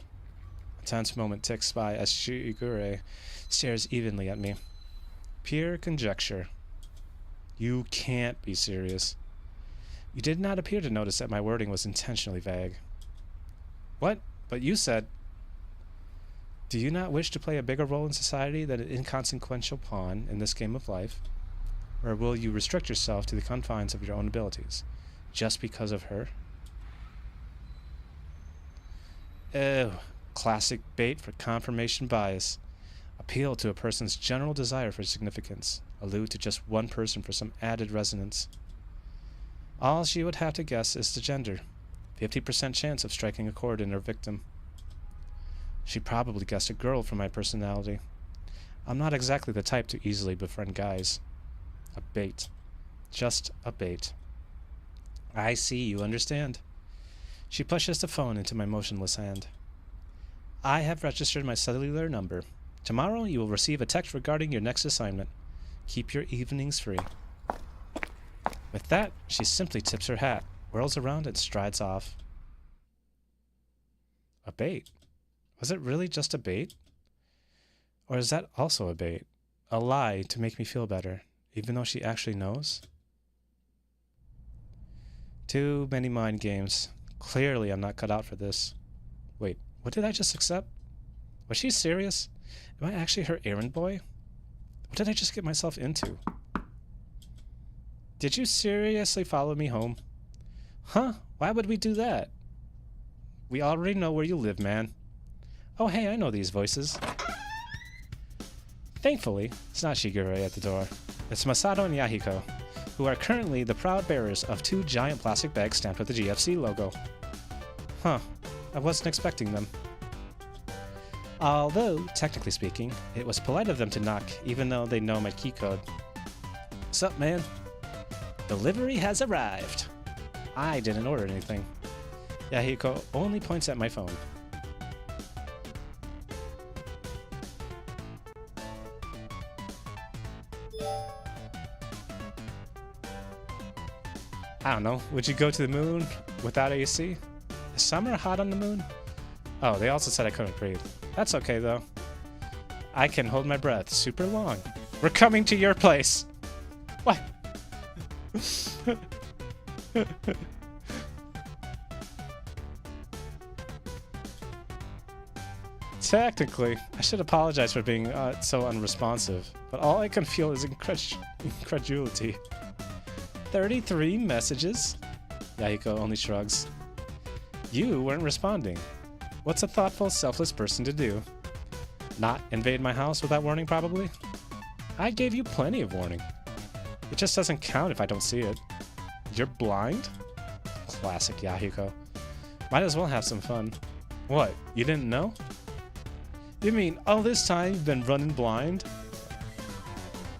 A tense moment ticks by as Shigure stares evenly at me. Pure conjecture. You can't be serious. You did not appear to notice that my wording was intentionally vague. What? But you said... Do you not wish to play a bigger role in society than an inconsequential pawn in this game of life? Or will you restrict yourself to the confines of your own abilities, just because of her? Oh, classic bait for confirmation bias. Appeal to a person's general desire for significance. Allude to just one person for some added resonance. All she would have to guess is the gender. 50% chance of striking a chord in her victim. She probably guessed a girl from my personality. I'm not exactly the type to easily befriend guys. A bait. Just a bait. I see, you understand. She pushes the phone into my motionless hand. I have registered my cellular number. Tomorrow you will receive a text regarding your next assignment. Keep your evenings free. With that, she simply tips her hat, whirls around, and strides off. A bait? Was it really just a bait? Or is that also a bait? A lie to make me feel better, even though she actually knows? Too many mind games. Clearly I'm not cut out for this. Wait, what did I just accept? Was she serious? Am I actually her errand boy? What did I just get myself into? Did you seriously follow me home? Huh? Why would we do that? We already know where you live, man. Oh, hey, I know these voices. Thankfully, it's not Shigure at the door. It's Masato and Yahiko, who are currently the proud bearers of 2 giant plastic bags stamped with the GFC logo. Huh. I wasn't expecting them. Although, technically speaking, it was polite of them to knock, even though they know my key code. Sup, man? Delivery has arrived. I didn't order anything. Yahiko only points at my phone. I don't know. Would you go to the moon without AC? Is summer hot on the moon? Oh, they also said I couldn't breathe. That's okay, though. I can hold my breath super long. We're coming to your place. What? Technically, I should apologize for being so unresponsive, but all I can feel is incredulity. 33 messages? Yahiko only shrugs. You weren't responding. What's a thoughtful, selfless person to do? Not invade my house without warning, probably? I gave you plenty of warning. It just doesn't count if I don't see it. You're blind? Classic Yahiko. Might as well have some fun. What, you didn't know? You mean all this time you've been running blind?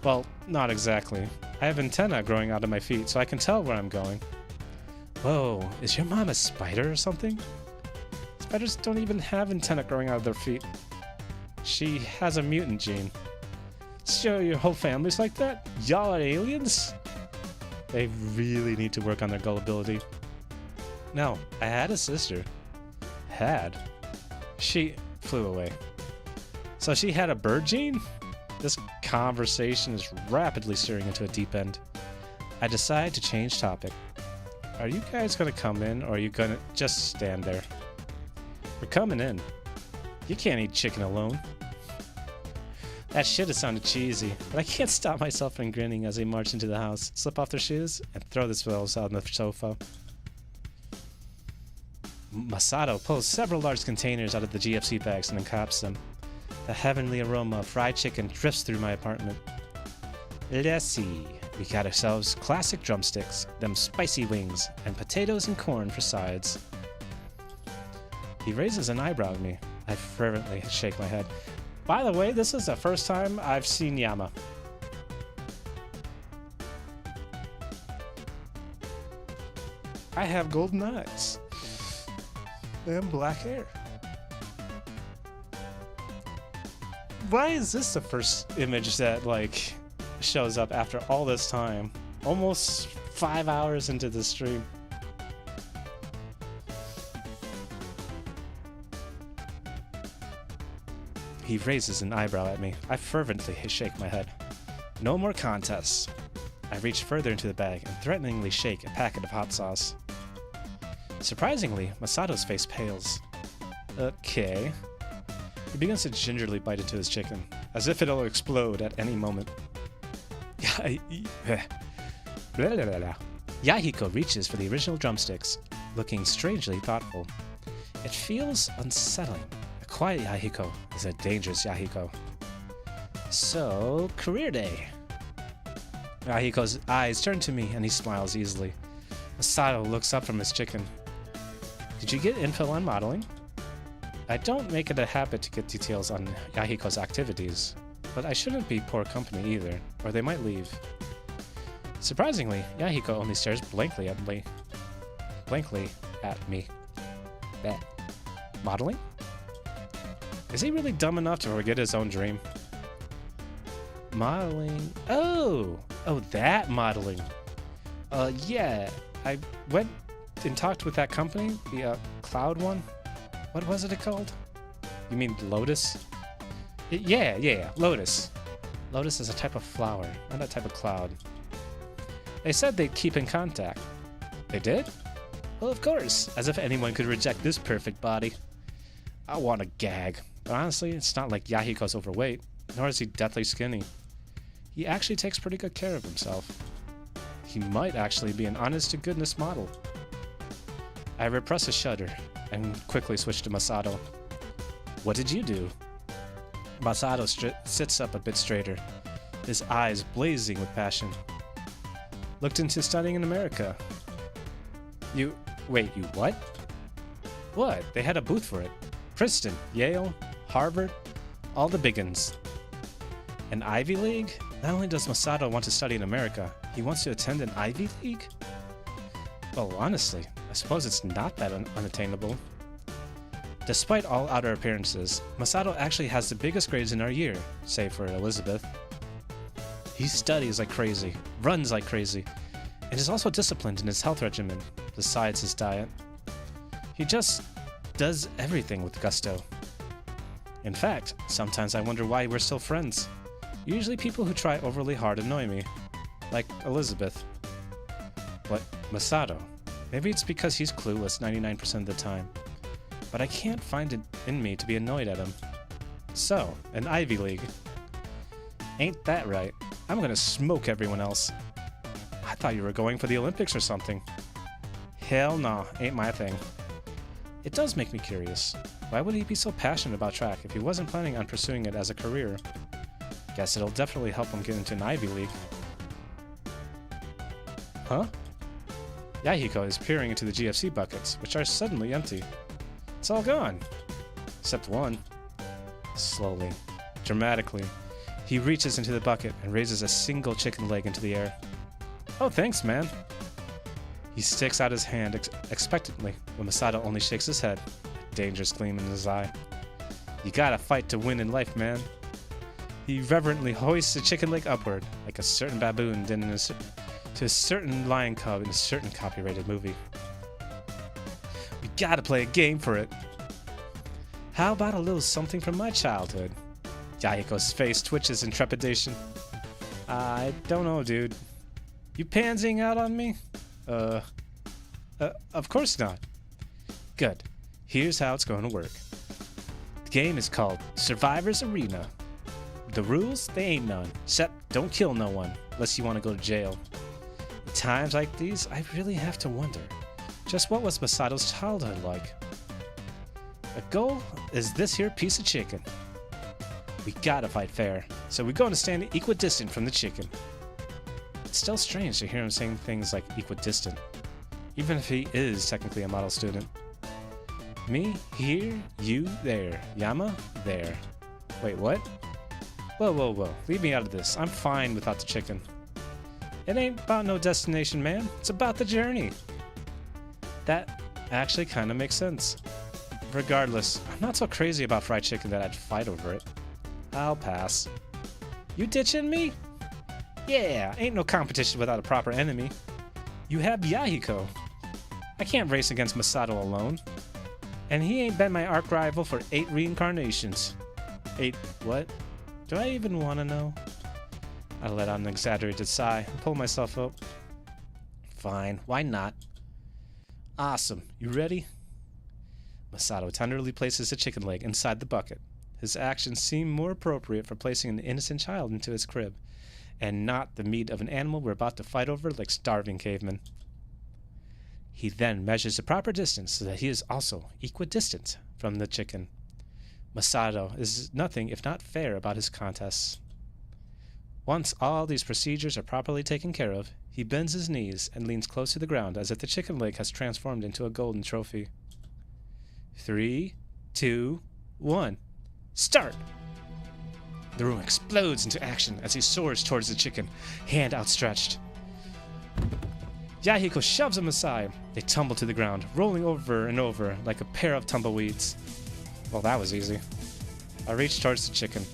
Well, not exactly. I have antennae growing out of my feet, so I can tell where I'm going. Whoa, is your mom a spider or something? Spiders don't even have antennae growing out of their feet. She has a mutant gene. So your whole family's like that? Y'all are aliens? They really need to work on their gullibility. No, I had a sister. Had? She flew away. So she had a bird gene? This conversation is rapidly steering into a deep end. I decide to change topic. Are you guys gonna come in, or are you gonna just stand there? We're coming in. You can't eat chicken alone. That shit has sounded cheesy, but I can't stop myself from grinning as they march into the house, slip off their shoes, and throw themselves on the sofa. Masato pulls several large containers out of the GFC bags and uncaps them. The heavenly aroma of fried chicken drifts through my apartment. Let's see. We got ourselves classic drumsticks, them spicy wings, and potatoes and corn for sides. He raises an eyebrow at me. I fervently shake my head. By the way, this is the first time I've seen Yama. I have golden eyes and black hair. Why is this the first image that, like, shows up after all this time? Almost 5 hours into the stream. He raises an eyebrow at me. I fervently shake my head. No more contests. I reach further into the bag and threateningly shake a packet of hot sauce. Surprisingly, Masato's face pales. Okay. He begins to gingerly bite into his chicken, as if it'll explode at any moment. Yahiko reaches for the original drumsticks, looking strangely thoughtful. It feels unsettling. A quiet Yahiko is a dangerous Yahiko. So, career day. Yahiko's eyes turn to me and he smiles easily. Masato looks up from his chicken. Did you get info on modeling? I don't make it a habit to get details on Yahiko's activities, but I shouldn't be poor company either, or they might leave. Surprisingly, Yahiko only stares blankly at me. Bleh. Modeling? Is he really dumb enough to forget his own dream? Modeling. Oh, that modeling. Yeah, I went and talked with that company, the cloud one. What was it called? You mean Lotus? Yeah, Lotus. Lotus is a type of flower, not a type of cloud. They said they'd keep in contact. They did? Well, of course, as if anyone could reject this perfect body. I want to gag, but honestly, it's not like Yahiko's overweight, nor is he deathly skinny. He actually takes pretty good care of himself. He might actually be an honest-to-goodness model. I repress a shudder and quickly switch to Masato. What did you do? Masato sits up a bit straighter, his eyes blazing with passion. Looked into studying in America. Wait, you what? What? They had a booth for it. Princeton, Yale, Harvard, all the big uns. An Ivy League? Not only does Masato want to study in America, he wants to attend an Ivy League? Well, honestly, I suppose it's not that unattainable. Despite all outer appearances, Masato actually has the biggest grades in our year, save for Elizabeth. He studies like crazy, runs like crazy, and is also disciplined in his health regimen, besides his diet. He just does everything with gusto. In fact, sometimes I wonder why we're still friends. Usually people who try overly hard annoy me, like Elizabeth. But Masato, maybe it's because he's clueless 99% of the time, but I can't find it in me to be annoyed at him. So, an Ivy League. Ain't that right? I'm gonna smoke everyone else. I thought you were going for the Olympics or something. Hell no, ain't my thing. It does make me curious. Why would he be so passionate about track if he wasn't planning on pursuing it as a career? Guess it'll definitely help him get into an Ivy League. Huh? Yahiko is peering into the GFC buckets, which are suddenly empty. It's all gone. Except one. Slowly, dramatically, he reaches into the bucket and raises a single chicken leg into the air. Oh, thanks, man. He sticks out his hand expectantly when Masato only shakes his head, a dangerous gleam in his eye. You gotta fight to win in life, man. He reverently hoists the chicken leg upward, like a certain baboon did to a certain lion cub in a certain copyrighted movie. We gotta play a game for it. How about a little something from my childhood? Yahiko's face twitches in trepidation. I don't know, dude. You pansying out on me? Of course not. Good. Here's how it's going to work. The game is called Survivor's Arena. The rules, they ain't none, except don't kill no one, unless you want to go to jail. At times like these, I really have to wonder, just what was Masato's childhood like? The goal is this here piece of chicken. We gotta fight fair, so we're going to stand equidistant from the chicken. It's still strange to hear him saying things like equidistant, even if he is technically a model student. Me, here, you, there, Yama, there. Wait, what? Whoa, leave me out of this. I'm fine without the chicken. It ain't about no destination, man. It's about the journey. That actually kind of makes sense. Regardless, I'm not so crazy about fried chicken that I'd fight over it. I'll pass. You ditching me? Yeah, ain't no competition without a proper enemy. You have Yahiko. I can't race against Masato alone. And he ain't been my arch rival for 8 reincarnations. 8 what? Do I even want to know? I let out an exaggerated sigh and pull myself up. Fine, why not? Awesome, you ready? Masato tenderly places a chicken leg inside the bucket. His actions seem more appropriate for placing an innocent child into his crib, and not the meat of an animal we're about to fight over like starving cavemen. He then measures the proper distance so that he is also equidistant from the chicken. Masato is nothing if not fair about his contests. Once all these procedures are properly taken care of, he bends his knees and leans close to the ground as if the chicken leg has transformed into a golden trophy. 3, 2, 1. Start! The room explodes into action as he soars towards the chicken, hand outstretched. Yahiko shoves him aside. They tumble to the ground, rolling over and over like a pair of tumbleweeds. Well, that was easy. I reach towards the chicken,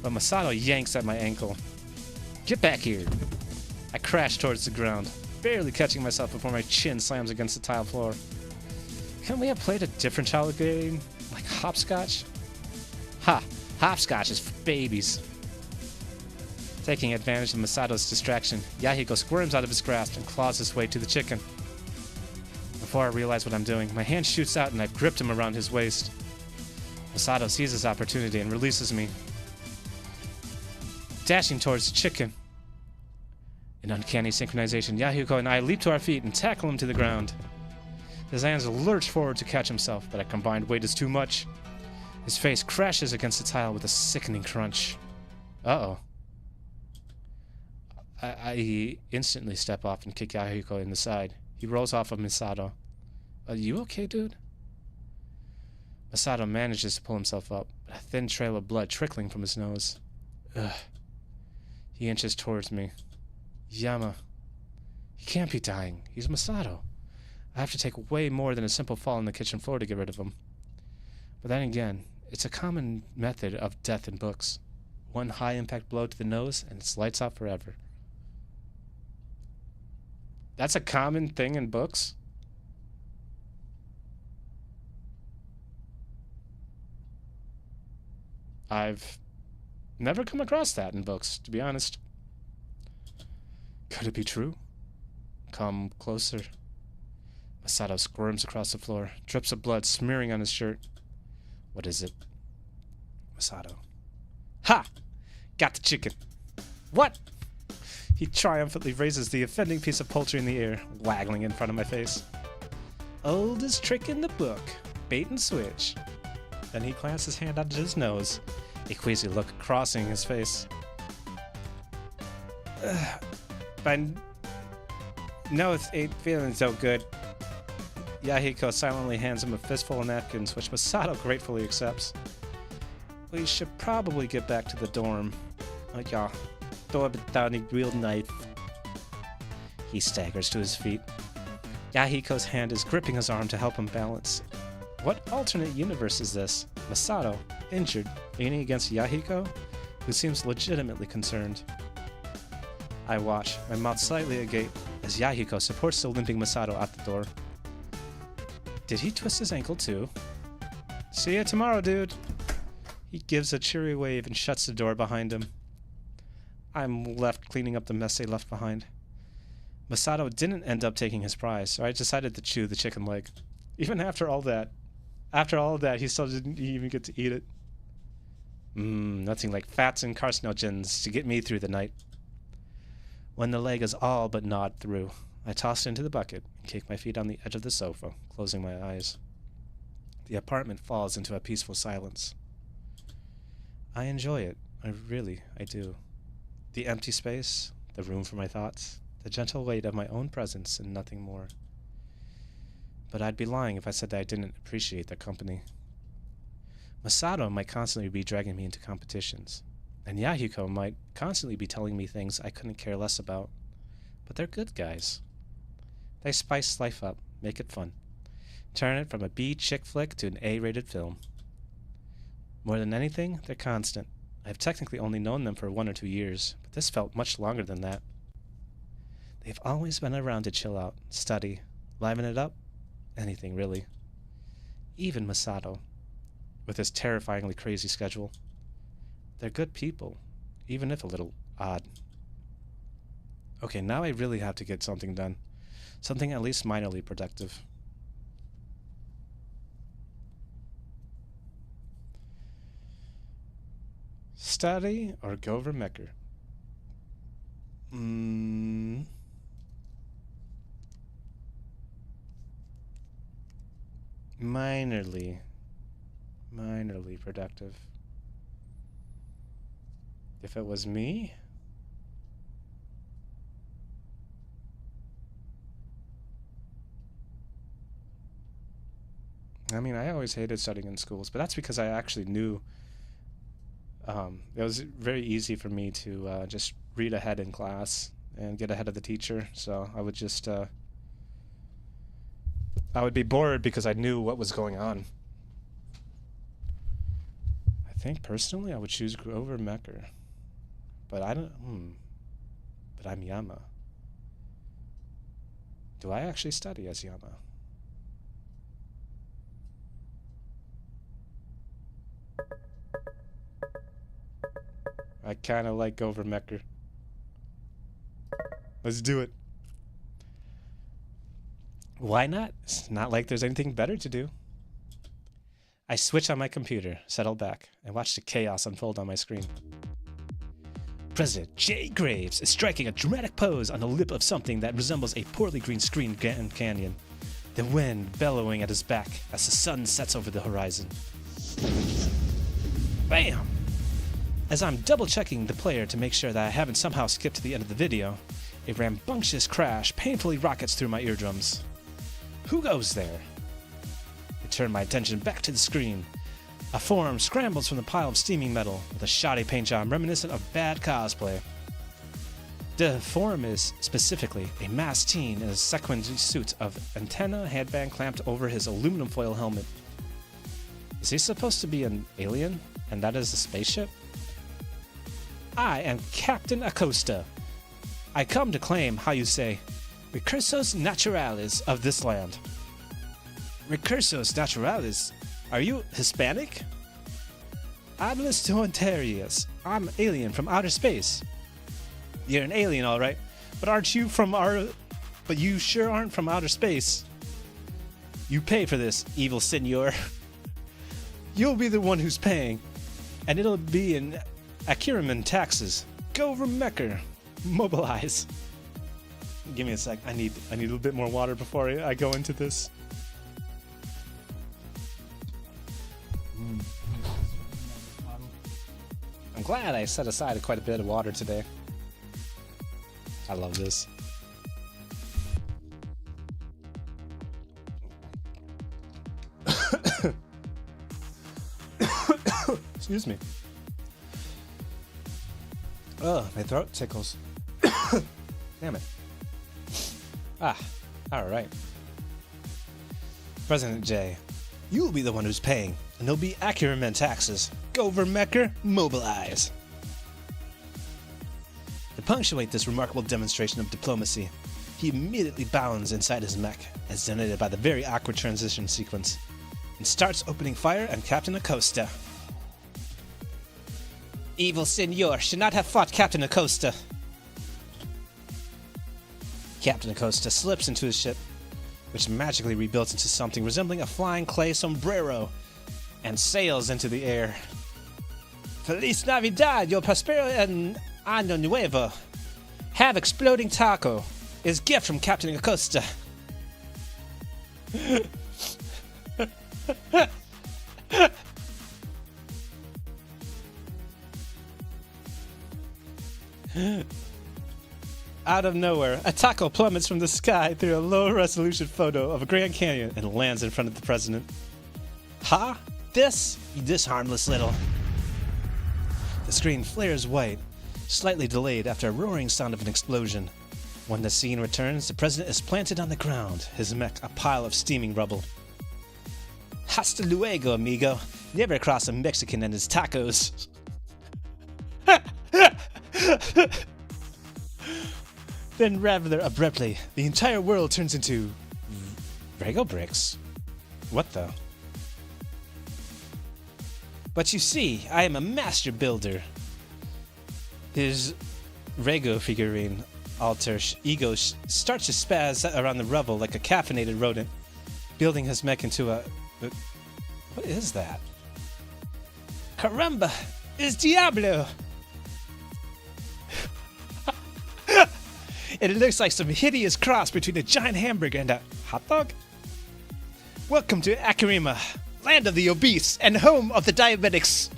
but Masato yanks at my ankle. Get back here! I crash towards the ground, barely catching myself before my chin slams against the tile floor. Can't we have played a different childhood game, like hopscotch? Ha! Hopscotch is for babies. Taking advantage of Masato's distraction, Yahiko squirms out of his grasp and claws his way to the chicken. Before I realize what I'm doing, my hand shoots out and I've gripped him around his waist. Masato sees his opportunity and releases me, dashing towards the chicken. In uncanny synchronization, Yahiko and I leap to our feet and tackle him to the ground. His hands lurch forward to catch himself, but our combined weight is too much. His face crashes against the tile with a sickening crunch. Uh-oh. I instantly step off and kick Yahiko in the side. He rolls off of Masato. Are you okay, dude? Masato manages to pull himself up, a thin trail of blood trickling from his nose. Ugh. He inches towards me. Yama. He can't be dying. He's Masato. I have to take way more than a simple fall on the kitchen floor to get rid of him. But then again, it's a common method of death in books. One high-impact blow to the nose, and it's lights out forever. That's a common thing in books? I've never come across that in books, to be honest. Could it be true? Come closer. Masato squirms across the floor, drips of blood smearing on his shirt. What is it? Masato. Ha! Got the chicken. What? He triumphantly raises the offending piece of poultry in the air, waggling in front of my face. Oldest trick in the book. Bait and switch. Then he clamps his hand onto his nose, a queasy look crossing his face. My nose ain't feeling so good. Yahiko silently hands him a fistful of napkins, which Masato gratefully accepts. We should probably get back to the dorm. Oh yeah, dorm without a real knife. He staggers to his feet. Yahiko's hand is gripping his arm to help him balance. What alternate universe is this? Masato, injured, leaning against Yahiko, who seems legitimately concerned. I watch, my mouth slightly agape, as Yahiko supports the limping Masato out the door. Did he twist his ankle too? See ya tomorrow, dude. He gives a cheery wave and shuts the door behind him. I'm left cleaning up the mess they left behind. Masato didn't end up taking his prize, so I decided to chew the chicken leg. Even after all that, he still didn't even get to eat it. Nothing like fats and carcinogens to get me through the night. When the leg is all but gnawed through, I toss it into the bucket and kick my feet on the edge of the sofa, closing my eyes. The apartment falls into a peaceful silence. I enjoy it. I do. The empty space, the room for my thoughts, the gentle weight of my own presence, and nothing more. But I'd be lying if I said that I didn't appreciate their company. Masato might constantly be dragging me into competitions, and Yahiko might constantly be telling me things I couldn't care less about. But they're good guys. They spice life up, make it fun. Turn it from a B chick flick to an A-rated film. More than anything, they're constant. I've technically only known them for 1 or 2 years, but this felt much longer than that. They've always been around to chill out, study, liven it up, anything really. Even Masato, with his terrifyingly crazy schedule. They're good people, even if a little odd. Okay, now I really have to get something done. Something at least minorly productive. Study or go over Mecker? Minorly productive. If it was me, I mean, I always hated studying in schools, but that's because I actually knew it was very easy for me to just read ahead in class and get ahead of the teacher. So I would just I would be bored because I knew what was going on. I think personally I would choose Grover Mecker, but I don't. But I'm Yama. Do I actually study as Yama? I kind of like Grover Mecker. Let's do it. Why not? It's not like there's anything better to do. I switch on my computer, settle back, and watch the chaos unfold on my screen. President Jay Graves is striking a dramatic pose on the lip of something that resembles a poorly green screen canyon, the wind bellowing at his back as the sun sets over the horizon. Bam! As I'm double-checking the player to make sure that I haven't somehow skipped to the end of the video, a rambunctious crash painfully rockets through my eardrums. Who goes there? I turn my attention back to the screen. A form scrambles from the pile of steaming metal with a shoddy paint job reminiscent of bad cosplay. The form is specifically a masked teen in a sequined suit of antenna headband clamped over his aluminum foil helmet. Is he supposed to be an alien, and that is a spaceship? I am Captain Acosta. I come to claim, how you say, recursos naturalis of this land. Recursos naturalis? Are you Hispanic? Hablas tu Ontarius. I'm alien from outer space. You're an alien, all right, but aren't you from our... But you sure aren't from outer space. You pay for this, evil senor. You'll be the one who's paying, and it'll be in Akiraman taxes. Go over Mecker. Mobilize. Give me a sec. I need a little bit more water before I go into this. I'm glad I set aside quite a bit of water today. I love this. Excuse me. Oh, my throat tickles. Damn it. Alright. President J, you'll be the one who's paying, and there'll be Acuramen taxes. Go over Mecker, mobilize. To punctuate this remarkable demonstration of diplomacy, he immediately bounds inside his mech, as denoted by the very awkward transition sequence, and starts opening fire on Captain Acosta. Evil senor should not have fought Captain Acosta. Captain Acosta slips into his ship, which magically rebuilds into something resembling a flying clay sombrero, and sails into the air. Feliz Navidad, yo prospero en Año Nuevo. Have exploding taco is gift from Captain Acosta. Out of nowhere, a taco plummets from the sky through a low-resolution photo of a Grand Canyon and lands in front of the president. Ha? This harmless little... The screen flares white, slightly delayed after a roaring sound of an explosion. When the scene returns, the president is planted on the ground, his mech a pile of steaming rubble. Hasta luego, amigo. Never cross a Mexican and his tacos. Then rather abruptly, the entire world turns into... Rego bricks? What the? But you see, I am a master builder. His Rego figurine ego starts to spaz around the rubble like a caffeinated rodent, building his mech into a... What is that? Caramba! It's Diablo! It looks like some hideous cross between a giant hamburger and a hot dog. Welcome to Akirima, land of the obese and home of the diabetics.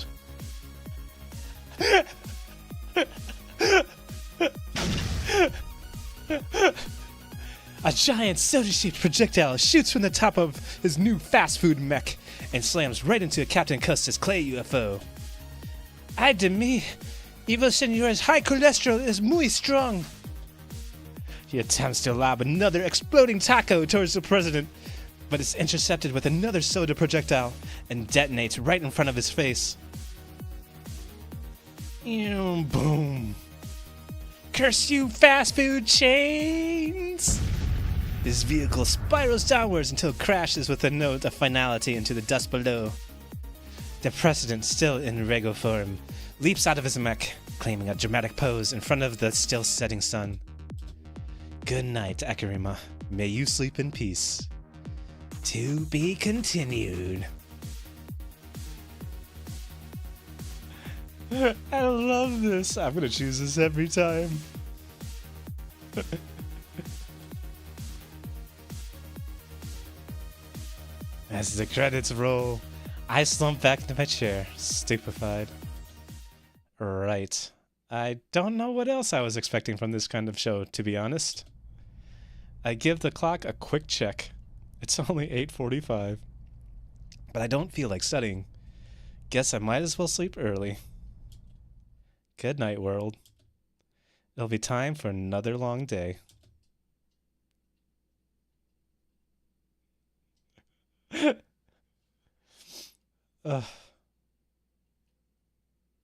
A giant soda-shaped projectile shoots from the top of his new fast food mech and slams right into Captain Custer's clay UFO. Ay de mi, Evo Senor's high cholesterol is muy strong. He attempts to lob another exploding taco towards the president, but is intercepted with another soda projectile and detonates right in front of his face. Boom. Curse you, fast food chains! His vehicle spirals downwards until it crashes with a note of finality into the dust below. The president, still in Rego form, leaps out of his mech, claiming a dramatic pose in front of the still setting sun. Good night, Akirima. May you sleep in peace. To be continued. I love this. I'm gonna choose this every time. As the credits roll, I slump back into my chair, stupefied. Right. I don't know what else I was expecting from this kind of show, to be honest. I give the clock a quick check. It's only 8:45. But I don't feel like studying. Guess I might as well sleep early. Good night, world. It'll be time for another long day. I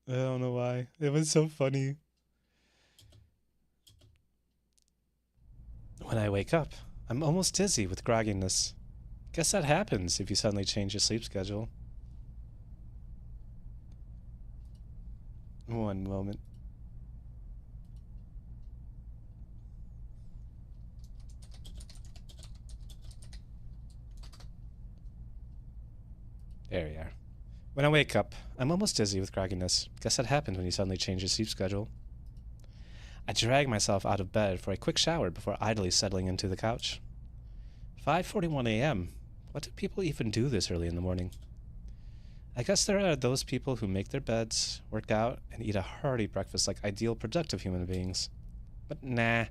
don't know why. It was so funny. When I wake up, I'm almost dizzy with grogginess. Guess that happens if you suddenly change your sleep schedule. One moment. There we are. When I wake up, I'm almost dizzy with grogginess. Guess that happens when you suddenly change your sleep schedule. I drag myself out of bed for a quick shower before idly settling into the couch. 5:41 a.m. What do people even do this early in the morning? I guess there are those people who make their beds, work out, and eat a hearty breakfast like ideal productive human beings. But nah,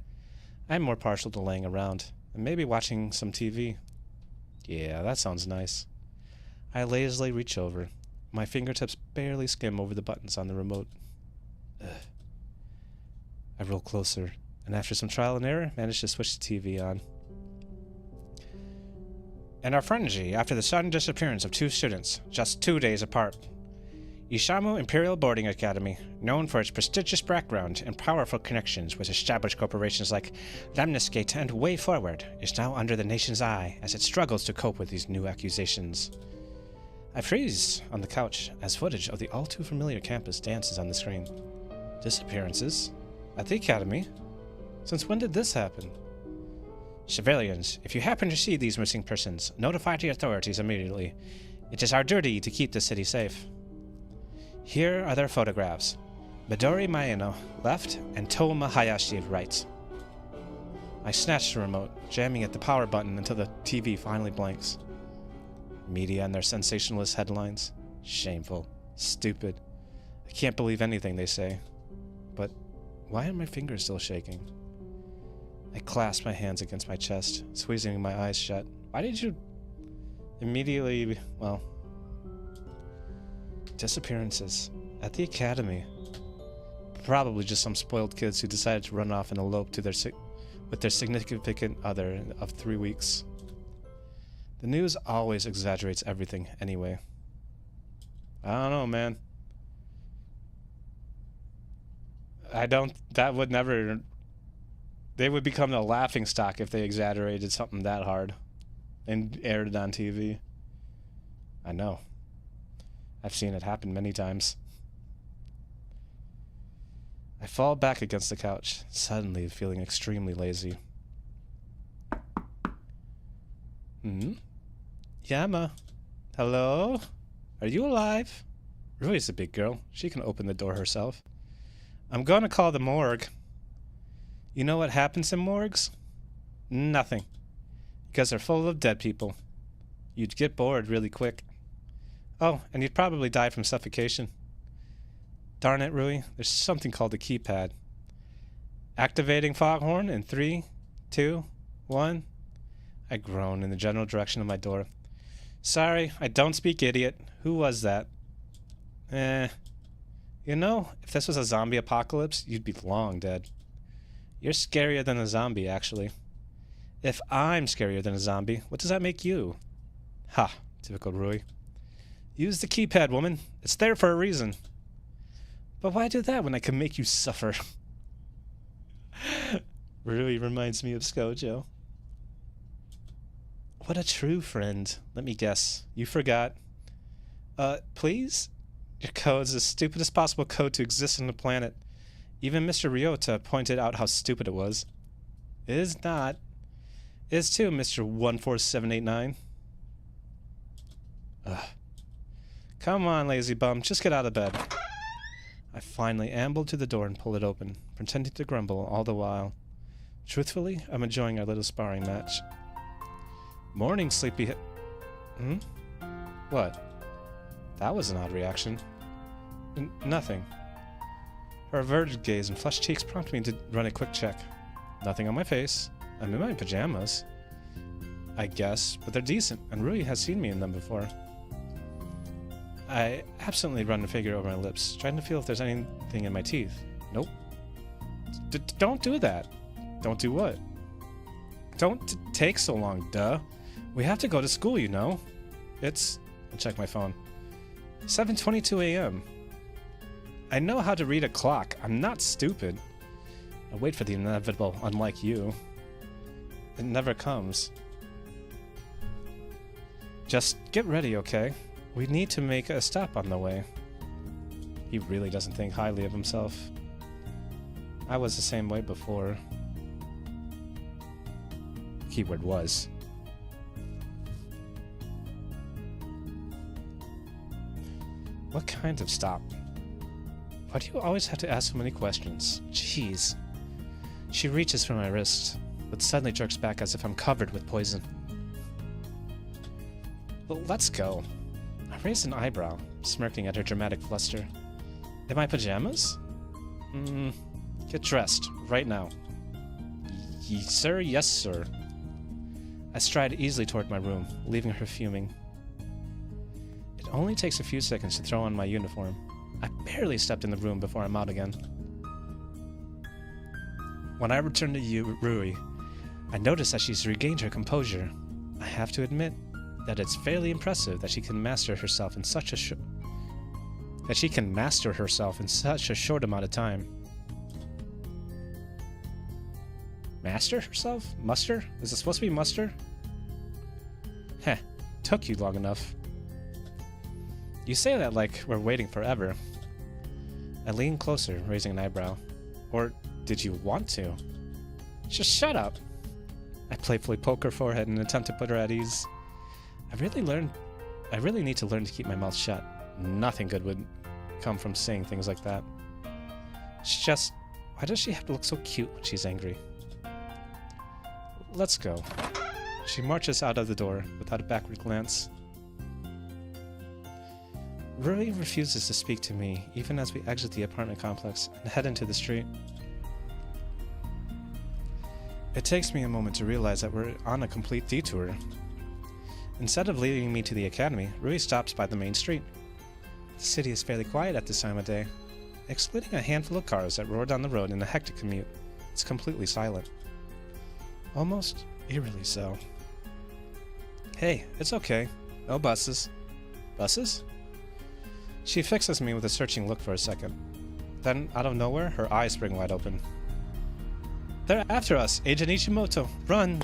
I'm more partial to laying around, and maybe watching some TV. Yeah, that sounds nice. I lazily reach over. My fingertips barely skim over the buttons on the remote. Ugh. I roll closer, and after some trial and error, manage to switch the TV on. In our frenzy after the sudden disappearance of two students, just 2 days apart, Ishamu Imperial Boarding Academy, known for its prestigious background and powerful connections with established corporations like Lemniscate and Way Forward, is now under the nation's eye as it struggles to cope with these new accusations. I freeze on the couch as footage of the all-too-familiar campus dances on the screen. Disappearances? At the academy? Since when did this happen? Civilians, if you happen to see these missing persons, notify the authorities immediately. It is our duty to keep the city safe. Here are their photographs. Midori Maeno, left, and Toma Hayashi, right. I snatch the remote, jamming at the power button until the TV finally blanks. Media and their sensationalist headlines. Shameful. Stupid. I can't believe anything they say. But why are my fingers still shaking? I clasp my hands against my chest, squeezing my eyes shut. Why did you immediately... well... Disappearances. At the academy. Probably just some spoiled kids who decided to run off and elope to with their significant other of 3 weeks. The news always exaggerates everything anyway. I don't know, man. That would never... They would become a laughing stock if they exaggerated something that hard and aired it on TV. I know. I've seen it happen many times. I fall back against the couch, suddenly feeling extremely lazy. Yama? Hello? Are you alive? Rui's a big girl. She can open the door herself. I'm gonna call the morgue. You know what happens in morgues? Nothing. Because they're full of dead people. You'd get bored really quick. Oh, and you'd probably die from suffocation. Darn it, Rui. There's something called a keypad. Activating foghorn in 3, 2, 1. I groan in the general direction of my door. Sorry, I don't speak idiot. Who was that? You know, if this was a zombie apocalypse, you'd be long dead. You're scarier than a zombie, actually. If I'm scarier than a zombie, what does that make you? Ha, typical Rui. Use the keypad, woman. It's there for a reason. But why do that when I can make you suffer? Rui reminds me of Skojo. What a true friend. Let me guess. You forgot. Please? Your code's the stupidest possible code to exist on the planet. Even Mr. Ryota pointed out how stupid it was. It is not. It is too, Mr. 14789. Ugh. Come on, lazy bum. Just get out of bed. I finally ambled to the door and pulled it open, pretending to grumble all the while. Truthfully, I'm enjoying our little sparring match. Morning, sleepy What? That was an odd reaction. Nothing. Her averted gaze and flushed cheeks prompted me to run a quick check. Nothing on my face. I'm in my pajamas. I guess, but they're decent, and Rui has seen me in them before. I absently run a finger over my lips, trying to feel if there's anything in my teeth. Nope. Don't do that. Don't do what? Don't take so long, duh. We have to go to school, you know. It's... I check my phone. 7:22 a.m. I know how to read a clock. I'm not stupid. I wait for the inevitable, unlike you. It never comes. Just get ready, okay? We need to make a stop on the way. He really doesn't think highly of himself. I was the same way before. Keyword was. What kind of stop? Why do you always have to ask so many questions? Jeez. She reaches for my wrist, but suddenly jerks back as if I'm covered with poison. Well, let's go. I raised an eyebrow, smirking at her dramatic fluster. In my pajamas? Get dressed, right now. Sir, yes, sir. I stride easily toward my room, leaving her fuming. It only takes a few seconds to throw on my uniform. I barely stepped in the room before I'm out again. When I return to Rui, I notice that she's regained her composure. I have to admit that it's fairly impressive that she can master herself in such a short amount of time. Master herself? Muster? Is it supposed to be muster? Heh, took you long enough. You say that like we're waiting forever. I lean closer, raising an eyebrow. Or did you want to? Just shut up. I playfully poke her forehead in an attempt to put her at ease. I really need to learn to keep my mouth shut. Nothing good would come from saying things like that. It's just, why does she have to look so cute when she's angry? Let's go. She marches out of the door without a backward glance. Rui refuses to speak to me, even as we exit the apartment complex and head into the street. It takes me a moment to realize that we're on a complete detour. Instead of leading me to the academy, Rui stops by the main street. The city is fairly quiet at this time of day. Excluding a handful of cars that roar down the road in a hectic commute, it's completely silent. Almost eerily so. Hey, it's okay. No buses. Buses? She fixes me with a searching look for a second. Then, out of nowhere, her eyes spring wide open. They're after us! Agent Ichimoto! Run!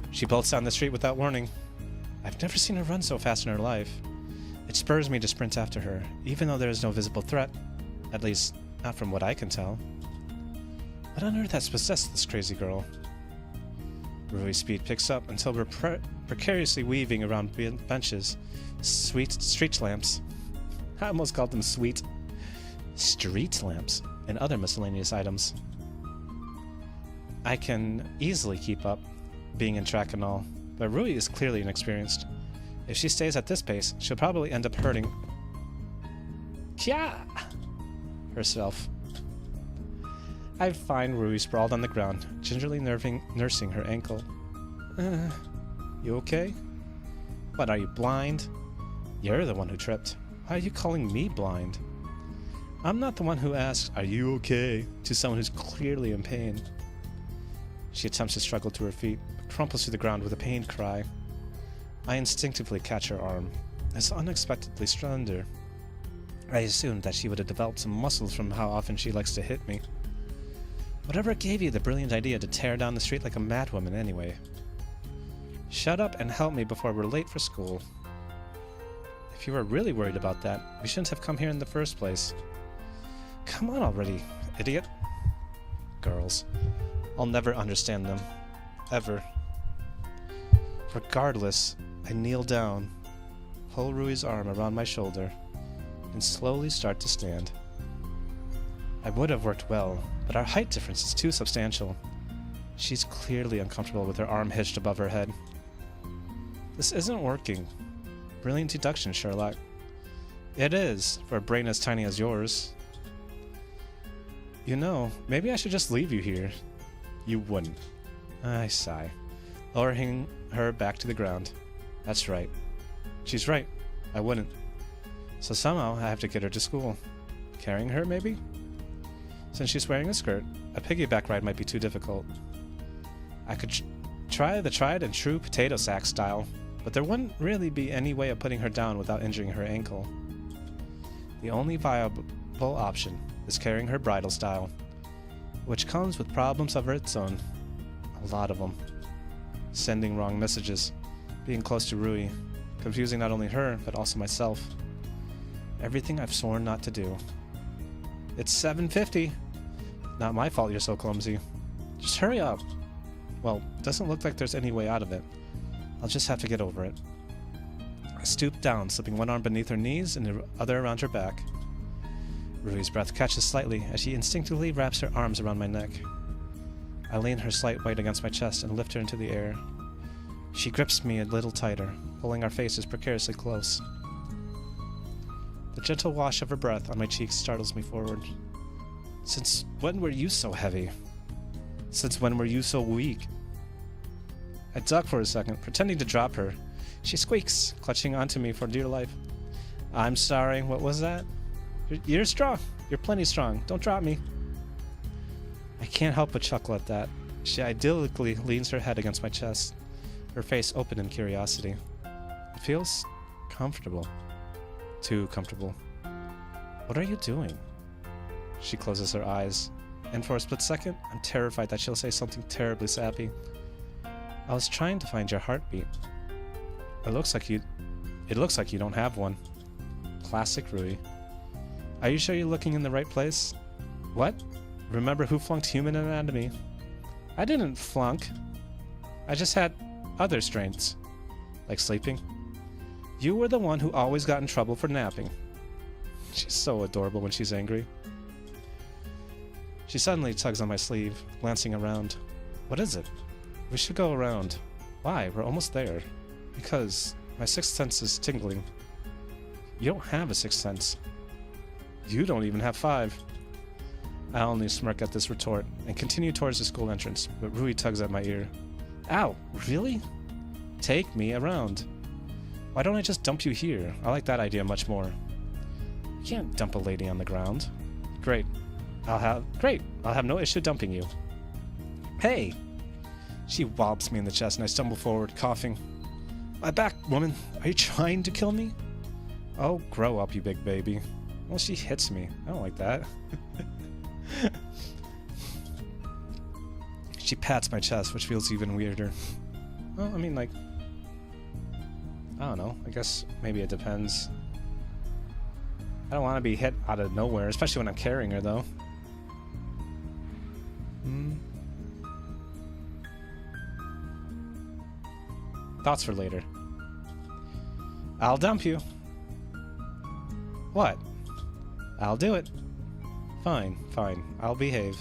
She bolts down the street without warning. I've never seen her run so fast in her life. It spurs me to sprint after her, even though there is no visible threat. At least, not from what I can tell. What on earth has possessed this crazy girl? Rui's speed picks up until we're precariously weaving around benches, sweet street lamps. I almost called them sweet street lamps and other miscellaneous items. I can easily keep up, being in track and all, but Rui is clearly inexperienced. If she stays at this pace, she'll probably end up hurting herself. I find Rui sprawled on the ground, gingerly nursing her ankle. You okay? What, are you blind? You're the one who tripped. Why are you calling me blind? I'm not the one who asks, "Are you okay?" to someone who's clearly in pain. She attempts to struggle to her feet, but crumples to the ground with a pained cry. I instinctively catch her arm. It's unexpectedly slender. I assumed that she would have developed some muscles from how often she likes to hit me. Whatever gave you the brilliant idea to tear down the street like a madwoman anyway? Shut up and help me before we're late for school. If you were really worried about that, we shouldn't have come here in the first place. Come on already, idiot. Girls. I'll never understand them. Ever. Regardless, I kneel down, pull Rui's arm around my shoulder, and slowly start to stand. I would have worked well, but our height difference is too substantial. She's clearly uncomfortable with her arm hitched above her head. This isn't working. Brilliant deduction, Sherlock. It is, for a brain as tiny as yours. You know, maybe I should just leave you here. You wouldn't. I sigh, lowering her back to the ground. That's right. She's right. I wouldn't. So somehow I have to get her to school. Carrying her, maybe? Since she's wearing a skirt, a piggyback ride might be too difficult. I could try the tried and true potato sack style, but there wouldn't really be any way of putting her down without injuring her ankle. The only viable option is carrying her bridal style, which comes with problems of its own. A lot of them. Sending wrong messages, being close to Rui, confusing not only her, but also myself. Everything I've sworn not to do. It's 7:50. Not my fault you're so clumsy. Just hurry up. Well, doesn't look like there's any way out of it. I'll just have to get over it. I stoop down, slipping one arm beneath her knees and the other around her back. Rui's breath catches slightly as she instinctively wraps her arms around my neck. I lean her slight weight against my chest and lift her into the air. She grips me a little tighter, pulling our faces precariously close. The gentle wash of her breath on my cheeks startles me forward. Since when were you so heavy? Since when were you so weak? I duck for a second, pretending to drop her. She squeaks, clutching onto me for dear life. I'm sorry, what was that? You're strong. You're plenty strong. Don't drop me. I can't help but chuckle at that. She idyllically leans her head against my chest, her face open in curiosity. It feels comfortable. Too comfortable. What are you doing? She closes her eyes, and for a split second, I'm terrified that she'll say something terribly sappy. I was trying to find your heartbeat. It looks like you don't have one. Classic Rui. Are you sure you're looking in the right place? What? Remember who flunked human anatomy? I didn't flunk. I just had other strengths. Like sleeping. You were the one who always got in trouble for napping. She's so adorable when she's angry. She suddenly tugs on my sleeve, glancing around. What is it? We should go around. Why? We're almost there. Because my sixth sense is tingling. You don't have a sixth sense. You don't even have 5. I only smirk at this retort and continue towards the school entrance, but Rui tugs at my ear. Ow, really? Take me around. Why don't I just dump you here? I like that idea much more. You can't dump a lady on the ground. Great. I'll have no issue dumping you. Hey! She whops me in the chest and I stumble forward, coughing. My back, woman. Are you trying to kill me? Oh, grow up, you big baby. Well, she hits me. I don't like that. She pats my chest, which feels even weirder. Well, I mean, like... I don't know. I guess maybe it depends. I don't want to be hit out of nowhere, especially when I'm carrying her, though. Thoughts for later. I'll dump you. What? I'll do it. Fine, fine. I'll behave.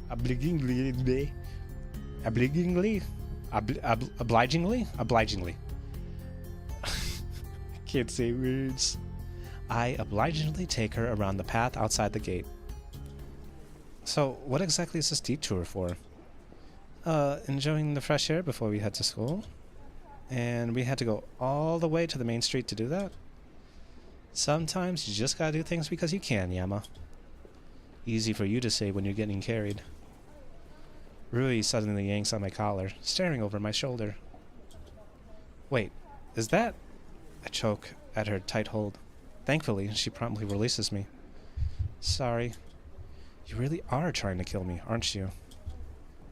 Obligingly. I can't say words. I obligingly take her around the path outside the gate. So, what exactly is this detour for? Enjoying the fresh air before we head to school. And we had to go all the way to the main street to do that? Sometimes you just gotta do things because you can, Yama. Easy for you to say when you're getting carried. Rui suddenly yanks on my collar, staring over my shoulder. Wait, is that... I choke at her tight hold. Thankfully, she promptly releases me. Sorry. You really are trying to kill me, aren't you?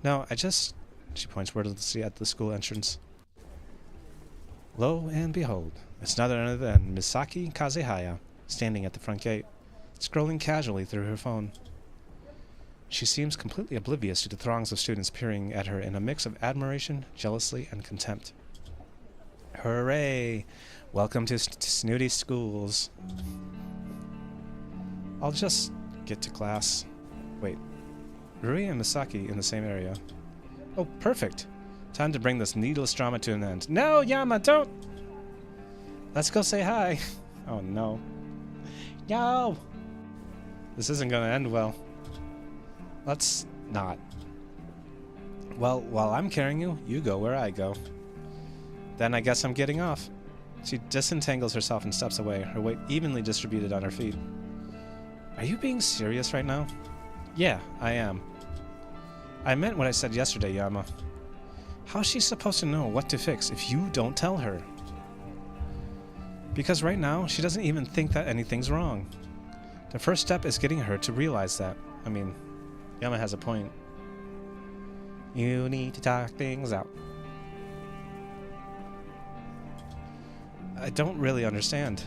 No, I just... She points wordlessly at the school entrance. Lo and behold, it's none other than Misaki Kazehaya, standing at the front gate, scrolling casually through her phone. She seems completely oblivious to the throngs of students peering at her in a mix of admiration, jealousy, and contempt. Hooray! Welcome to snooty schools. I'll just get to class. Wait, Rui and Misaki in the same area. Oh, perfect! Time to bring this needless drama to an end. No, Yama, don't! Let's go say hi. Oh, no. No! This isn't gonna end well. Let's not. Well, while I'm carrying you, you go where I go. Then I guess I'm getting off. She disentangles herself and steps away, her weight evenly distributed on her feet. Are you being serious right now? Yeah, I am. I meant what I said yesterday, Yama. How's she supposed to know what to fix if you don't tell her? Because right now, she doesn't even think that anything's wrong. The first step is getting her to realize that. I mean, Yama has a point. You need to talk things out. I don't really understand.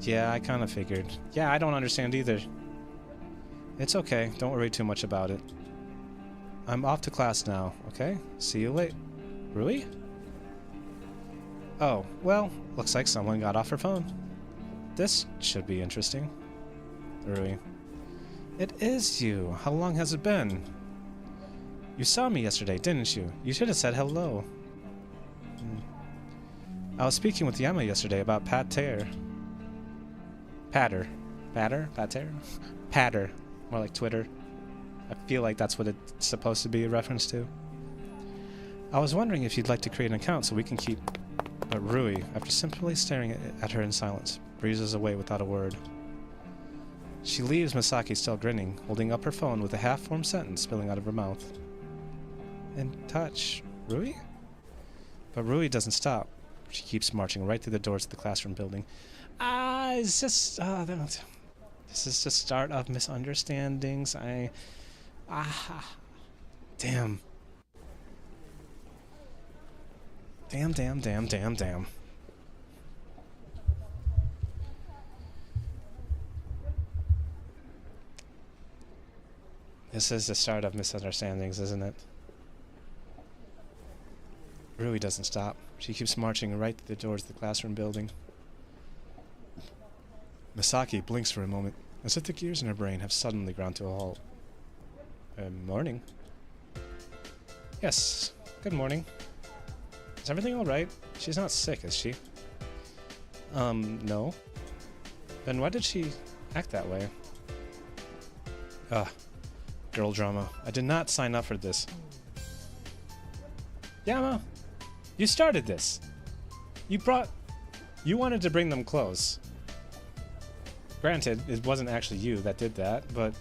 Yeah, I kind of figured. Yeah, I don't understand either. It's okay, don't worry too much about it. I'm off to class now, okay? See you later. Rui? Oh, well, looks like someone got off her phone. This should be interesting. Rui. It is you. How long has it been? You saw me yesterday, didn't you? You should have said hello. I was speaking with Yama yesterday about Pater. Patter. Patter? Pater? Patter. More like Twitter. I feel like that's what it's supposed to be a reference to. I was wondering if you'd like to create an account so we can keep... But Rui, after simply staring at her in silence, breezes away without a word. She leaves Misaki still grinning, holding up her phone with a half-formed sentence spilling out of her mouth. In touch, Rui? But Rui doesn't stop. She keeps marching right through the doors of the classroom building. It's just... this is the start of misunderstandings. Damn. Damn. This is the start of misunderstandings, isn't it? Rui doesn't stop. She keeps marching right through the doors of the classroom building. Misaki blinks for a moment, as if the gears in her brain have suddenly ground to a halt. Morning. Yes, good morning. Is everything alright? She's not sick, is she? No. Then why did she act that way? Girl drama. I did not sign up for this. Yama, you started this. You wanted to bring them close. Granted, it wasn't actually you that did that, but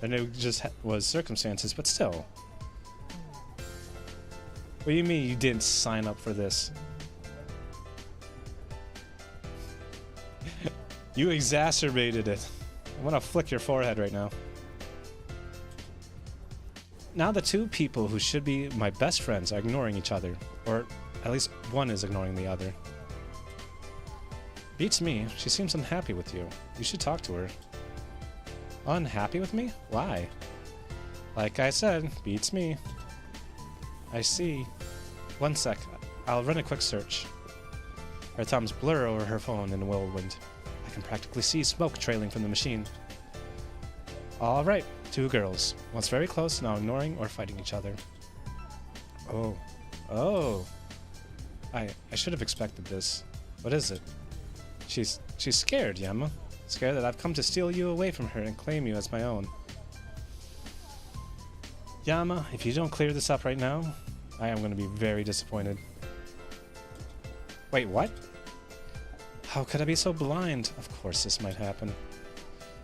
then it just was circumstances, but still. What do you mean you didn't sign up for this? You exacerbated it. I want to flick your forehead right now. Now the two people who should be my best friends are ignoring each other, or At least one is ignoring the other. Beats me. She seems unhappy with you. You should talk to her. Unhappy with me? Why? Like I said, beats me. I see. One sec. I'll run a quick search. Her thumbs blur over her phone in a whirlwind. I can practically see smoke trailing from the machine. Alright, 2 girls. Once very close, now ignoring or fighting each other. Oh. Oh. I should have expected this. What is it? She's scared, Yama. Scared that I've come to steal you away from her and claim you as my own. Yama, if you don't clear this up right now, I am going to be very disappointed. Wait, what? How could I be so blind? Of course this might happen.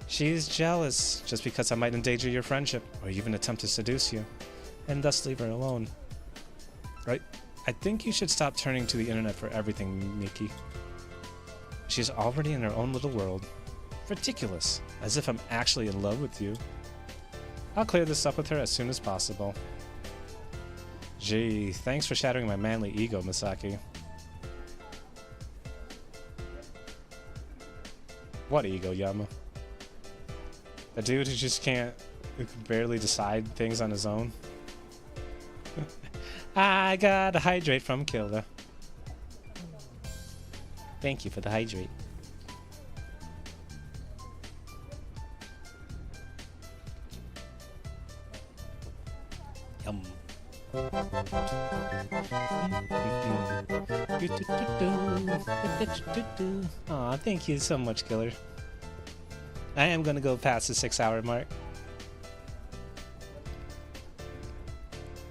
She's jealous, just because I might endanger your friendship, or even attempt to seduce you, and thus leave her alone. Right? I think you should stop turning to the internet for everything, Miki. She's already in her own little world. Ridiculous. As if I'm actually in love with you. I'll clear this up with her as soon as possible. Gee, thanks for shattering my manly ego, Misaki. What ego, Yama? A dude who just can't, who can barely decide things on his own? I got a hydrate from Kilda. Thank you for the hydrate. Yum. Aw, thank you so much, Killer. I am gonna go past the 6-hour mark.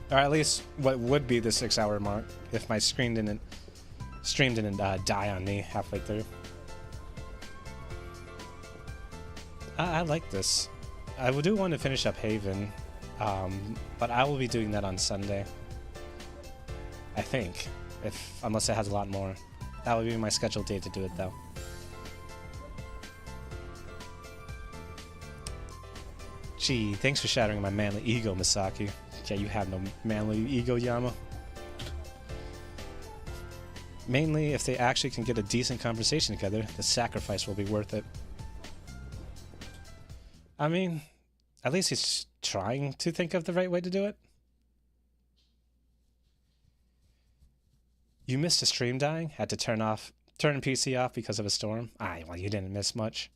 Or at least what would be the 6-hour mark if my stream didn't die on me halfway through. I like this. I do want to finish up Haven, but I will be doing that on Sunday. I think, unless it has a lot more. That would be my scheduled date to do it, though. Gee, thanks for shattering my manly ego, Misaki. Yeah, you have no manly ego, Yama. Mainly, if they actually can get a decent conversation together, the sacrifice will be worth it. I mean, at least he's trying to think of the right way to do it. You missed a stream dying? Had to turn PC off because of a storm? Well, you didn't miss much.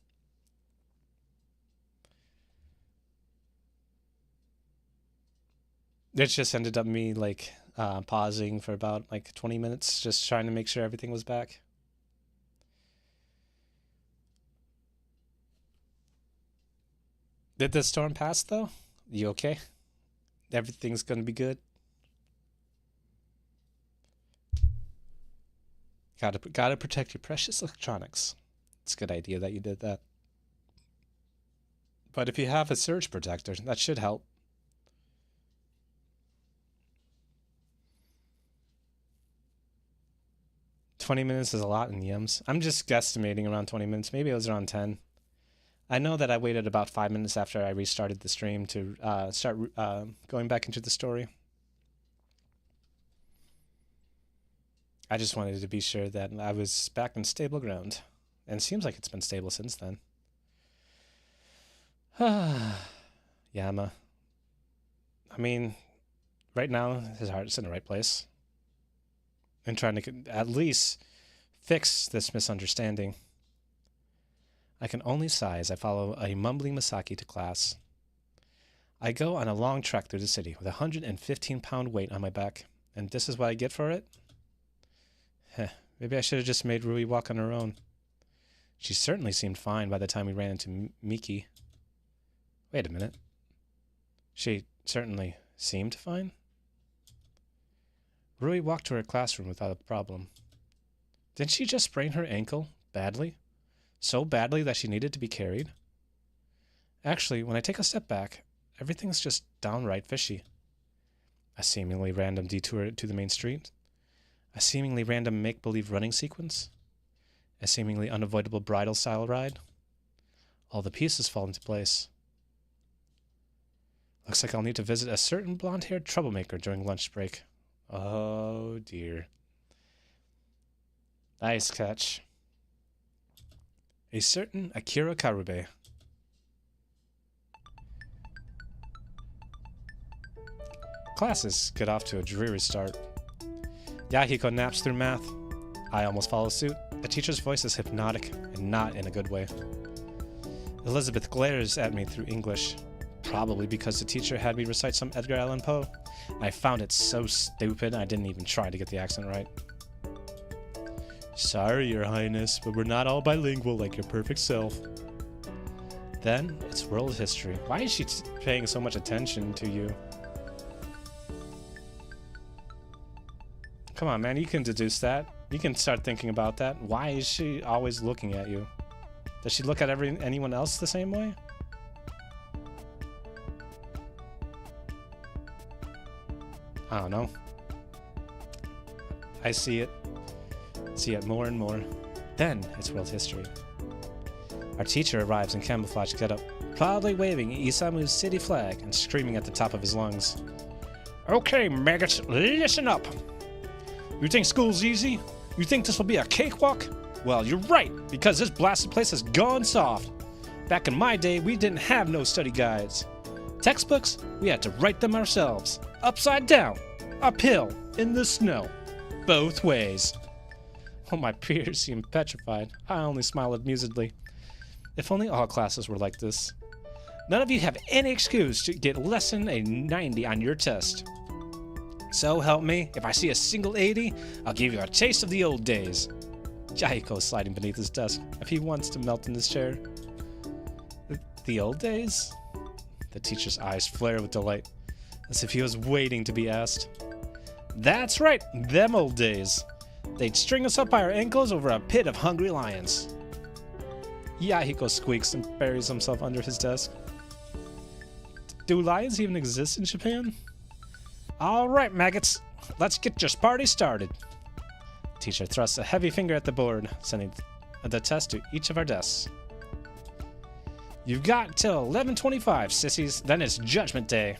It just ended up me, like, pausing for about, 20 minutes, just trying to make sure everything was back. Did the storm pass, though? You okay? Everything's gonna be good? Gotta protect your precious electronics. It's a good idea that you did that. But if you have a surge protector, that should help. $20 minutes is a lot in yums. I'm just guesstimating around 20 minutes. Maybe it was around 10. I know that I waited about 5 minutes after I restarted the stream to start going back into the story. I just wanted to be sure that I was back in stable ground. And it seems like it's been stable since then. Yama. I mean, right now, his heart's in the right place. And trying to at least fix this misunderstanding. I can only sigh as I follow a mumbling Misaki to class. I go on a long trek through the city with a 115-pound weight on my back, and this is what I get for it? Maybe I should have just made Rui walk on her own. She certainly seemed fine by the time we ran into Miki. Wait a minute. She certainly seemed fine? Rui walked to her classroom without a problem. Didn't she just sprain her ankle badly? So badly that she needed to be carried? Actually, when I take a step back, everything's just downright fishy. A seemingly random detour to the main street. A seemingly random make-believe running sequence. A seemingly unavoidable bridal-style ride. All the pieces fall into place. Looks like I'll need to visit a certain blonde-haired troublemaker during lunch break. Oh, dear. Nice catch. A certain Akira Karube. Classes get off to a dreary start. Yahiko naps through math. I almost follow suit. The teacher's voice is hypnotic, and not in a good way. Elizabeth glares at me through English, probably because the teacher had me recite some Edgar Allan Poe. I found it so stupid I didn't even try to get the accent right. Sorry, Your Highness, but we're not all bilingual like your perfect self. Then, it's world history. Why is she paying so much attention to you? Come on, man, you can deduce that. You can start thinking about that. Why is she always looking at you? Does she look at anyone else the same way? I don't know. I see it. See it more and more. Then it's world history. Our teacher arrives in camouflage getup, proudly waving Isamu's city flag and screaming at the top of his lungs. Okay, maggots, listen up. You think school's easy? You think this will be a cakewalk? Well, you're right, because this blasted place has gone soft. Back in my day, we didn't have no study guides. Textbooks, we had to write them ourselves. Upside down, uphill, in the snow. Both ways. Oh, my peers seemed petrified. I only smiled amusedly. If only all classes were like this. None of you have any excuse to get less than a 90 on your test. So help me, if I see a single 80, I'll give you a taste of the old days. Yahiko is sliding beneath his desk, if he wants to melt in his chair. The old days? The teacher's eyes flare with delight, as if he was waiting to be asked. That's right, them old days. They'd string us up by our ankles over a pit of hungry lions. Yahiko squeaks and buries himself under his desk. Do lions even exist in Japan? All right, maggots, let's get your party started. Teacher thrusts a heavy finger at the board, sending the test to each of our desks. You've got till 11:25, sissies, then it's judgment day.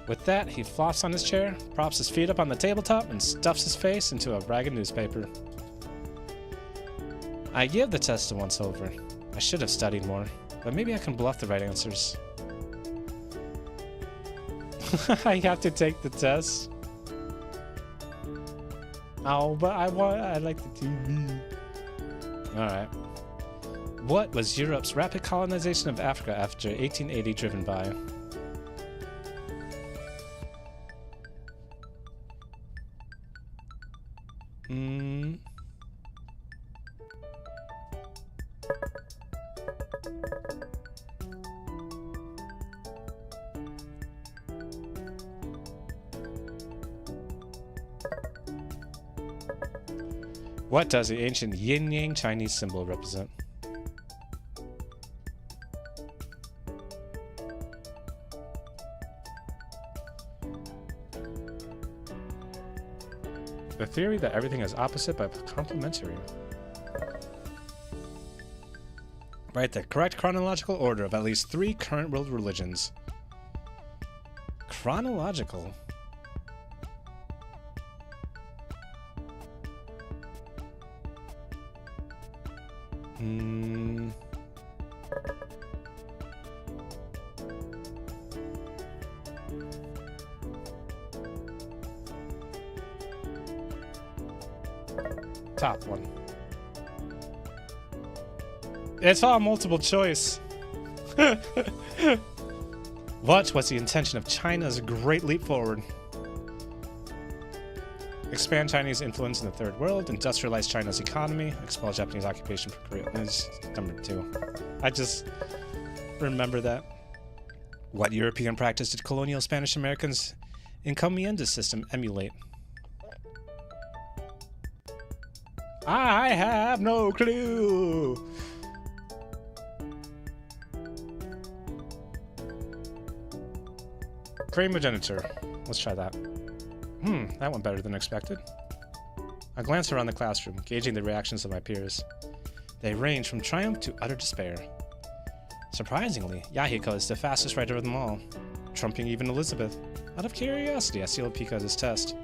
With that, he flops on his chair, props his feet up on the tabletop, and stuffs his face into a ragged newspaper. I give the test a once-over. I should have studied more, but maybe I can bluff the right answers. I have to take the test. Oh, but I like the TV. Alright. What was Europe's rapid colonization of Africa after 1880 driven by? What does the ancient yin-yang Chinese symbol represent? The theory that everything is opposite but complementary. Write the correct chronological order of at least 3 current world religions. Chronological? Top one. It's all multiple choice. What was the intention of China's Great Leap Forward? Expand Chinese influence in the Third World, industrialize China's economy, expel Japanese occupation from Korea. That's number 2. I just remember that. What European practice did colonial Spanish Americans' encomienda system emulate? I have no clue. Primogeniture. Let's try that. That went better than expected. I glance around the classroom, gauging the reactions of my peers. They range from triumph to utter despair. Surprisingly, Yahiko is the fastest writer of them all, trumping even Elizabeth. Out of curiosity, I steal a peek at his test.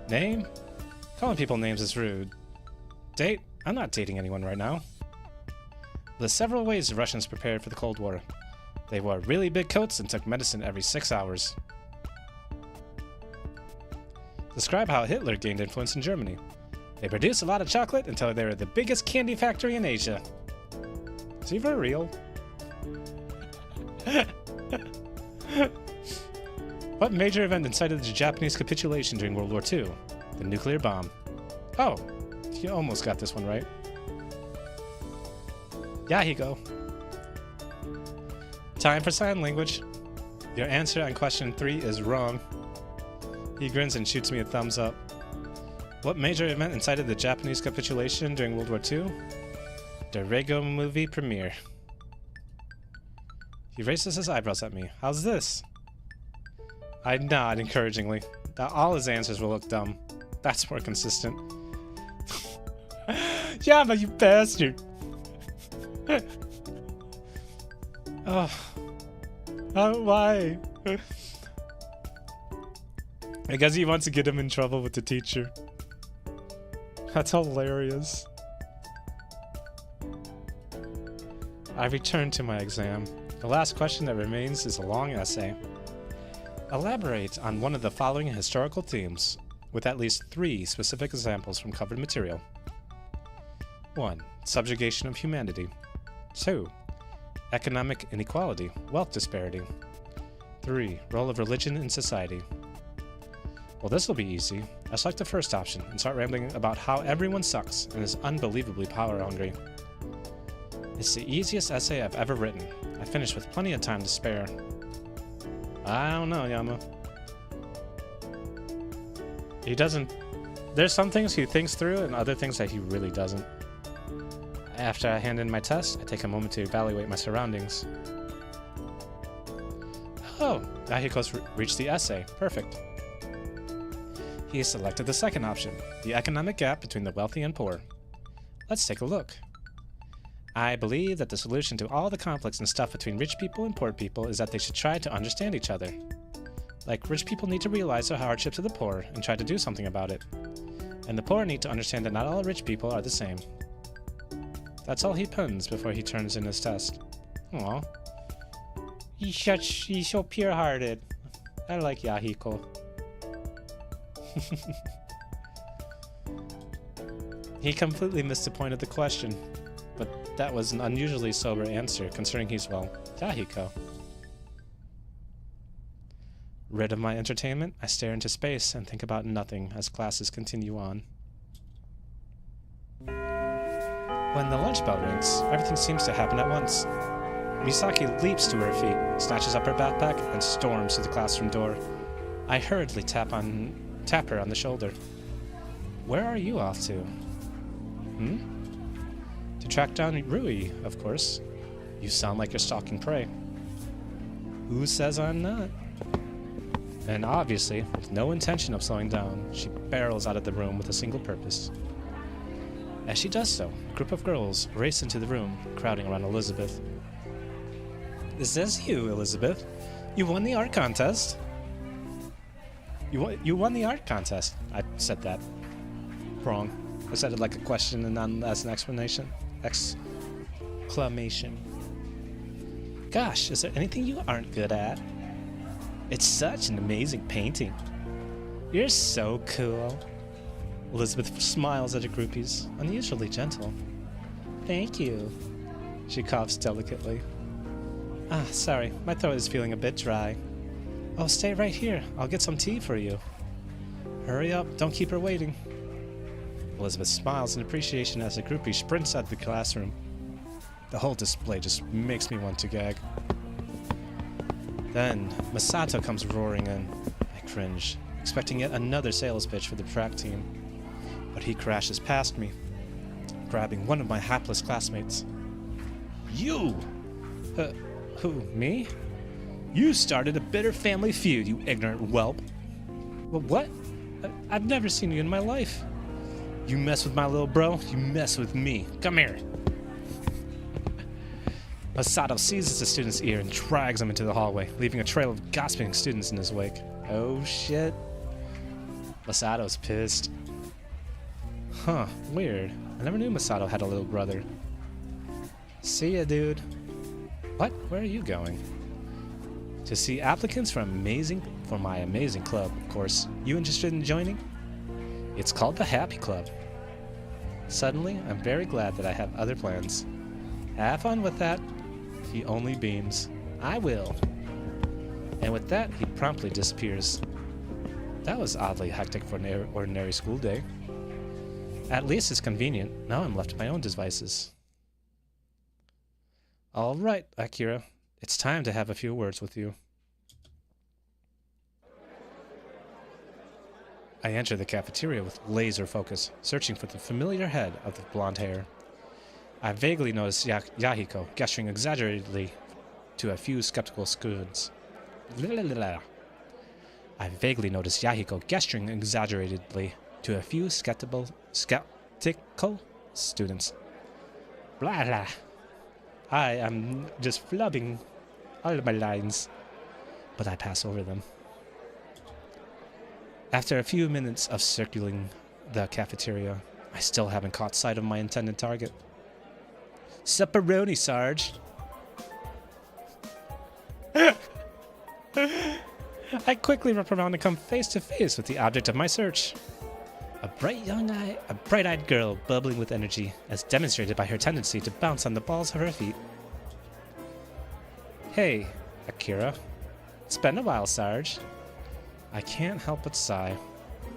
Name? Calling people names is rude. Date? I'm not dating anyone right now. There's several ways the Russians prepared for the Cold War. They wore really big coats and took medicine every 6 hours. Describe how Hitler gained influence in Germany. They produced a lot of chocolate until they were the biggest candy factory in Asia. Is he for real? What major event incited the Japanese capitulation during World War II? The nuclear bomb. Oh, you almost got this one right. Yahiko. Time for sign language. Your answer on question 3 is wrong. He grins and shoots me a thumbs up. What major event incited the Japanese capitulation during World War II? The Rego movie premiere. He raises his eyebrows at me. How's this? I nod encouragingly. All his answers will look dumb. That's more consistent. Yeah, but you bastard! Oh. Why? I guess he wants to get him in trouble with the teacher. That's hilarious. I return to my exam. The last question that remains is a long essay. Elaborate on one of the following historical themes, with at least 3 specific examples from covered material. 1. Subjugation of humanity. 2. Economic inequality, wealth disparity. 3. Role of religion in society. Well, this will be easy. I select the first option and start rambling about how everyone sucks and is unbelievably power hungry. It's the easiest essay I've ever written. I finished with plenty of time to spare. I don't know, Yama. He doesn't... There's some things he thinks through and other things that he really doesn't. After I hand in my test, I take a moment to evaluate my surroundings. Oh, Yahiko's reached the essay. Perfect. He has selected the second option, the economic gap between the wealthy and poor. Let's take a look. I believe that the solution to all the conflicts and stuff between rich people and poor people is that they should try to understand each other. Like, rich people need to realize the hardships of the poor and try to do something about it. And the poor need to understand that not all rich people are the same. That's all he pens before he turns in his test. Aw. He's so pure-hearted. I like Yahiko. He completely missed the point of the question, but that was an unusually sober answer considering he's, well, Yahiko. Rid of my entertainment, I stare into space and think about nothing as classes continue on. When the lunch bell rings, everything seems to happen at once. Misaki leaps to her feet, snatches up her backpack, and storms to the classroom door. I hurriedly tap her on the shoulder. Where are you off to? To track down Rui, of course. You sound like you're stalking prey. Who says I'm not? And obviously, with no intention of slowing down, she barrels out of the room with a single purpose. As she does so, a group of girls race into the room, crowding around Elizabeth. Is this you, Elizabeth? You won the art contest. You won the art contest. I said that wrong. I said it like a question and not as an explanation. Exclamation. Gosh, is there anything you aren't good at? It's such an amazing painting. You're so cool. Elizabeth smiles at her groupies, unusually gentle. Thank you. She coughs delicately. Ah, sorry, my throat is feeling a bit dry. Oh, stay right here. I'll get some tea for you. Hurry up, don't keep her waiting. Elizabeth smiles in appreciation as the groupie sprints out of the classroom. The whole display just makes me want to gag. Then, Masato comes roaring in. I cringe, expecting yet another sales pitch for the track team. But he crashes past me, grabbing one of my hapless classmates. You! Who, me? You started a bitter family feud, you ignorant whelp. Well, what? I've never seen you in my life. You mess with my little bro, you mess with me. Come here. Masato seizes the student's ear and drags him into the hallway, leaving a trail of gossiping students in his wake. Oh shit. Masato's pissed. Huh, weird. I never knew Masato had a little brother. See ya, dude. What? Where are you going? To see applicants for my amazing club, of course. You interested in joining? It's called the Happy Club. Suddenly, I'm very glad that I have other plans. Have fun with that. He only beams. I will. And with that, he promptly disappears. That was oddly hectic for an ordinary school day. At least it's convenient. Now I'm left to my own devices. All right, Akira. It's time to have a few words with you. I enter the cafeteria with laser focus, searching for the familiar head of the blonde hair. I vaguely notice Yahiko gesturing exaggeratedly to a few skeptical students. I vaguely notice Yahiko gesturing exaggeratedly to a few skeptical students. Blah blah. I am just flubbing all of my lines, but I pass over them. After a few minutes of circling the cafeteria, I still haven't caught sight of my intended target. Supperoni, Sarge. I quickly wrap around and come face to face with the object of my search. A bright-eyed girl bubbling with energy, as demonstrated by her tendency to bounce on the balls of her feet. Hey, Akira. It's been a while, Sarge. I can't help but sigh.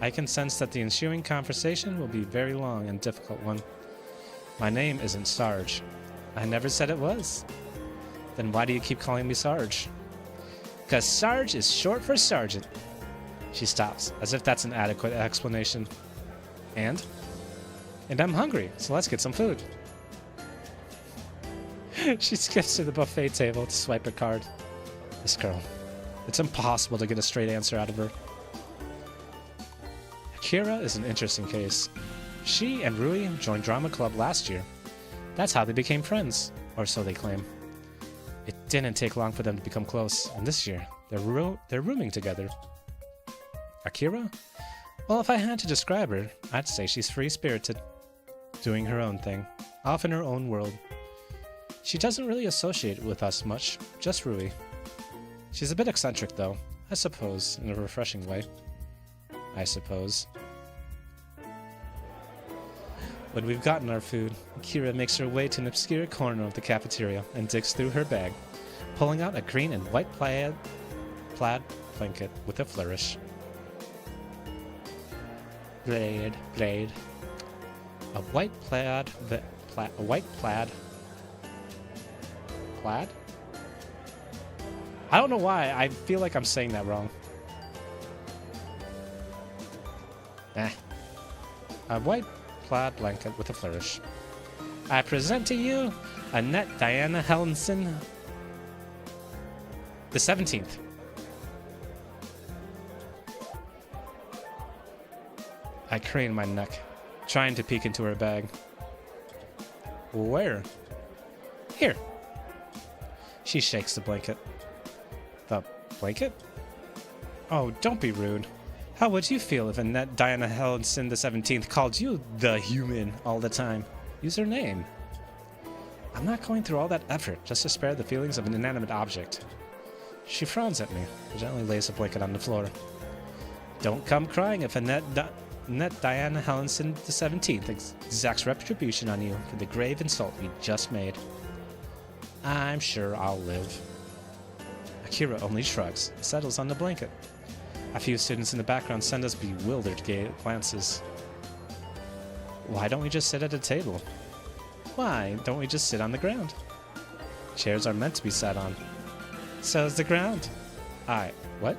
I can sense that the ensuing conversation will be a very long and difficult one. My name isn't Sarge. I never said it was. Then why do you keep calling me Sarge? 'Cause Sarge is short for sergeant. She stops, as if that's an adequate explanation. And I'm hungry, so let's get some food. She skips to the buffet table to swipe her card. This girl. It's impossible to get a straight answer out of her. Akira is an interesting case. She and Rui joined drama club last year. That's how they became friends, or so they claim. It didn't take long for them to become close, and this year, they're rooming together. Akira? Well, if I had to describe her, I'd say she's free-spirited, doing her own thing, off in her own world. She doesn't really associate with us much, just Rui. She's a bit eccentric, though, I suppose, in a refreshing way. I suppose. When we've gotten our food, Akira makes her way to an obscure corner of the cafeteria and digs through her bag, pulling out a green and white plaid blanket with a flourish. Plaid. A white plaid. A white plaid. Plaid? I don't know why. I feel like I'm saying that wrong. A white plaid blanket with a flourish. I present to you Annette Diana Hellenson, the 17th. I crane my neck, trying to peek into her bag. Where? Here. She shakes the blanket. The blanket? Oh, don't be rude. How would you feel if Annette Diana Hellenson the 17th called you the human all the time? Use her name. I'm not going through all that effort just to spare the feelings of an inanimate object. She frowns at me, gently lays a blanket on the floor. Don't come crying if Annette Diana Hellenson the 17th exacts retribution on you for the grave insult we just made. I'm sure I'll live. Akira only shrugs and settles on the blanket. A few students in the background send us bewildered glances. Why don't we just sit at a table? Why don't we just sit on the ground? Chairs are meant to be sat on. So's the ground. What?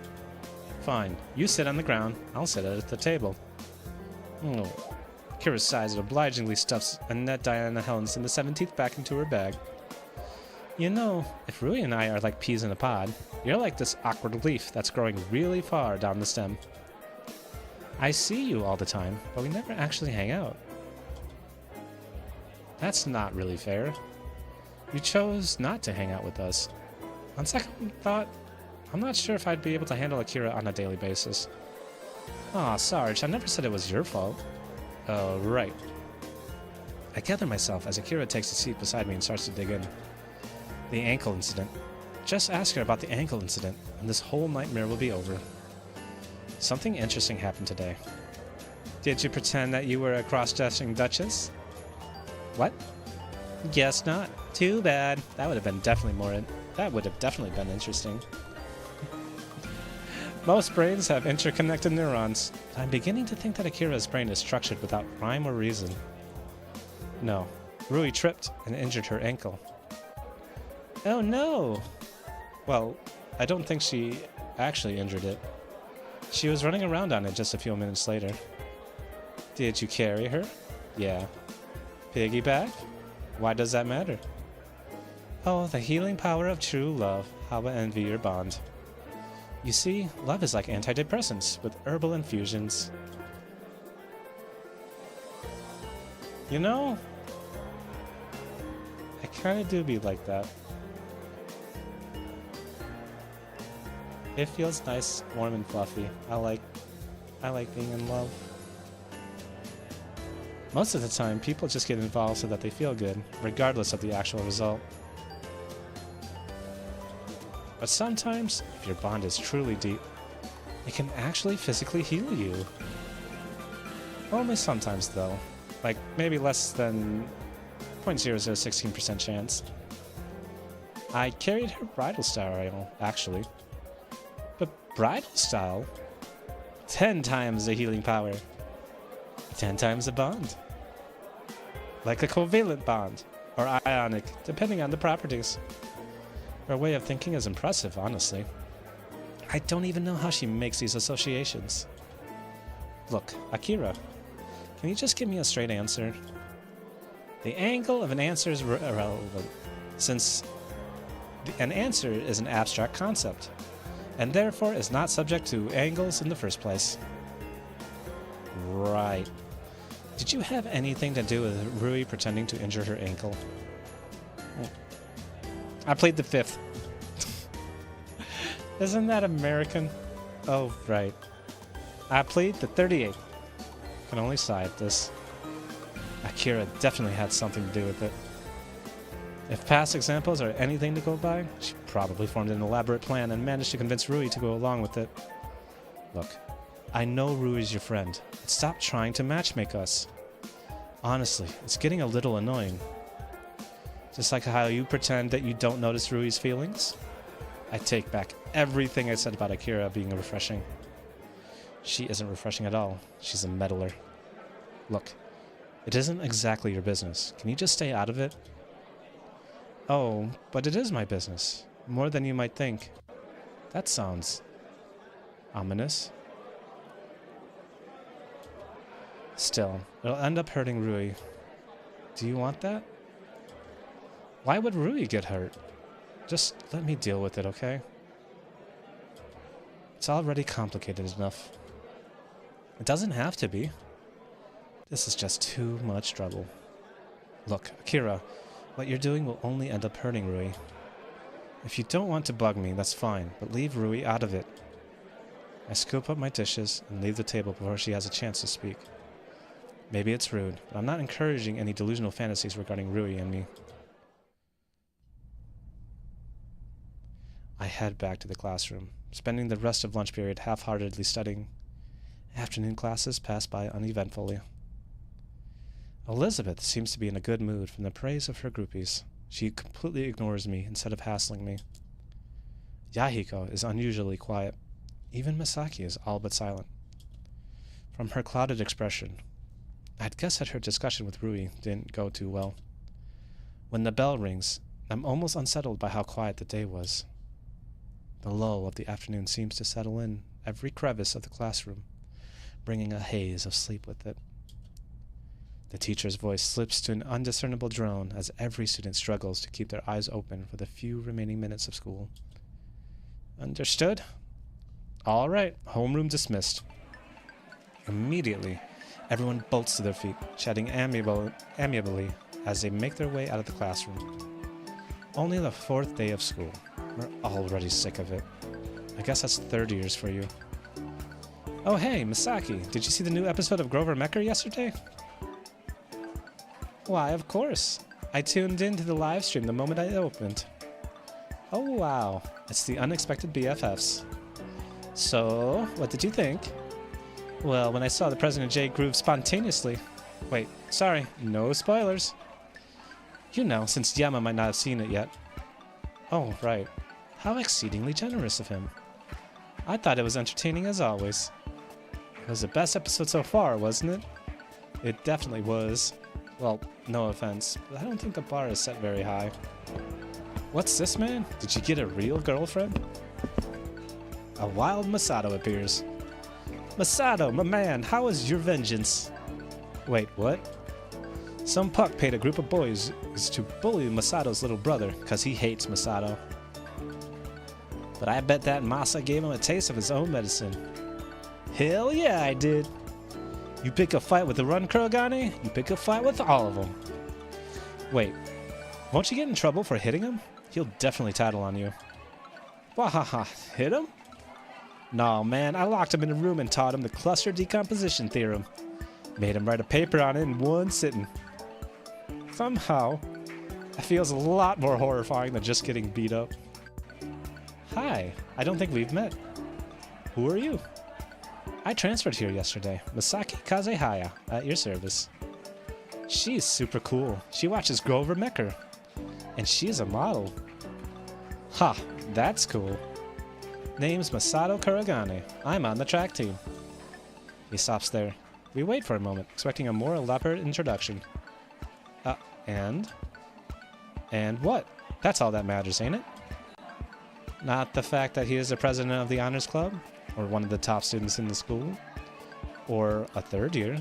Fine, you sit on the ground, I'll sit at the table. Oh. Akira sighs and obligingly stuffs Annette Diana Hellenson the 17th back into her bag. You know, if Rui and I are like peas in a pod, you're like this awkward leaf that's growing really far down the stem. I see you all the time, but we never actually hang out. That's not really fair. You chose not to hang out with us. On second thought, I'm not sure if I'd be able to handle Akira on a daily basis. Aw, Sarge, I never said it was your fault. Oh, right. I gather myself as Akira takes a seat beside me and starts to dig in. The ankle incident. Just ask her about the ankle incident, and this whole nightmare will be over. Something interesting happened today. Did you pretend that you were a cross-dressing duchess? What? Guess not. Too bad. That would have definitely been interesting. Most brains have interconnected neurons. I'm beginning to think that Akira's brain is structured without rhyme or reason. No. Rui tripped and injured her ankle. Oh no! Well, I don't think she actually injured it. She was running around on it just a few minutes later. Did you carry her? Yeah. Piggyback? Why does that matter? Oh, the healing power of true love. How I envy your bond. You see, love is like antidepressants with herbal infusions. You know, I kinda do be like that. It feels nice, warm and fluffy. I like being in love. Most of the time, people just get involved so that they feel good, regardless of the actual result. But sometimes, if your bond is truly deep, it can actually physically heal you. Only sometimes, though. Like, maybe less than 0.0016% chance. I carried her bridal style, actually. But bridal style? 10 times the healing power. 10 times the bond. Like a covalent bond, or ionic, depending on the properties. Her way of thinking is impressive, honestly. I don't even know how she makes these associations. Look, Akira, can you just give me a straight answer? The angle of an answer is irrelevant, since an answer is an abstract concept, and therefore is not subject to angles in the first place. Right. Did you have anything to do with Rui pretending to injure her ankle? I plead the fifth. Isn't that American? Oh, right. I plead the 38th. Can only sigh at this. Akira definitely had something to do with it. If past examples are anything to go by, she probably formed an elaborate plan and managed to convince Rui to go along with it. Look, I know Rui's your friend. Stop trying to matchmake us. Honestly, it's getting a little annoying. Just like how you pretend that you don't notice Rui's feelings. I take back everything I said about Akira being refreshing. She isn't refreshing at all. She's a meddler. Look, it isn't exactly your business. Can you just stay out of it? Oh, but it is my business. More than you might think. That sounds ominous. Still, it'll end up hurting Rui. Do you want that? Why would Rui get hurt? Just let me deal with it, okay? It's already complicated enough. It doesn't have to be. This is just too much trouble. Look, Akira, what you're doing will only end up hurting Rui. If you don't want to bug me, that's fine, but leave Rui out of it. I scoop up my dishes and leave the table before she has a chance to speak. Maybe it's rude, but I'm not encouraging any delusional fantasies regarding Rui and me. I head back to the classroom, spending the rest of lunch period half-heartedly studying. Afternoon classes pass by uneventfully. Elizabeth seems to be in a good mood from the praise of her groupies. She completely ignores me instead of hassling me. Yahiko is unusually quiet. Even Misaki is all but silent. From her clouded expression, I'd guess that her discussion with Rui didn't go too well. When the bell rings, I'm almost unsettled by how quiet the day was. The lull of the afternoon seems to settle in every crevice of the classroom, bringing a haze of sleep with it. The teacher's voice slips to an undiscernible drone as every student struggles to keep their eyes open for the few remaining minutes of school. Understood? All right, homeroom dismissed. Immediately, everyone bolts to their feet, chatting amiably as they make their way out of the classroom. Only the 4th day of school. We're already sick of it. I guess that's 3rd years for you. Oh hey, Misaki, did you see the new episode of Grover Mecker yesterday? Why, of course. I tuned into the live stream the moment I opened. Oh, wow. It's the unexpected BFFs. So, what did you think? Well, when I saw the President J groove spontaneously... Wait, sorry, no spoilers. You know, since Yama might not have seen it yet. Oh, right. How exceedingly generous of him. I thought it was entertaining as always. It was the best episode so far, wasn't it? It definitely was. Well, no offense, but I don't think the bar is set very high. What's this, man? Did you get a real girlfriend? A wild Masato appears. Masato, my man, how is your vengeance? Wait, what? Some puck paid a group of boys to bully Masato's little brother, cause he hates Masato. But I bet that Masa gave him a taste of his own medicine. Hell yeah, I did. You pick a fight with the Run Kurogane, you pick a fight with all of them. Wait, won't you get in trouble for hitting him? He'll definitely tattle on you. Wahaha, hit him? Nah, man, I locked him in a room and taught him the cluster decomposition theorem. Made him write a paper on it in one sitting. Somehow, it feels a lot more horrifying than just getting beat up. Hi, I don't think we've met. Who are you? I transferred here yesterday. Masaki Kazehaya, at your service. She's super cool. She watches Grover Mecker. And she's a model. Ha, that's cool. Name's Masato Kurogane. I'm on the track team. He stops there. We wait for a moment, expecting a more elaborate introduction. And? And what? That's all that matters, ain't it? Not the fact that he is the president of the Honors Club? Or one of the top students in the school? Or a third year?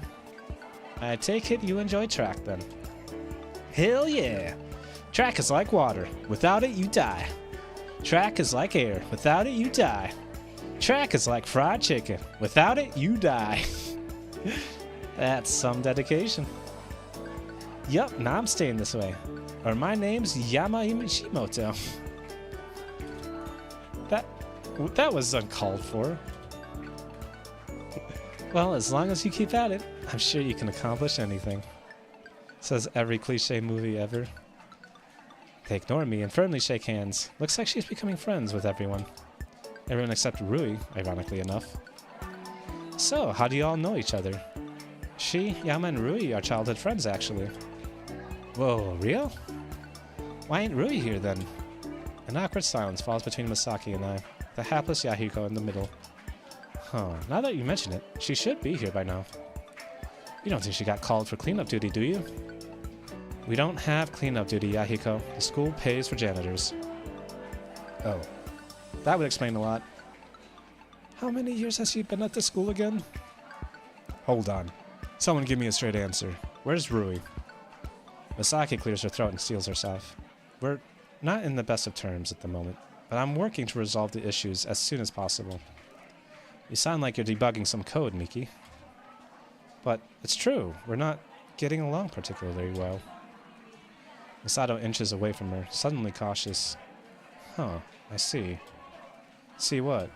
I take it you enjoy track, then. Hell yeah! Track is like water. Without it, you die. Track is like air. Without it, you die. Track is like fried chicken. Without it, you die. That's some dedication. Yup, now I'm staying this way. Or my name's Yama Imishimoto. That was uncalled for. Well, as long as you keep at it, I'm sure you can accomplish anything. Says every cliche movie ever. They ignore me and firmly shake hands. Looks like she's becoming friends with everyone. Everyone except Rui, ironically enough. So, how do you all know each other? She, Yama, and Rui are childhood friends, actually. Whoa, real? Why ain't Rui here, then? An awkward silence falls between Masaki and I, the hapless Yahiko in the middle. Huh, now that you mention it, she should be here by now. You don't think she got called for cleanup duty, do you? We don't have cleanup duty, Yahiko. The school pays for janitors. Oh, that would explain a lot. How many years has she been at the school again? Hold on. Someone give me a straight answer. Where's Rui? Masaki clears her throat and steels herself. We're not in the best of terms at the moment, but I'm working to resolve the issues as soon as possible. You sound like you're debugging some code, Miki. But it's true, we're not getting along particularly well. Masato inches away from her, suddenly cautious. Huh, I see. See what?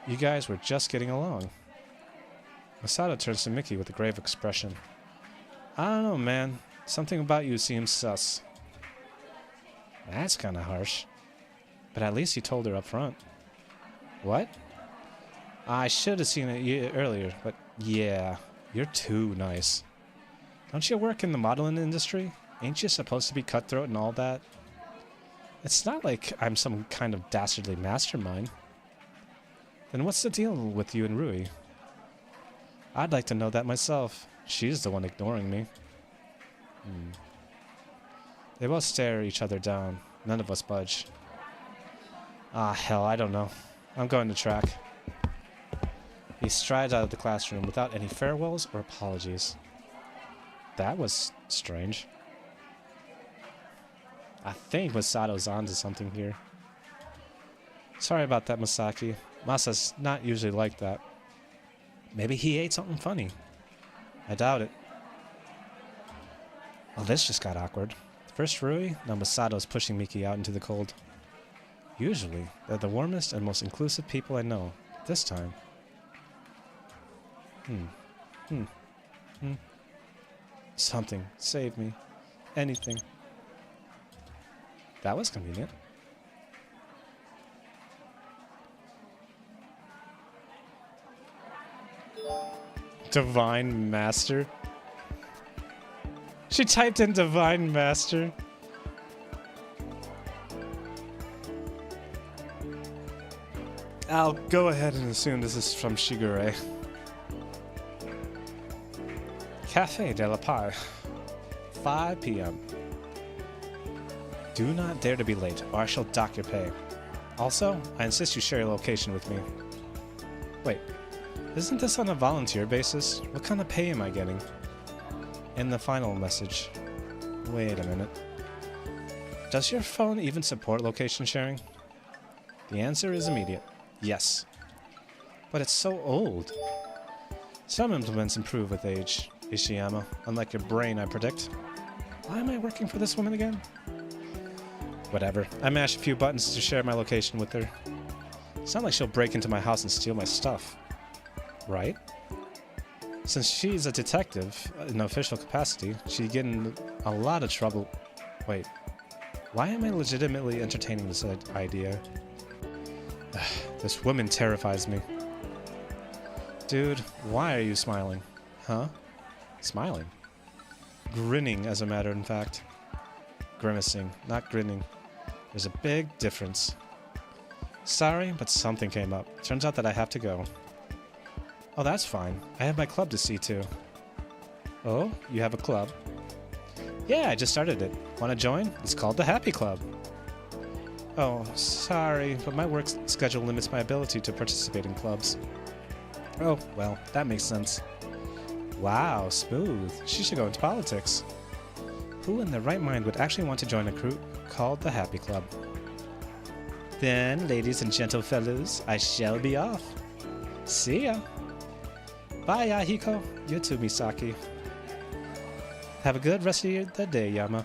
You guys were just getting along. Masato turns to Miki with a grave expression. I don't know, man. Something about you seems sus. That's kinda harsh. But at least you told her up front. What? I should have seen it earlier, but yeah, you're too nice. Don't you work in the modeling industry? Ain't you supposed to be cutthroat and all that? It's not like I'm some kind of dastardly mastermind. Then what's the deal with you and Rui? I'd like to know that myself. She's the one ignoring me. They both stare each other down. None of us budge. Ah, hell, I don't know. I'm going to track. He strides out of the classroom without any farewells or apologies. That was strange. I think Masato's onto something here. Sorry about that, Masaki. Masa's not usually like that. Maybe he ate something funny. I doubt it. Well, this just got awkward. First Rui, now Masato's pushing Miki out into the cold. Usually, they're the warmest and most inclusive people I know. This time. Something. Save me. Anything. That was convenient. Divine Master? She typed in Divine Master. I'll go ahead and assume this is from Shigure. Cafe de la Pie. 5 p.m. Do not dare to be late, or I shall dock your pay. Also, I insist you share your location with me. Wait, isn't this on a volunteer basis? What kind of pay am I getting? And the final message. Wait a minute. Does your phone even support location sharing? The answer is immediate. Yes. But it's so old. Some implements improve with age, Ishiyama, unlike your brain, I predict. Why am I working for this woman again? Whatever. I mashed a few buttons to share my location with her. It's not like she'll break into my house and steal my stuff. Right? Since she's a detective in official capacity, she'd get in a lot of trouble. Wait. Why am I legitimately entertaining this idea? This woman terrifies me. Dude, why are you smiling? Huh? Smiling? Grinning, as a matter of fact. Grimacing, not grinning. There's a big difference. Sorry, but something came up. Turns out that I have to go. Oh, that's fine. I have my club to see to. Oh, you have a club? Yeah, I just started it. Want to join? It's called the Happy Club. Oh, sorry, but my work schedule limits my ability to participate in clubs. Oh, well, that makes sense. Wow, smooth. She should go into politics. Who in their right mind would actually want to join a crew called the Happy Club? Then, ladies and gentle fellows, I shall be off. See ya. Bye, Yahiko. You too, Misaki. Have a good rest of the day, Yama.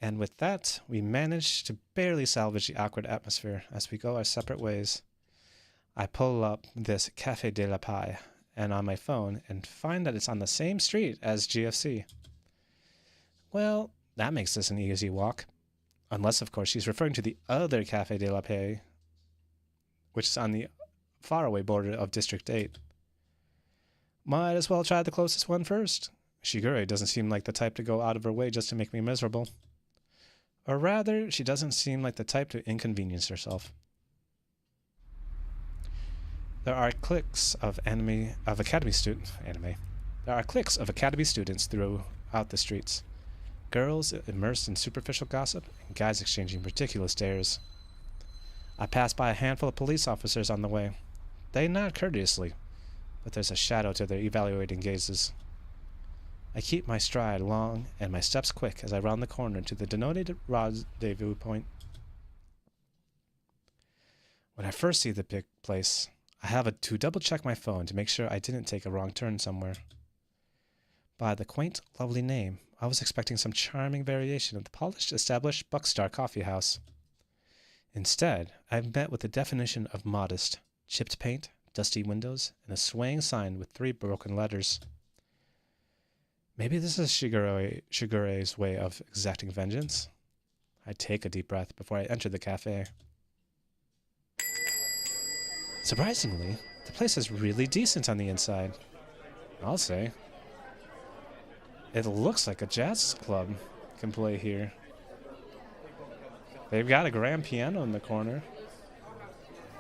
And with that, we managed to barely salvage the awkward atmosphere as we go our separate ways. I pull up this Cafe de la Pie and on my phone and find that it's on the same street as GFC. Well, that makes this an easy walk. Unless, of course, she's referring to the other Cafe de la Pie, which is on the faraway border of District 8. Might as well try the closest one first. Shigure doesn't seem like the type to go out of her way just to make me miserable. Or rather, she doesn't seem like the type to inconvenience herself. There are cliques of academy students throughout the streets. Girls immersed in superficial gossip and guys exchanging ridiculous stares. I pass by a handful of police officers on the way. They nod courteously, but there's a shadow to their evaluating gazes. I keep my stride long and my steps quick as I round the corner to the denoted rendezvous point. When I first see the big place, I have to double-check my phone to make sure I didn't take a wrong turn somewhere. By the quaint, lovely name, I was expecting some charming variation of the polished, established Buckstar Coffee House. Instead, I've met with the definition of modest: chipped paint, dusty windows, and a swaying sign with 3 broken letters. Maybe this is Shigure's way of exacting vengeance. I take a deep breath before I enter the cafe. Surprisingly, the place is really decent on the inside. I'll say. It looks like a jazz club can play here. They've got a grand piano in the corner.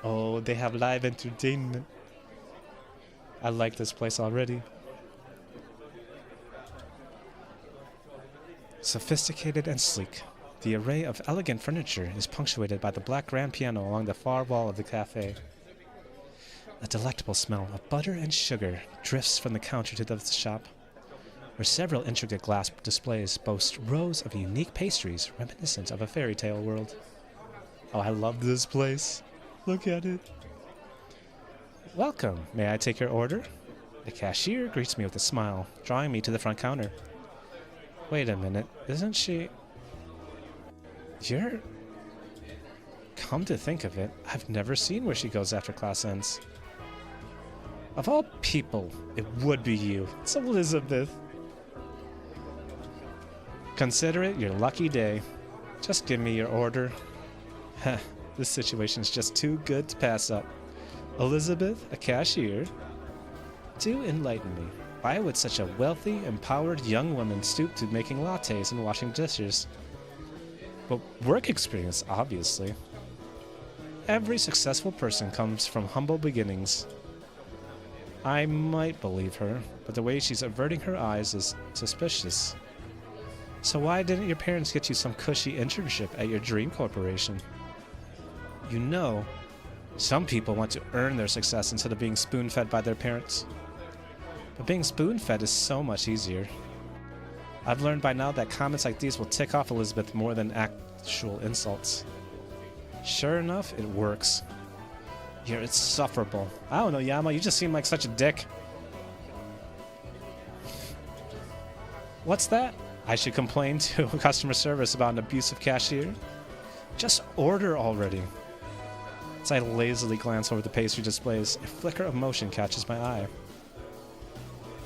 Oh, they have live entertainment. I like this place already. Sophisticated and sleek, the array of elegant furniture is punctuated by the black grand piano along the far wall of the cafe. A delectable smell of butter and sugar drifts from the counter to the shop, where several intricate glass displays boast rows of unique pastries reminiscent of a fairy tale world. Oh, I love this place. Look at it. Welcome. May I take your order? The cashier greets me with a smile, drawing me to the front counter. Wait a minute, isn't she... Come to think of it, I've never seen where she goes after class ends. Of all people, it would be you. It's Elizabeth. Consider it your lucky day. Just give me your order. Heh, this situation's just too good to pass up. Elizabeth, a cashier. Do enlighten me. Why would such a wealthy, empowered young woman stoop to making lattes and washing dishes? But work experience, obviously. Every successful person comes from humble beginnings. I might believe her, but the way she's averting her eyes is suspicious. So why didn't your parents get you some cushy internship at your dream corporation? You know, some people want to earn their success instead of being spoon-fed by their parents. But being spoon-fed is so much easier. I've learned by now that comments like these will tick off Elizabeth more than actual insults. Sure enough, it works. You're insufferable. I don't know, Yama, you just seem like such a dick. What's that? I should complain to customer service about an abusive cashier? Just order already. As I lazily glance over the pastry displays, a flicker of motion catches my eye.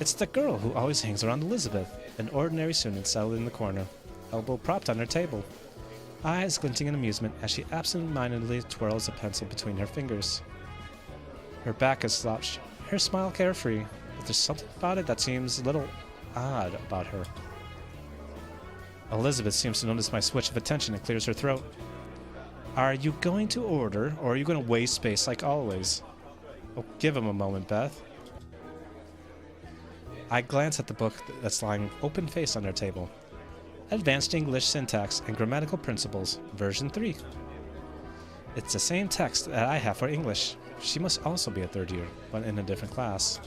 It's the girl who always hangs around Elizabeth, an ordinary student settled in the corner, elbow propped on her table, eyes glinting in amusement as she absent-mindedly twirls a pencil between her fingers. Her back is slouched, her smile carefree, but there's something about it that seems a little odd about her. Elizabeth seems to notice my switch of attention and clears her throat. Are you going to order, or are you going to waste space like always? Oh, give him a moment, Beth. I glance at the book that's lying open-faced on her table. Advanced English Syntax and Grammatical Principles, version 3. It's the same text that I have for English. She must also be a third year, but in a different class.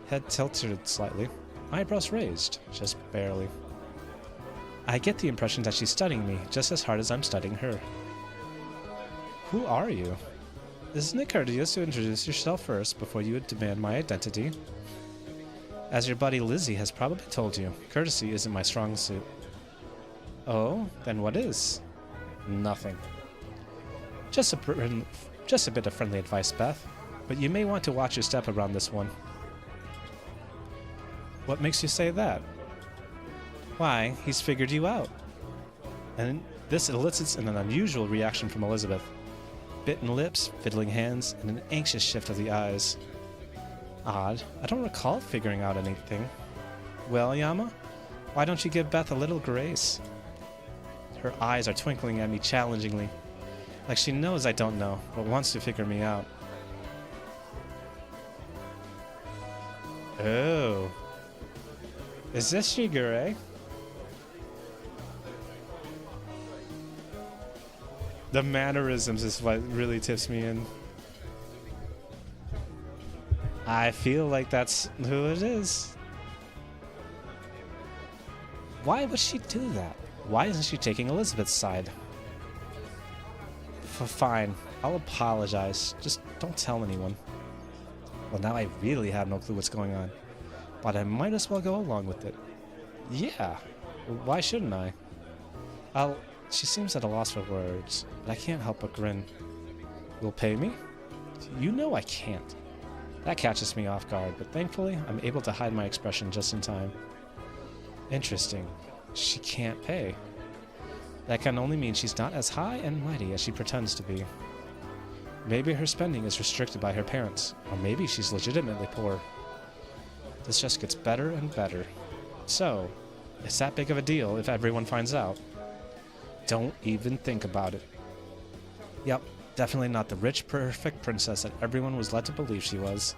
Head tilted slightly, eyebrows raised, just barely. I get the impression that she's studying me just as hard as I'm studying her. Who are you? Isn't it courteous to introduce yourself first before you would demand my identity? As your buddy Lizzie has probably told you, courtesy isn't my strong suit. Oh, then what is? Nothing. Just a bit of friendly advice, Beth, but you may want to watch your step around this one. What makes you say that? Why, he's figured you out. And this elicits an unusual reaction from Elizabeth. Bitten lips, fiddling hands, and an anxious shift of the eyes. Odd. I don't recall figuring out anything. Well, Yama, why don't you give Beth a little grace? Her eyes are twinkling at me challengingly, like she knows I don't know, but wants to figure me out. Oh. Is this Shigure? The mannerisms is what really tips me in. I feel like that's who it is. Why would she do that? Why isn't she taking Elizabeth's side? Fine, I'll apologize. Just don't tell anyone. Well, now I really have no clue what's going on. But I might as well go along with it. Yeah, why shouldn't I? She seems at a loss for words, but I can't help but grin. You'll pay me? You know I can't. That catches me off guard, but thankfully I'm able to hide my expression just in time. Interesting. She can't pay. That can only mean she's not as high and mighty as she pretends to be. Maybe her spending is restricted by her parents, or maybe she's legitimately poor. This just gets better and better. So, it's that big of a deal if everyone finds out. Don't even think about it. Yep, definitely not the rich, perfect princess that everyone was led to believe she was.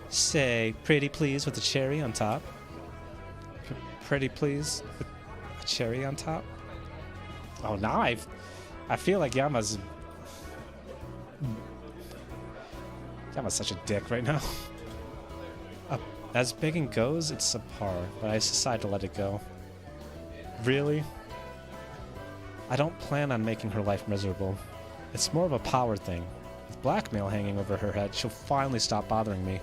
Say, pretty please with a cherry on top. Pretty please with a cherry on top? Oh, now I feel like Yama's such a dick right now. As begging goes, it's subpar, but I decide to let it go. Really? I don't plan on making her life miserable. It's more of a power thing. With blackmail hanging over her head, she'll finally stop bothering me.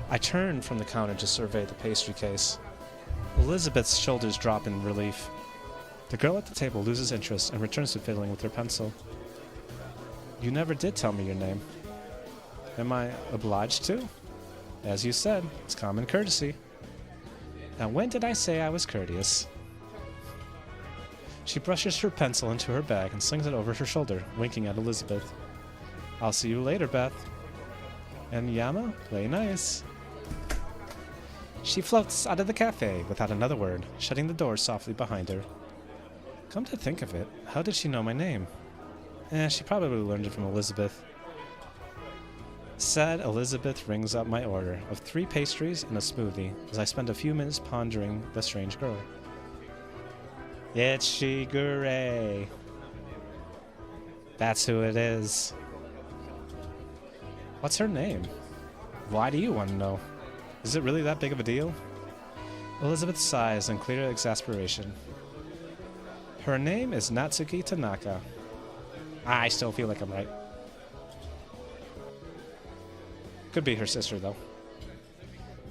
I turn from the counter to survey the pastry case. Elizabeth's shoulders drop in relief. The girl at the table loses interest and returns to fiddling with her pencil. You never did tell me your name. Am I obliged to? As you said, it's common courtesy. Now when did I say I was courteous? She brushes her pencil into her bag and slings it over her shoulder, winking at Elizabeth. I'll see you later, Beth. And Yama, play nice. She floats out of the cafe without another word, shutting the door softly behind her. Come to think of it, how did she know my name? She probably learned it from Elizabeth. Sad Elizabeth rings up my order of 3 pastries and a smoothie as I spend a few minutes pondering the strange girl. It's Shigure. That's who it is. What's her name? Why do you want to know? Is it really that big of a deal? Elizabeth sighs in clear exasperation. Her name is Natsuki Tanaka. I still feel like I'm right. Could be her sister, though.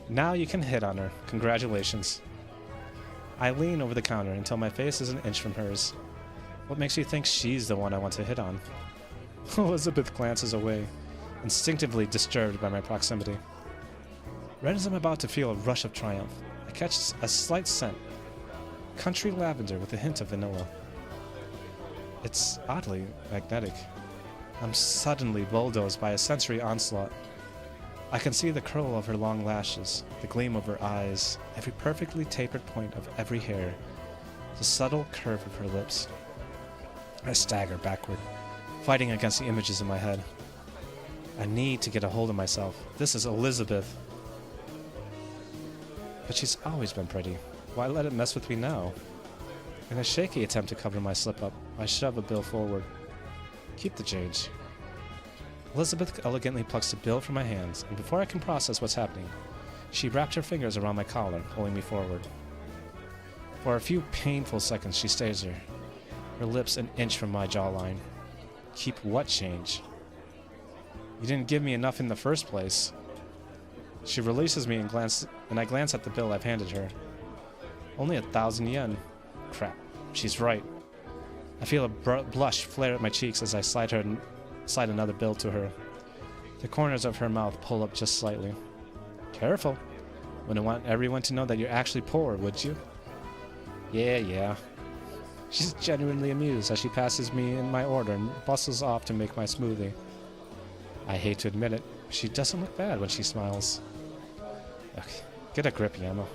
Now you can hit on her. Congratulations. I lean over the counter until my face is an inch from hers. What makes you think she's the one I want to hit on? Elizabeth glances away, instinctively disturbed by my proximity. Right as I'm about to feel a rush of triumph, I catch a slight scent. Country lavender with a hint of vanilla. It's oddly magnetic. I'm suddenly bulldozed by a sensory onslaught. I can see the curl of her long lashes, the gleam of her eyes, every perfectly tapered point of every hair, the subtle curve of her lips. I stagger backward, fighting against the images in my head. I need to get a hold of myself. This is Elizabeth. But she's always been pretty. Why let it mess with me now? In a shaky attempt to cover my slip-up, I shove a bill forward. Keep the change. Elizabeth elegantly plucks the bill from my hands, and before I can process what's happening, she wrapped her fingers around my collar, pulling me forward. For a few painful seconds, she stays there, her lips an inch from my jawline. Keep what change? You didn't give me enough in the first place. She releases me and I glance at the bill I've handed her. Only 1,000 yen. Crap, she's right. I feel a blush flare at my cheeks as I slide another bill to her. The corners of her mouth pull up just slightly. Careful. Wouldn't want everyone to know that you're actually poor, would you? Yeah. She's genuinely amused as she passes me in my order and bustles off to make my smoothie. I hate to admit it, but she doesn't look bad when she smiles. Okay, get a grip, Yama.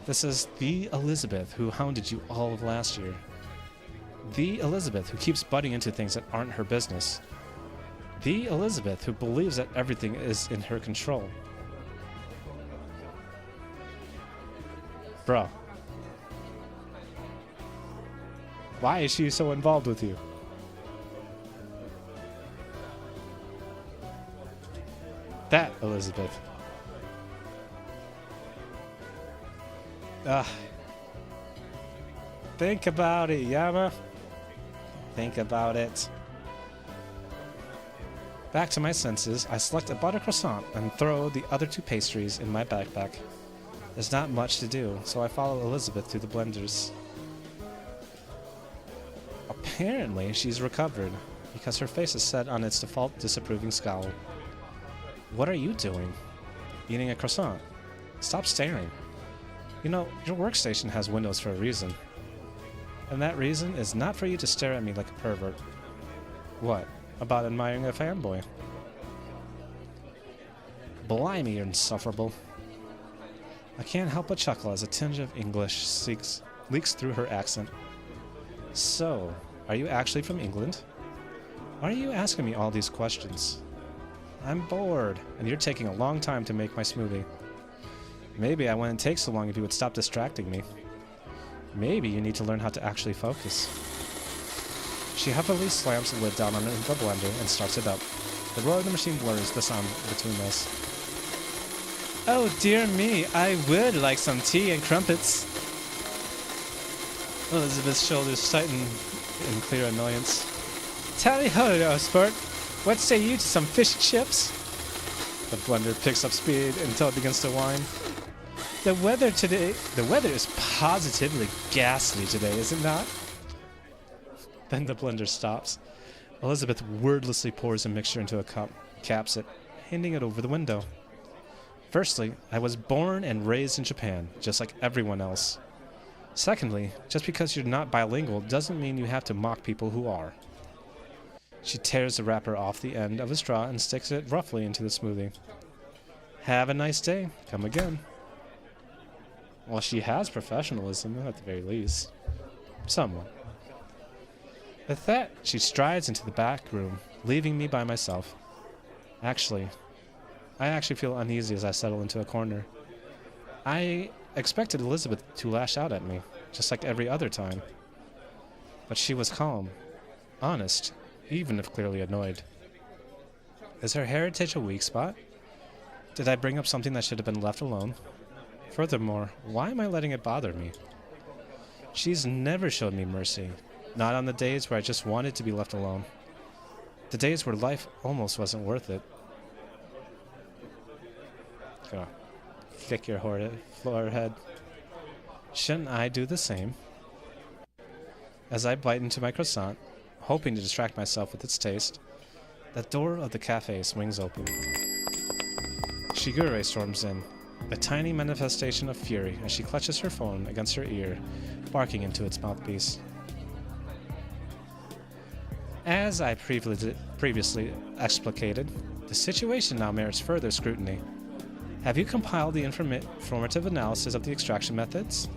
This is the Elizabeth who hounded you all of last year. The Elizabeth who keeps butting into things that aren't her business. The Elizabeth who believes that everything is in her control. Bro. Why is she so involved with you? That Elizabeth. Think about it, Yama. Think about it. Back to my senses, I select a butter croissant and throw the other 2 pastries in my backpack. There's not much to do, so I follow Elizabeth to the blenders. Apparently, she's recovered, because her face is set on its default disapproving scowl. What are you doing? Eating a croissant. Stop staring. You know, your workstation has windows for a reason. And that reason is not for you to stare at me like a pervert. What? About admiring a fanboy? Blimey, you're insufferable. I can't help but chuckle as a tinge of English leaks through her accent. So, are you actually from England? Why are you asking me all these questions? I'm bored, and you're taking a long time to make my smoothie. Maybe I wouldn't take so long if you would stop distracting me. Maybe you need to learn how to actually focus. She heavily slams the lid down on the blender and starts it up. The roar of the machine blurs the sound between us. Oh dear me, I would like some tea and crumpets. Elizabeth's shoulders tighten in clear annoyance. Tally-ho, sport. What say you to some fish chips? The blender picks up speed until it begins to whine. The weather is positively ghastly today, is it not? Then the blender stops. Elizabeth wordlessly pours a mixture into a cup, caps it, handing it over the window. Firstly, I was born and raised in Japan, just like everyone else. Secondly, just because you're not bilingual doesn't mean you have to mock people who are. She tears the wrapper off the end of a straw and sticks it roughly into the smoothie. Have a nice day. Come again. Well, she has professionalism, at the very least. Somewhat. With that, she strides into the back room, leaving me by myself. I actually feel uneasy as I settle into a corner. I expected Elizabeth to lash out at me, just like every other time. But she was calm, honest, even if clearly annoyed. Is her heritage a weak spot? Did I bring up something that should have been left alone? Furthermore, why am I letting it bother me? She's never showed me mercy, not on the days where I just wanted to be left alone. The days where life almost wasn't worth it. Gonna kick your forehead. Shouldn't I do the same? As I bite into my croissant, hoping to distract myself with its taste, the door of the cafe swings open. Shigure storms in, a tiny manifestation of fury as she clutches her phone against her ear, barking into its mouthpiece. As I previously explicated, the situation now merits further scrutiny. Have you compiled the informative analysis of the extraction methods?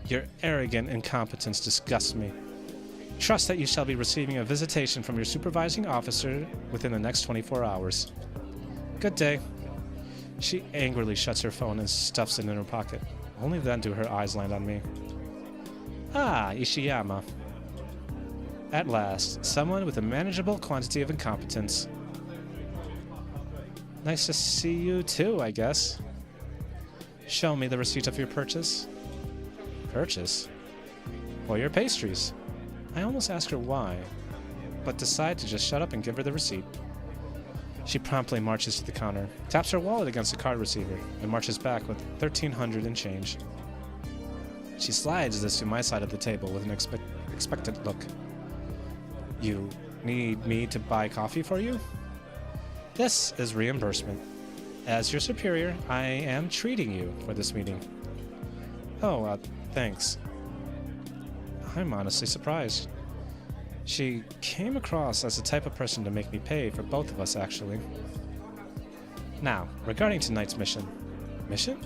Your arrogant incompetence disgusts me. Trust that you shall be receiving a visitation from your supervising officer within the next 24 hours. Good day. She angrily shuts her phone and stuffs it in her pocket. Only then do her eyes land on me. Ah, Ishiyama. At last, someone with a manageable quantity of incompetence. Nice to see you too, I guess. Show me the receipt of your purchase. Purchase? For your pastries. I almost ask her why, but decide to just shut up and give her the receipt. She promptly marches to the counter, taps her wallet against the card receiver, and marches back with 1,300 and change. She slides this to my side of the table with an expectant look. You need me to buy coffee for you? This is reimbursement. As your superior, I am treating you for this meeting. Oh, thanks. I'm honestly surprised. She came across as the type of person to make me pay for both of us, actually. Now, regarding tonight's mission. Mission?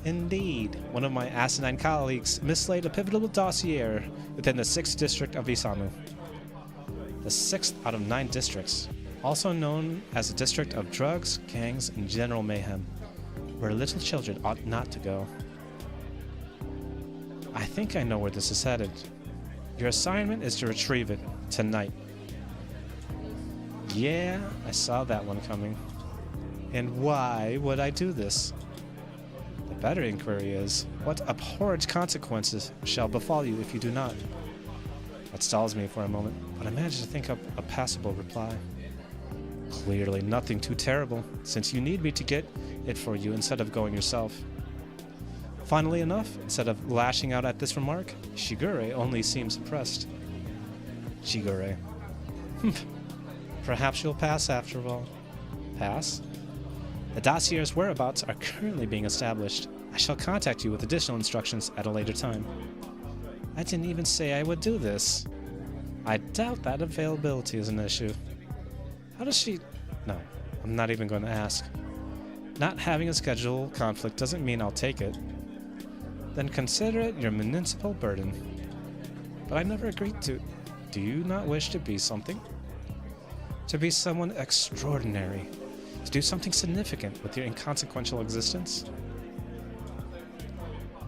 Indeed, one of my asinine colleagues mislaid a pivotal dossier within the 6th district of Isamu. The 6th out of 9 districts, also known as the district of drugs, gangs, and general mayhem, where little children ought not to go. I think I know where this is headed. Your assignment is to retrieve it tonight. Yeah, I saw that one coming. And why would I do this? The better inquiry is, what abhorrent consequences shall befall you if you do not? That stalls me for a moment, but I manage to think up a passable reply. Clearly nothing too terrible, since you need me to get it for you instead of going yourself. Funnily enough, instead of lashing out at this remark, Shigure only seems impressed. Shigure. Perhaps you'll pass after all. Pass? The dossier's whereabouts are currently being established. I shall contact you with additional instructions at a later time. I didn't even say I would do this. I doubt that availability is an issue. How does she... No, I'm not even going to ask. Not having a schedule conflict doesn't mean I'll take it. Then consider it your municipal burden. But I never agreed to... Do you not wish to be something? To be someone extraordinary. To do something significant with your inconsequential existence?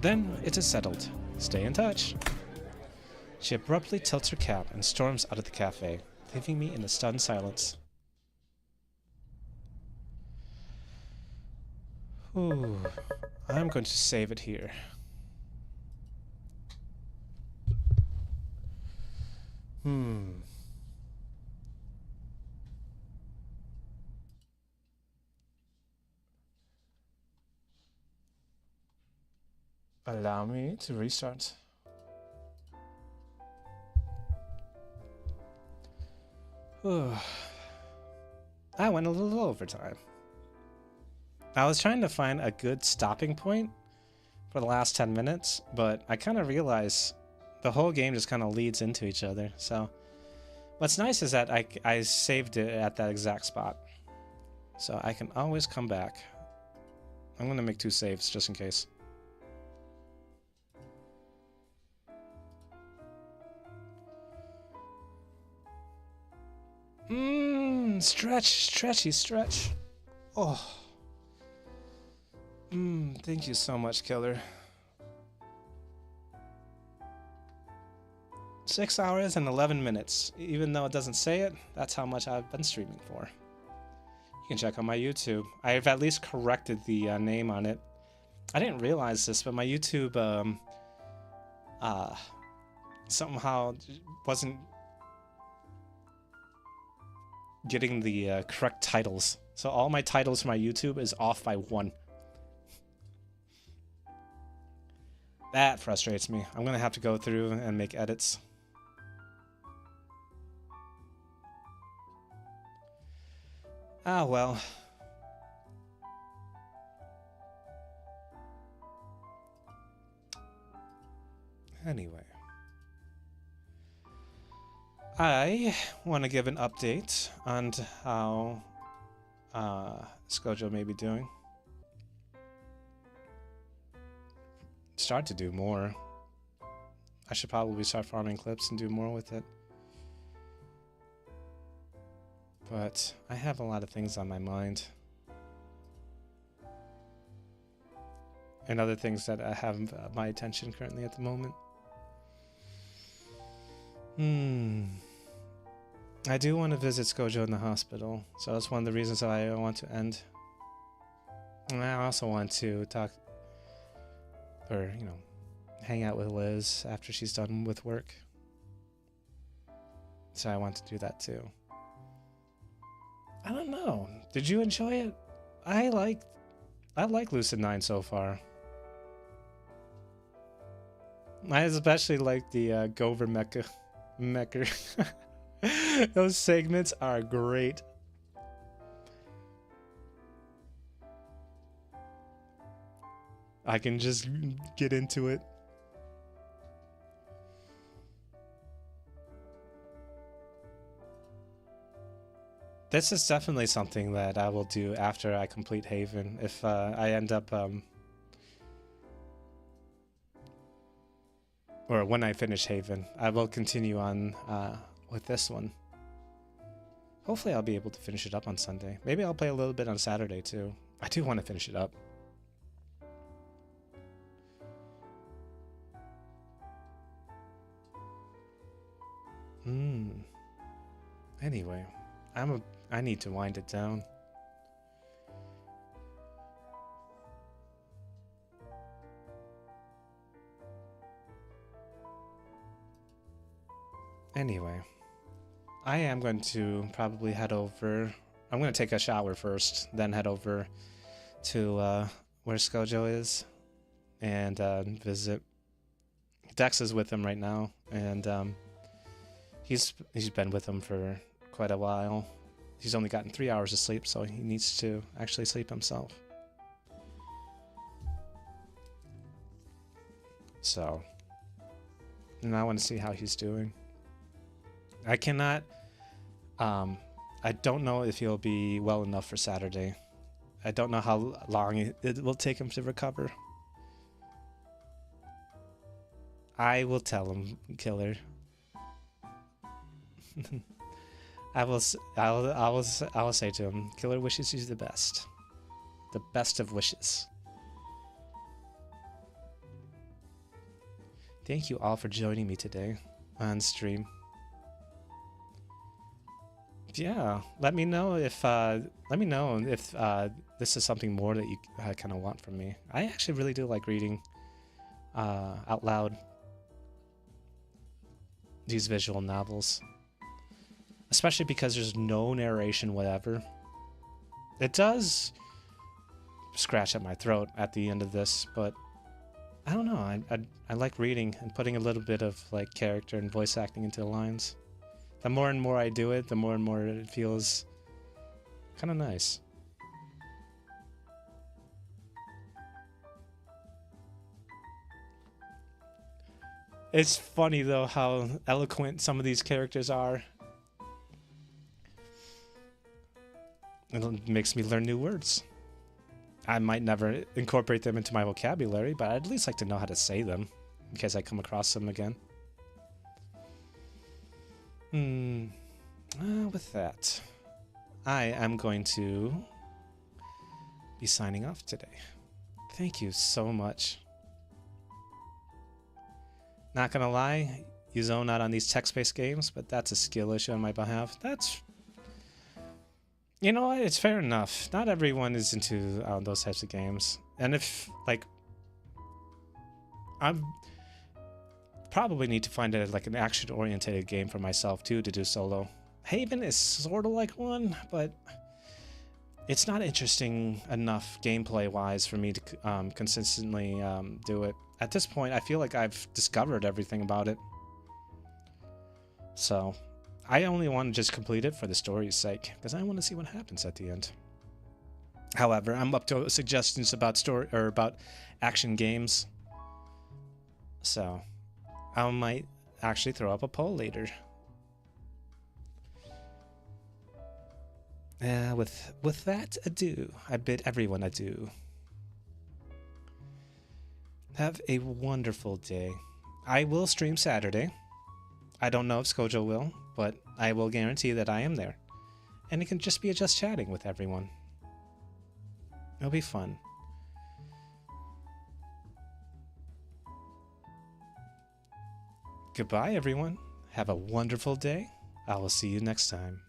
Then it is settled. Stay in touch. She abruptly tilts her cap and storms out of the cafe, leaving me in a stunned silence. Ooh, I'm going to save it here. Allow me to restart. I went a little overtime. I was trying to find a good stopping point for the last 10 minutes, but I kind of realized the whole game just kind of leads into each other. So what's nice is that I saved it at that exact spot. So I can always come back. I'm going to make 2 saves just in case. Stretch. Oh. Thank you so much, Killer. 6 hours and 11 minutes. Even though it doesn't say it, that's how much I've been streaming for. You can check out my YouTube. I've at least corrected the name on it. I didn't realize this, but my YouTube somehow wasn't getting the correct titles. So all my titles for my YouTube is off by 1. That frustrates me. I'm gonna have to go through and make edits. Ah, well. Anyway. I want to give an update on how Skojo may be doing. Start to do more. I should probably start farming clips and do more with it. But I have a lot of things on my mind. And other things that I have my attention currently at the moment. I do want to visit Skojo in the hospital, so that's one of the reasons why I want to end. And I also want to talk, or, you know, hang out with Liz after she's done with work. So I want to do that too. I don't know. Did you enjoy it? I like Lucid9 so far. I especially like the Gover Mecha. Those segments are great. I can just get into it. This is definitely something that I will do after I complete Haven. If I end up or when I finish Haven, I will continue on with this one. Hopefully I'll be able to finish it up on Sunday. Maybe I'll play a little bit on Saturday too. I do want to finish it up. Anyway, I need to wind it down. Anyway, I am going to probably head over. I'm going to take a shower first, then head over to where Skojo is and visit. Dex is with him right now, and he's been with him for quite a while. He's only gotten 3 hours of sleep, so he needs to actually sleep himself. So, and I want to see how he's doing. I cannot, I don't know if he'll be well enough for Saturday. I don't know how long it will take him to recover. I will tell him, Killer. I will say to him, Killer wishes you the best. The best of wishes. Thank you all for joining me today on stream. Yeah, let me know if this is something more that you kind of want from me. I actually really do like reading out loud these visual novels, especially because there's no narration whatever. It does scratch at my throat at the end of this, but I don't know. I like reading and putting a little bit of like character and voice acting into the lines. The more and more I do it, the more and more it feels kind of nice. It's funny though how eloquent some of these characters are. It makes me learn new words. I might never incorporate them into my vocabulary, but I'd at least like to know how to say them in case I come across them again. With that, I am going to be signing off today. Thank you so much. Not gonna lie, you zone out on these text-based games, but that's a skill issue on my behalf. That's... You know what? It's fair enough. Not everyone is into those types of games. And if, like... I'm... Probably need to find like an action-oriented game for myself, too, to do solo. Haven is sort of like one, but... It's not interesting enough gameplay-wise for me to consistently do it. At this point, I feel like I've discovered everything about it. So, I only want to just complete it for the story's sake, because I want to see what happens at the end. However, I'm up to suggestions about story or about action games. So, I might actually throw up a poll later. With that adieu, I bid everyone adieu. Have a wonderful day. I will stream Saturday. I don't know if Skojo will, but I will guarantee that I am there. And it can just be just chatting with everyone. It'll be fun. Goodbye, everyone. Have a wonderful day. I will see you next time.